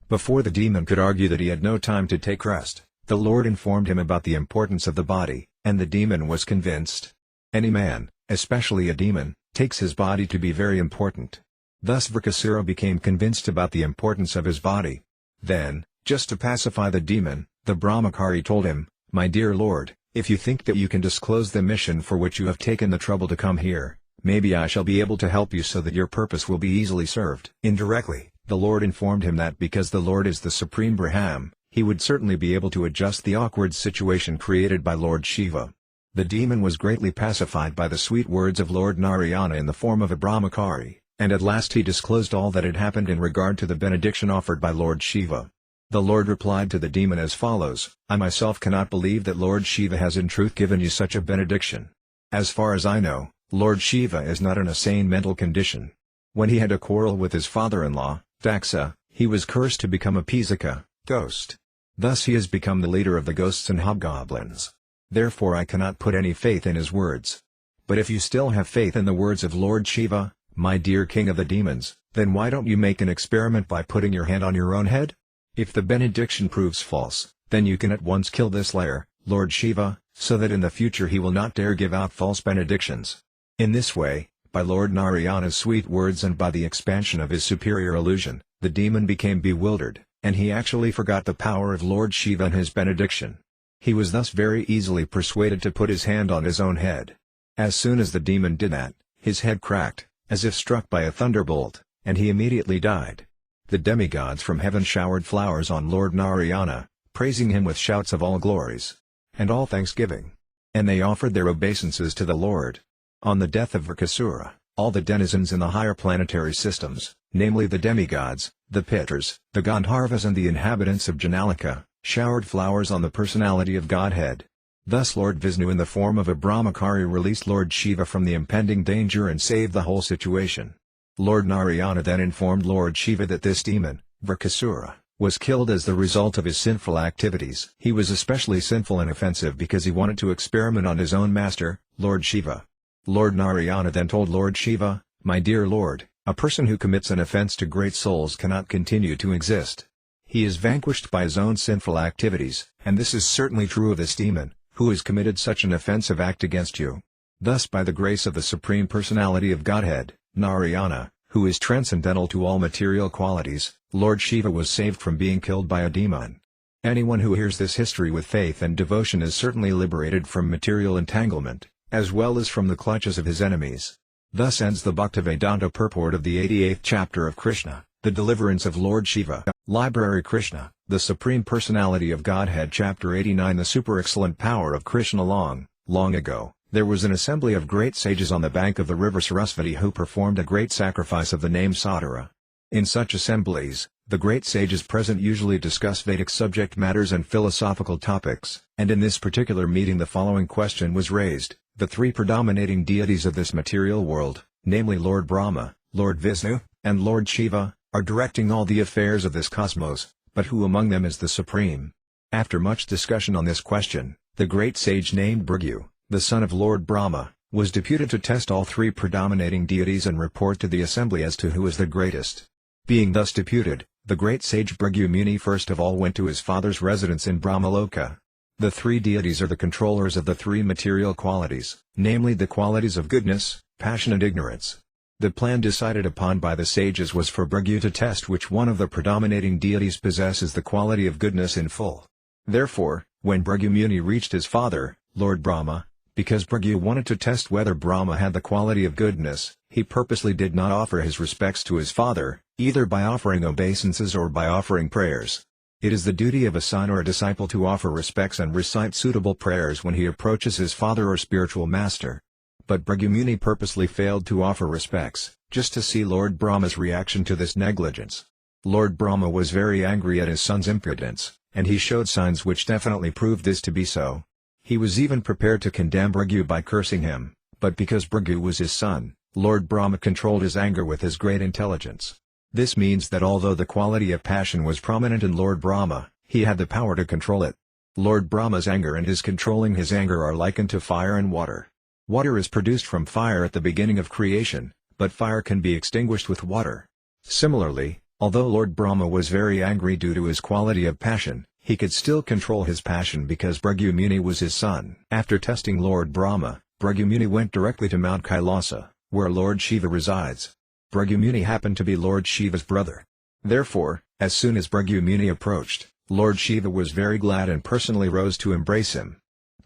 Before the demon could argue that he had no time to take rest, the Lord informed him about the importance of the body, and the demon was convinced. Any man, especially a demon, takes his body to be very important. Thus Vṛkasura became convinced about the importance of his body. Then, just to pacify the demon, the Brahmachari told him, "My dear Lord, if you think that you can disclose the mission for which you have taken the trouble to come here, maybe I shall be able to help you so that your purpose will be easily served." Indirectly, the Lord informed him that because the Lord is the Supreme Brahman, he would certainly be able to adjust the awkward situation created by Lord Shiva. The demon was greatly pacified by the sweet words of Lord Narayana in the form of a Brahmachari, and at last he disclosed all that had happened in regard to the benediction offered by Lord Shiva. The Lord replied to the demon as follows: I myself cannot believe that Lord Shiva has in truth given you such a benediction. As far as I know, Lord Shiva is not in a sane mental condition. When he had a quarrel with his father-in-law, Daksa, he was cursed to become a Pisaka, ghost. Thus he has become the leader of the ghosts and hobgoblins. Therefore I cannot put any faith in his words. But if you still have faith in the words of Lord Shiva, my dear king of the demons, then why don't you make an experiment by putting your hand on your own head? If the benediction proves false, then you can at once kill this liar, Lord Shiva, so that in the future he will not dare give out false benedictions. In this way, by Lord Narayana's sweet words and by the expansion of his superior illusion, the demon became bewildered, and he actually forgot the power of Lord Shiva and his benediction. He was thus very easily persuaded to put his hand on his own head. As soon as the demon did that, his head cracked, as if struck by a thunderbolt, and he immediately died. The demigods from heaven showered flowers on Lord Narayana, praising him with shouts of all glories and all thanksgiving. And they offered their obeisances to the Lord. On the death of Vṛkṣṇa, all the denizens in the higher planetary systems, namely the demigods, the Pittars, the Gandharvas and the inhabitants of Janalika, showered flowers on the personality of Godhead. Thus Lord Vishnu in the form of a Brahmachari released Lord Shiva from the impending danger and saved the whole situation. Lord Narayana then informed Lord Shiva that this demon, Vṛkṣṇa, was killed as the result of his sinful activities. He was especially sinful and offensive because he wanted to experiment on his own master, Lord Shiva. Lord Narayana then told Lord Shiva, my dear Lord, a person who commits an offense to great souls cannot continue to exist. He is vanquished by his own sinful activities, and this is certainly true of this demon, who has committed such an offensive act against you. Thus by the grace of the Supreme Personality of Godhead, Narayana, who is transcendental to all material qualities, Lord Shiva was saved from being killed by a demon. Anyone who hears this history with faith and devotion is certainly liberated from material entanglement, as well as from the clutches of his enemies. Thus ends the Bhaktivedanta purport of the 88th chapter of Kṛṣṇa, the deliverance of Lord Shiva. Library Kṛṣṇa, the Supreme Personality of Godhead. Chapter 89. The super excellent power of Kṛṣṇa. Long ago, there was an assembly of great sages on the bank of the river Sarasvati who performed a great sacrifice of the name Sadhara. In such assemblies, the great sages present usually discuss Vedic subject matters and philosophical topics, and in this particular meeting the following question was raised: the three predominating deities of this material world, namely Lord Brahma, Lord Vishnu, and Lord Shiva, are directing all the affairs of this cosmos, but who among them is the supreme? After much discussion on this question, the great sage named Bhrigu, the son of Lord Brahma, was deputed to test all three predominating deities and report to the assembly as to who is the greatest. Being thus deputed, the great sage Bhrigu Muni first of all went to his father's residence in Brahmaloka. The three deities are the controllers of the three material qualities, namely the qualities of goodness, passion and ignorance. The plan decided upon by the sages was for Bhrigu to test which one of the predominating deities possesses the quality of goodness in full. Therefore, when Bhrigu Muni reached his father, Lord Brahma, because Bhrigu wanted to test whether Brahma had the quality of goodness, he purposely did not offer his respects to his father, either by offering obeisances or by offering prayers. It is the duty of a son or a disciple to offer respects and recite suitable prayers when he approaches his father or spiritual master. But Bhrigu Muni purposely failed to offer respects, just to see Lord Brahma's reaction to this negligence. Lord Brahma was very angry at his son's impudence, and he showed signs which definitely proved this to be so. He was even prepared to condemn Bhrigu by cursing him, but because Bhrigu was his son, Lord Brahma controlled his anger with his great intelligence. This means that although the quality of passion was prominent in Lord Brahma, he had the power to control it. Lord Brahma's anger and his controlling his anger are likened to fire and water. Water is produced from fire at the beginning of creation, but fire can be extinguished with water. Similarly, although Lord Brahma was very angry due to his quality of passion, he could still control his passion because Bhrigu Muni was his son. After testing Lord Brahma, Bhrigu Muni went directly to Mount Kailasa, where Lord Shiva resides. Bhrigu Muni happened to be Lord Shiva's brother. Therefore, as soon as Bhrigu Muni approached, Lord Shiva was very glad and personally rose to embrace him.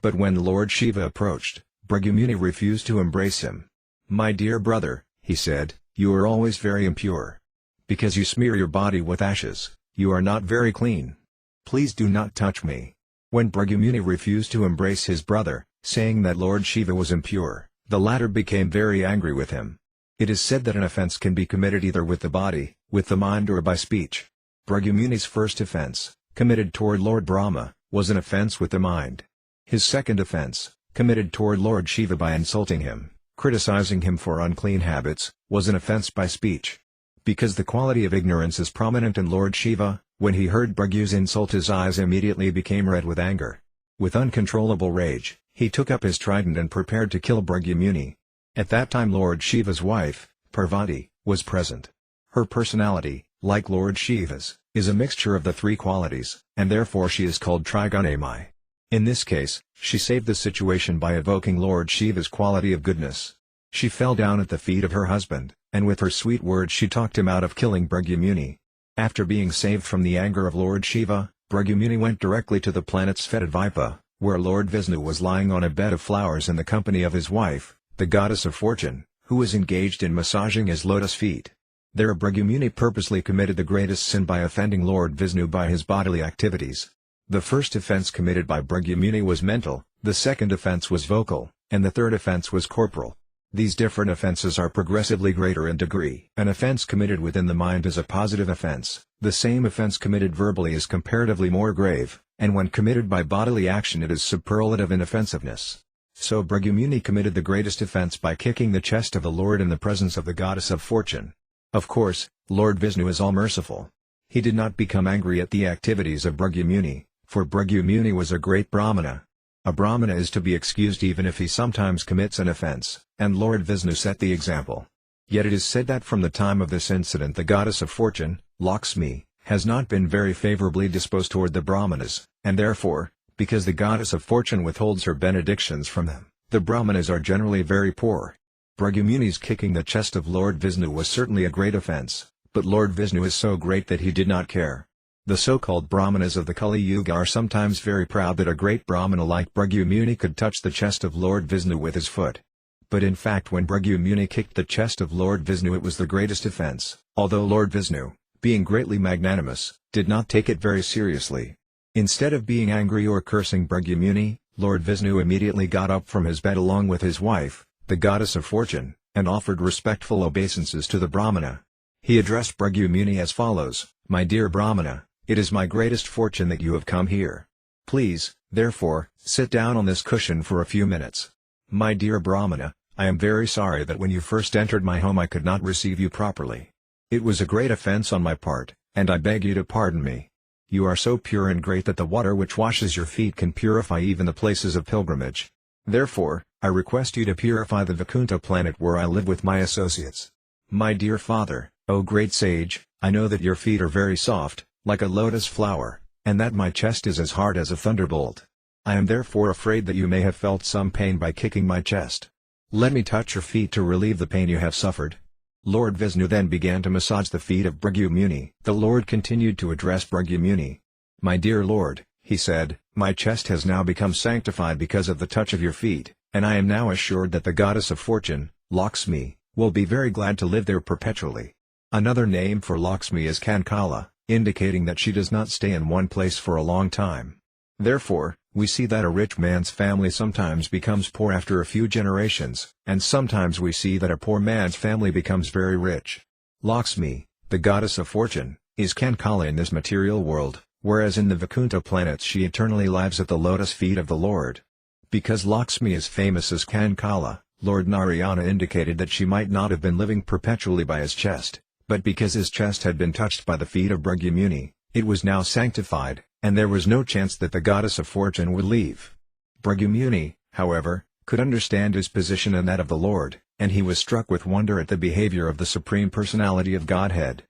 But when Lord Shiva approached, Bhrigu Muni refused to embrace him. "My dear brother," he said, "you are always very impure. Because you smear your body with ashes, you are not very clean. Please do not touch me." When Bhrigu Muni refused to embrace his brother, saying that Lord Shiva was impure. The latter became very angry with him. It is said that an offense can be committed either with the body, with the mind, or by speech. Bhrigu first offense, committed toward Lord Brahma, was an offense with the mind. His second offense, committed toward Lord Shiva by insulting him, criticizing him for unclean habits, was an offense by speech. Because the quality of ignorance is prominent in Lord Shiva, when he heard Bhrigu's insult his eyes immediately became red with anger. With uncontrollable rage, he took up his trident and prepared to kill Bhrigu. At that time Lord Shiva's wife, Parvati, was present. Her personality, like Lord Shiva's, is a mixture of the three qualities, and therefore she is called Trigunamai. In this case, she saved the situation by evoking Lord Shiva's quality of goodness. She fell down at the feet of her husband, and with her sweet words she talked him out of killing Bhrigu. After being saved from the anger of Lord Shiva, Bhrigu went directly to the planet Svetvadvipa, where Lord Vishnu was lying on a bed of flowers in the company of his wife, the goddess of fortune, who was engaged in massaging his lotus feet. There Bhrigu purposely committed the greatest sin by offending Lord Vishnu by his bodily activities. The first offense committed by Bhrigu was mental, the second offense was vocal, and the third offense was corporal. These different offenses are progressively greater in degree. An offense committed within the mind is a positive offense. The same offense committed verbally is comparatively more grave, and when committed by bodily action it is superlative in offensiveness. So Bhrigu committed the greatest offense by kicking the chest of the Lord in the presence of the goddess of fortune. Of course, Lord Vishnu is all-merciful. He did not become angry at the activities of Bhrigu, for Bhrigu was a great Brahmana. A Brahmana is to be excused even if he sometimes commits an offense, and Lord Vishnu set the example. Yet it is said that from the time of this incident the goddess of fortune, Lakshmi, has not been very favorably disposed toward the Brahmanas, and therefore, because the goddess of fortune withholds her benedictions from them, the Brahmanas are generally very poor. Bhrigu's kicking the chest of Lord Vishnu was certainly a great offense, but Lord Vishnu is so great that he did not care. The so-called Brahmanas of the Kali Yuga are sometimes very proud that a great Brahmana like Bhrigu could touch the chest of Lord Vishnu with his foot. But in fact when Bhrigu kicked the chest of Lord Vishnu it was the greatest offense, although Lord Vishnu, being greatly magnanimous, did not take it very seriously. Instead of being angry or cursing Bhrigu, Lord Vishnu immediately got up from his bed along with his wife, the goddess of fortune, and offered respectful obeisances to the Brahmana. He addressed Bhrigu as follows: "My dear Brahmana, it is my greatest fortune that you have come here. Please, therefore, sit down on this cushion for a few minutes. My dear Brahmana, I am very sorry that when you first entered my home I could not receive you properly. It was a great offense on my part, and I beg you to pardon me. You are so pure and great that the water which washes your feet can purify even the places of pilgrimage. Therefore, I request you to purify the Vaikuntha planet where I live with my associates. My dear father, O great sage, I know that your feet are very soft, like a lotus flower, and that my chest is as hard as a thunderbolt. I am therefore afraid that you may have felt some pain by kicking my chest. Let me touch your feet to relieve the pain you have suffered." Lord Vishnu then began to massage the feet of Bhrigu. The Lord continued to address Bhrigu. "My dear Lord," he said, "my chest has now become sanctified because of the touch of your feet, and I am now assured that the goddess of fortune, Lakshmi, will be very glad to live there perpetually." Another name for Lakshmi is Kankala, indicating that she does not stay in one place for a long time. Therefore, we see that a rich man's family sometimes becomes poor after a few generations, and sometimes we see that a poor man's family becomes very rich. Lakshmi, the goddess of fortune, is Kankala in this material world, whereas in the Vaikuntha planets she eternally lives at the lotus feet of the Lord. Because Lakshmi is famous as Kankala, Lord Narayana indicated that she might not have been living perpetually by his chest, but because his chest had been touched by the feet of Bhrigu, it was now sanctified, and there was no chance that the goddess of fortune would leave. Bhrigu, however, could understand his position and that of the Lord, and he was struck with wonder at the behavior of the Supreme Personality of Godhead.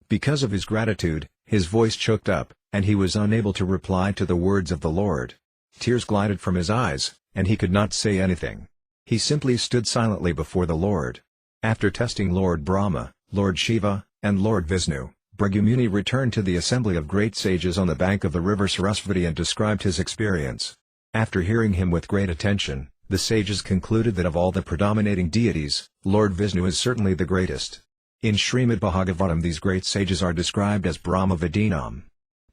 Because of his gratitude, his voice choked up, and he was unable to reply to the words of the Lord. Tears glided from his eyes, and he could not say anything. He simply stood silently before the Lord. After testing Lord Brahma, Lord Shiva, and Lord Vishnu, Bhrigu returned to the assembly of great sages on the bank of the river Sarasvati and described his experience. After hearing him with great attention, the sages concluded that of all the predominating deities, Lord Vishnu is certainly the greatest. In Srimad Bhagavatam these great sages are described as Brahmavidinam.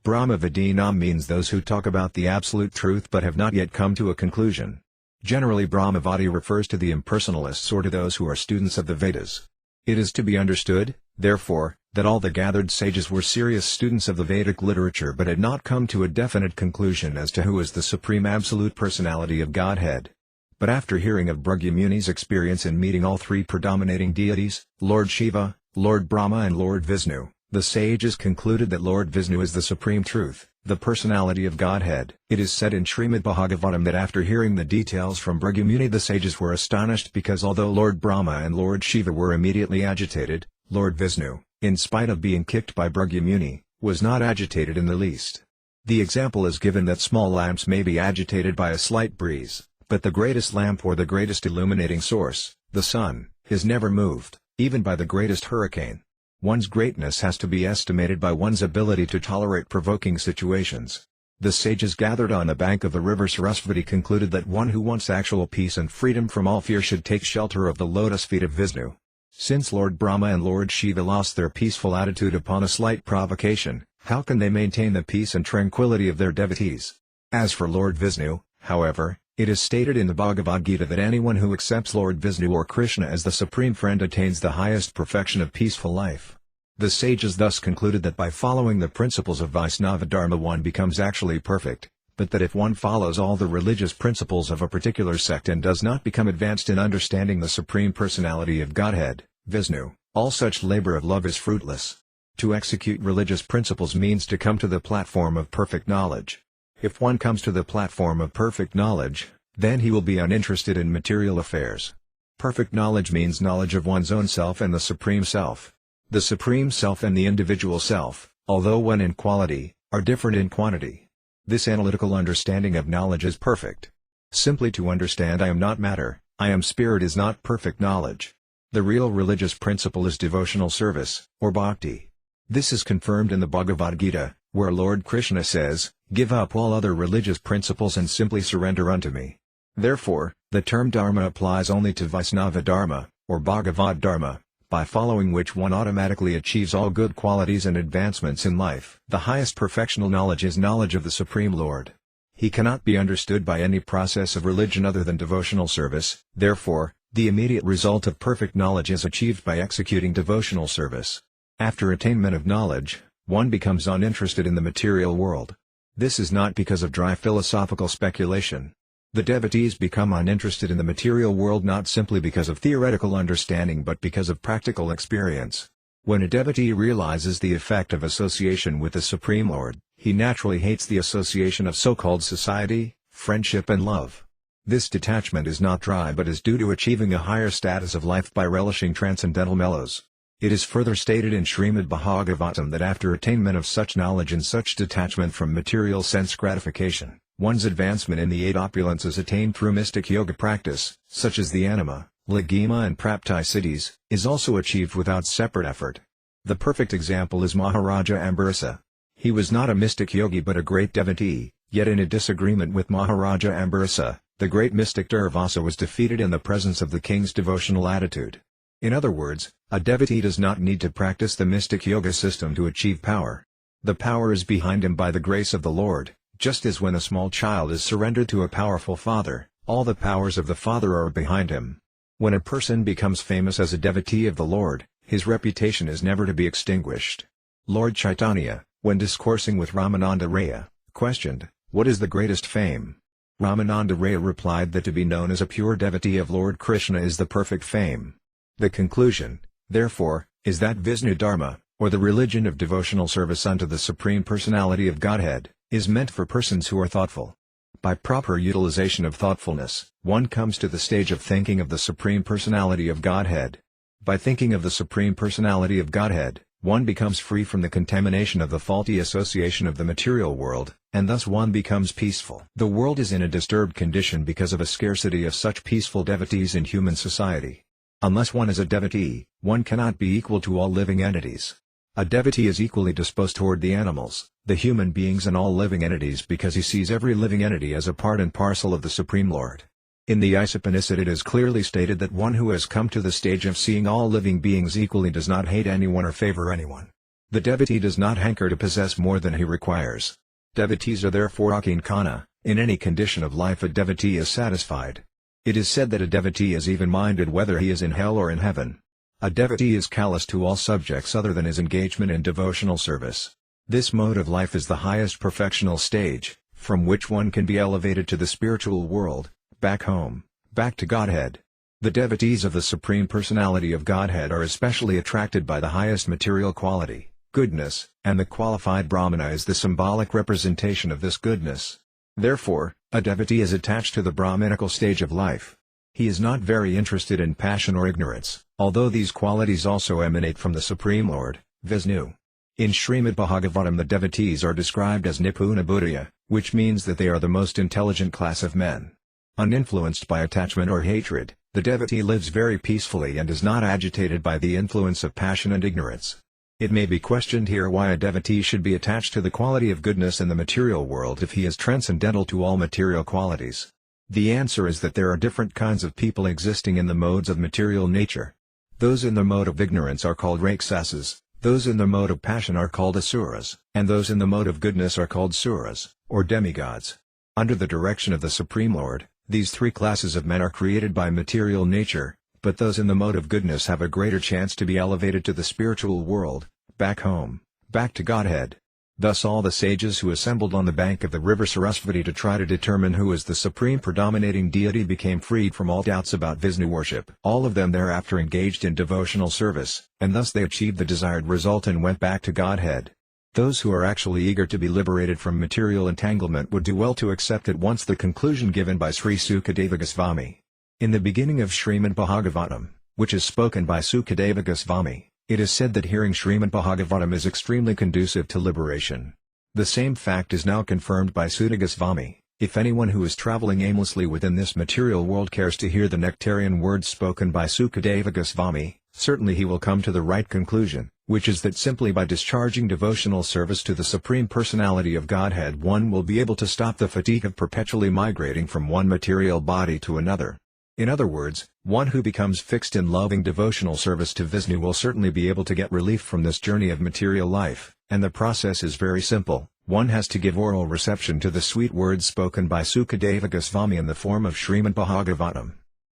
Brahmavidinam means those who talk about the absolute truth but have not yet come to a conclusion. Generally, Brahmavadi refers to the impersonalists or to those who are students of the Vedas. It is to be understood, therefore, that all the gathered sages were serious students of the Vedic literature but had not come to a definite conclusion as to who is the Supreme Absolute Personality of Godhead. But after hearing of Bhragya Muni's experience in meeting all three predominating deities, Lord Shiva, Lord Brahma and Lord Vishnu, the sages concluded that Lord Vishnu is the Supreme Truth, the personality of Godhead. It is said in Srimad Bhagavatam that after hearing the details from Bhragya Muni, the sages were astonished because although Lord Brahma and Lord Shiva were immediately agitated, Lord Vishnu, in spite of being kicked by Bhragya Muni, was not agitated in the least. The example is given that small lamps may be agitated by a slight breeze, but the greatest lamp or the greatest illuminating source, the sun, is never moved, even by the greatest hurricane. One's greatness has to be estimated by one's ability to tolerate provoking situations. The sages gathered on the bank of the river Sarasvati concluded that one who wants actual peace and freedom from all fear should take shelter of the lotus feet of Vishnu. Since Lord Brahma and Lord Shiva lost their peaceful attitude upon a slight provocation, how can they maintain the peace and tranquility of their devotees? As for Lord Vishnu, however, it is stated in the Bhagavad Gita that anyone who accepts Lord Vishnu or Kṛṣṇa as the supreme friend attains the highest perfection of peaceful life. The sages thus concluded that by following the principles of Vaisnava Dharma one becomes actually perfect, but that if one follows all the religious principles of a particular sect and does not become advanced in understanding the Supreme Personality of Godhead, Vishnu, all such labor of love is fruitless. To execute religious principles means to come to the platform of perfect knowledge. If one comes to the platform of perfect knowledge, then he will be uninterested in material affairs. Perfect knowledge means knowledge of one's own self and the Supreme Self. The Supreme Self and the individual self, although one in quality, are different in quantity. This analytical understanding of knowledge is perfect. Simply to understand I am not matter, I am spirit is not perfect knowledge. The real religious principle is devotional service, or bhakti. This is confirmed in the Bhagavad Gita, where Lord Kṛṣṇa says, "Give up all other religious principles and simply surrender unto me." Therefore, the term Dharma applies only to Vaisnava Dharma, or Bhagavad Dharma, by following which one automatically achieves all good qualities and advancements in life. The highest perfectional knowledge is knowledge of the Supreme Lord. He cannot be understood by any process of religion other than devotional service, therefore, the immediate result of perfect knowledge is achieved by executing devotional service. After attainment of knowledge, one becomes uninterested in the material world. This is not because of dry philosophical speculation. The devotees become uninterested in the material world not simply because of theoretical understanding but because of practical experience. When a devotee realizes the effect of association with the Supreme Lord, he naturally hates the association of so-called society, friendship and love. This detachment is not dry but is due to achieving a higher status of life by relishing transcendental mellows. It is further stated in Srimad Bhagavatam that after attainment of such knowledge and such detachment from material sense gratification, one's advancement in the eight opulences attained through mystic yoga practice, such as the anima, lagima and prapti siddhis, is also achieved without separate effort. The perfect example is Maharaja Ambarasa. He was not a mystic yogi but a great devotee, yet in a disagreement with Maharaja Ambarasa, the great mystic Durvasa was defeated in the presence of the king's devotional attitude. In other words, a devotee does not need to practice the mystic yoga system to achieve power. The power is behind him by the grace of the Lord, just as when a small child is surrendered to a powerful father, all the powers of the father are behind him. When a person becomes famous as a devotee of the Lord, his reputation is never to be extinguished. Lord Chaitanya, when discoursing with Ramananda Raya, questioned, "What is the greatest fame?" Ramananda Raya replied that to be known as a pure devotee of Lord Kṛṣṇa is the perfect fame. The conclusion, therefore, is that Vishnu Dharma, or the religion of devotional service unto the Supreme Personality of Godhead, is meant for persons who are thoughtful. By proper utilization of thoughtfulness, one comes to the stage of thinking of the Supreme Personality of Godhead. By thinking of the Supreme Personality of Godhead, one becomes free from the contamination of the faulty association of the material world, and thus one becomes peaceful. The world is in a disturbed condition because of a scarcity of such peaceful devotees in human society. Unless one is a devotee, one cannot be equal to all living entities. A devotee is equally disposed toward the animals, the human beings and all living entities because he sees every living entity as a part and parcel of the Supreme Lord. In the Upanishad it is clearly stated that one who has come to the stage of seeing all living beings equally does not hate anyone or favor anyone. The devotee does not hanker to possess more than he requires. Devotees are therefore akinkana, in any condition of life a devotee is satisfied. It is said that a devotee is even-minded whether he is in hell or in heaven. A devotee is callous to all subjects other than his engagement in devotional service. This mode of life is the highest perfectional stage, from which one can be elevated to the spiritual world, back home, back to Godhead. The devotees of the Supreme Personality of Godhead are especially attracted by the highest material quality, goodness, and the qualified Brahmana is the symbolic representation of this goodness. Therefore, a devotee is attached to the Brahminical stage of life. He is not very interested in passion or ignorance, although these qualities also emanate from the Supreme Lord, Vishnu. In Srimad Bhagavatam the devotees are described as Nipuna Buddhaya, which means that they are the most intelligent class of men. Uninfluenced by attachment or hatred, the devotee lives very peacefully and is not agitated by the influence of passion and ignorance. It may be questioned here why a devotee should be attached to the quality of goodness in the material world if he is transcendental to all material qualities. The answer is that there are different kinds of people existing in the modes of material nature. Those in the mode of ignorance are called Rakshasas, those in the mode of passion are called Asuras, and those in the mode of goodness are called Suras, or demigods. Under the direction of the Supreme Lord, these three classes of men are created by material nature, but those in the mode of goodness have a greater chance to be elevated to the spiritual world, back home, back to Godhead. Thus all the sages who assembled on the bank of the river Sarasvati to try to determine who is the supreme predominating deity became freed from all doubts about Vishnu worship. All of them thereafter engaged in devotional service, and thus they achieved the desired result and went back to Godhead. Those who are actually eager to be liberated from material entanglement would do well to accept at once the conclusion given by Sri Sukadeva Goswami. In the beginning of Srimad Bhagavatam, which is spoken by Sukadeva Goswami, it is said that hearing Srimad Bhagavatam is extremely conducive to liberation. The same fact is now confirmed by Sutta Goswami. If anyone who is traveling aimlessly within this material world cares to hear the nectarian words spoken by Sukadeva Goswami, certainly he will come to the right conclusion, which is that simply by discharging devotional service to the Supreme Personality of Godhead one will be able to stop the fatigue of perpetually migrating from one material body to another. In other words, one who becomes fixed in loving devotional service to Vishnu will certainly be able to get relief from this journey of material life, and the process is very simple. One has to give oral reception to the sweet words spoken by Sukadeva Goswami in the form of Srimad Bhagavatam.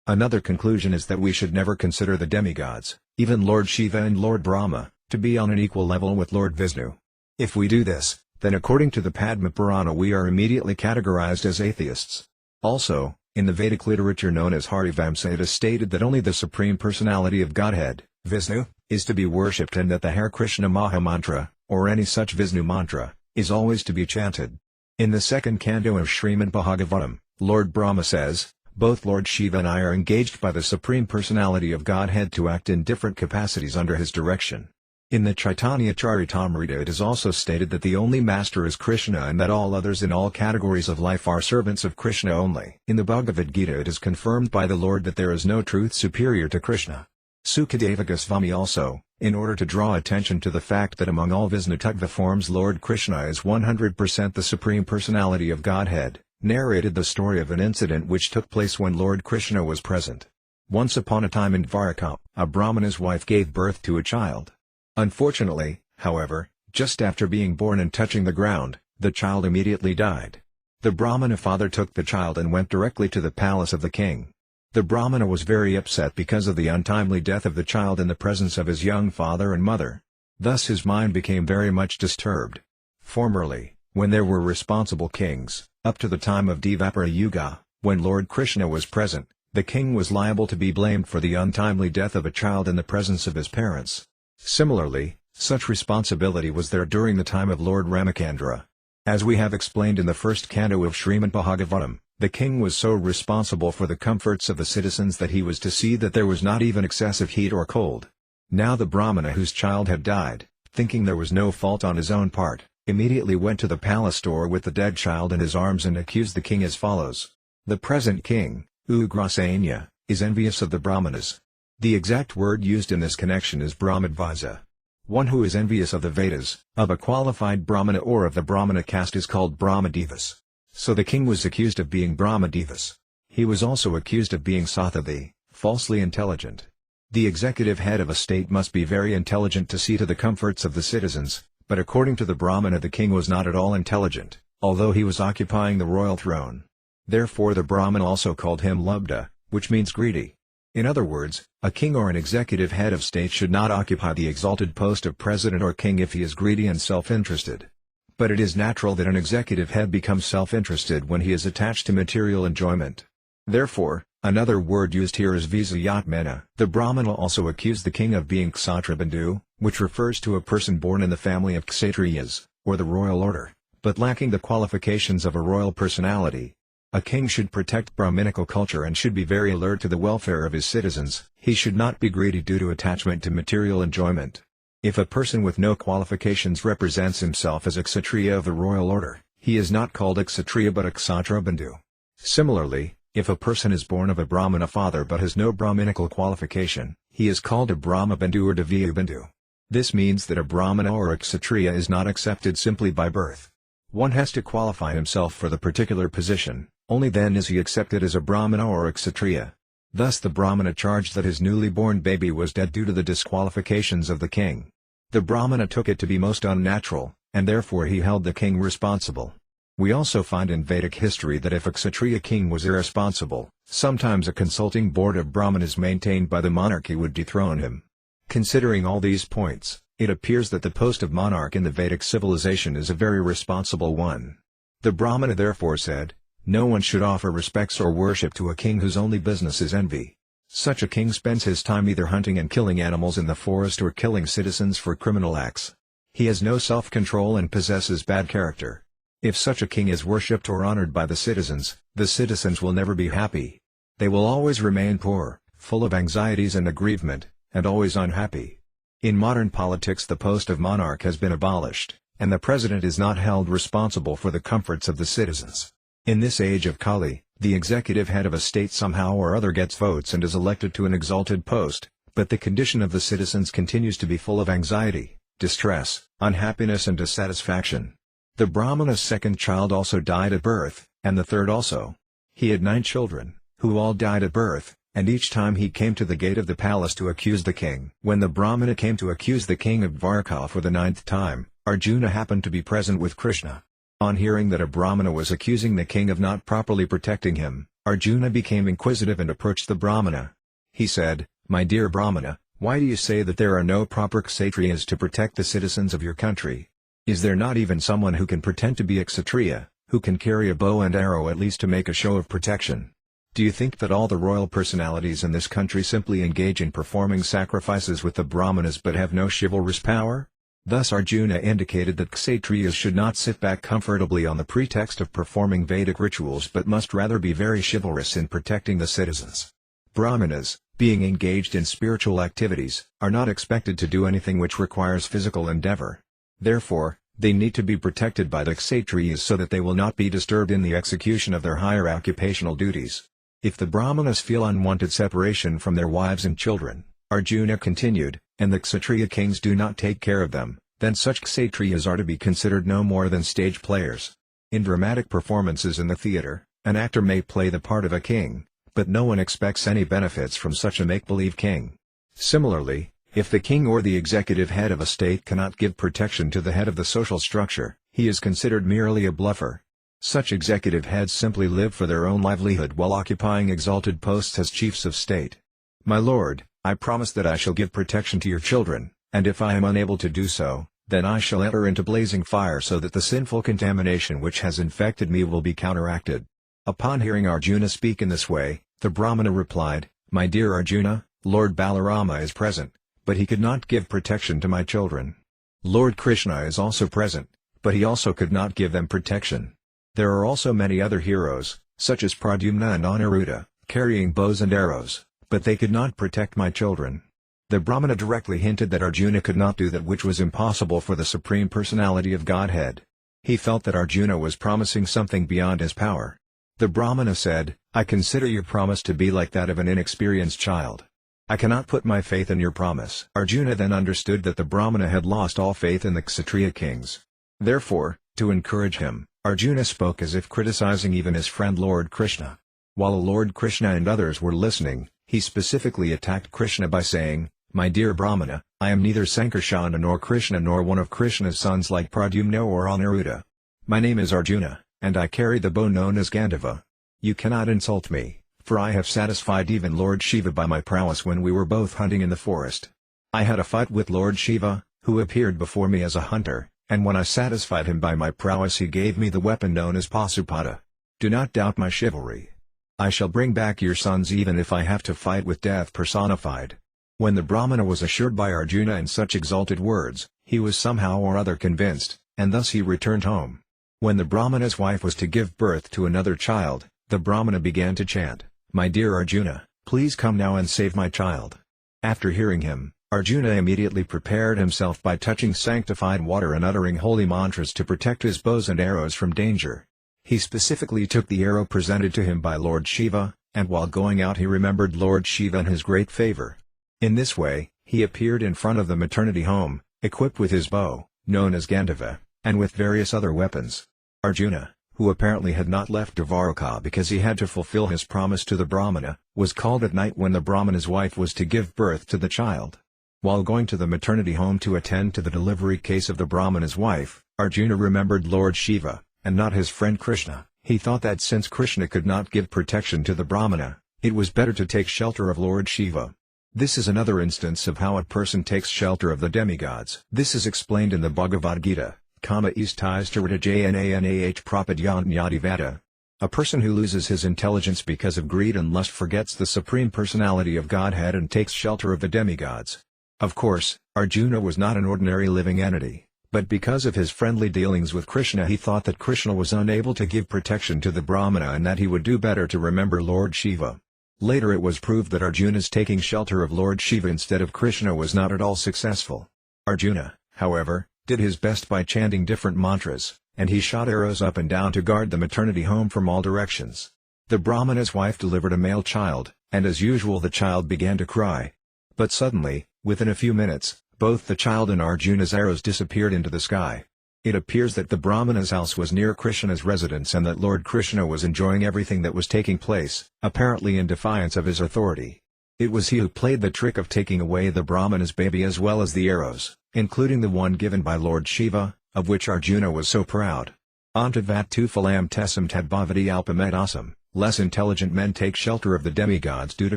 Another conclusion is that we should never consider the demigods, even Lord Shiva and Lord Brahma, to be on an equal level with Lord Vishnu. If we do this, then according to the Padma Purana we are immediately categorized as atheists. Also, in the Vedic literature known as Harivamsa it is stated that only the Supreme Personality of Godhead, Vishnu, is to be worshipped and that the Hare Krishna Maha Mantra, or any such Vishnu mantra, is always to be chanted. In the second canto of Srimad Bhagavatam, Lord Brahma says, "Both Lord Shiva and I are engaged by the Supreme Personality of Godhead to act in different capacities under his direction." In the Chaitanya Charitamrita it is also stated that the only master is Krishna and that all others in all categories of life are servants of Krishna only. In the Bhagavad Gita it is confirmed by the Lord that there is no truth superior to Krishna. Sukadeva Goswami also, in order to draw attention to the fact that among all Vishnu-tattva forms Lord Krishna is 100% the Supreme Personality of Godhead, narrated the story of an incident which took place when Lord Krishna was present. Once upon a time in Dwarka, a Brahmana's wife gave birth to a child. Unfortunately, however, just after being born and touching the ground, the child immediately died. The Brahmana father took the child and went directly to the palace of the king. The Brahmana was very upset because of the untimely death of the child in the presence of his young father and mother. Thus his mind became very much disturbed. Formerly, when there were responsible kings, up to the time of Dvapara Yuga, when Lord Krishna was present, the king was liable to be blamed for the untimely death of a child in the presence of his parents. Similarly, such responsibility was there during the time of Lord Ramacandra. As we have explained in the first canto of Srimad Bhagavatam, the king was so responsible for the comforts of the citizens that he was to see that there was not even excessive heat or cold. Now the Brahmana whose child had died, thinking there was no fault on his own part, immediately went to the palace door with the dead child in his arms and accused the king as follows. The present king, Ugrasena, is envious of the Brahmanas. The exact word used in this connection is Brahmadvaja. One who is envious of the Vedas, of a qualified Brahmana or of the Brahmana caste is called Brahmadevas. So the king was accused of being Brahmadevas. He was also accused of being Sathavi, falsely intelligent. The executive head of a state must be very intelligent to see to the comforts of the citizens, but according to the Brahmana the king was not at all intelligent, although he was occupying the royal throne. Therefore the Brahmana also called him Lubda, which means greedy. In other words, a king or an executive head of state should not occupy the exalted post of president or king if he is greedy and self-interested. But it is natural that an executive head becomes self-interested when he is attached to material enjoyment. Therefore, another word used here is visayatmana. The Brahmana also accused the king of being Kshatrabandhu, which refers to a person born in the family of Kshatriyas, or the royal order, but lacking the qualifications of a royal personality. A king should protect Brahminical culture and should be very alert to the welfare of his citizens. He should not be greedy due to attachment to material enjoyment. If a person with no qualifications represents himself as a Kshatriya of the royal order, he is not called a Kshatriya but a Kshatrabandhu. Similarly, if a person is born of a Brahmana father but has no Brahminical qualification, he is called a Brahmabandhu or Divyabandhu. This means that a Brahmana or a Kshatriya is not accepted simply by birth. One has to qualify himself for the particular position, only then is he accepted as a Brahmana or a Kshatriya. Thus the Brahmana charged that his newly born baby was dead due to the disqualifications of the king. The Brahmana took it to be most unnatural, and therefore he held the king responsible. We also find in Vedic history that if a Kshatriya king was irresponsible, sometimes a consulting board of Brahmanas maintained by the monarchy would dethrone him. Considering all these points, it appears that the post of monarch in the Vedic civilization is a very responsible one. The Brahmana therefore said, no one should offer respects or worship to a king whose only business is envy. Such a king spends his time either hunting and killing animals in the forest or killing citizens for criminal acts. He has no self-control and possesses bad character. If such a king is worshipped or honored by the citizens will never be happy. They will always remain poor, full of anxieties and aggrievement, and always unhappy. In modern politics the post of monarch has been abolished, and the president is not held responsible for the comforts of the citizens. In this age of Kali, the executive head of a state somehow or other gets votes and is elected to an exalted post, but the condition of the citizens continues to be full of anxiety, distress, unhappiness and dissatisfaction. The Brahmana's second child also died at birth, and the third also. He had 9 children, who all died at birth, and each time he came to the gate of the palace to accuse the king. When the Brahmana came to accuse the king of Dwarka for the 9th time, Arjuna happened to be present with Kṛṣṇa. On hearing that a Brahmana was accusing the king of not properly protecting him, Arjuna became inquisitive and approached the Brahmana. He said, "My dear Brahmana, why do you say that there are no proper Kshatriyas to protect the citizens of your country? Is there not even someone who can pretend to be a Kshatriya, who can carry a bow and arrow at least to make a show of protection? Do you think that all the royal personalities in this country simply engage in performing sacrifices with the Brahmanas but have no chivalrous power?" Thus Arjuna indicated that Kshatriyas should not sit back comfortably on the pretext of performing Vedic rituals but must rather be very chivalrous in protecting the citizens. Brahmanas, being engaged in spiritual activities, are not expected to do anything which requires physical endeavor. Therefore, they need to be protected by the Kshatriyas so that they will not be disturbed in the execution of their higher occupational duties. If the Brahmanas feel unwanted separation from their wives and children, Arjuna continued, and the Kshatriya kings do not take care of them, then such Kshatriyas are to be considered no more than stage players. In dramatic performances in the theater, an actor may play the part of a king, but no one expects any benefits from such a make-believe king. Similarly, if the king or the executive head of a state cannot give protection to the head of the social structure, he is considered merely a bluffer. Such executive heads simply live for their own livelihood while occupying exalted posts as chiefs of state. "My lord, I promise that I shall give protection to your children, and if I am unable to do so, then I shall enter into blazing fire so that the sinful contamination which has infected me will be counteracted." Upon hearing Arjuna speak in this way, the Brahmana replied, "My dear Arjuna, Lord Balarama is present, but he could not give protection to my children. Lord Kṛṣṇa is also present, but he also could not give them protection. There are also many other heroes, such as Pradyumna and Aniruddha, carrying bows and arrows, but they could not protect my children." The Brahmana directly hinted that Arjuna could not do that which was impossible for the Supreme Personality of Godhead. He felt that Arjuna was promising something beyond his power. The Brahmana said, "I consider your promise to be like that of an inexperienced child. I cannot put my faith in your promise." Arjuna then understood that the Brahmana had lost all faith in the Kshatriya kings. Therefore, to encourage him, Arjuna spoke as if criticizing even his friend Lord Kṛṣṇa. While Lord Kṛṣṇa and others were listening, he specifically attacked Kṛṣṇa by saying, "My dear Brahmana, I am neither Sankarsana nor Kṛṣṇa nor one of Kṛṣṇa's sons like Pradyumna or Aniruddha. My name is Arjuna, and I carry the bow known as Gandhava. You cannot insult me, for I have satisfied even Lord Shiva by my prowess when we were both hunting in the forest. I had a fight with Lord Shiva, who appeared before me as a hunter, and when I satisfied him by my prowess he gave me the weapon known as Pasupada. Do not doubt my chivalry. I shall bring back your sons even if I have to fight with death personified." When the Brahmana was assured by Arjuna in such exalted words, he was somehow or other convinced, and thus he returned home. When the Brahmana's wife was to give birth to another child, the Brahmana began to chant, "My dear Arjuna, please come now and save my child." After hearing him, Arjuna immediately prepared himself by touching sanctified water and uttering holy mantras to protect his bows and arrows from danger. He specifically took the arrow presented to him by Lord Shiva, and while going out he remembered Lord Shiva and his great favor. In this way, he appeared in front of the maternity home, equipped with his bow, known as Gandhava, and with various other weapons. Arjuna, who apparently had not left Dvaraka because he had to fulfill his promise to the Brahmana, was called at night when the Brahmana's wife was to give birth to the child. While going to the maternity home to attend to the delivery case of the Brahmana's wife, Arjuna remembered Lord Shiva, and not his friend Kṛṣṇa. He thought that since Kṛṣṇa could not give protection to the Brahmana, it was better to take shelter of Lord Shiva. This is another instance of how a person takes shelter of the demigods. This is explained in the Bhagavad Gita, Kama ististarita jnanah prapadyantnyadivada. A person who loses his intelligence because of greed and lust forgets the Supreme Personality of Godhead and takes shelter of the demigods. Of course, Arjuna was not an ordinary living entity, but because of his friendly dealings with Kṛṣṇa he thought that Kṛṣṇa was unable to give protection to the Brahmana and that he would do better to remember Lord Shiva. Later it was proved that Arjuna's taking shelter of Lord Shiva instead of Kṛṣṇa was not at all successful. Arjuna, however, did his best by chanting different mantras, and he shot arrows up and down to guard the maternity home from all directions. The Brahmana's wife delivered a male child, and as usual the child began to cry. But suddenly, within a few minutes, both the child and Arjuna's arrows disappeared into the sky. It appears that the Brahmana's house was near Kṛṣṇa's residence and that Lord Kṛṣṇa was enjoying everything that was taking place, apparently in defiance of his authority. It was he who played the trick of taking away the Brahmana's baby as well as the arrows, including the one given by Lord Shiva, of which Arjuna was so proud. Antadvat tu phalam tesam tad bhavati alpamedasam. Less intelligent men take shelter of the demigods due to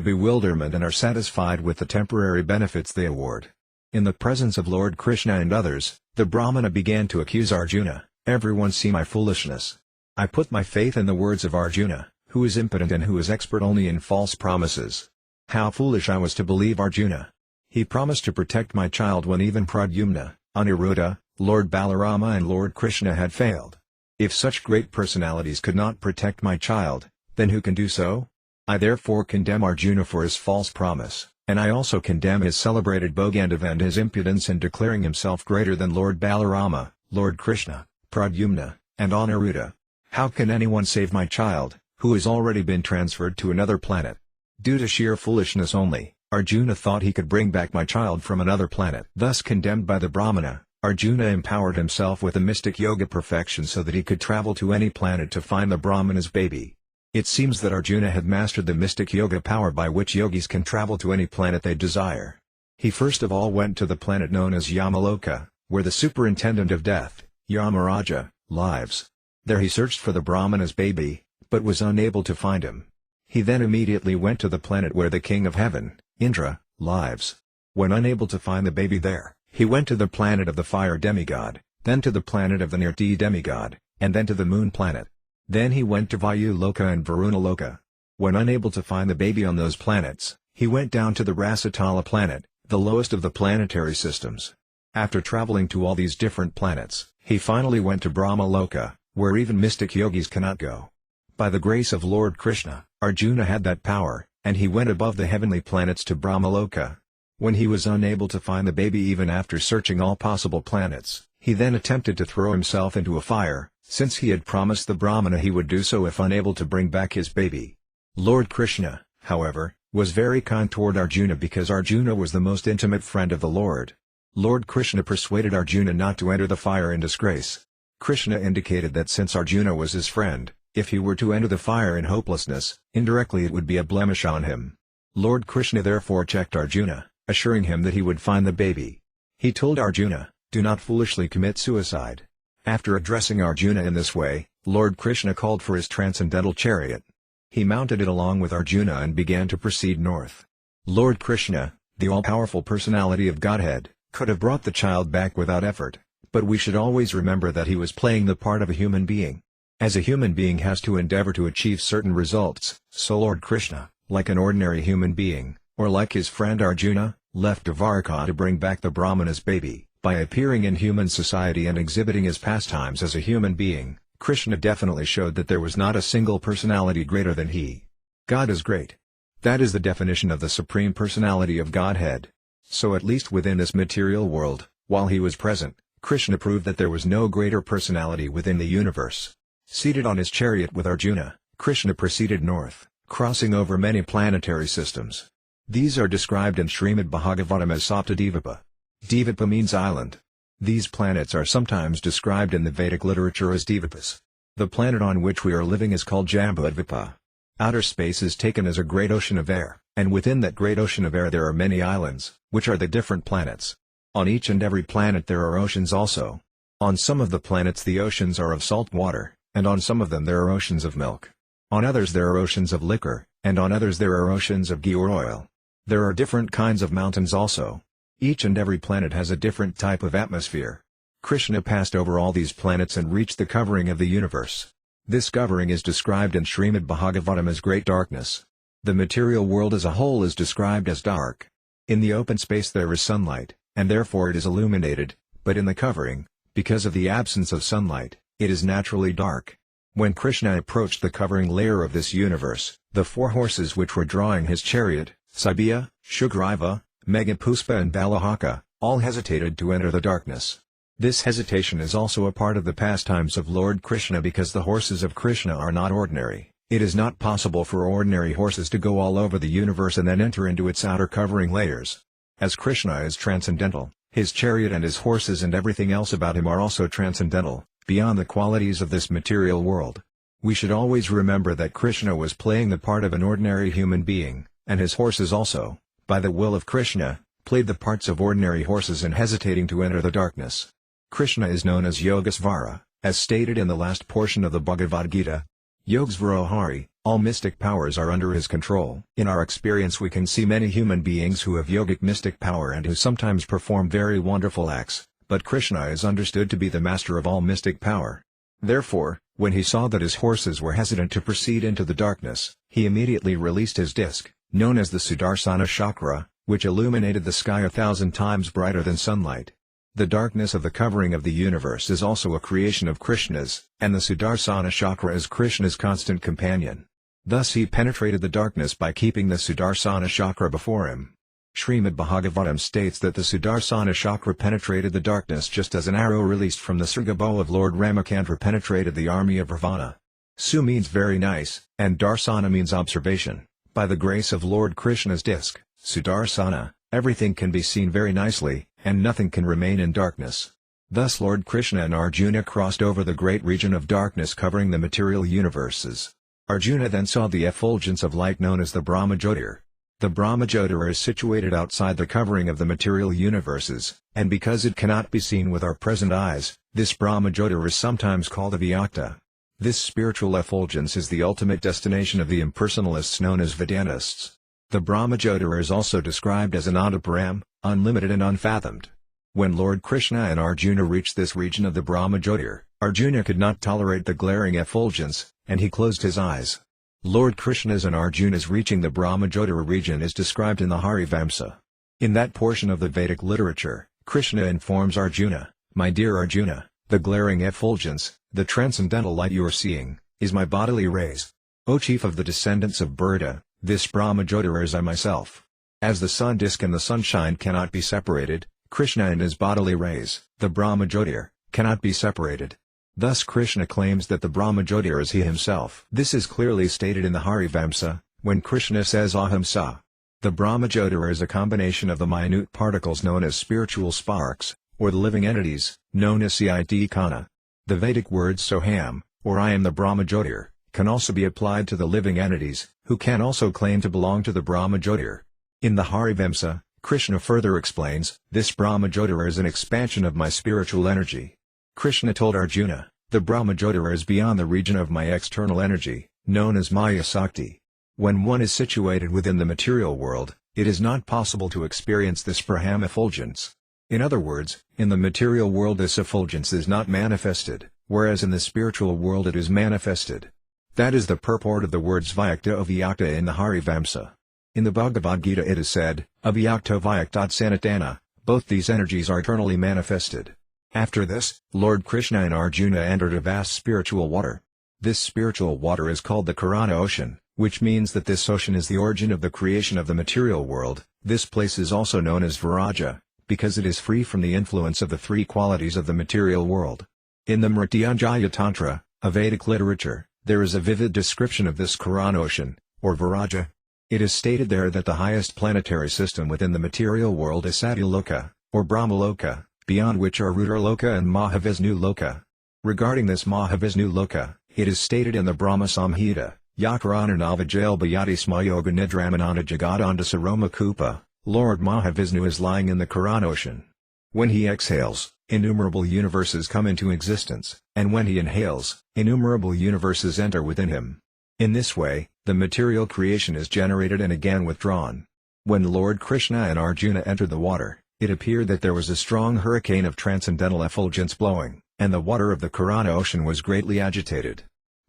bewilderment and are satisfied with the temporary benefits they award. In the presence of Lord Kṛṣṇa and others, the Brahmana began to accuse Arjuna, "Everyone see my foolishness. I put my faith in the words of Arjuna, who is impotent and who is expert only in false promises. How foolish I was to believe Arjuna. He promised to protect my child when even Pradyumna, Aniruddha, Lord Balarama and Lord Kṛṣṇa had failed. If such great personalities could not protect my child, then who can do so? I therefore condemn Arjuna for his false promise, and I also condemn his celebrated Gandhava and his impudence in declaring himself greater than Lord Balarama, Lord Kṛṣṇa, Pradyumna, and Aniruddha. How can anyone save my child, who has already been transferred to another planet? Due to sheer foolishness only, Arjuna thought he could bring back my child from another planet." Thus condemned by the Brahmana, Arjuna empowered himself with a mystic yoga perfection so that he could travel to any planet to find the Brahmana's baby. It seems that Arjuna had mastered the mystic yoga power by which yogis can travel to any planet they desire. He first of all went to the planet known as Yamaloka, where the superintendent of death, Yamaraja, lives. There he searched for the Brahmana's baby, but was unable to find him. He then immediately went to the planet where the king of heaven, Indra, lives. When unable to find the baby there, he went to the planet of the fire demigod, then to the planet of the Nirti demigod, and then to the moon planet. Then he went to Vayu Loka and Varuna Loka. When unable to find the baby on those planets, he went down to the Rasatala planet, the lowest of the planetary systems. After traveling to all these different planets, he finally went to Brahma Loka, where even mystic yogis cannot go. By the grace of Lord Kṛṣṇa, Arjuna had that power, and he went above the heavenly planets to Brahma Loka. When he was unable to find the baby even after searching all possible planets, he then attempted to throw himself into a fire, since he had promised the Brahmana he would do so if unable to bring back his baby. Lord Kṛṣṇa, however, was very kind toward Arjuna because Arjuna was the most intimate friend of the Lord. Lord Kṛṣṇa persuaded Arjuna not to enter the fire in disgrace. Kṛṣṇa indicated that since Arjuna was his friend, if he were to enter the fire in hopelessness, indirectly it would be a blemish on him. Lord Kṛṣṇa therefore checked Arjuna, assuring him that he would find the baby. He told Arjuna, "Do not foolishly commit suicide." After addressing Arjuna in this way, Lord Kṛṣṇa called for his transcendental chariot. He mounted it along with Arjuna and began to proceed north. Lord Kṛṣṇa, the all-powerful personality of Godhead, could have brought the child back without effort, but we should always remember that he was playing the part of a human being. As a human being has to endeavor to achieve certain results, so Lord Kṛṣṇa, like an ordinary human being, or like his friend Arjuna, left Dvaraka to bring back the Brahmana's baby. By appearing in human society and exhibiting his pastimes as a human being, Kṛṣṇa definitely showed that there was not a single personality greater than he. God is great. That is the definition of the Supreme Personality of Godhead. So at least within this material world, while he was present, Kṛṣṇa proved that there was no greater personality within the universe. Seated on his chariot with Arjuna, Kṛṣṇa proceeded north, crossing over many planetary systems. These are described in Srimad Bhagavatam as Saptadvipa. Dvipa means island. These planets are sometimes described in the Vedic literature as Dvipas. The planet on which we are living is called Jambudvipa. Outer space is taken as a great ocean of air, and within that great ocean of air there are many islands, which are the different planets. On each and every planet there are oceans also. On some of the planets the oceans are of salt water, and on some of them there are oceans of milk. On others there are oceans of liquor, and on others there are oceans of ghee or oil. There are different kinds of mountains also. Each and every planet has a different type of atmosphere. Kṛṣṇa passed over all these planets and reached the covering of the universe. This covering is described in Srimad Bhagavatam as great darkness. The material world as a whole is described as dark. In the open space there is sunlight, and therefore it is illuminated, but in the covering, because of the absence of sunlight, it is naturally dark. When Kṛṣṇa approached the covering layer of this universe, the four horses which were drawing his chariot, Saibhya, Sugriva, Meghapuspa and Balahaka, all hesitated to enter the darkness. This hesitation is also a part of the pastimes of Lord Kṛṣṇa because the horses of Kṛṣṇa are not ordinary. It is not possible for ordinary horses to go all over the universe and then enter into its outer covering layers. As Kṛṣṇa is transcendental, his chariot and his horses and everything else about him are also transcendental, beyond the qualities of this material world. We should always remember that Kṛṣṇa was playing the part of an ordinary human being, and his horses also, by the will of Kṛṣṇa, played the parts of ordinary horses in hesitating to enter the darkness. Kṛṣṇa is known as Yogasvara, as stated in the last portion of the Bhagavad Gita. Yogasvaro Hari, all mystic powers are under his control. In our experience we can see many human beings who have yogic mystic power and who sometimes perform very wonderful acts, but Kṛṣṇa is understood to be the master of all mystic power. Therefore, when he saw that his horses were hesitant to proceed into the darkness, he immediately released his disc, known as the Sudarsana Chakra, which illuminated the sky 1,000 times brighter than sunlight. The darkness of the covering of the universe is also a creation of Kṛṣṇa's, and the Sudarsana Chakra is Kṛṣṇa's constant companion. Thus he penetrated the darkness by keeping the Sudarsana Chakra before him. Srimad Bhagavatam states that the Sudarsana Chakra penetrated the darkness just as an arrow released from the Srga bow of Lord Ramacandra penetrated the army of Ravana. Su means very nice, and Darsana means observation. By the grace of Lord Kṛṣṇa's disc, Sudarsana, everything can be seen very nicely, and nothing can remain in darkness. Thus Lord Kṛṣṇa and Arjuna crossed over the great region of darkness covering the material universes. Arjuna then saw the effulgence of light known as the Brahmajyotir. The Brahmajyotir is situated outside the covering of the material universes, and because it cannot be seen with our present eyes, this Brahmajyotir is sometimes called a Vyakta. This spiritual effulgence is the ultimate destination of the impersonalists known as Vedantists. The Brahmajyotir is also described as Anantaparam, unlimited and unfathomed. When Lord Kṛṣṇa and Arjuna reached this region of the Brahmajyotir, Arjuna could not tolerate the glaring effulgence, and he closed his eyes. Lord Kṛṣṇa's and Arjuna's reaching the Brahmajyotir region is described in the Harivamsa. In that portion of the Vedic literature, Kṛṣṇa informs Arjuna, "My dear Arjuna, the glaring effulgence, the transcendental light you are seeing, is my bodily rays. O chief of the descendants of Bharata, this Brahmajyotir is I myself." As the sun disk and the sunshine cannot be separated, Kṛṣṇa and his bodily rays, the Brahmajyotir, cannot be separated. Thus Kṛṣṇa claims that the Brahmajyotir is he himself. This is clearly stated in the Harivamsa, when Kṛṣṇa says Ahimsa. The Brahmajyotir is a combination of the minute particles known as spiritual sparks, or the living entities, known as Siddhikana. The Vedic word Soham, or I am the Brahmajyotir, can also be applied to the living entities, who can also claim to belong to the Brahmajyotir. In the Harivamsa, Kṛṣṇa further explains, "This Brahmajyotir is an expansion of my spiritual energy." Kṛṣṇa told Arjuna, "The Brahmajyotir is beyond the region of my external energy, known as Maya Sakti. When one is situated within the material world, it is not possible to experience this Brahma effulgence. In other words, in the material world this effulgence is not manifested, whereas in the spiritual world it is manifested. That is the purport of the words Vyakta o Vyakta in the Harivamsa. In the Bhagavad Gita it is said, Avyakto Vyaktat Sanatana, both these energies are eternally manifested. After this, Lord Kṛṣṇa and Arjuna entered a vast spiritual water. This spiritual water is called the Kṛṣṇa ocean, which means that this ocean is the origin of the creation of the material world. This place is also known as Viraja, because it is free from the influence of the three qualities of the material world. In the Mrityunjaya Tantra, a Vedic literature, there is a vivid description of this Kṛṣṇa ocean, or Viraja. It is stated there that the highest planetary system within the material world is Satyaloka, or Brahmaloka, beyond which are Rudraloka and Mahavishnu Loka. Regarding this Mahavishnu Loka, it is stated in the Brahma Samhita, Yakarana Navajalbayati Smayoga Nidramanana Jagadanda Saroma Kupa, Lord Mahavishnu is lying in the Kṛṣṇa ocean. When he exhales, innumerable universes come into existence, and when he inhales, innumerable universes enter within him. In this way, the material creation is generated and again withdrawn. When Lord Kṛṣṇa and Arjuna entered the water, it appeared that there was a strong hurricane of transcendental effulgence blowing, and the water of the Kṛṣṇa ocean was greatly agitated.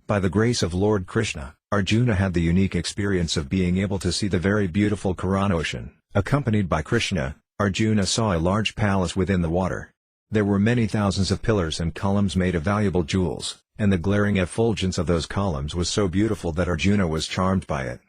By the grace of Lord Kṛṣṇa, Arjuna had the unique experience of being able to see the very beautiful Kṛṣṇa ocean. Accompanied by Kṛṣṇa, Arjuna saw a large palace within the water. There were many thousands of pillars and columns made of valuable jewels, and the glaring effulgence of those columns was so beautiful that Arjuna was charmed by it.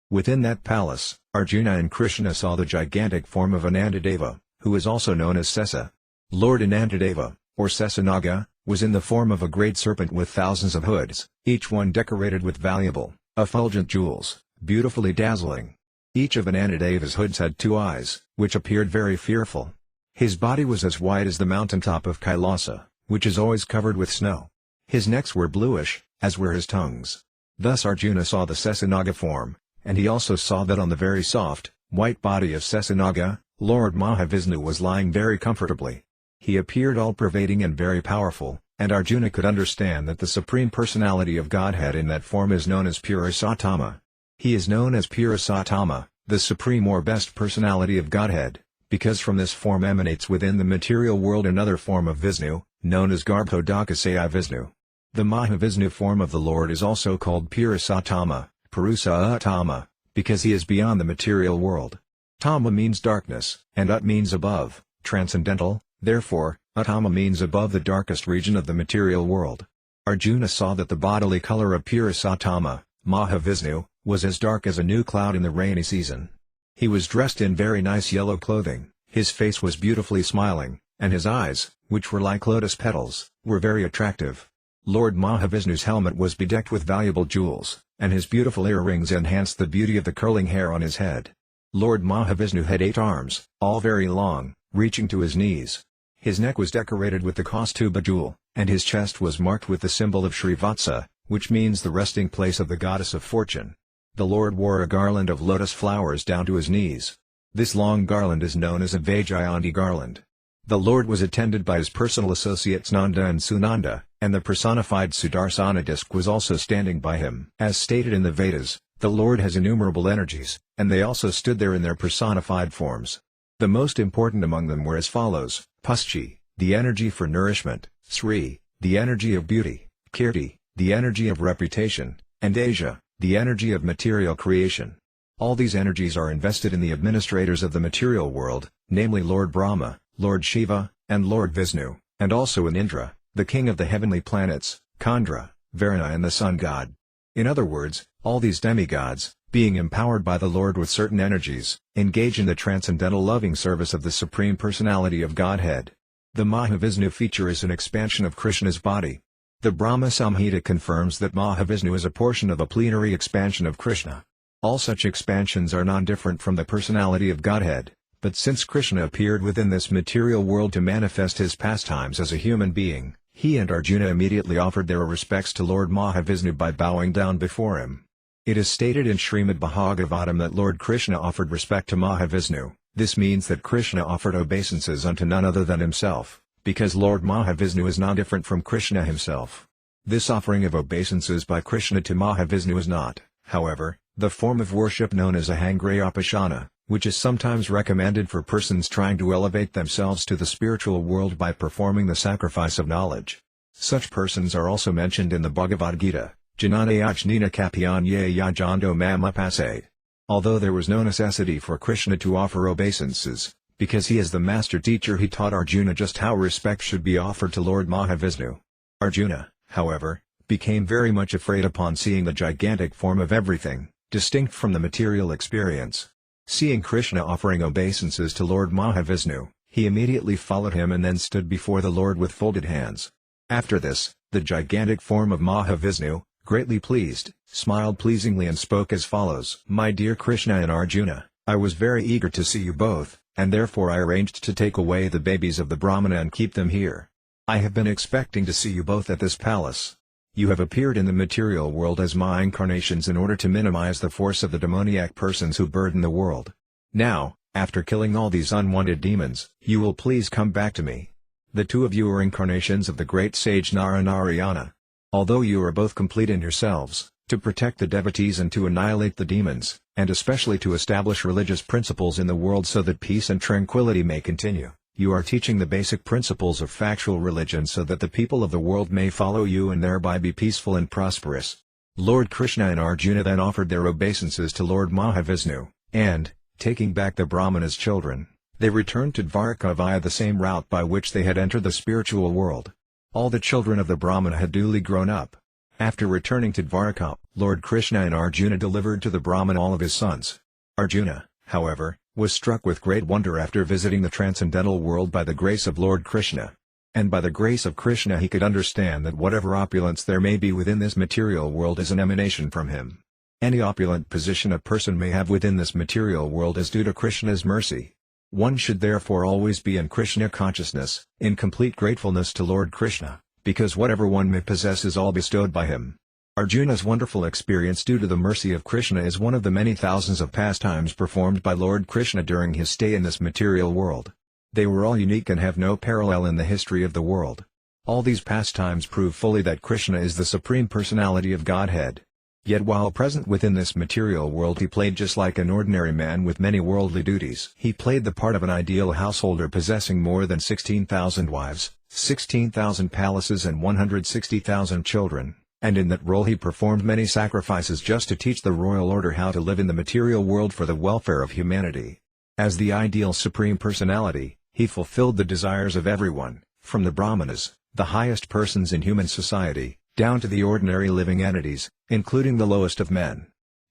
Within that palace, Arjuna and Kṛṣṇa saw the gigantic form of Anantadeva, who is also known as Sesa. Lord Anantadeva, or Sesanaga, was in the form of a great serpent with thousands of hoods, each one decorated with valuable, effulgent jewels, beautifully dazzling. Each of Anantadeva's hoods had 2 eyes, which appeared very fearful. His body was as white as the mountaintop of Kailasa, which is always covered with snow. His necks were bluish, as were his tongues. Thus Arjuna saw the Sesanaga form, and he also saw that on the very soft, white body of Sesanaga, Lord Mahavishnu was lying very comfortably. He appeared all-pervading and very powerful, and Arjuna could understand that the Supreme Personality of Godhead in that form is known as Puruṣottama. He is known as Puruṣottama, the Supreme or Best Personality of Godhead, because from this form emanates within the material world another form of Vishnu, known as Garbhodakasaya Vishnu. The Mahavishnu form of the Lord is also called Puruṣottama, Puruṣottama, because he is beyond the material world. Tama means darkness, and Ut means above, transcendental, therefore, Uttama means above the darkest region of the material world. Arjuna saw that the bodily color of Puruṣottama, Mahavishnu, was as dark as a new cloud in the rainy season. He was dressed in very nice yellow clothing, his face was beautifully smiling, and his eyes, which were like lotus petals, were very attractive. Lord Mahavishnu's helmet was bedecked with valuable jewels, and his beautiful earrings enhanced the beauty of the curling hair on his head. Lord Mahavishnu had 8 arms, all very long, reaching to his knees. His neck was decorated with the Kaustuba jewel, and his chest was marked with the symbol of Srivatsa, which means the resting place of the goddess of fortune. The Lord wore a garland of lotus flowers down to his knees. This long garland is known as a Vaijayanti garland. The Lord was attended by his personal associates Nanda and Sunanda, and the personified Sudarsana disk was also standing by him. As stated in the Vedas, the Lord has innumerable energies, and they also stood there in their personified forms. The most important among them were as follows: Puschi, the energy for nourishment; Sri, the energy of beauty; Kirti, the energy of reputation; and Asia, the energy of material creation. All these energies are invested in the administrators of the material world, namely Lord Brahma, Lord Shiva, and Lord Vishnu, and also in Indra, the king of the heavenly planets, Chandra, Varuna and the sun god. In other words, all these demigods, being empowered by the Lord with certain energies, engage in the transcendental loving service of the Supreme Personality of Godhead. The Mahavishnu feature is an expansion of Krishna's body. The Brahma Samhita confirms that Mahavishnu is a portion of a plenary expansion of Kṛṣṇa. All such expansions are non-different from the personality of Godhead, but since Kṛṣṇa appeared within this material world to manifest his pastimes as a human being, he and Arjuna immediately offered their respects to Lord Mahavishnu by bowing down before him. It is stated in Srimad Bhagavatam that Lord Kṛṣṇa offered respect to Mahavishnu. This means that Kṛṣṇa offered obeisances unto none other than himself, because Lord Mahavishnu is non-different from Kṛṣṇa himself. This offering of obeisances by Kṛṣṇa to Mahavishnu is not, however, the form of worship known as Ahangrayopashana, which is sometimes recommended for persons trying to elevate themselves to the spiritual world by performing the sacrifice of knowledge. Such persons are also mentioned in the Bhagavad Gita, Jananayajnina Kapyanye Yajando Mamapase. Although there was no necessity for Kṛṣṇa to offer obeisances, because he is the master teacher, he taught Arjuna just how respect should be offered to Lord Mahavishnu. Arjuna, however, became very much afraid upon seeing the gigantic form of everything, distinct from the material experience. Seeing Kṛṣṇa offering obeisances to Lord Mahavishnu, he immediately followed him and then stood before the Lord with folded hands. After this, the gigantic form of Mahavishnu, greatly pleased, smiled pleasingly and spoke as follows: "My dear Kṛṣṇa and Arjuna, I was very eager to see you both, and therefore I arranged to take away the babies of the Brahmana and keep them here. I have been expecting to see you both at this palace. You have appeared in the material world as my incarnations in order to minimize the force of the demoniac persons who burden the world. Now, after killing all these unwanted demons, you will please come back to me. The two of you are incarnations of the great sage Nara-Narayana. Although you are both complete in yourselves, to protect the devotees and to annihilate the demons, and especially to establish religious principles in the world so that peace and tranquility may continue, you are teaching the basic principles of factual religion so that the people of the world may follow you and thereby be peaceful and prosperous." Lord Kṛṣṇa and Arjuna then offered their obeisances to Lord Mahavishnu, and, taking back the Brahmana's children, they returned to Dvaraka via the same route by which they had entered the spiritual world. All the children of the Brahmana had duly grown up. After returning to Dvaraka, Lord Kṛṣṇa and Arjuna delivered to the Brahmana all of his sons. Arjuna, however, was struck with great wonder after visiting the transcendental world by the grace of Lord Kṛṣṇa. And by the grace of Kṛṣṇa he could understand that whatever opulence there may be within this material world is an emanation from him. Any opulent position a person may have within this material world is due to Kṛṣṇa's mercy. One should therefore always be in Kṛṣṇa consciousness, in complete gratefulness to Lord Kṛṣṇa, because whatever one may possess is all bestowed by him. Arjuna's wonderful experience due to the mercy of Kṛṣṇa is one of the many thousands of pastimes performed by Lord Kṛṣṇa during his stay in this material world. They were all unique and have no parallel in the history of the world. All these pastimes prove fully that Kṛṣṇa is the Supreme Personality of Godhead. Yet while present within this material world he played just like an ordinary man with many worldly duties. He played the part of an ideal householder possessing more than 16,000 wives, 16,000 palaces and 160,000 children, and in that role he performed many sacrifices just to teach the royal order how to live in the material world for the welfare of humanity. As the ideal Supreme Personality, he fulfilled the desires of everyone, from the Brahmanas, the highest persons in human society, down to the ordinary living entities, including the lowest of men.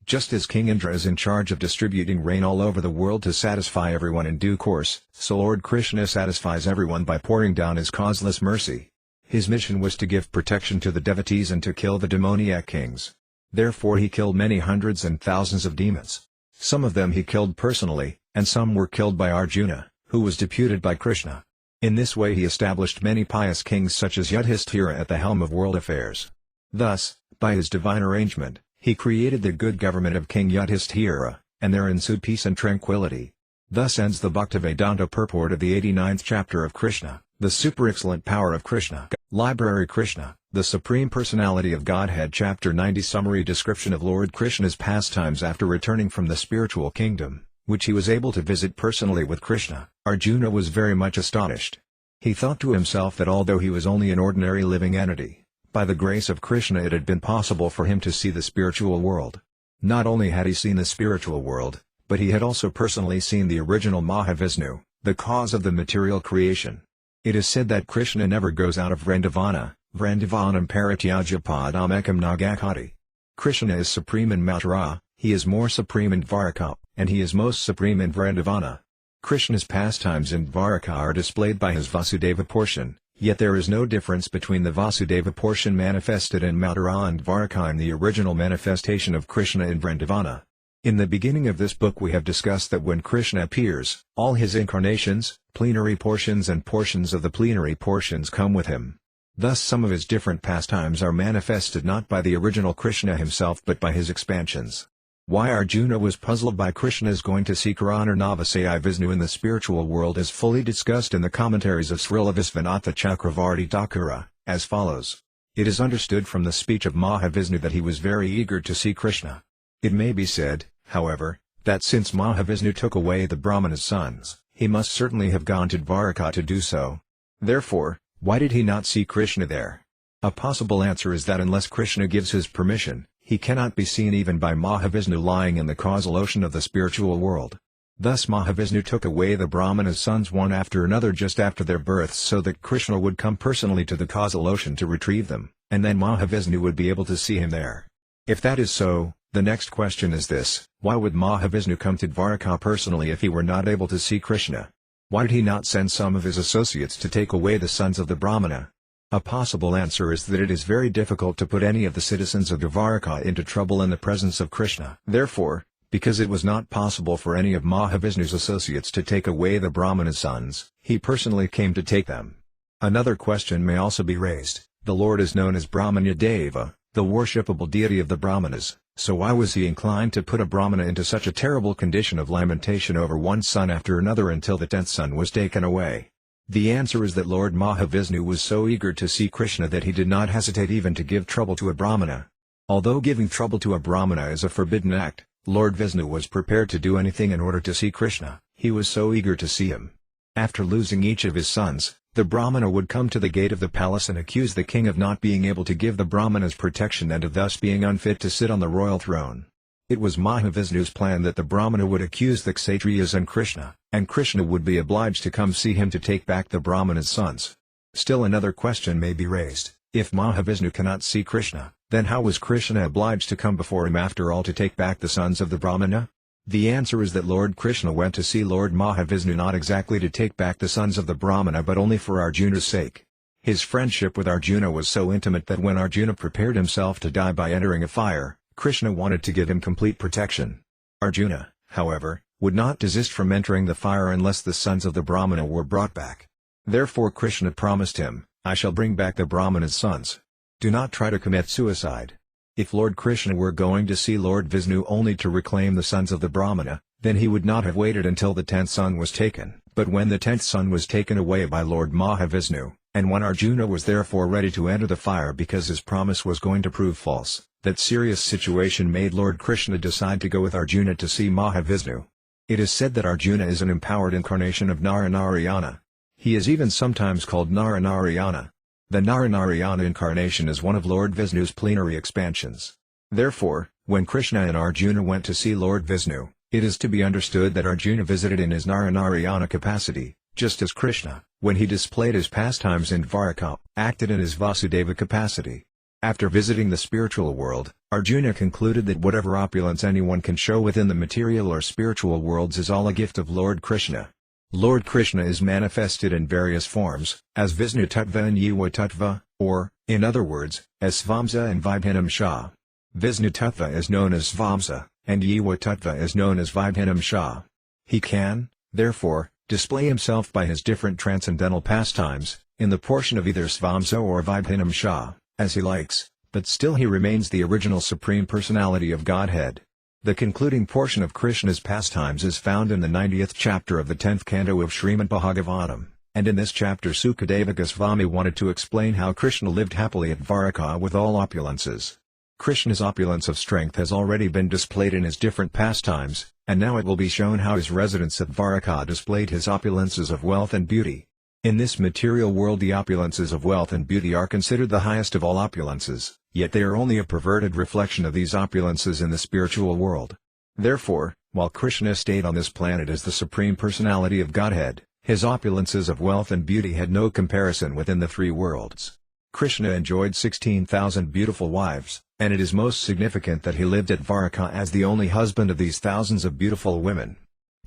Just as King Indra is in charge of distributing rain all over the world to satisfy everyone in due course, so Lord Kṛṣṇa satisfies everyone by pouring down his causeless mercy. His mission was to give protection to the devotees and to kill the demoniac kings. Therefore he killed many hundreds and thousands of demons. Some of them he killed personally, and some were killed by Arjuna, who was deputed by Kṛṣṇa. In this way he established many pious kings such as Yudhishthira at the helm of world affairs. Thus, by his divine arrangement, he created the good government of King Yudhishthira, and there ensued peace and tranquility. Thus ends the Bhaktivedanta purport of the 89th chapter of Kṛṣṇa, the super excellent power of Kṛṣṇa. Library Kṛṣṇa, the Supreme Personality of Godhead. Chapter 90 Summary description of Lord Kṛṣṇa's pastimes after returning from the spiritual kingdom, which he was able to visit personally with Kṛṣṇa. Arjuna was very much astonished. He thought to himself that although he was only an ordinary living entity, by the grace of Kṛṣṇa it had been possible for him to see the spiritual world. Not only had he seen the spiritual world, but he had also personally seen the original Mahavishnu, the cause of the material creation. It is said that Kṛṣṇa never goes out of Vrindavana, Vrindavanam Parityaja Padam Ekam Nagakati. Kṛṣṇa is supreme in Mathura, he is more supreme in Dvaraka, and he is most supreme in Vrindavana. Kṛṣṇa's pastimes in Dvaraka are displayed by his Vasudeva portion, yet there is no difference between the Vasudeva portion manifested in Mathura and Dvaraka and the original manifestation of Kṛṣṇa in Vrindavana. In the beginning of this book we have discussed that when Kṛṣṇa appears, all his incarnations, plenary portions and portions of the plenary portions come with him. Thus some of his different pastimes are manifested not by the original Kṛṣṇa himself but by his expansions. Why Arjuna was puzzled by Kṛṣṇa's going to seek Navasai Vishnu in the spiritual world is fully discussed in the commentaries of Srila Visvanatha Chakravarti Thakura, as follows. It is understood from the speech of Mahavishnu that he was very eager to see Kṛṣṇa. It may be said, however, that since Mahavishnu took away the Brahmana's sons, he must certainly have gone to Dwaraka to do so. Therefore, why did he not see Kṛṣṇa there? A possible answer is that unless Kṛṣṇa gives his permission, he cannot be seen even by Mahavishnu lying in the causal ocean of the spiritual world. Thus Mahavishnu took away the Brahmana's sons one after another just after their births so that Kṛṣṇa would come personally to the causal ocean to retrieve them, and then Mahavishnu would be able to see him there. If that is so, the next question is this: why would Mahavishnu come to Dwaraka personally if he were not able to see Kṛṣṇa? Why did he not send some of his associates to take away the sons of the Brahmana? A possible answer is that it is very difficult to put any of the citizens of Dwaraka into trouble in the presence of Kṛṣṇa. Therefore, because it was not possible for any of Mahavishnu's associates to take away the Brahmana's sons, he personally came to take them. Another question may also be raised: the Lord is known as Brahmanya Deva, the worshipable deity of the Brahmanas, so why was he inclined to put a Brahmana into such a terrible condition of lamentation over one son after another until the 10th son was taken away? The answer is that Lord Mahavishnu was so eager to see Kṛṣṇa that he did not hesitate even to give trouble to a Brahmana. Although giving trouble to a Brahmana is a forbidden act, Lord Vishnu was prepared to do anything in order to see Kṛṣṇa. He was so eager to see him. After losing each of his sons, the Brahmana would come to the gate of the palace and accuse the king of not being able to give the Brahmanas protection and of thus being unfit to sit on the royal throne. It was Mahavishnu's plan that the Brahmana would accuse the Kshatriyas and Kṛṣṇa would be obliged to come see him to take back the Brahmana's sons. Still another question may be raised: if Mahavishnu cannot see Kṛṣṇa, then how was Kṛṣṇa obliged to come before him after all to take back the sons of the Brahmana? The answer is that Lord Kṛṣṇa went to see Lord Mahavishnu not exactly to take back the sons of the Brahmana but only for Arjuna's sake. His friendship with Arjuna was so intimate that when Arjuna prepared himself to die by entering a fire, Kṛṣṇa wanted to give him complete protection. Arjuna, however, would not desist from entering the fire unless the sons of the Brahmana were brought back. Therefore Kṛṣṇa promised him, "I shall bring back the Brahmana's sons. Do not try to commit suicide." If Lord Kṛṣṇa were going to see Lord Vishnu only to reclaim the sons of the Brahmana, then he would not have waited until the 10th son was taken. But when the 10th son was taken away by Lord Mahavishnu, and when Arjuna was therefore ready to enter the fire because his promise was going to prove false, that serious situation made Lord Kṛṣṇa decide to go with Arjuna to see Mahavishnu. It is said that Arjuna is an empowered incarnation of Naranarayana. He is even sometimes called Naranarayana. The Naranarayana incarnation is one of Lord Vishnu's plenary expansions. Therefore, when Kṛṣṇa and Arjuna went to see Lord Vishnu, it is to be understood that Arjuna visited in his Naranarayana capacity, just as Kṛṣṇa, when he displayed his pastimes in Dwaraka, acted in his Vasudeva capacity. After visiting the spiritual world, Arjuna concluded that whatever opulence anyone can show within the material or spiritual worlds is all a gift of Lord Kṛṣṇa. Lord Kṛṣṇa is manifested in various forms, as Vishnu Tattva and Jiva Tattva, or, in other words, as Svamsa and Vibhinam Shah. Vishnu Tattva is known as Svamsa, and Jiva Tattva is known as Vibhinam Shah. He can, therefore, display himself by his different transcendental pastimes, in the portion of either Svamsa or Vibhinam Shah, as he likes, but still he remains the original Supreme Personality of Godhead. The concluding portion of Kṛṣṇa's pastimes is found in the 90th chapter of the 10th canto of Srimad Bhagavatam, and in this chapter Sukadeva Goswami wanted to explain how Kṛṣṇa lived happily at Dwaraka with all opulences. Kṛṣṇa's opulence of strength has already been displayed in his different pastimes, and now it will be shown how his residence at Dwaraka displayed his opulences of wealth and beauty. In this material world the opulences of wealth and beauty are considered the highest of all opulences, yet they are only a perverted reflection of these opulences in the spiritual world. Therefore, while Kṛṣṇa stayed on this planet as the Supreme Personality of Godhead, his opulences of wealth and beauty had no comparison within the three worlds. Kṛṣṇa enjoyed 16,000 beautiful wives, and it is most significant that he lived at Dwaraka as the only husband of these thousands of beautiful women.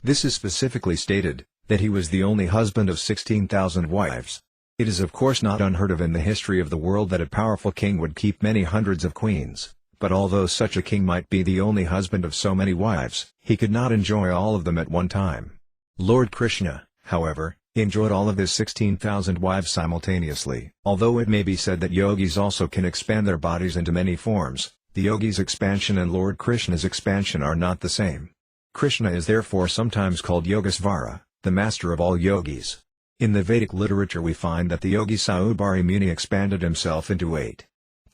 This is specifically stated, that he was the only husband of 16,000 wives. It is of course not unheard of in the history of the world that a powerful king would keep many hundreds of queens, but although such a king might be the only husband of so many wives, he could not enjoy all of them at one time. Lord Kṛṣṇa, however, enjoyed all of his 16,000 wives simultaneously. Although it may be said that yogis also can expand their bodies into many forms, the yogi's expansion and Lord Kṛṣṇa's expansion are not the same. Kṛṣṇa is therefore sometimes called Yogisvara, the master of all yogis. In the Vedic literature we find that the yogi Saubhari Muni expanded himself into 8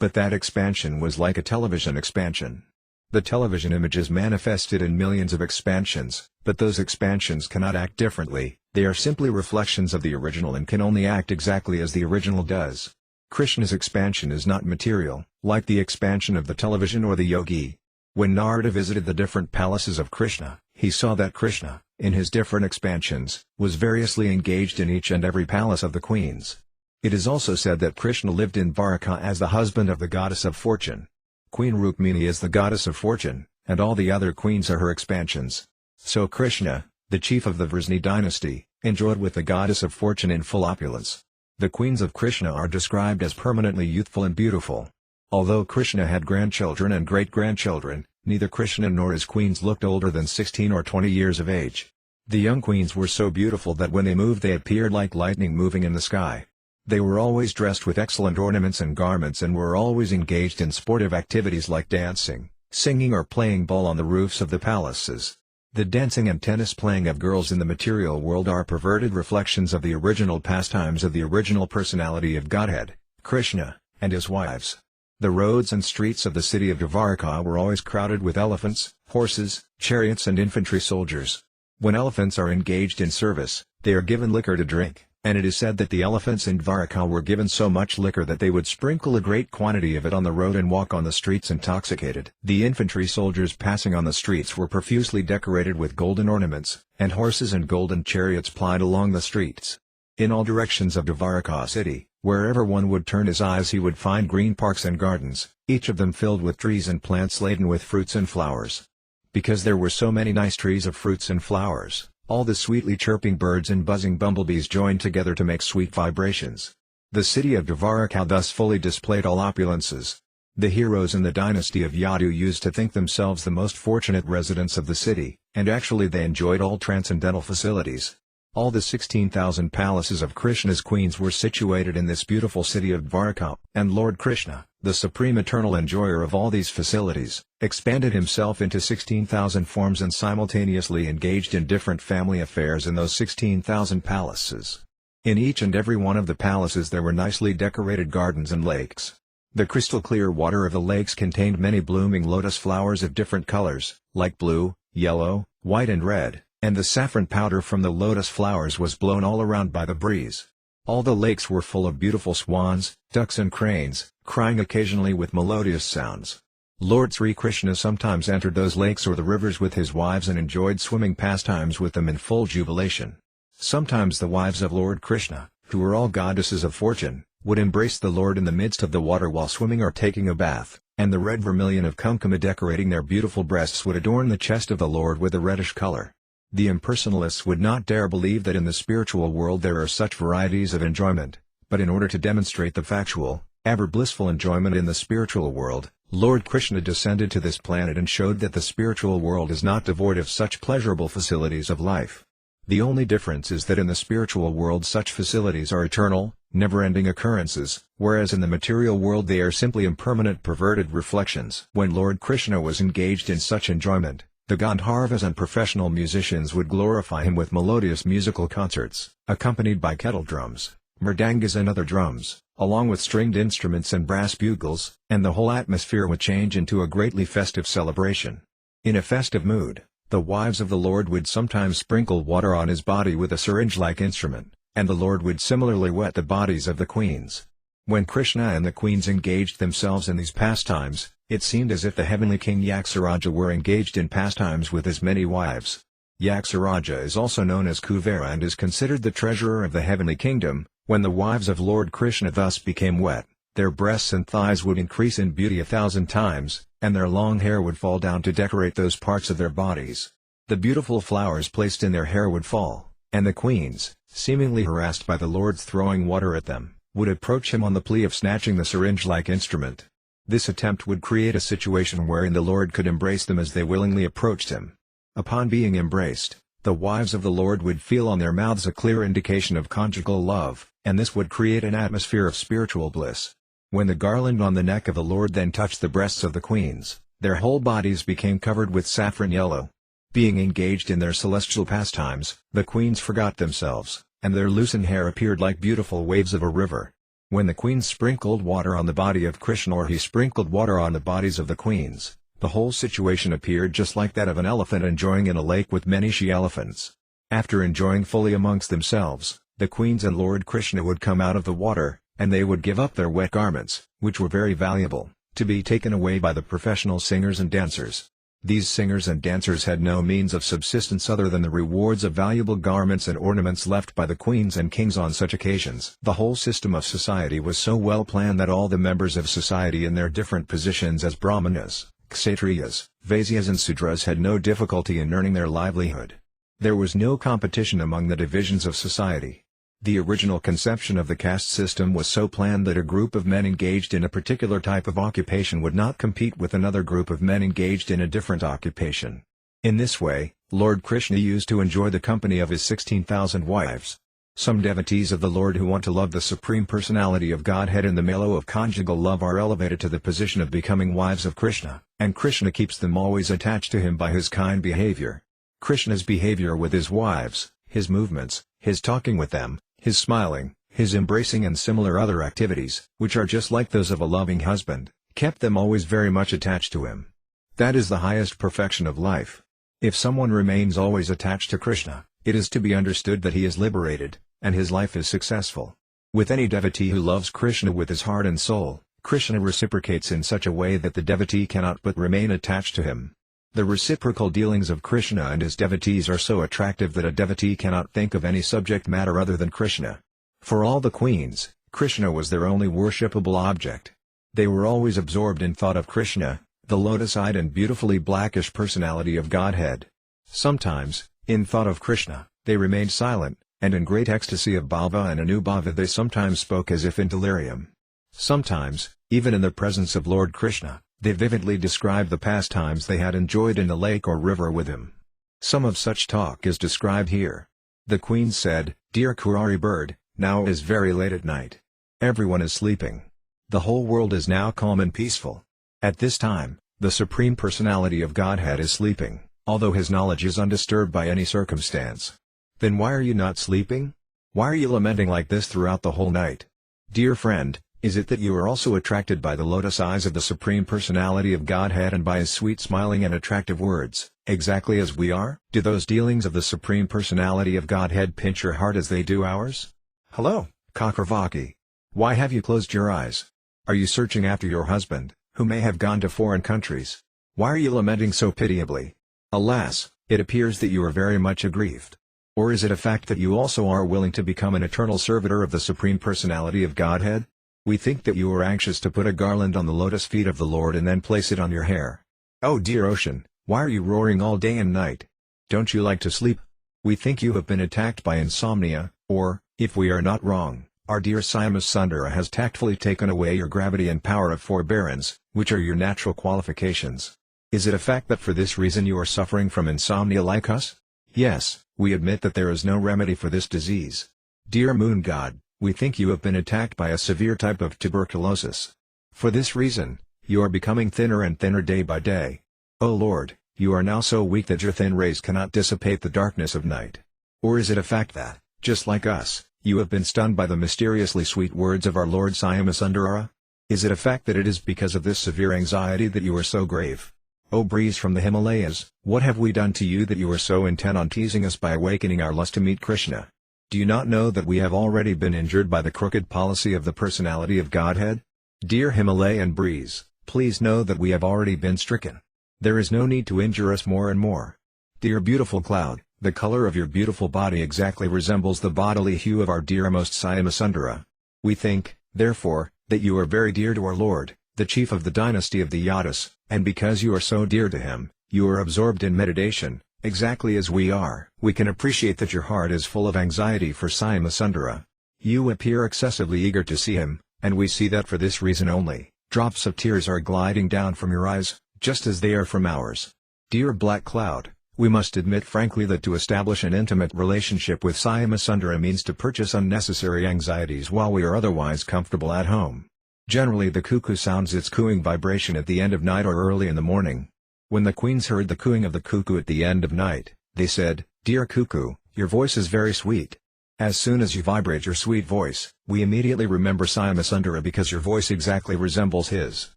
But that expansion was like a television expansion. The television image is manifested in millions of expansions, but those expansions cannot act differently, they are simply reflections of the original and can only act exactly as the original does. Kṛṣṇa's expansion is not material, like the expansion of the television or the yogi. When Narada visited the different palaces of Kṛṣṇa, he saw that Kṛṣṇa, in his different expansions, was variously engaged in each and every palace of the queens. It is also said that Kṛṣṇa lived in Dwarka as the husband of the goddess of fortune. Queen Rukmini is the goddess of fortune, and all the other queens are her expansions. So Kṛṣṇa, the chief of the Vrisni dynasty, enjoyed with the goddess of fortune in full opulence. The queens of Kṛṣṇa are described as permanently youthful and beautiful. Although Kṛṣṇa had grandchildren and great-grandchildren, neither Kṛṣṇa nor his queens looked older than 16 or 20 years of age. The young queens were so beautiful that when they moved they appeared like lightning moving in the sky. They were always dressed with excellent ornaments and garments and were always engaged in sportive activities like dancing, singing or playing ball on the roofs of the palaces. The dancing and tennis playing of girls in the material world are perverted reflections of the original pastimes of the original personality of Godhead, Kṛṣṇa, and his wives. The roads and streets of the city of Dwarka were always crowded with elephants, horses, chariots and infantry soldiers. When elephants are engaged in service, they are given liquor to drink, and it is said that the elephants in Dwarka were given so much liquor that they would sprinkle a great quantity of it on the road and walk on the streets intoxicated. The infantry soldiers passing on the streets were profusely decorated with golden ornaments, and horses and golden chariots plied along the streets. In all directions of Dwarka city, wherever one would turn his eyes he would find green parks and gardens, each of them filled with trees and plants laden with fruits and flowers. Because there were so many nice trees of fruits and flowers, all the sweetly chirping birds and buzzing bumblebees joined together to make sweet vibrations. The city of Dwarka thus fully displayed all opulences. The heroes in the dynasty of Yadu used to think themselves the most fortunate residents of the city, and actually they enjoyed all transcendental facilities. All the 16,000 palaces of Kṛṣṇa's queens were situated in this beautiful city of Dwarka, and Lord Kṛṣṇa, the supreme eternal enjoyer of all these facilities, expanded himself into 16,000 forms and simultaneously engaged in different family affairs in those 16,000 palaces. In each and every one of the palaces there were nicely decorated gardens and lakes. The crystal clear water of the lakes contained many blooming lotus flowers of different colors, like blue, yellow, white and red. And the saffron powder from the lotus flowers was blown all around by the breeze. All the lakes were full of beautiful swans, ducks and cranes, crying occasionally with melodious sounds. Lord Sri Kṛṣṇa sometimes entered those lakes or the rivers with his wives and enjoyed swimming pastimes with them in full jubilation. Sometimes the wives of Lord Kṛṣṇa, who were all goddesses of fortune, would embrace the Lord in the midst of the water while swimming or taking a bath, and the red vermilion of kumkuma decorating their beautiful breasts would adorn the chest of the Lord with a reddish color. The impersonalists would not dare believe that in the spiritual world there are such varieties of enjoyment, but in order to demonstrate the factual, ever blissful enjoyment in the spiritual world, Lord Kṛṣṇa descended to this planet and showed that the spiritual world is not devoid of such pleasurable facilities of life. The only difference is that in the spiritual world such facilities are eternal, never-ending occurrences, whereas in the material world they are simply impermanent perverted reflections. When Lord Kṛṣṇa was engaged in such enjoyment, the Gandharvas and professional musicians would glorify him with melodious musical concerts, accompanied by kettle drums, mridangas and other drums, along with stringed instruments and brass bugles, and the whole atmosphere would change into a greatly festive celebration. In a festive mood, the wives of the Lord would sometimes sprinkle water on his body with a syringe-like instrument, and the Lord would similarly wet the bodies of the queens. When Kṛṣṇa and the queens engaged themselves in these pastimes, it seemed as if the heavenly king Yaksaraja were engaged in pastimes with his many wives. Yaksaraja is also known as Kuvera and is considered the treasurer of the heavenly kingdom. When the wives of Lord Kṛṣṇa thus became wet, their breasts and thighs would increase in beauty 1,000 times, and their long hair would fall down to decorate those parts of their bodies. The beautiful flowers placed in their hair would fall, and the queens, seemingly harassed by the Lord's throwing water at them, would approach him on the plea of snatching the syringe-like instrument. This attempt would create a situation wherein the Lord could embrace them as they willingly approached him. Upon being embraced, the wives of the Lord would feel on their mouths a clear indication of conjugal love, and this would create an atmosphere of spiritual bliss. When the garland on the neck of the Lord then touched the breasts of the queens, their whole bodies became covered with saffron yellow. Being engaged in their celestial pastimes, the queens forgot themselves, and their loosened hair appeared like beautiful waves of a river. When the queens sprinkled water on the body of Kṛṣṇa, or he sprinkled water on the bodies of the queens, the whole situation appeared just like that of an elephant enjoying in a lake with many she-elephants. After enjoying fully amongst themselves, the queens and Lord Kṛṣṇa would come out of the water, and they would give up their wet garments, which were very valuable, to be taken away by the professional singers and dancers. These singers and dancers had no means of subsistence other than the rewards of valuable garments and ornaments left by the queens and kings on such occasions. The whole system of society was so well planned that all the members of society in their different positions as Brahmanas, Kshatriyas, Vaisyas and Sudras had no difficulty in earning their livelihood. There was no competition among the divisions of society. The original conception of the caste system was so planned that a group of men engaged in a particular type of occupation would not compete with another group of men engaged in a different occupation. In this way, Lord Kṛṣṇa used to enjoy the company of his 16,000 wives. Some devotees of the Lord who want to love the Supreme Personality of Godhead in the mellow of conjugal love are elevated to the position of becoming wives of Kṛṣṇa, and Kṛṣṇa keeps them always attached to him by his kind behavior. Kṛṣṇa's behavior with his wives, his movements, his talking with them, his smiling, his embracing and similar other activities, which are just like those of a loving husband, kept them always very much attached to him. That is the highest perfection of life. If someone remains always attached to Kṛṣṇa, it is to be understood that he is liberated, and his life is successful. With any devotee who loves Kṛṣṇa with his heart and soul, Kṛṣṇa reciprocates in such a way that the devotee cannot but remain attached to him. The reciprocal dealings of Kṛṣṇa and his devotees are so attractive that a devotee cannot think of any subject matter other than Kṛṣṇa. For all the queens, Kṛṣṇa was their only worshipable object. They were always absorbed in thought of Kṛṣṇa, the lotus-eyed and beautifully blackish personality of Godhead. Sometimes, in thought of Kṛṣṇa, they remained silent, and in great ecstasy of bhava and anubhava they sometimes spoke as if in delirium. Sometimes, even in the presence of Lord Kṛṣṇa, they vividly described the pastimes they had enjoyed in the lake or river with him. Some of such talk is described here. The queen said, "Dear Kurari bird, now it is very late at night. Everyone is sleeping. The whole world is now calm and peaceful. At this time, the Supreme Personality of Godhead is sleeping, although his knowledge is undisturbed by any circumstance. Then why are you not sleeping? Why are you lamenting like this throughout the whole night? Dear friend, is it that you are also attracted by the lotus eyes of the Supreme Personality of Godhead and by his sweet smiling and attractive words, exactly as we are? Do those dealings of the Supreme Personality of Godhead pinch your heart as they do ours? Hello, Kakravaki. Why have you closed your eyes? Are you searching after your husband, who may have gone to foreign countries? Why are you lamenting so pitiably? Alas, it appears that you are very much aggrieved. Or is it a fact that you also are willing to become an eternal servitor of the Supreme Personality of Godhead? We think that you are anxious to put a garland on the lotus feet of the Lord and then place it on your hair. Oh dear ocean, why are you roaring all day and night? Don't you like to sleep? We think you have been attacked by insomnia, or, if we are not wrong, our dear Sundara has tactfully taken away your gravity and power of forbearance, which are your natural qualifications. Is it a fact that for this reason you are suffering from insomnia like us? Yes, we admit that there is no remedy for this disease. Dear moon god, we think you have been attacked by a severe type of tuberculosis. For this reason, you are becoming thinner and thinner day by day. O Lord, you are now so weak that your thin rays cannot dissipate the darkness of night. Or is it a fact that, just like us, you have been stunned by the mysteriously sweet words of our Lord Sundara? Is it a fact that it is because of this severe anxiety that you are so grave? O breeze from the Himalayas, what have we done to you that you are so intent on teasing us by awakening our lust to meet Kṛṣṇa? Do you not know that we have already been injured by the crooked policy of the Personality of Godhead? Dear Himalayan breeze, please know that we have already been stricken. There is no need to injure us more and more. Dear beautiful cloud, the color of your beautiful body exactly resembles the bodily hue of our dearmost Sundara. We think, therefore, that you are very dear to our Lord, the chief of the dynasty of the Yadas, and because you are so dear to him, you are absorbed in meditation, exactly as we are. We can appreciate that your heart is full of anxiety for Sundara. You appear excessively eager to see him, and we see that for this reason only, drops of tears are gliding down from your eyes, just as they are from ours. Dear black cloud, we must admit frankly that to establish an intimate relationship with Sundara means to purchase unnecessary anxieties while we are otherwise comfortable at home. Generally the cuckoo sounds its cooing vibration at the end of night or early in the morning. When the queens heard the cooing of the cuckoo at the end of night, they said, "Dear cuckoo, your voice is very sweet. As soon as you vibrate your sweet voice, we immediately remember Syamasundara because your voice exactly resembles his.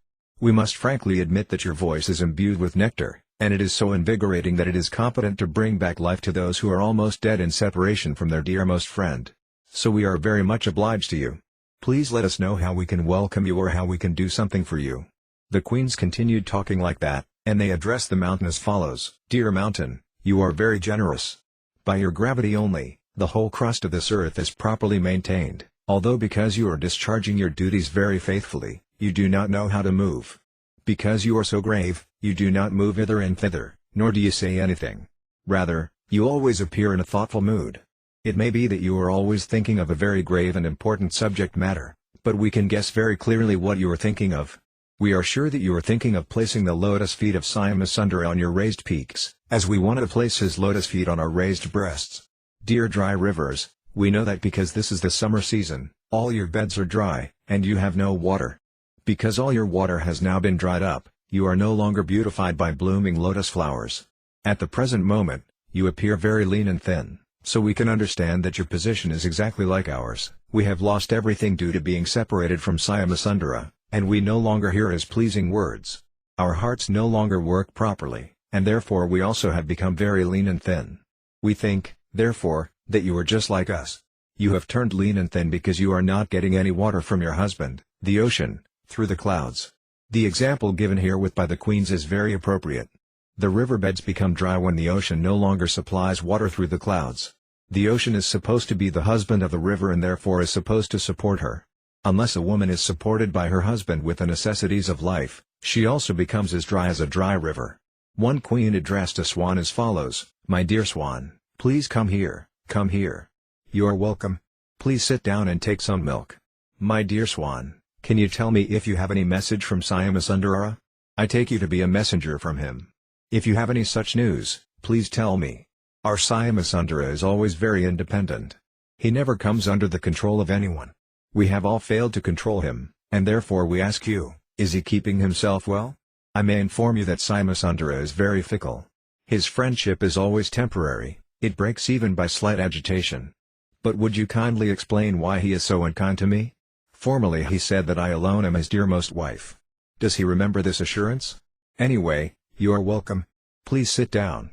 We must frankly admit that your voice is imbued with nectar, and it is so invigorating that it is competent to bring back life to those who are almost dead in separation from their dearmost friend. So we are very much obliged to you. Please let us know how we can welcome you or how we can do something for you. The queens continued talking like that, and they addressed the mountain as follows: Dear mountain, you are very generous. By your gravity only, the whole crust of this earth is properly maintained, although because you are discharging your duties very faithfully, you do not know how to move. Because you are so grave, you do not move hither and thither, nor do you say anything. Rather, you always appear in a thoughtful mood. It may be that you are always thinking of a very grave and important subject matter, but we can guess very clearly what you are thinking of. We are sure that you are thinking of placing the lotus feet of Syamasundara on your raised peaks, as we want to place his lotus feet on our raised breasts. Dear dry rivers, we know that because this is the summer season, all your beds are dry, and you have no water. Because all your water has now been dried up, you are no longer beautified by blooming lotus flowers. At the present moment, you appear very lean and thin, so we can understand that your position is exactly like ours. We have lost everything due to being separated from Syamasundara, and we no longer hear his pleasing words. Our hearts no longer work properly, and therefore we also have become very lean and thin. We think, therefore, that you are just like us. You have turned lean and thin because you are not getting any water from your husband, the ocean, through the clouds. The example given herewith by the queens is very appropriate. The riverbeds become dry when the ocean no longer supplies water through the clouds. The ocean is supposed to be the husband of the river and therefore is supposed to support her. Unless a woman is supported by her husband with the necessities of life, she also becomes as dry as a dry river. One queen addressed a swan as follows: My dear swan, please come here, come here. You are welcome. Please sit down and take some milk. My dear swan, can you tell me if you have any message from Syamasundara? I take you to be a messenger from him. If you have any such news, please tell me. Our Syamasundara is always very independent. He never comes under the control of anyone. We have all failed to control him, and therefore we ask you, is he keeping himself well? I may inform you that Syamasundara is very fickle. His friendship is always temporary, it breaks even by slight agitation. But would you kindly explain why he is so unkind to me? Formerly he said that I alone am his dearmost wife. Does he remember this assurance? Anyway, you are welcome. Please sit down.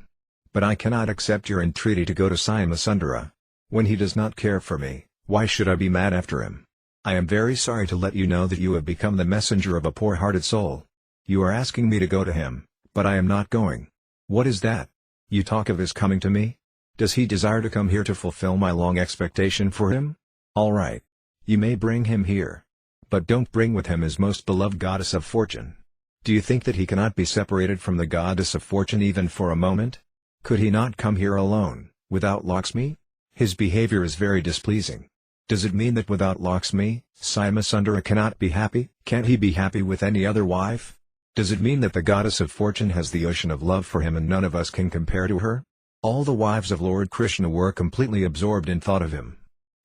But I cannot accept your entreaty to go to Syamasundara. When he does not care for me, why should I be mad after him? I am very sorry to let you know that you have become the messenger of a poor-hearted soul. You are asking me to go to him, but I am not going. What is that? You talk of his coming to me? Does he desire to come here to fulfill my long expectation for him? All right. You may bring him here. But don't bring with him his most beloved goddess of fortune. Do you think that he cannot be separated from the goddess of fortune even for a moment? Could he not come here alone, without Lakshmi? His behavior is very displeasing. Does it mean that without Lakshmi, Syamasundara cannot be happy? Can't he be happy with any other wife? Does it mean that the goddess of fortune has the ocean of love for him and none of us can compare to her? All the wives of Lord Kṛṣṇa were completely absorbed in thought of him.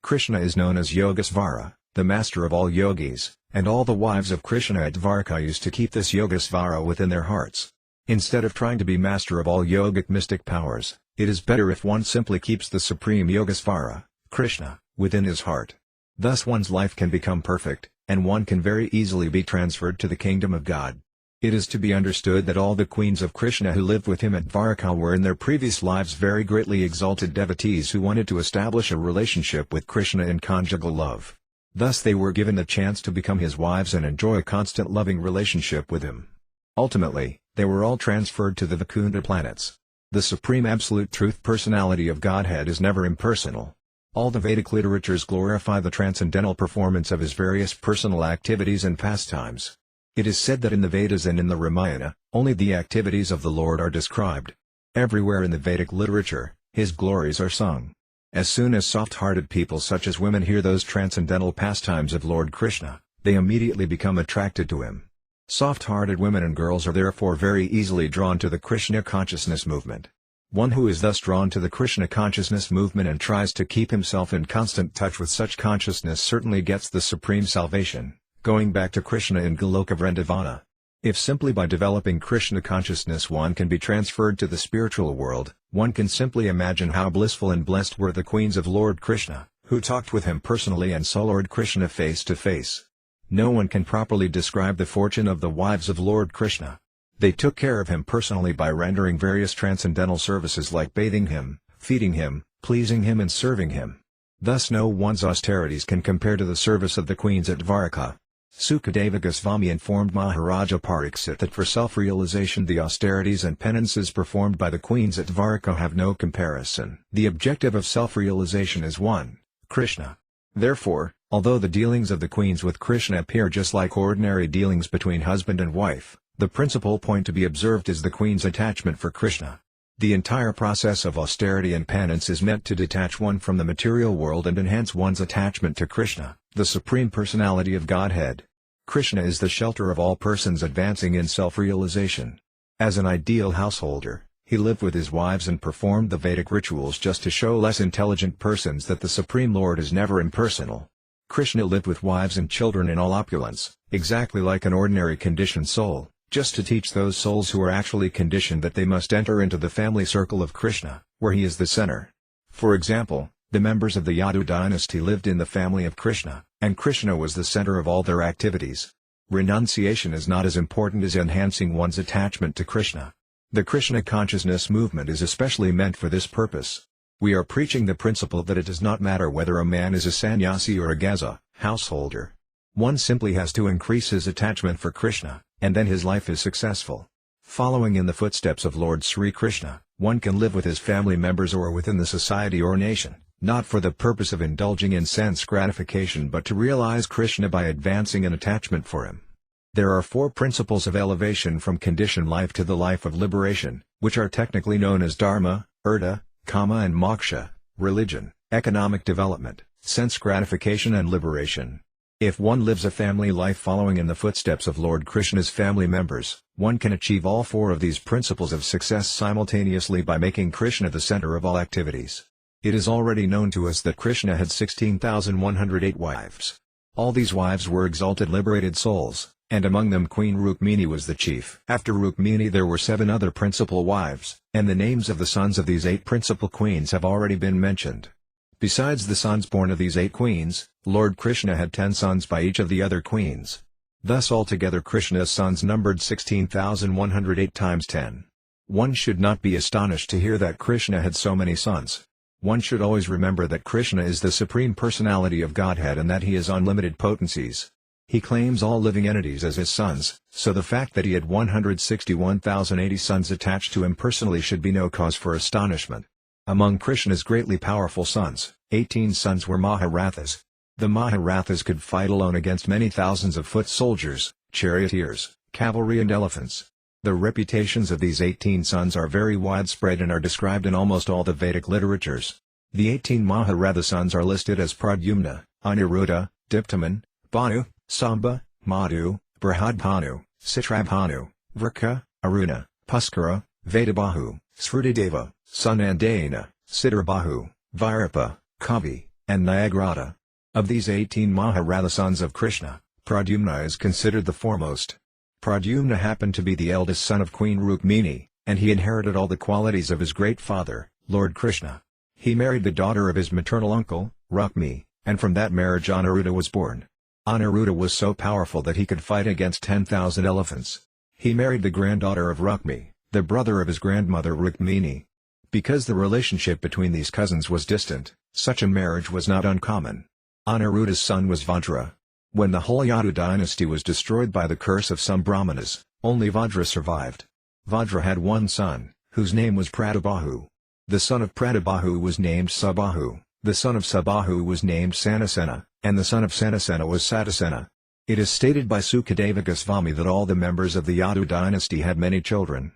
Kṛṣṇa is known as Yogasvara, the master of all yogis, and all the wives of Kṛṣṇa at Dvarka used to keep this Yogasvara within their hearts. Instead of trying to be master of all yogic mystic powers, it is better if one simply keeps the supreme Yogasvara, Kṛṣṇa, within his heart. Thus one's life can become perfect, and one can very easily be transferred to the kingdom of God. It is to be understood that all the queens of Kṛṣṇa who lived with him at Dvarka were in their previous lives very greatly exalted devotees who wanted to establish a relationship with Kṛṣṇa in conjugal love. Thus they were given the chance to become his wives and enjoy a constant loving relationship with him. Ultimately, they were all transferred to the Vaikunఠa planets. The Supreme Absolute Truth Personality of Godhead is never impersonal. All the Vedic literatures glorify the transcendental performance of his various personal activities and pastimes. It is said that in the Vedas and in the Ramayana, only the activities of the Lord are described. Everywhere in the Vedic literature, his glories are sung. As soon as soft-hearted people such as women hear those transcendental pastimes of Lord Kṛṣṇa, they immediately become attracted to him. Soft-hearted women and girls are therefore very easily drawn to the Kṛṣṇa consciousness movement. One who is thus drawn to the Kṛṣṇa consciousness movement and tries to keep himself in constant touch with such consciousness certainly gets the supreme salvation, going back to Kṛṣṇa in Goloka Vrindavana. If simply by developing Kṛṣṇa consciousness one can be transferred to the spiritual world, one can simply imagine how blissful and blessed were the queens of Lord Kṛṣṇa, who talked with him personally and saw Lord Kṛṣṇa face to face. No one can properly describe the fortune of the wives of Lord Kṛṣṇa. They took care of him personally by rendering various transcendental services like bathing him, feeding him, pleasing him and serving him. Thus no one's austerities can compare to the service of the queens at Dvaraka. Sukadeva Goswami informed Maharaja Pariksit that for self-realization the austerities and penances performed by the queens at Dvaraka have no comparison. The objective of self-realization is one, Kṛṣṇa. Therefore, although the dealings of the queens with Kṛṣṇa appear just like ordinary dealings between husband and wife, the principal point to be observed is the queen's attachment for Kṛṣṇa. The entire process of austerity and penance is meant to detach one from the material world and enhance one's attachment to Kṛṣṇa, the Supreme Personality of Godhead. Kṛṣṇa is the shelter of all persons advancing in self-realization. As an ideal householder, he lived with his wives and performed the Vedic rituals just to show less intelligent persons that the Supreme Lord is never impersonal. Kṛṣṇa lived with wives and children in all opulence, exactly like an ordinary conditioned soul, just to teach those souls who are actually conditioned that they must enter into the family circle of Kṛṣṇa, where he is the center. For example, the members of the Yadu dynasty lived in the family of Kṛṣṇa, and Kṛṣṇa was the center of all their activities. Renunciation is not as important as enhancing one's attachment to Kṛṣṇa. The Kṛṣṇa consciousness movement is especially meant for this purpose. We are preaching the principle that it does not matter whether a man is a sannyasi or a gaza, householder. One simply has to increase his attachment for Kṛṣṇa, and then his life is successful. Following in the footsteps of Lord Sri Kṛṣṇa, one can live with his family members or within the society or nation, not for the purpose of indulging in sense gratification but to realize Kṛṣṇa by advancing an attachment for him. There are four principles of elevation from conditioned life to the life of liberation, which are technically known as Dharma, Artha, Kama and Moksha: religion, economic development, sense gratification and liberation. If one lives a family life following in the footsteps of Lord Kṛṣṇa's family members, one can achieve all four of these principles of success simultaneously by making Kṛṣṇa the center of all activities. It is already known to us that Kṛṣṇa had 16,108 wives. All these wives were exalted liberated souls, and among them Queen Rukmini was the chief. After Rukmini there were 7 other principal wives, and the names of the sons of these 8 principal queens have already been mentioned. Besides the sons born of these 8 queens, Lord Kṛṣṇa had 10 sons by each of the other queens. Thus altogether Kṛṣṇa's sons numbered 16,108 times 10. One should not be astonished to hear that Kṛṣṇa had so many sons. One should always remember that Kṛṣṇa is the Supreme Personality of Godhead and that he has unlimited potencies. He claims all living entities as his sons, so the fact that he had 161,080 sons attached to him personally should be no cause for astonishment. Among Kṛṣṇa's greatly powerful sons, 18 sons were Maharathas. The Maharathas could fight alone against many thousands of foot soldiers, charioteers, cavalry and elephants. The reputations of these 18 sons are very widespread and are described in almost all the Vedic literatures. The 18 Maharatha sons are listed as Pradyumna, Aniruddha, Diptaman, Bhanu, Samba, Madhu, Brihadbhanu, Citrabhanu, Vrika, Aruna, Puskara, Vedabahu, Srutideva, Sunandayana, Siddharbahu, Virapa, Kavi, and Nayagrata. Of these 18 Maharatha sons of Kṛṣṇa, Pradyumna is considered the foremost. Pradyumna happened to be the eldest son of Queen Rukmini, and he inherited all the qualities of his great father, Lord Kṛṣṇa. He married the daughter of his maternal uncle, Rukmi, and from that marriage Aniruddha was born. Aniruddha was so powerful that he could fight against 10,000 elephants. He married the granddaughter of Rukmi, the brother of his grandmother Rukmini. Because the relationship between these cousins was distant, such a marriage was not uncommon. Aniruddha's son was Vajra. When the whole Yadu dynasty was destroyed by the curse of some Brahmanas, only Vajra survived. Vajra had one son, whose name was Pratabahu. The son of Pratabahu was named Sabahu, the son of Sabahu was named Sanasena, and the son of Sanasena was Satasena. It is stated by Sukadeva Goswami that all the members of the Yadu dynasty had many children.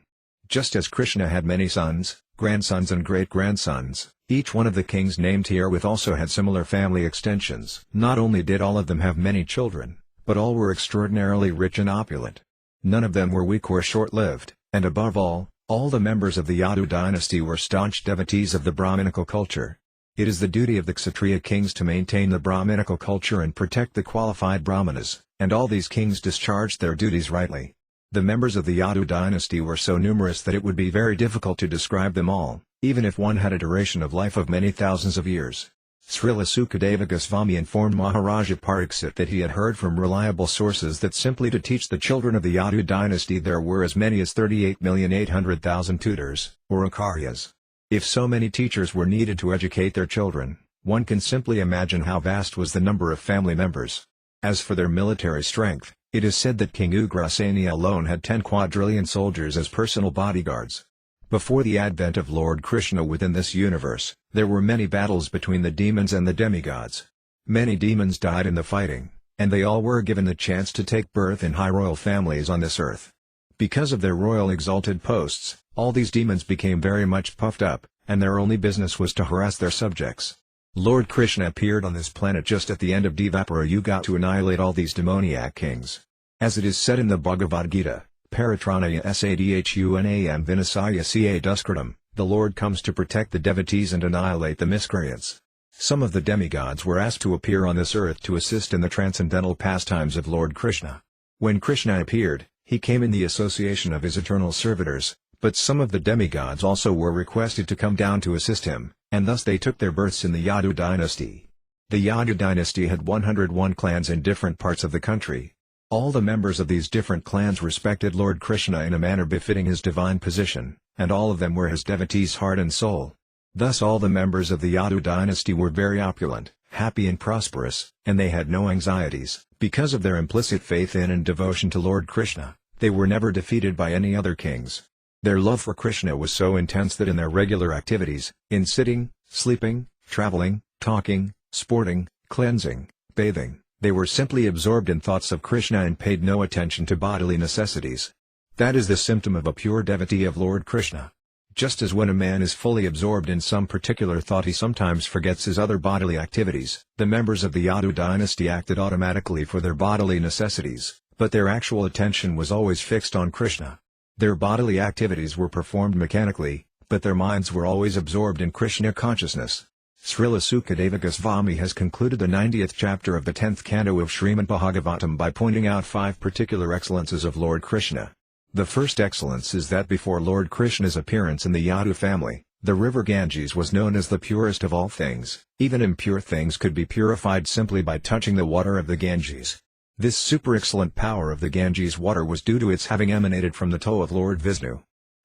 Just as Kṛṣṇa had many sons, grandsons and great-grandsons, each one of the kings named herewith also had similar family extensions. Not only did all of them have many children, but all were extraordinarily rich and opulent. None of them were weak or short-lived, and above all the members of the Yadu dynasty were staunch devotees of the Brahminical culture. It is the duty of the Kshatriya kings to maintain the Brahminical culture and protect the qualified Brahmanas, and all these kings discharged their duties rightly. The members of the Yadu dynasty were so numerous that it would be very difficult to describe them all, even if one had a duration of life of many thousands of years. Srila Sukadeva Goswami informed Maharaja Pariksit that he had heard from reliable sources that simply to teach the children of the Yadu dynasty there were as many as 38,800,000 tutors, or acharyas. If so many teachers were needed to educate their children, one can simply imagine how vast was the number of family members. As for their military strength, it is said that King Ugrasena alone had 10 quadrillion soldiers as personal bodyguards. Before the advent of Lord Kṛṣṇa within this universe, there were many battles between the demons and the demigods. Many demons died in the fighting, and they all were given the chance to take birth in high royal families on this earth. Because of their royal exalted posts, all these demons became very much puffed up, and their only business was to harass their subjects. Lord Kṛṣṇa appeared on this planet just at the end of Dvapara Yuga to annihilate all these demoniac kings. As it is said in the Bhagavad Gita, Paritranaya sadhunam vinasaya ca duskritam, the Lord comes to protect the devotees and annihilate the miscreants. Some of the demigods were asked to appear on this earth to assist in the transcendental pastimes of Lord Kṛṣṇa. When Kṛṣṇa appeared, he came in the association of his eternal servitors, but some of the demigods also were requested to come down to assist him, and thus they took their births in the Yadu dynasty. The Yadu dynasty had 101 clans in different parts of the country. All the members of these different clans respected Lord Kṛṣṇa in a manner befitting his divine position, and all of them were his devotees heart and soul. Thus all the members of the Yadu dynasty were very opulent, happy and prosperous, and they had no anxieties. Because of their implicit faith in and devotion to Lord Kṛṣṇa, they were never defeated by any other kings. Their love for Kṛṣṇa was so intense that in their regular activities, in sitting, sleeping, traveling, talking, sporting, cleansing, bathing, they were simply absorbed in thoughts of Kṛṣṇa and paid no attention to bodily necessities. That is the symptom of a pure devotee of Lord Kṛṣṇa. Just as when a man is fully absorbed in some particular thought he sometimes forgets his other bodily activities, the members of the Yadu dynasty acted automatically for their bodily necessities, but their actual attention was always fixed on Kṛṣṇa. Their bodily activities were performed mechanically, but their minds were always absorbed in Kṛṣṇa consciousness. Srila Sukadeva Goswami has concluded the 90th chapter of the 10th canto of Srimad Bhagavatam by pointing out 5 particular excellences of Lord Kṛṣṇa. The first excellence is that before Lord Kṛṣṇa's appearance in the Yadu family, the river Ganges was known as the purest of all things. Even impure things could be purified simply by touching the water of the Ganges. This super excellent power of the Ganges water was due to its having emanated from the toe of Lord Vishnu.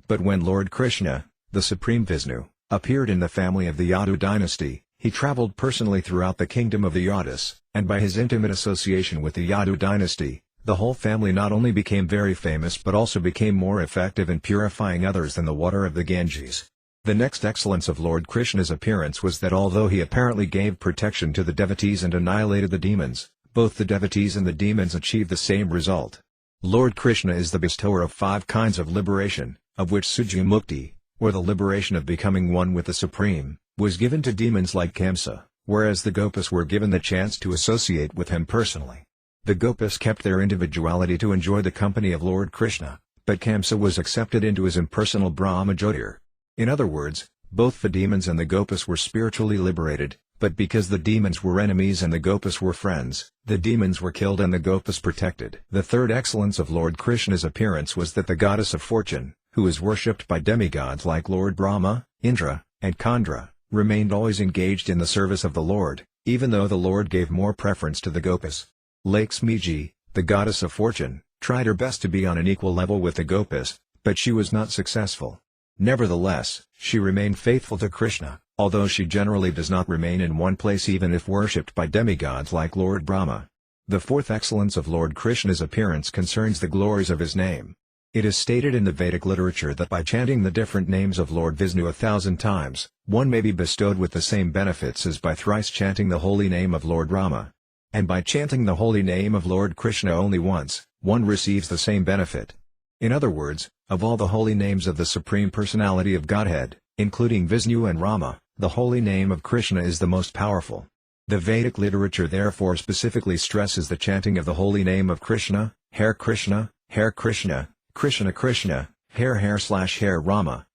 But when Lord Kṛṣṇa, the Supreme Vishnu, appeared in the family of the Yadu dynasty, he traveled personally throughout the kingdom of the Yadus, and by his intimate association with the Yadu dynasty, the whole family not only became very famous but also became more effective in purifying others than the water of the Ganges. The next excellence of Lord Kṛṣṇa's appearance was that although he apparently gave protection to the devotees and annihilated the demons, both the devotees and the demons achieved the same result. Lord Kṛṣṇa is the bestower of 5 kinds of liberation, of which Sujya Mukti, or the liberation of becoming one with the Supreme, was given to demons like Kṛṣṇa, whereas the Gopas were given the chance to associate with him personally. The Gopas kept their individuality to enjoy the company of Lord Kṛṣṇa, but Kṛṣṇa was accepted into his impersonal Brahma Jyotir. In other words, both the demons and the Gopas were spiritually liberated, but because the demons were enemies and the Gopas were friends, the demons were killed and the Gopas protected. The third excellence of Lord Kṛṣṇa's appearance was that the goddess of fortune, who is worshipped by demigods like Lord Brahma, Indra, and Kandra, remained always engaged in the service of the Lord, even though the Lord gave more preference to the Gopas. Lakshmiji, the goddess of fortune, tried her best to be on an equal level with the Gopas, but she was not successful. Nevertheless, she remained faithful to Kṛṣṇa, although she generally does not remain in one place even if worshipped by demigods like Lord Brahma. The fourth excellence of Lord Kṛṣṇa's appearance concerns the glories of his name. It is stated in the Vedic literature that by chanting the different names of Lord Vishnu 1,000 times, one may be bestowed with the same benefits as by thrice chanting the holy name of Lord Rama. And by chanting the holy name of Lord Kṛṣṇa only once, one receives the same benefit. In other words, of all the holy names of the Supreme Personality of Godhead, including Vishnu and Rama, the holy name of Kṛṣṇa is the most powerful. The Vedic literature therefore specifically stresses the chanting of the holy name of Kṛṣṇa, Hare Kṛṣṇa, Hare Kṛṣṇa, Krishna Krishna, Hare Rama,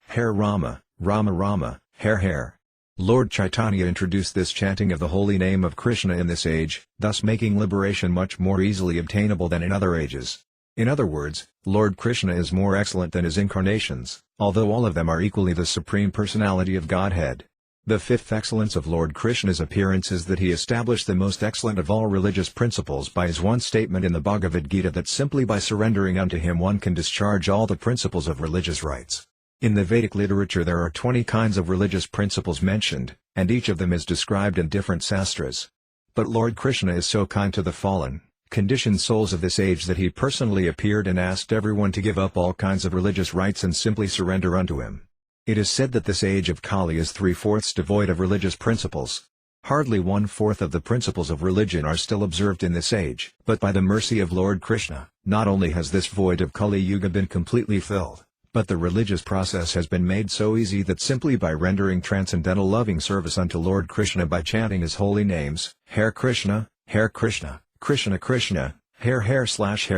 Rama Rama, Hare. Lord Chaitanya introduced this chanting of the holy name of Kṛṣṇa in this age, thus making liberation much more easily obtainable than in other ages. In other words, Lord Kṛṣṇa is more excellent than his incarnations, although all of them are equally the Supreme Personality of Godhead. The fifth excellence of Lord Krishna's appearance is that he established the most excellent of all religious principles by his one statement in the Bhagavad Gita that simply by surrendering unto him one can discharge all the principles of religious rites. In the Vedic literature there are 20 kinds of religious principles mentioned, and each of them is described in different sastras. But Lord Kṛṣṇa is so kind to the fallen, conditioned souls of this age that he personally appeared and asked everyone to give up all kinds of religious rites and simply surrender unto him. It is said that this age of Kali is 3/4 devoid of religious principles. Hardly 1/4 of the principles of religion are still observed in this age. But by the mercy of Lord Kṛṣṇa, not only has this void of Kali Yuga been completely filled, but the religious process has been made so easy that simply by rendering transcendental loving service unto Lord Kṛṣṇa by chanting his holy names, Hare Krishna, Hare Krishna, Krishna Krishna, Hare Hare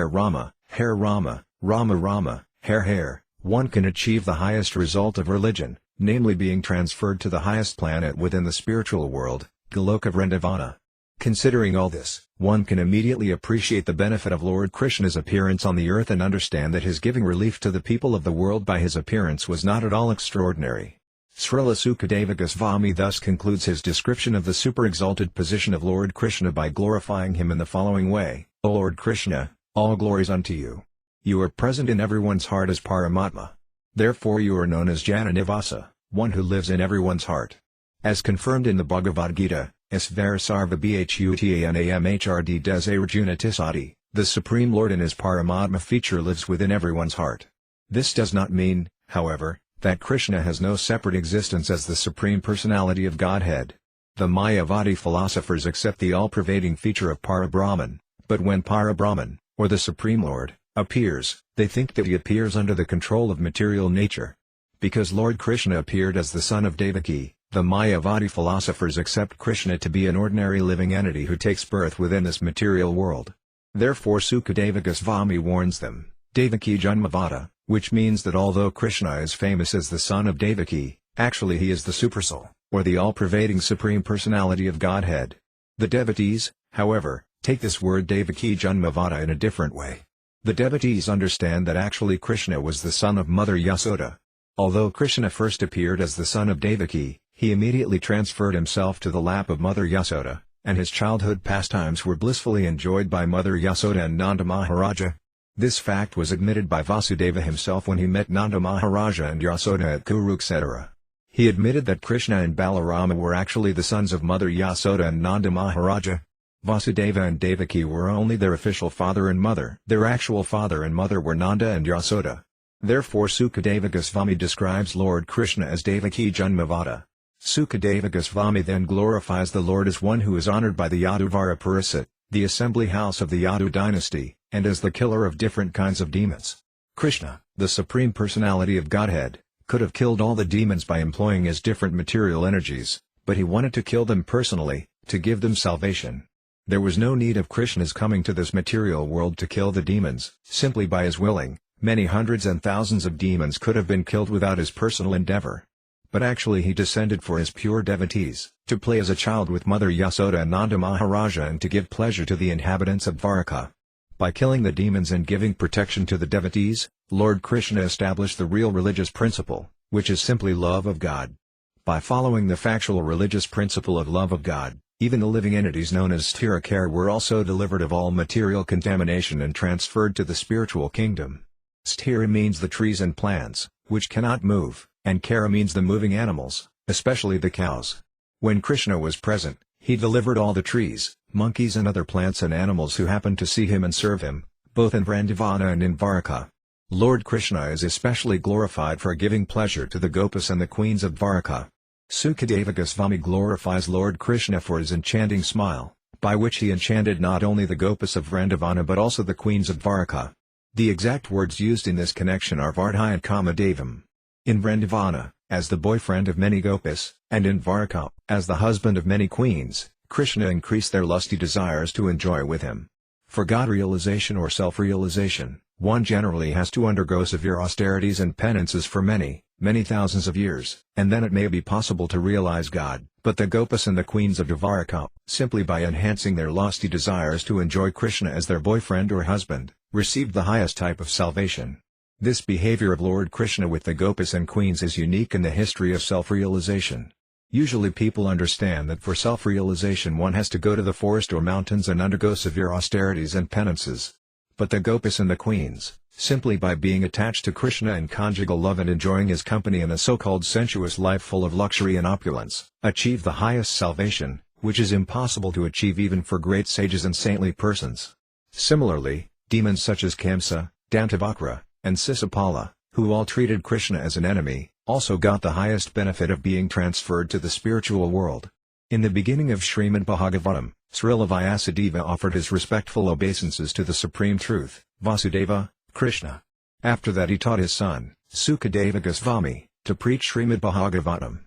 Rama, Hare Rama, Rama Rama, Hare Hare, one can achieve the highest result of religion, namely being transferred to the highest planet within the spiritual world, Goloka Vrindavana. Considering all this, one can immediately appreciate the benefit of Lord Kṛṣṇa's appearance on the earth and understand that his giving relief to the people of the world by his appearance was not at all extraordinary. Srila Sukadeva Goswami thus concludes his description of the super-exalted position of Lord Kṛṣṇa by glorifying him in the following way: O Lord Kṛṣṇa, all glories unto you. You are present in everyone's heart as Paramatma. Therefore you are known as Jananivasa, one who lives in everyone's heart. As confirmed in the Bhagavad Gita, Svara Sarva Bhutanamhrd Des Arjuna Tisadi, the Supreme Lord in his Paramatma feature lives within everyone's heart. This does not mean, however, that Kṛṣṇa has no separate existence as the Supreme Personality of Godhead. The Mayavadi philosophers accept the all-pervading feature of Parabrahman, but when Parabrahman, or the Supreme Lord, appears, they think that he appears under the control of material nature. Because Lord Kṛṣṇa appeared as the son of Devaki, the Mayavadi philosophers accept Kṛṣṇa to be an ordinary living entity who takes birth within this material world. Therefore Sukadeva Goswami warns them, Devaki Janmavada, which means that although Kṛṣṇa is famous as the son of Devaki, actually he is the Supersoul, or the all-pervading Supreme Personality of Godhead. The devotees, however, take this word Devaki Janmavada in a different way. The devotees understand that actually Kṛṣṇa was the son of Mother Yasoda. Although Kṛṣṇa first appeared as the son of Devaki, he immediately transferred himself to the lap of Mother Yasoda, and his childhood pastimes were blissfully enjoyed by Mother Yasoda and Nanda Maharaja. This fact was admitted by Vasudeva himself when he met Nanda Maharaja and Yasoda at Kurukshetra. He admitted that Kṛṣṇa and Balarama were actually the sons of Mother Yasoda and Nanda Maharaja. Vasudeva and Devaki were only their official father and mother. Their actual father and mother were Nanda and Yasoda. Therefore Sukadeva Goswami describes Lord Kṛṣṇa as Devaki Janmavada. Sukadeva Goswami then glorifies the Lord as one who is honored by the Yaduvara Purusat, the assembly house of the Yadu dynasty, and as the killer of different kinds of demons. Kṛṣṇa, the Supreme Personality of Godhead, could have killed all the demons by employing his different material energies, but he wanted to kill them personally, to give them salvation. There was no need of Kṛṣṇa's coming to this material world to kill the demons. Simply by his willing, many hundreds and thousands of demons could have been killed without his personal endeavor. But actually he descended for his pure devotees, to play as a child with Mother Yasoda and Nanda Maharaja and to give pleasure to the inhabitants of Dwarka. By killing the demons and giving protection to the devotees, Lord Kṛṣṇa established the real religious principle, which is simply love of God. By following the factual religious principle of love of God, even the living entities known as Sthira were also delivered of all material contamination and transferred to the spiritual kingdom. Sthira means the trees and plants, which cannot move, and Kara means the moving animals, especially the cows. When Kṛṣṇa was present, he delivered all the trees, monkeys and other plants and animals who happened to see him and serve him, both in Vrindavana and in Dwarka. Lord Kṛṣṇa is especially glorified for giving pleasure to the Gopas and the queens of Dwarka. Sukadeva Goswami glorifies Lord Kṛṣṇa for his enchanting smile, by which he enchanted not only the Gopas of Vrindavana but also the queens of Dwarka. The exact words used in this connection are Vardhayat Kamadevam. In Vrindavana, as the boyfriend of many Gopas, and in Dwarka, as the husband of many queens, Kṛṣṇa increased their lusty desires to enjoy with him. For God realization or self-realization, one generally has to undergo severe austerities and penances for many thousands of years, and then it may be possible to realize God. But the Gopas and the queens of Dwarka, simply by enhancing their lusty desires to enjoy Kṛṣṇa as their boyfriend or husband, received the highest type of salvation. This behavior of Lord Kṛṣṇa with the Gopas and queens is unique in the history of self-realization. Usually people understand that for self-realization one has to go to the forest or mountains and undergo severe austerities and penances. But the gopis and the queens, simply by being attached to Kṛṣṇa in conjugal love and enjoying his company in a so-called sensuous life full of luxury and opulence, achieve the highest salvation, which is impossible to achieve even for great sages and saintly persons. Similarly, demons such as Kṛṣṇa, Dantavakra, and Sisapala, who all treated Kṛṣṇa as an enemy, also got the highest benefit of being transferred to the spiritual world. In the beginning of Srimad Bhagavatam, Srila Vyasadeva offered his respectful obeisances to the Supreme Truth, Vasudeva, Kṛṣṇa. After that he taught his son, Sukadeva Goswami, to preach Srimad Bhagavatam.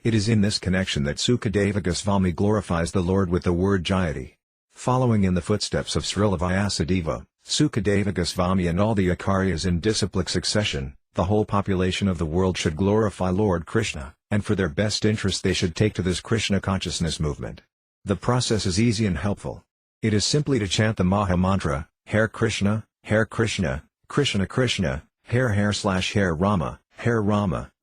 It is in this connection that Sukadeva Goswami glorifies the Lord with the word Jayati. Following in the footsteps of Srila Vyasadeva, Sukadeva Goswami and all the Acharyas in disciplic succession, the whole population of the world should glorify Lord Kṛṣṇa, and for their best interest they should take to this Kṛṣṇa consciousness movement. The process is easy and helpful. It is simply to chant the Maha Mantra, Hare Kṛṣṇa, Hare Kṛṣṇa, Kṛṣṇa Kṛṣṇa, Hare Rama,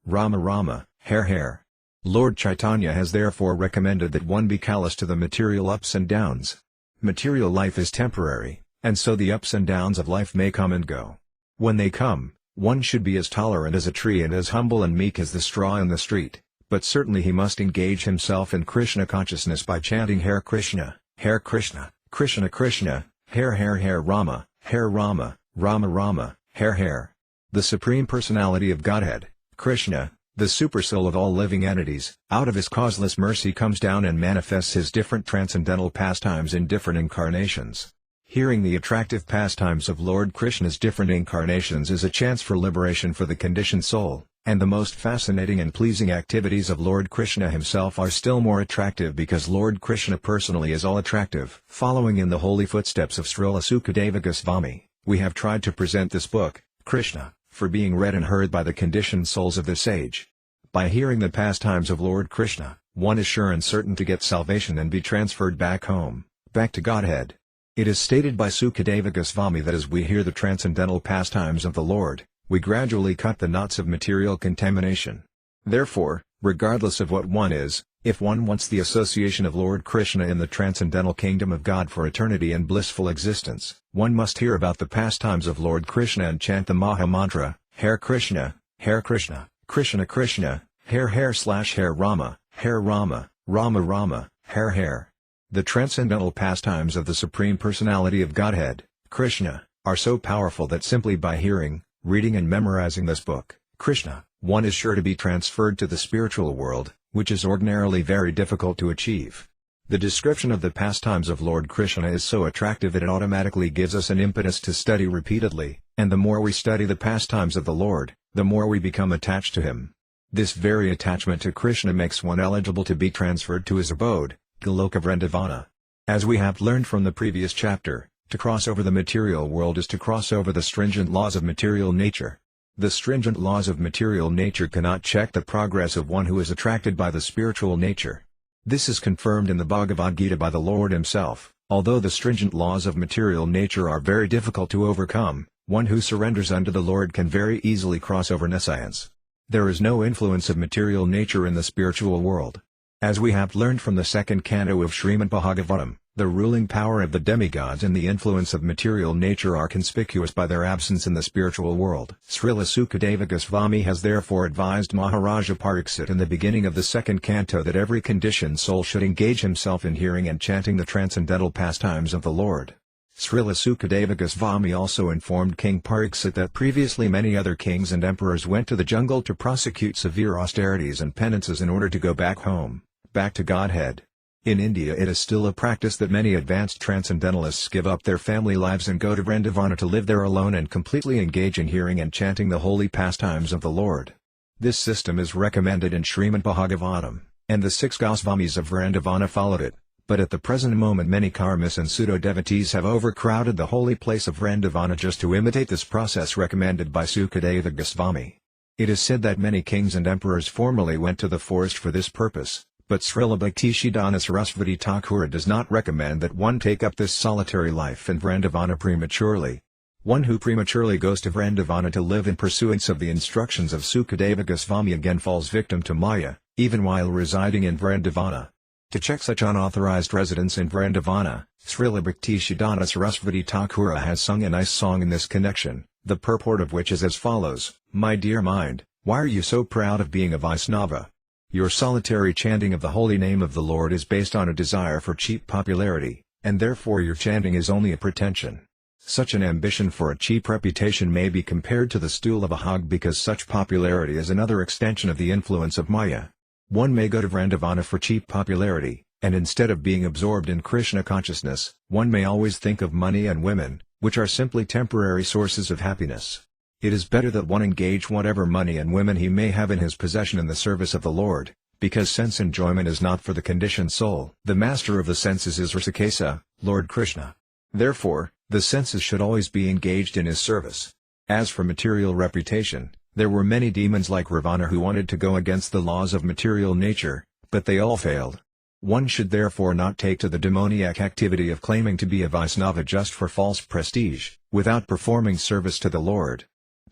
Rama Rama, Hare. Lord Chaitanya has therefore recommended that one be callous to the material ups and downs. Material life is temporary, and so the ups and downs of life may come and go. When they come, one should be as tolerant as a tree and as humble and meek as the straw in the street, but certainly he must engage himself in Kṛṣṇa consciousness by chanting Hare Kṛṣṇa, Kṛṣṇa Kṛṣṇa, Hare Rama, Rama, Hare. The Supreme Personality of Godhead, Kṛṣṇa, the supersoul of all living entities, out of his causeless mercy comes down and manifests his different transcendental pastimes in different incarnations. Hearing the attractive pastimes of Lord Kṛṣṇa's different incarnations is a chance for liberation for the conditioned soul, and the most fascinating and pleasing activities of Lord Kṛṣṇa himself are still more attractive because Lord Kṛṣṇa personally is all attractive. Following in the holy footsteps of Srila Sukadeva Goswami, we have tried to present this book, Kṛṣṇa, for being read and heard by the conditioned souls of this age. By hearing the pastimes of Lord Kṛṣṇa, one is sure and certain to get salvation and be transferred back home, back to Godhead. It is stated by Sukadeva Goswami that as we hear the transcendental pastimes of the Lord, we gradually cut the knots of material contamination. Therefore, regardless of what one is, if one wants the association of Lord Kṛṣṇa in the transcendental kingdom of God for eternity and blissful existence, one must hear about the pastimes of Lord Kṛṣṇa and chant the Maha Mantra, Hare Kṛṣṇa, Kṛṣṇa Kṛṣṇa, Hare Rama, Rama, Hare. The transcendental pastimes of the Supreme Personality of Godhead, Kṛṣṇa, are so powerful that simply by hearing, reading and memorizing this book, Kṛṣṇa, one is sure to be transferred to the spiritual world, which is ordinarily very difficult to achieve. The description of the pastimes of Lord Kṛṣṇa is so attractive that it automatically gives us an impetus to study repeatedly, and the more we study the pastimes of the Lord, the more we become attached to him. This very attachment to Kṛṣṇa makes one eligible to be transferred to his abode, Goloka Vrindavana. As we have learned from the previous chapter, to cross over the material world is to cross over the stringent laws of material nature. The stringent laws of material nature cannot check the progress of one who is attracted by the spiritual nature. This is confirmed in the Bhagavad Gita by the Lord himself. Although the stringent laws of material nature are very difficult to overcome, one who surrenders unto the Lord can very easily cross over nescience. There is no influence of material nature in the spiritual world. As we have learned from the second canto of Srimad Bhagavatam, the ruling power of the demigods and the influence of material nature are conspicuous by their absence in the spiritual world. Srila Sukadeva Goswami has therefore advised Maharaja Pariksit in the beginning of the second canto that every conditioned soul should engage himself in hearing and chanting the transcendental pastimes of the Lord. Srila Sukadeva Goswami also informed King Pariksit that previously many other kings and emperors went to the jungle to prosecute severe austerities and penances in order to go back home, back to Godhead. In India it is still a practice that many advanced transcendentalists give up their family lives and go to Vrindavana to live there alone and completely engage in hearing and chanting the holy pastimes of the Lord. This system is recommended in Srimad Bhagavatam, and the 6 Goswamis of Vrindavana followed it, but at the present moment many karmis and pseudo-devotees have overcrowded the holy place of Vrindavana just to imitate this process recommended by Sukadeva Goswami. It is said that many kings and emperors formerly went to the forest for this purpose, but Srila Bhaktisiddhanta Sarasvati Thakura does not recommend that one take up this solitary life in Vrindavana prematurely. One who prematurely goes to Vrindavana to live in pursuance of the instructions of Sukadeva Goswami again falls victim to Maya, even while residing in Vrindavana. To check such unauthorized residence in Vrindavana, Srila Bhaktisiddhanta Sarasvati Thakura has sung a nice song in this connection, the purport of which is as follows: My dear mind, why are you so proud of being a Vaisnava? Your solitary chanting of the holy name of the Lord is based on a desire for cheap popularity, and therefore your chanting is only a pretension. Such an ambition for a cheap reputation may be compared to the stool of a hog, because such popularity is another extension of the influence of Maya. One may go to Vrindavana for cheap popularity, and instead of being absorbed in Krishna consciousness, one may always think of money and women, which are simply temporary sources of happiness. It is better that one engage whatever money and women he may have in his possession in the service of the Lord, because sense enjoyment is not for the conditioned soul. The master of the senses is Rsikesa, Lord Kṛṣṇa. Therefore, the senses should always be engaged in his service. As for material reputation, there were many demons like Ravana who wanted to go against the laws of material nature, but they all failed. One should therefore not take to the demoniac activity of claiming to be a Vaisnava just for false prestige, without performing service to the Lord.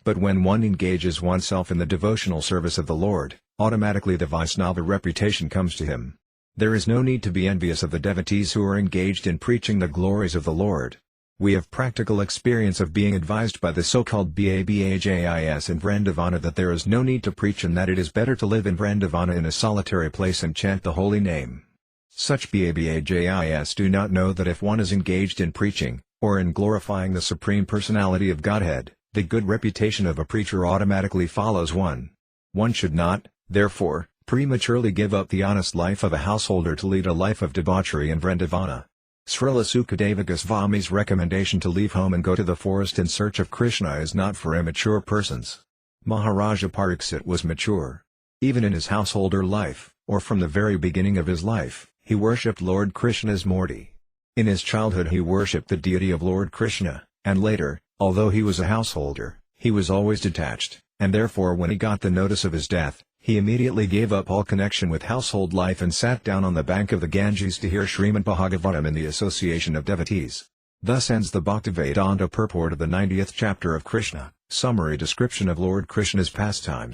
But when one engages oneself in the devotional service of the Lord, automatically the Vaisnava reputation comes to him. There is no need to be envious of the devotees who are engaged in preaching the glories of the Lord. We have practical experience of being advised by the so-called Babajis in Vrindavana that there is no need to preach, and that it is better to live in Vrindavana in a solitary place and chant the holy name. Such Babajis do not know that if one is engaged in preaching, or in glorifying the Supreme Personality of Godhead, the good reputation of a preacher automatically follows one. One should not, therefore, prematurely give up the honest life of a householder to lead a life of debauchery in Vrindavana. Srila Sukadeva Goswami's recommendation to leave home and go to the forest in search of Krishna is not for immature persons. Maharaja Pariksit was mature. Even in his householder life, or from the very beginning of his life, he worshipped Lord Krishna's Murti. In his childhood he worshipped the deity of Lord Krishna, and later, although he was a householder, he was always detached, and therefore when he got the notice of his death, he immediately gave up all connection with household life and sat down on the bank of the Ganges to hear Srimad Bhagavatam in the association of devotees. Thus ends the Bhaktivedanta purport of the 90th chapter of Kṛṣṇa, summary description of Lord Krishna's pastimes.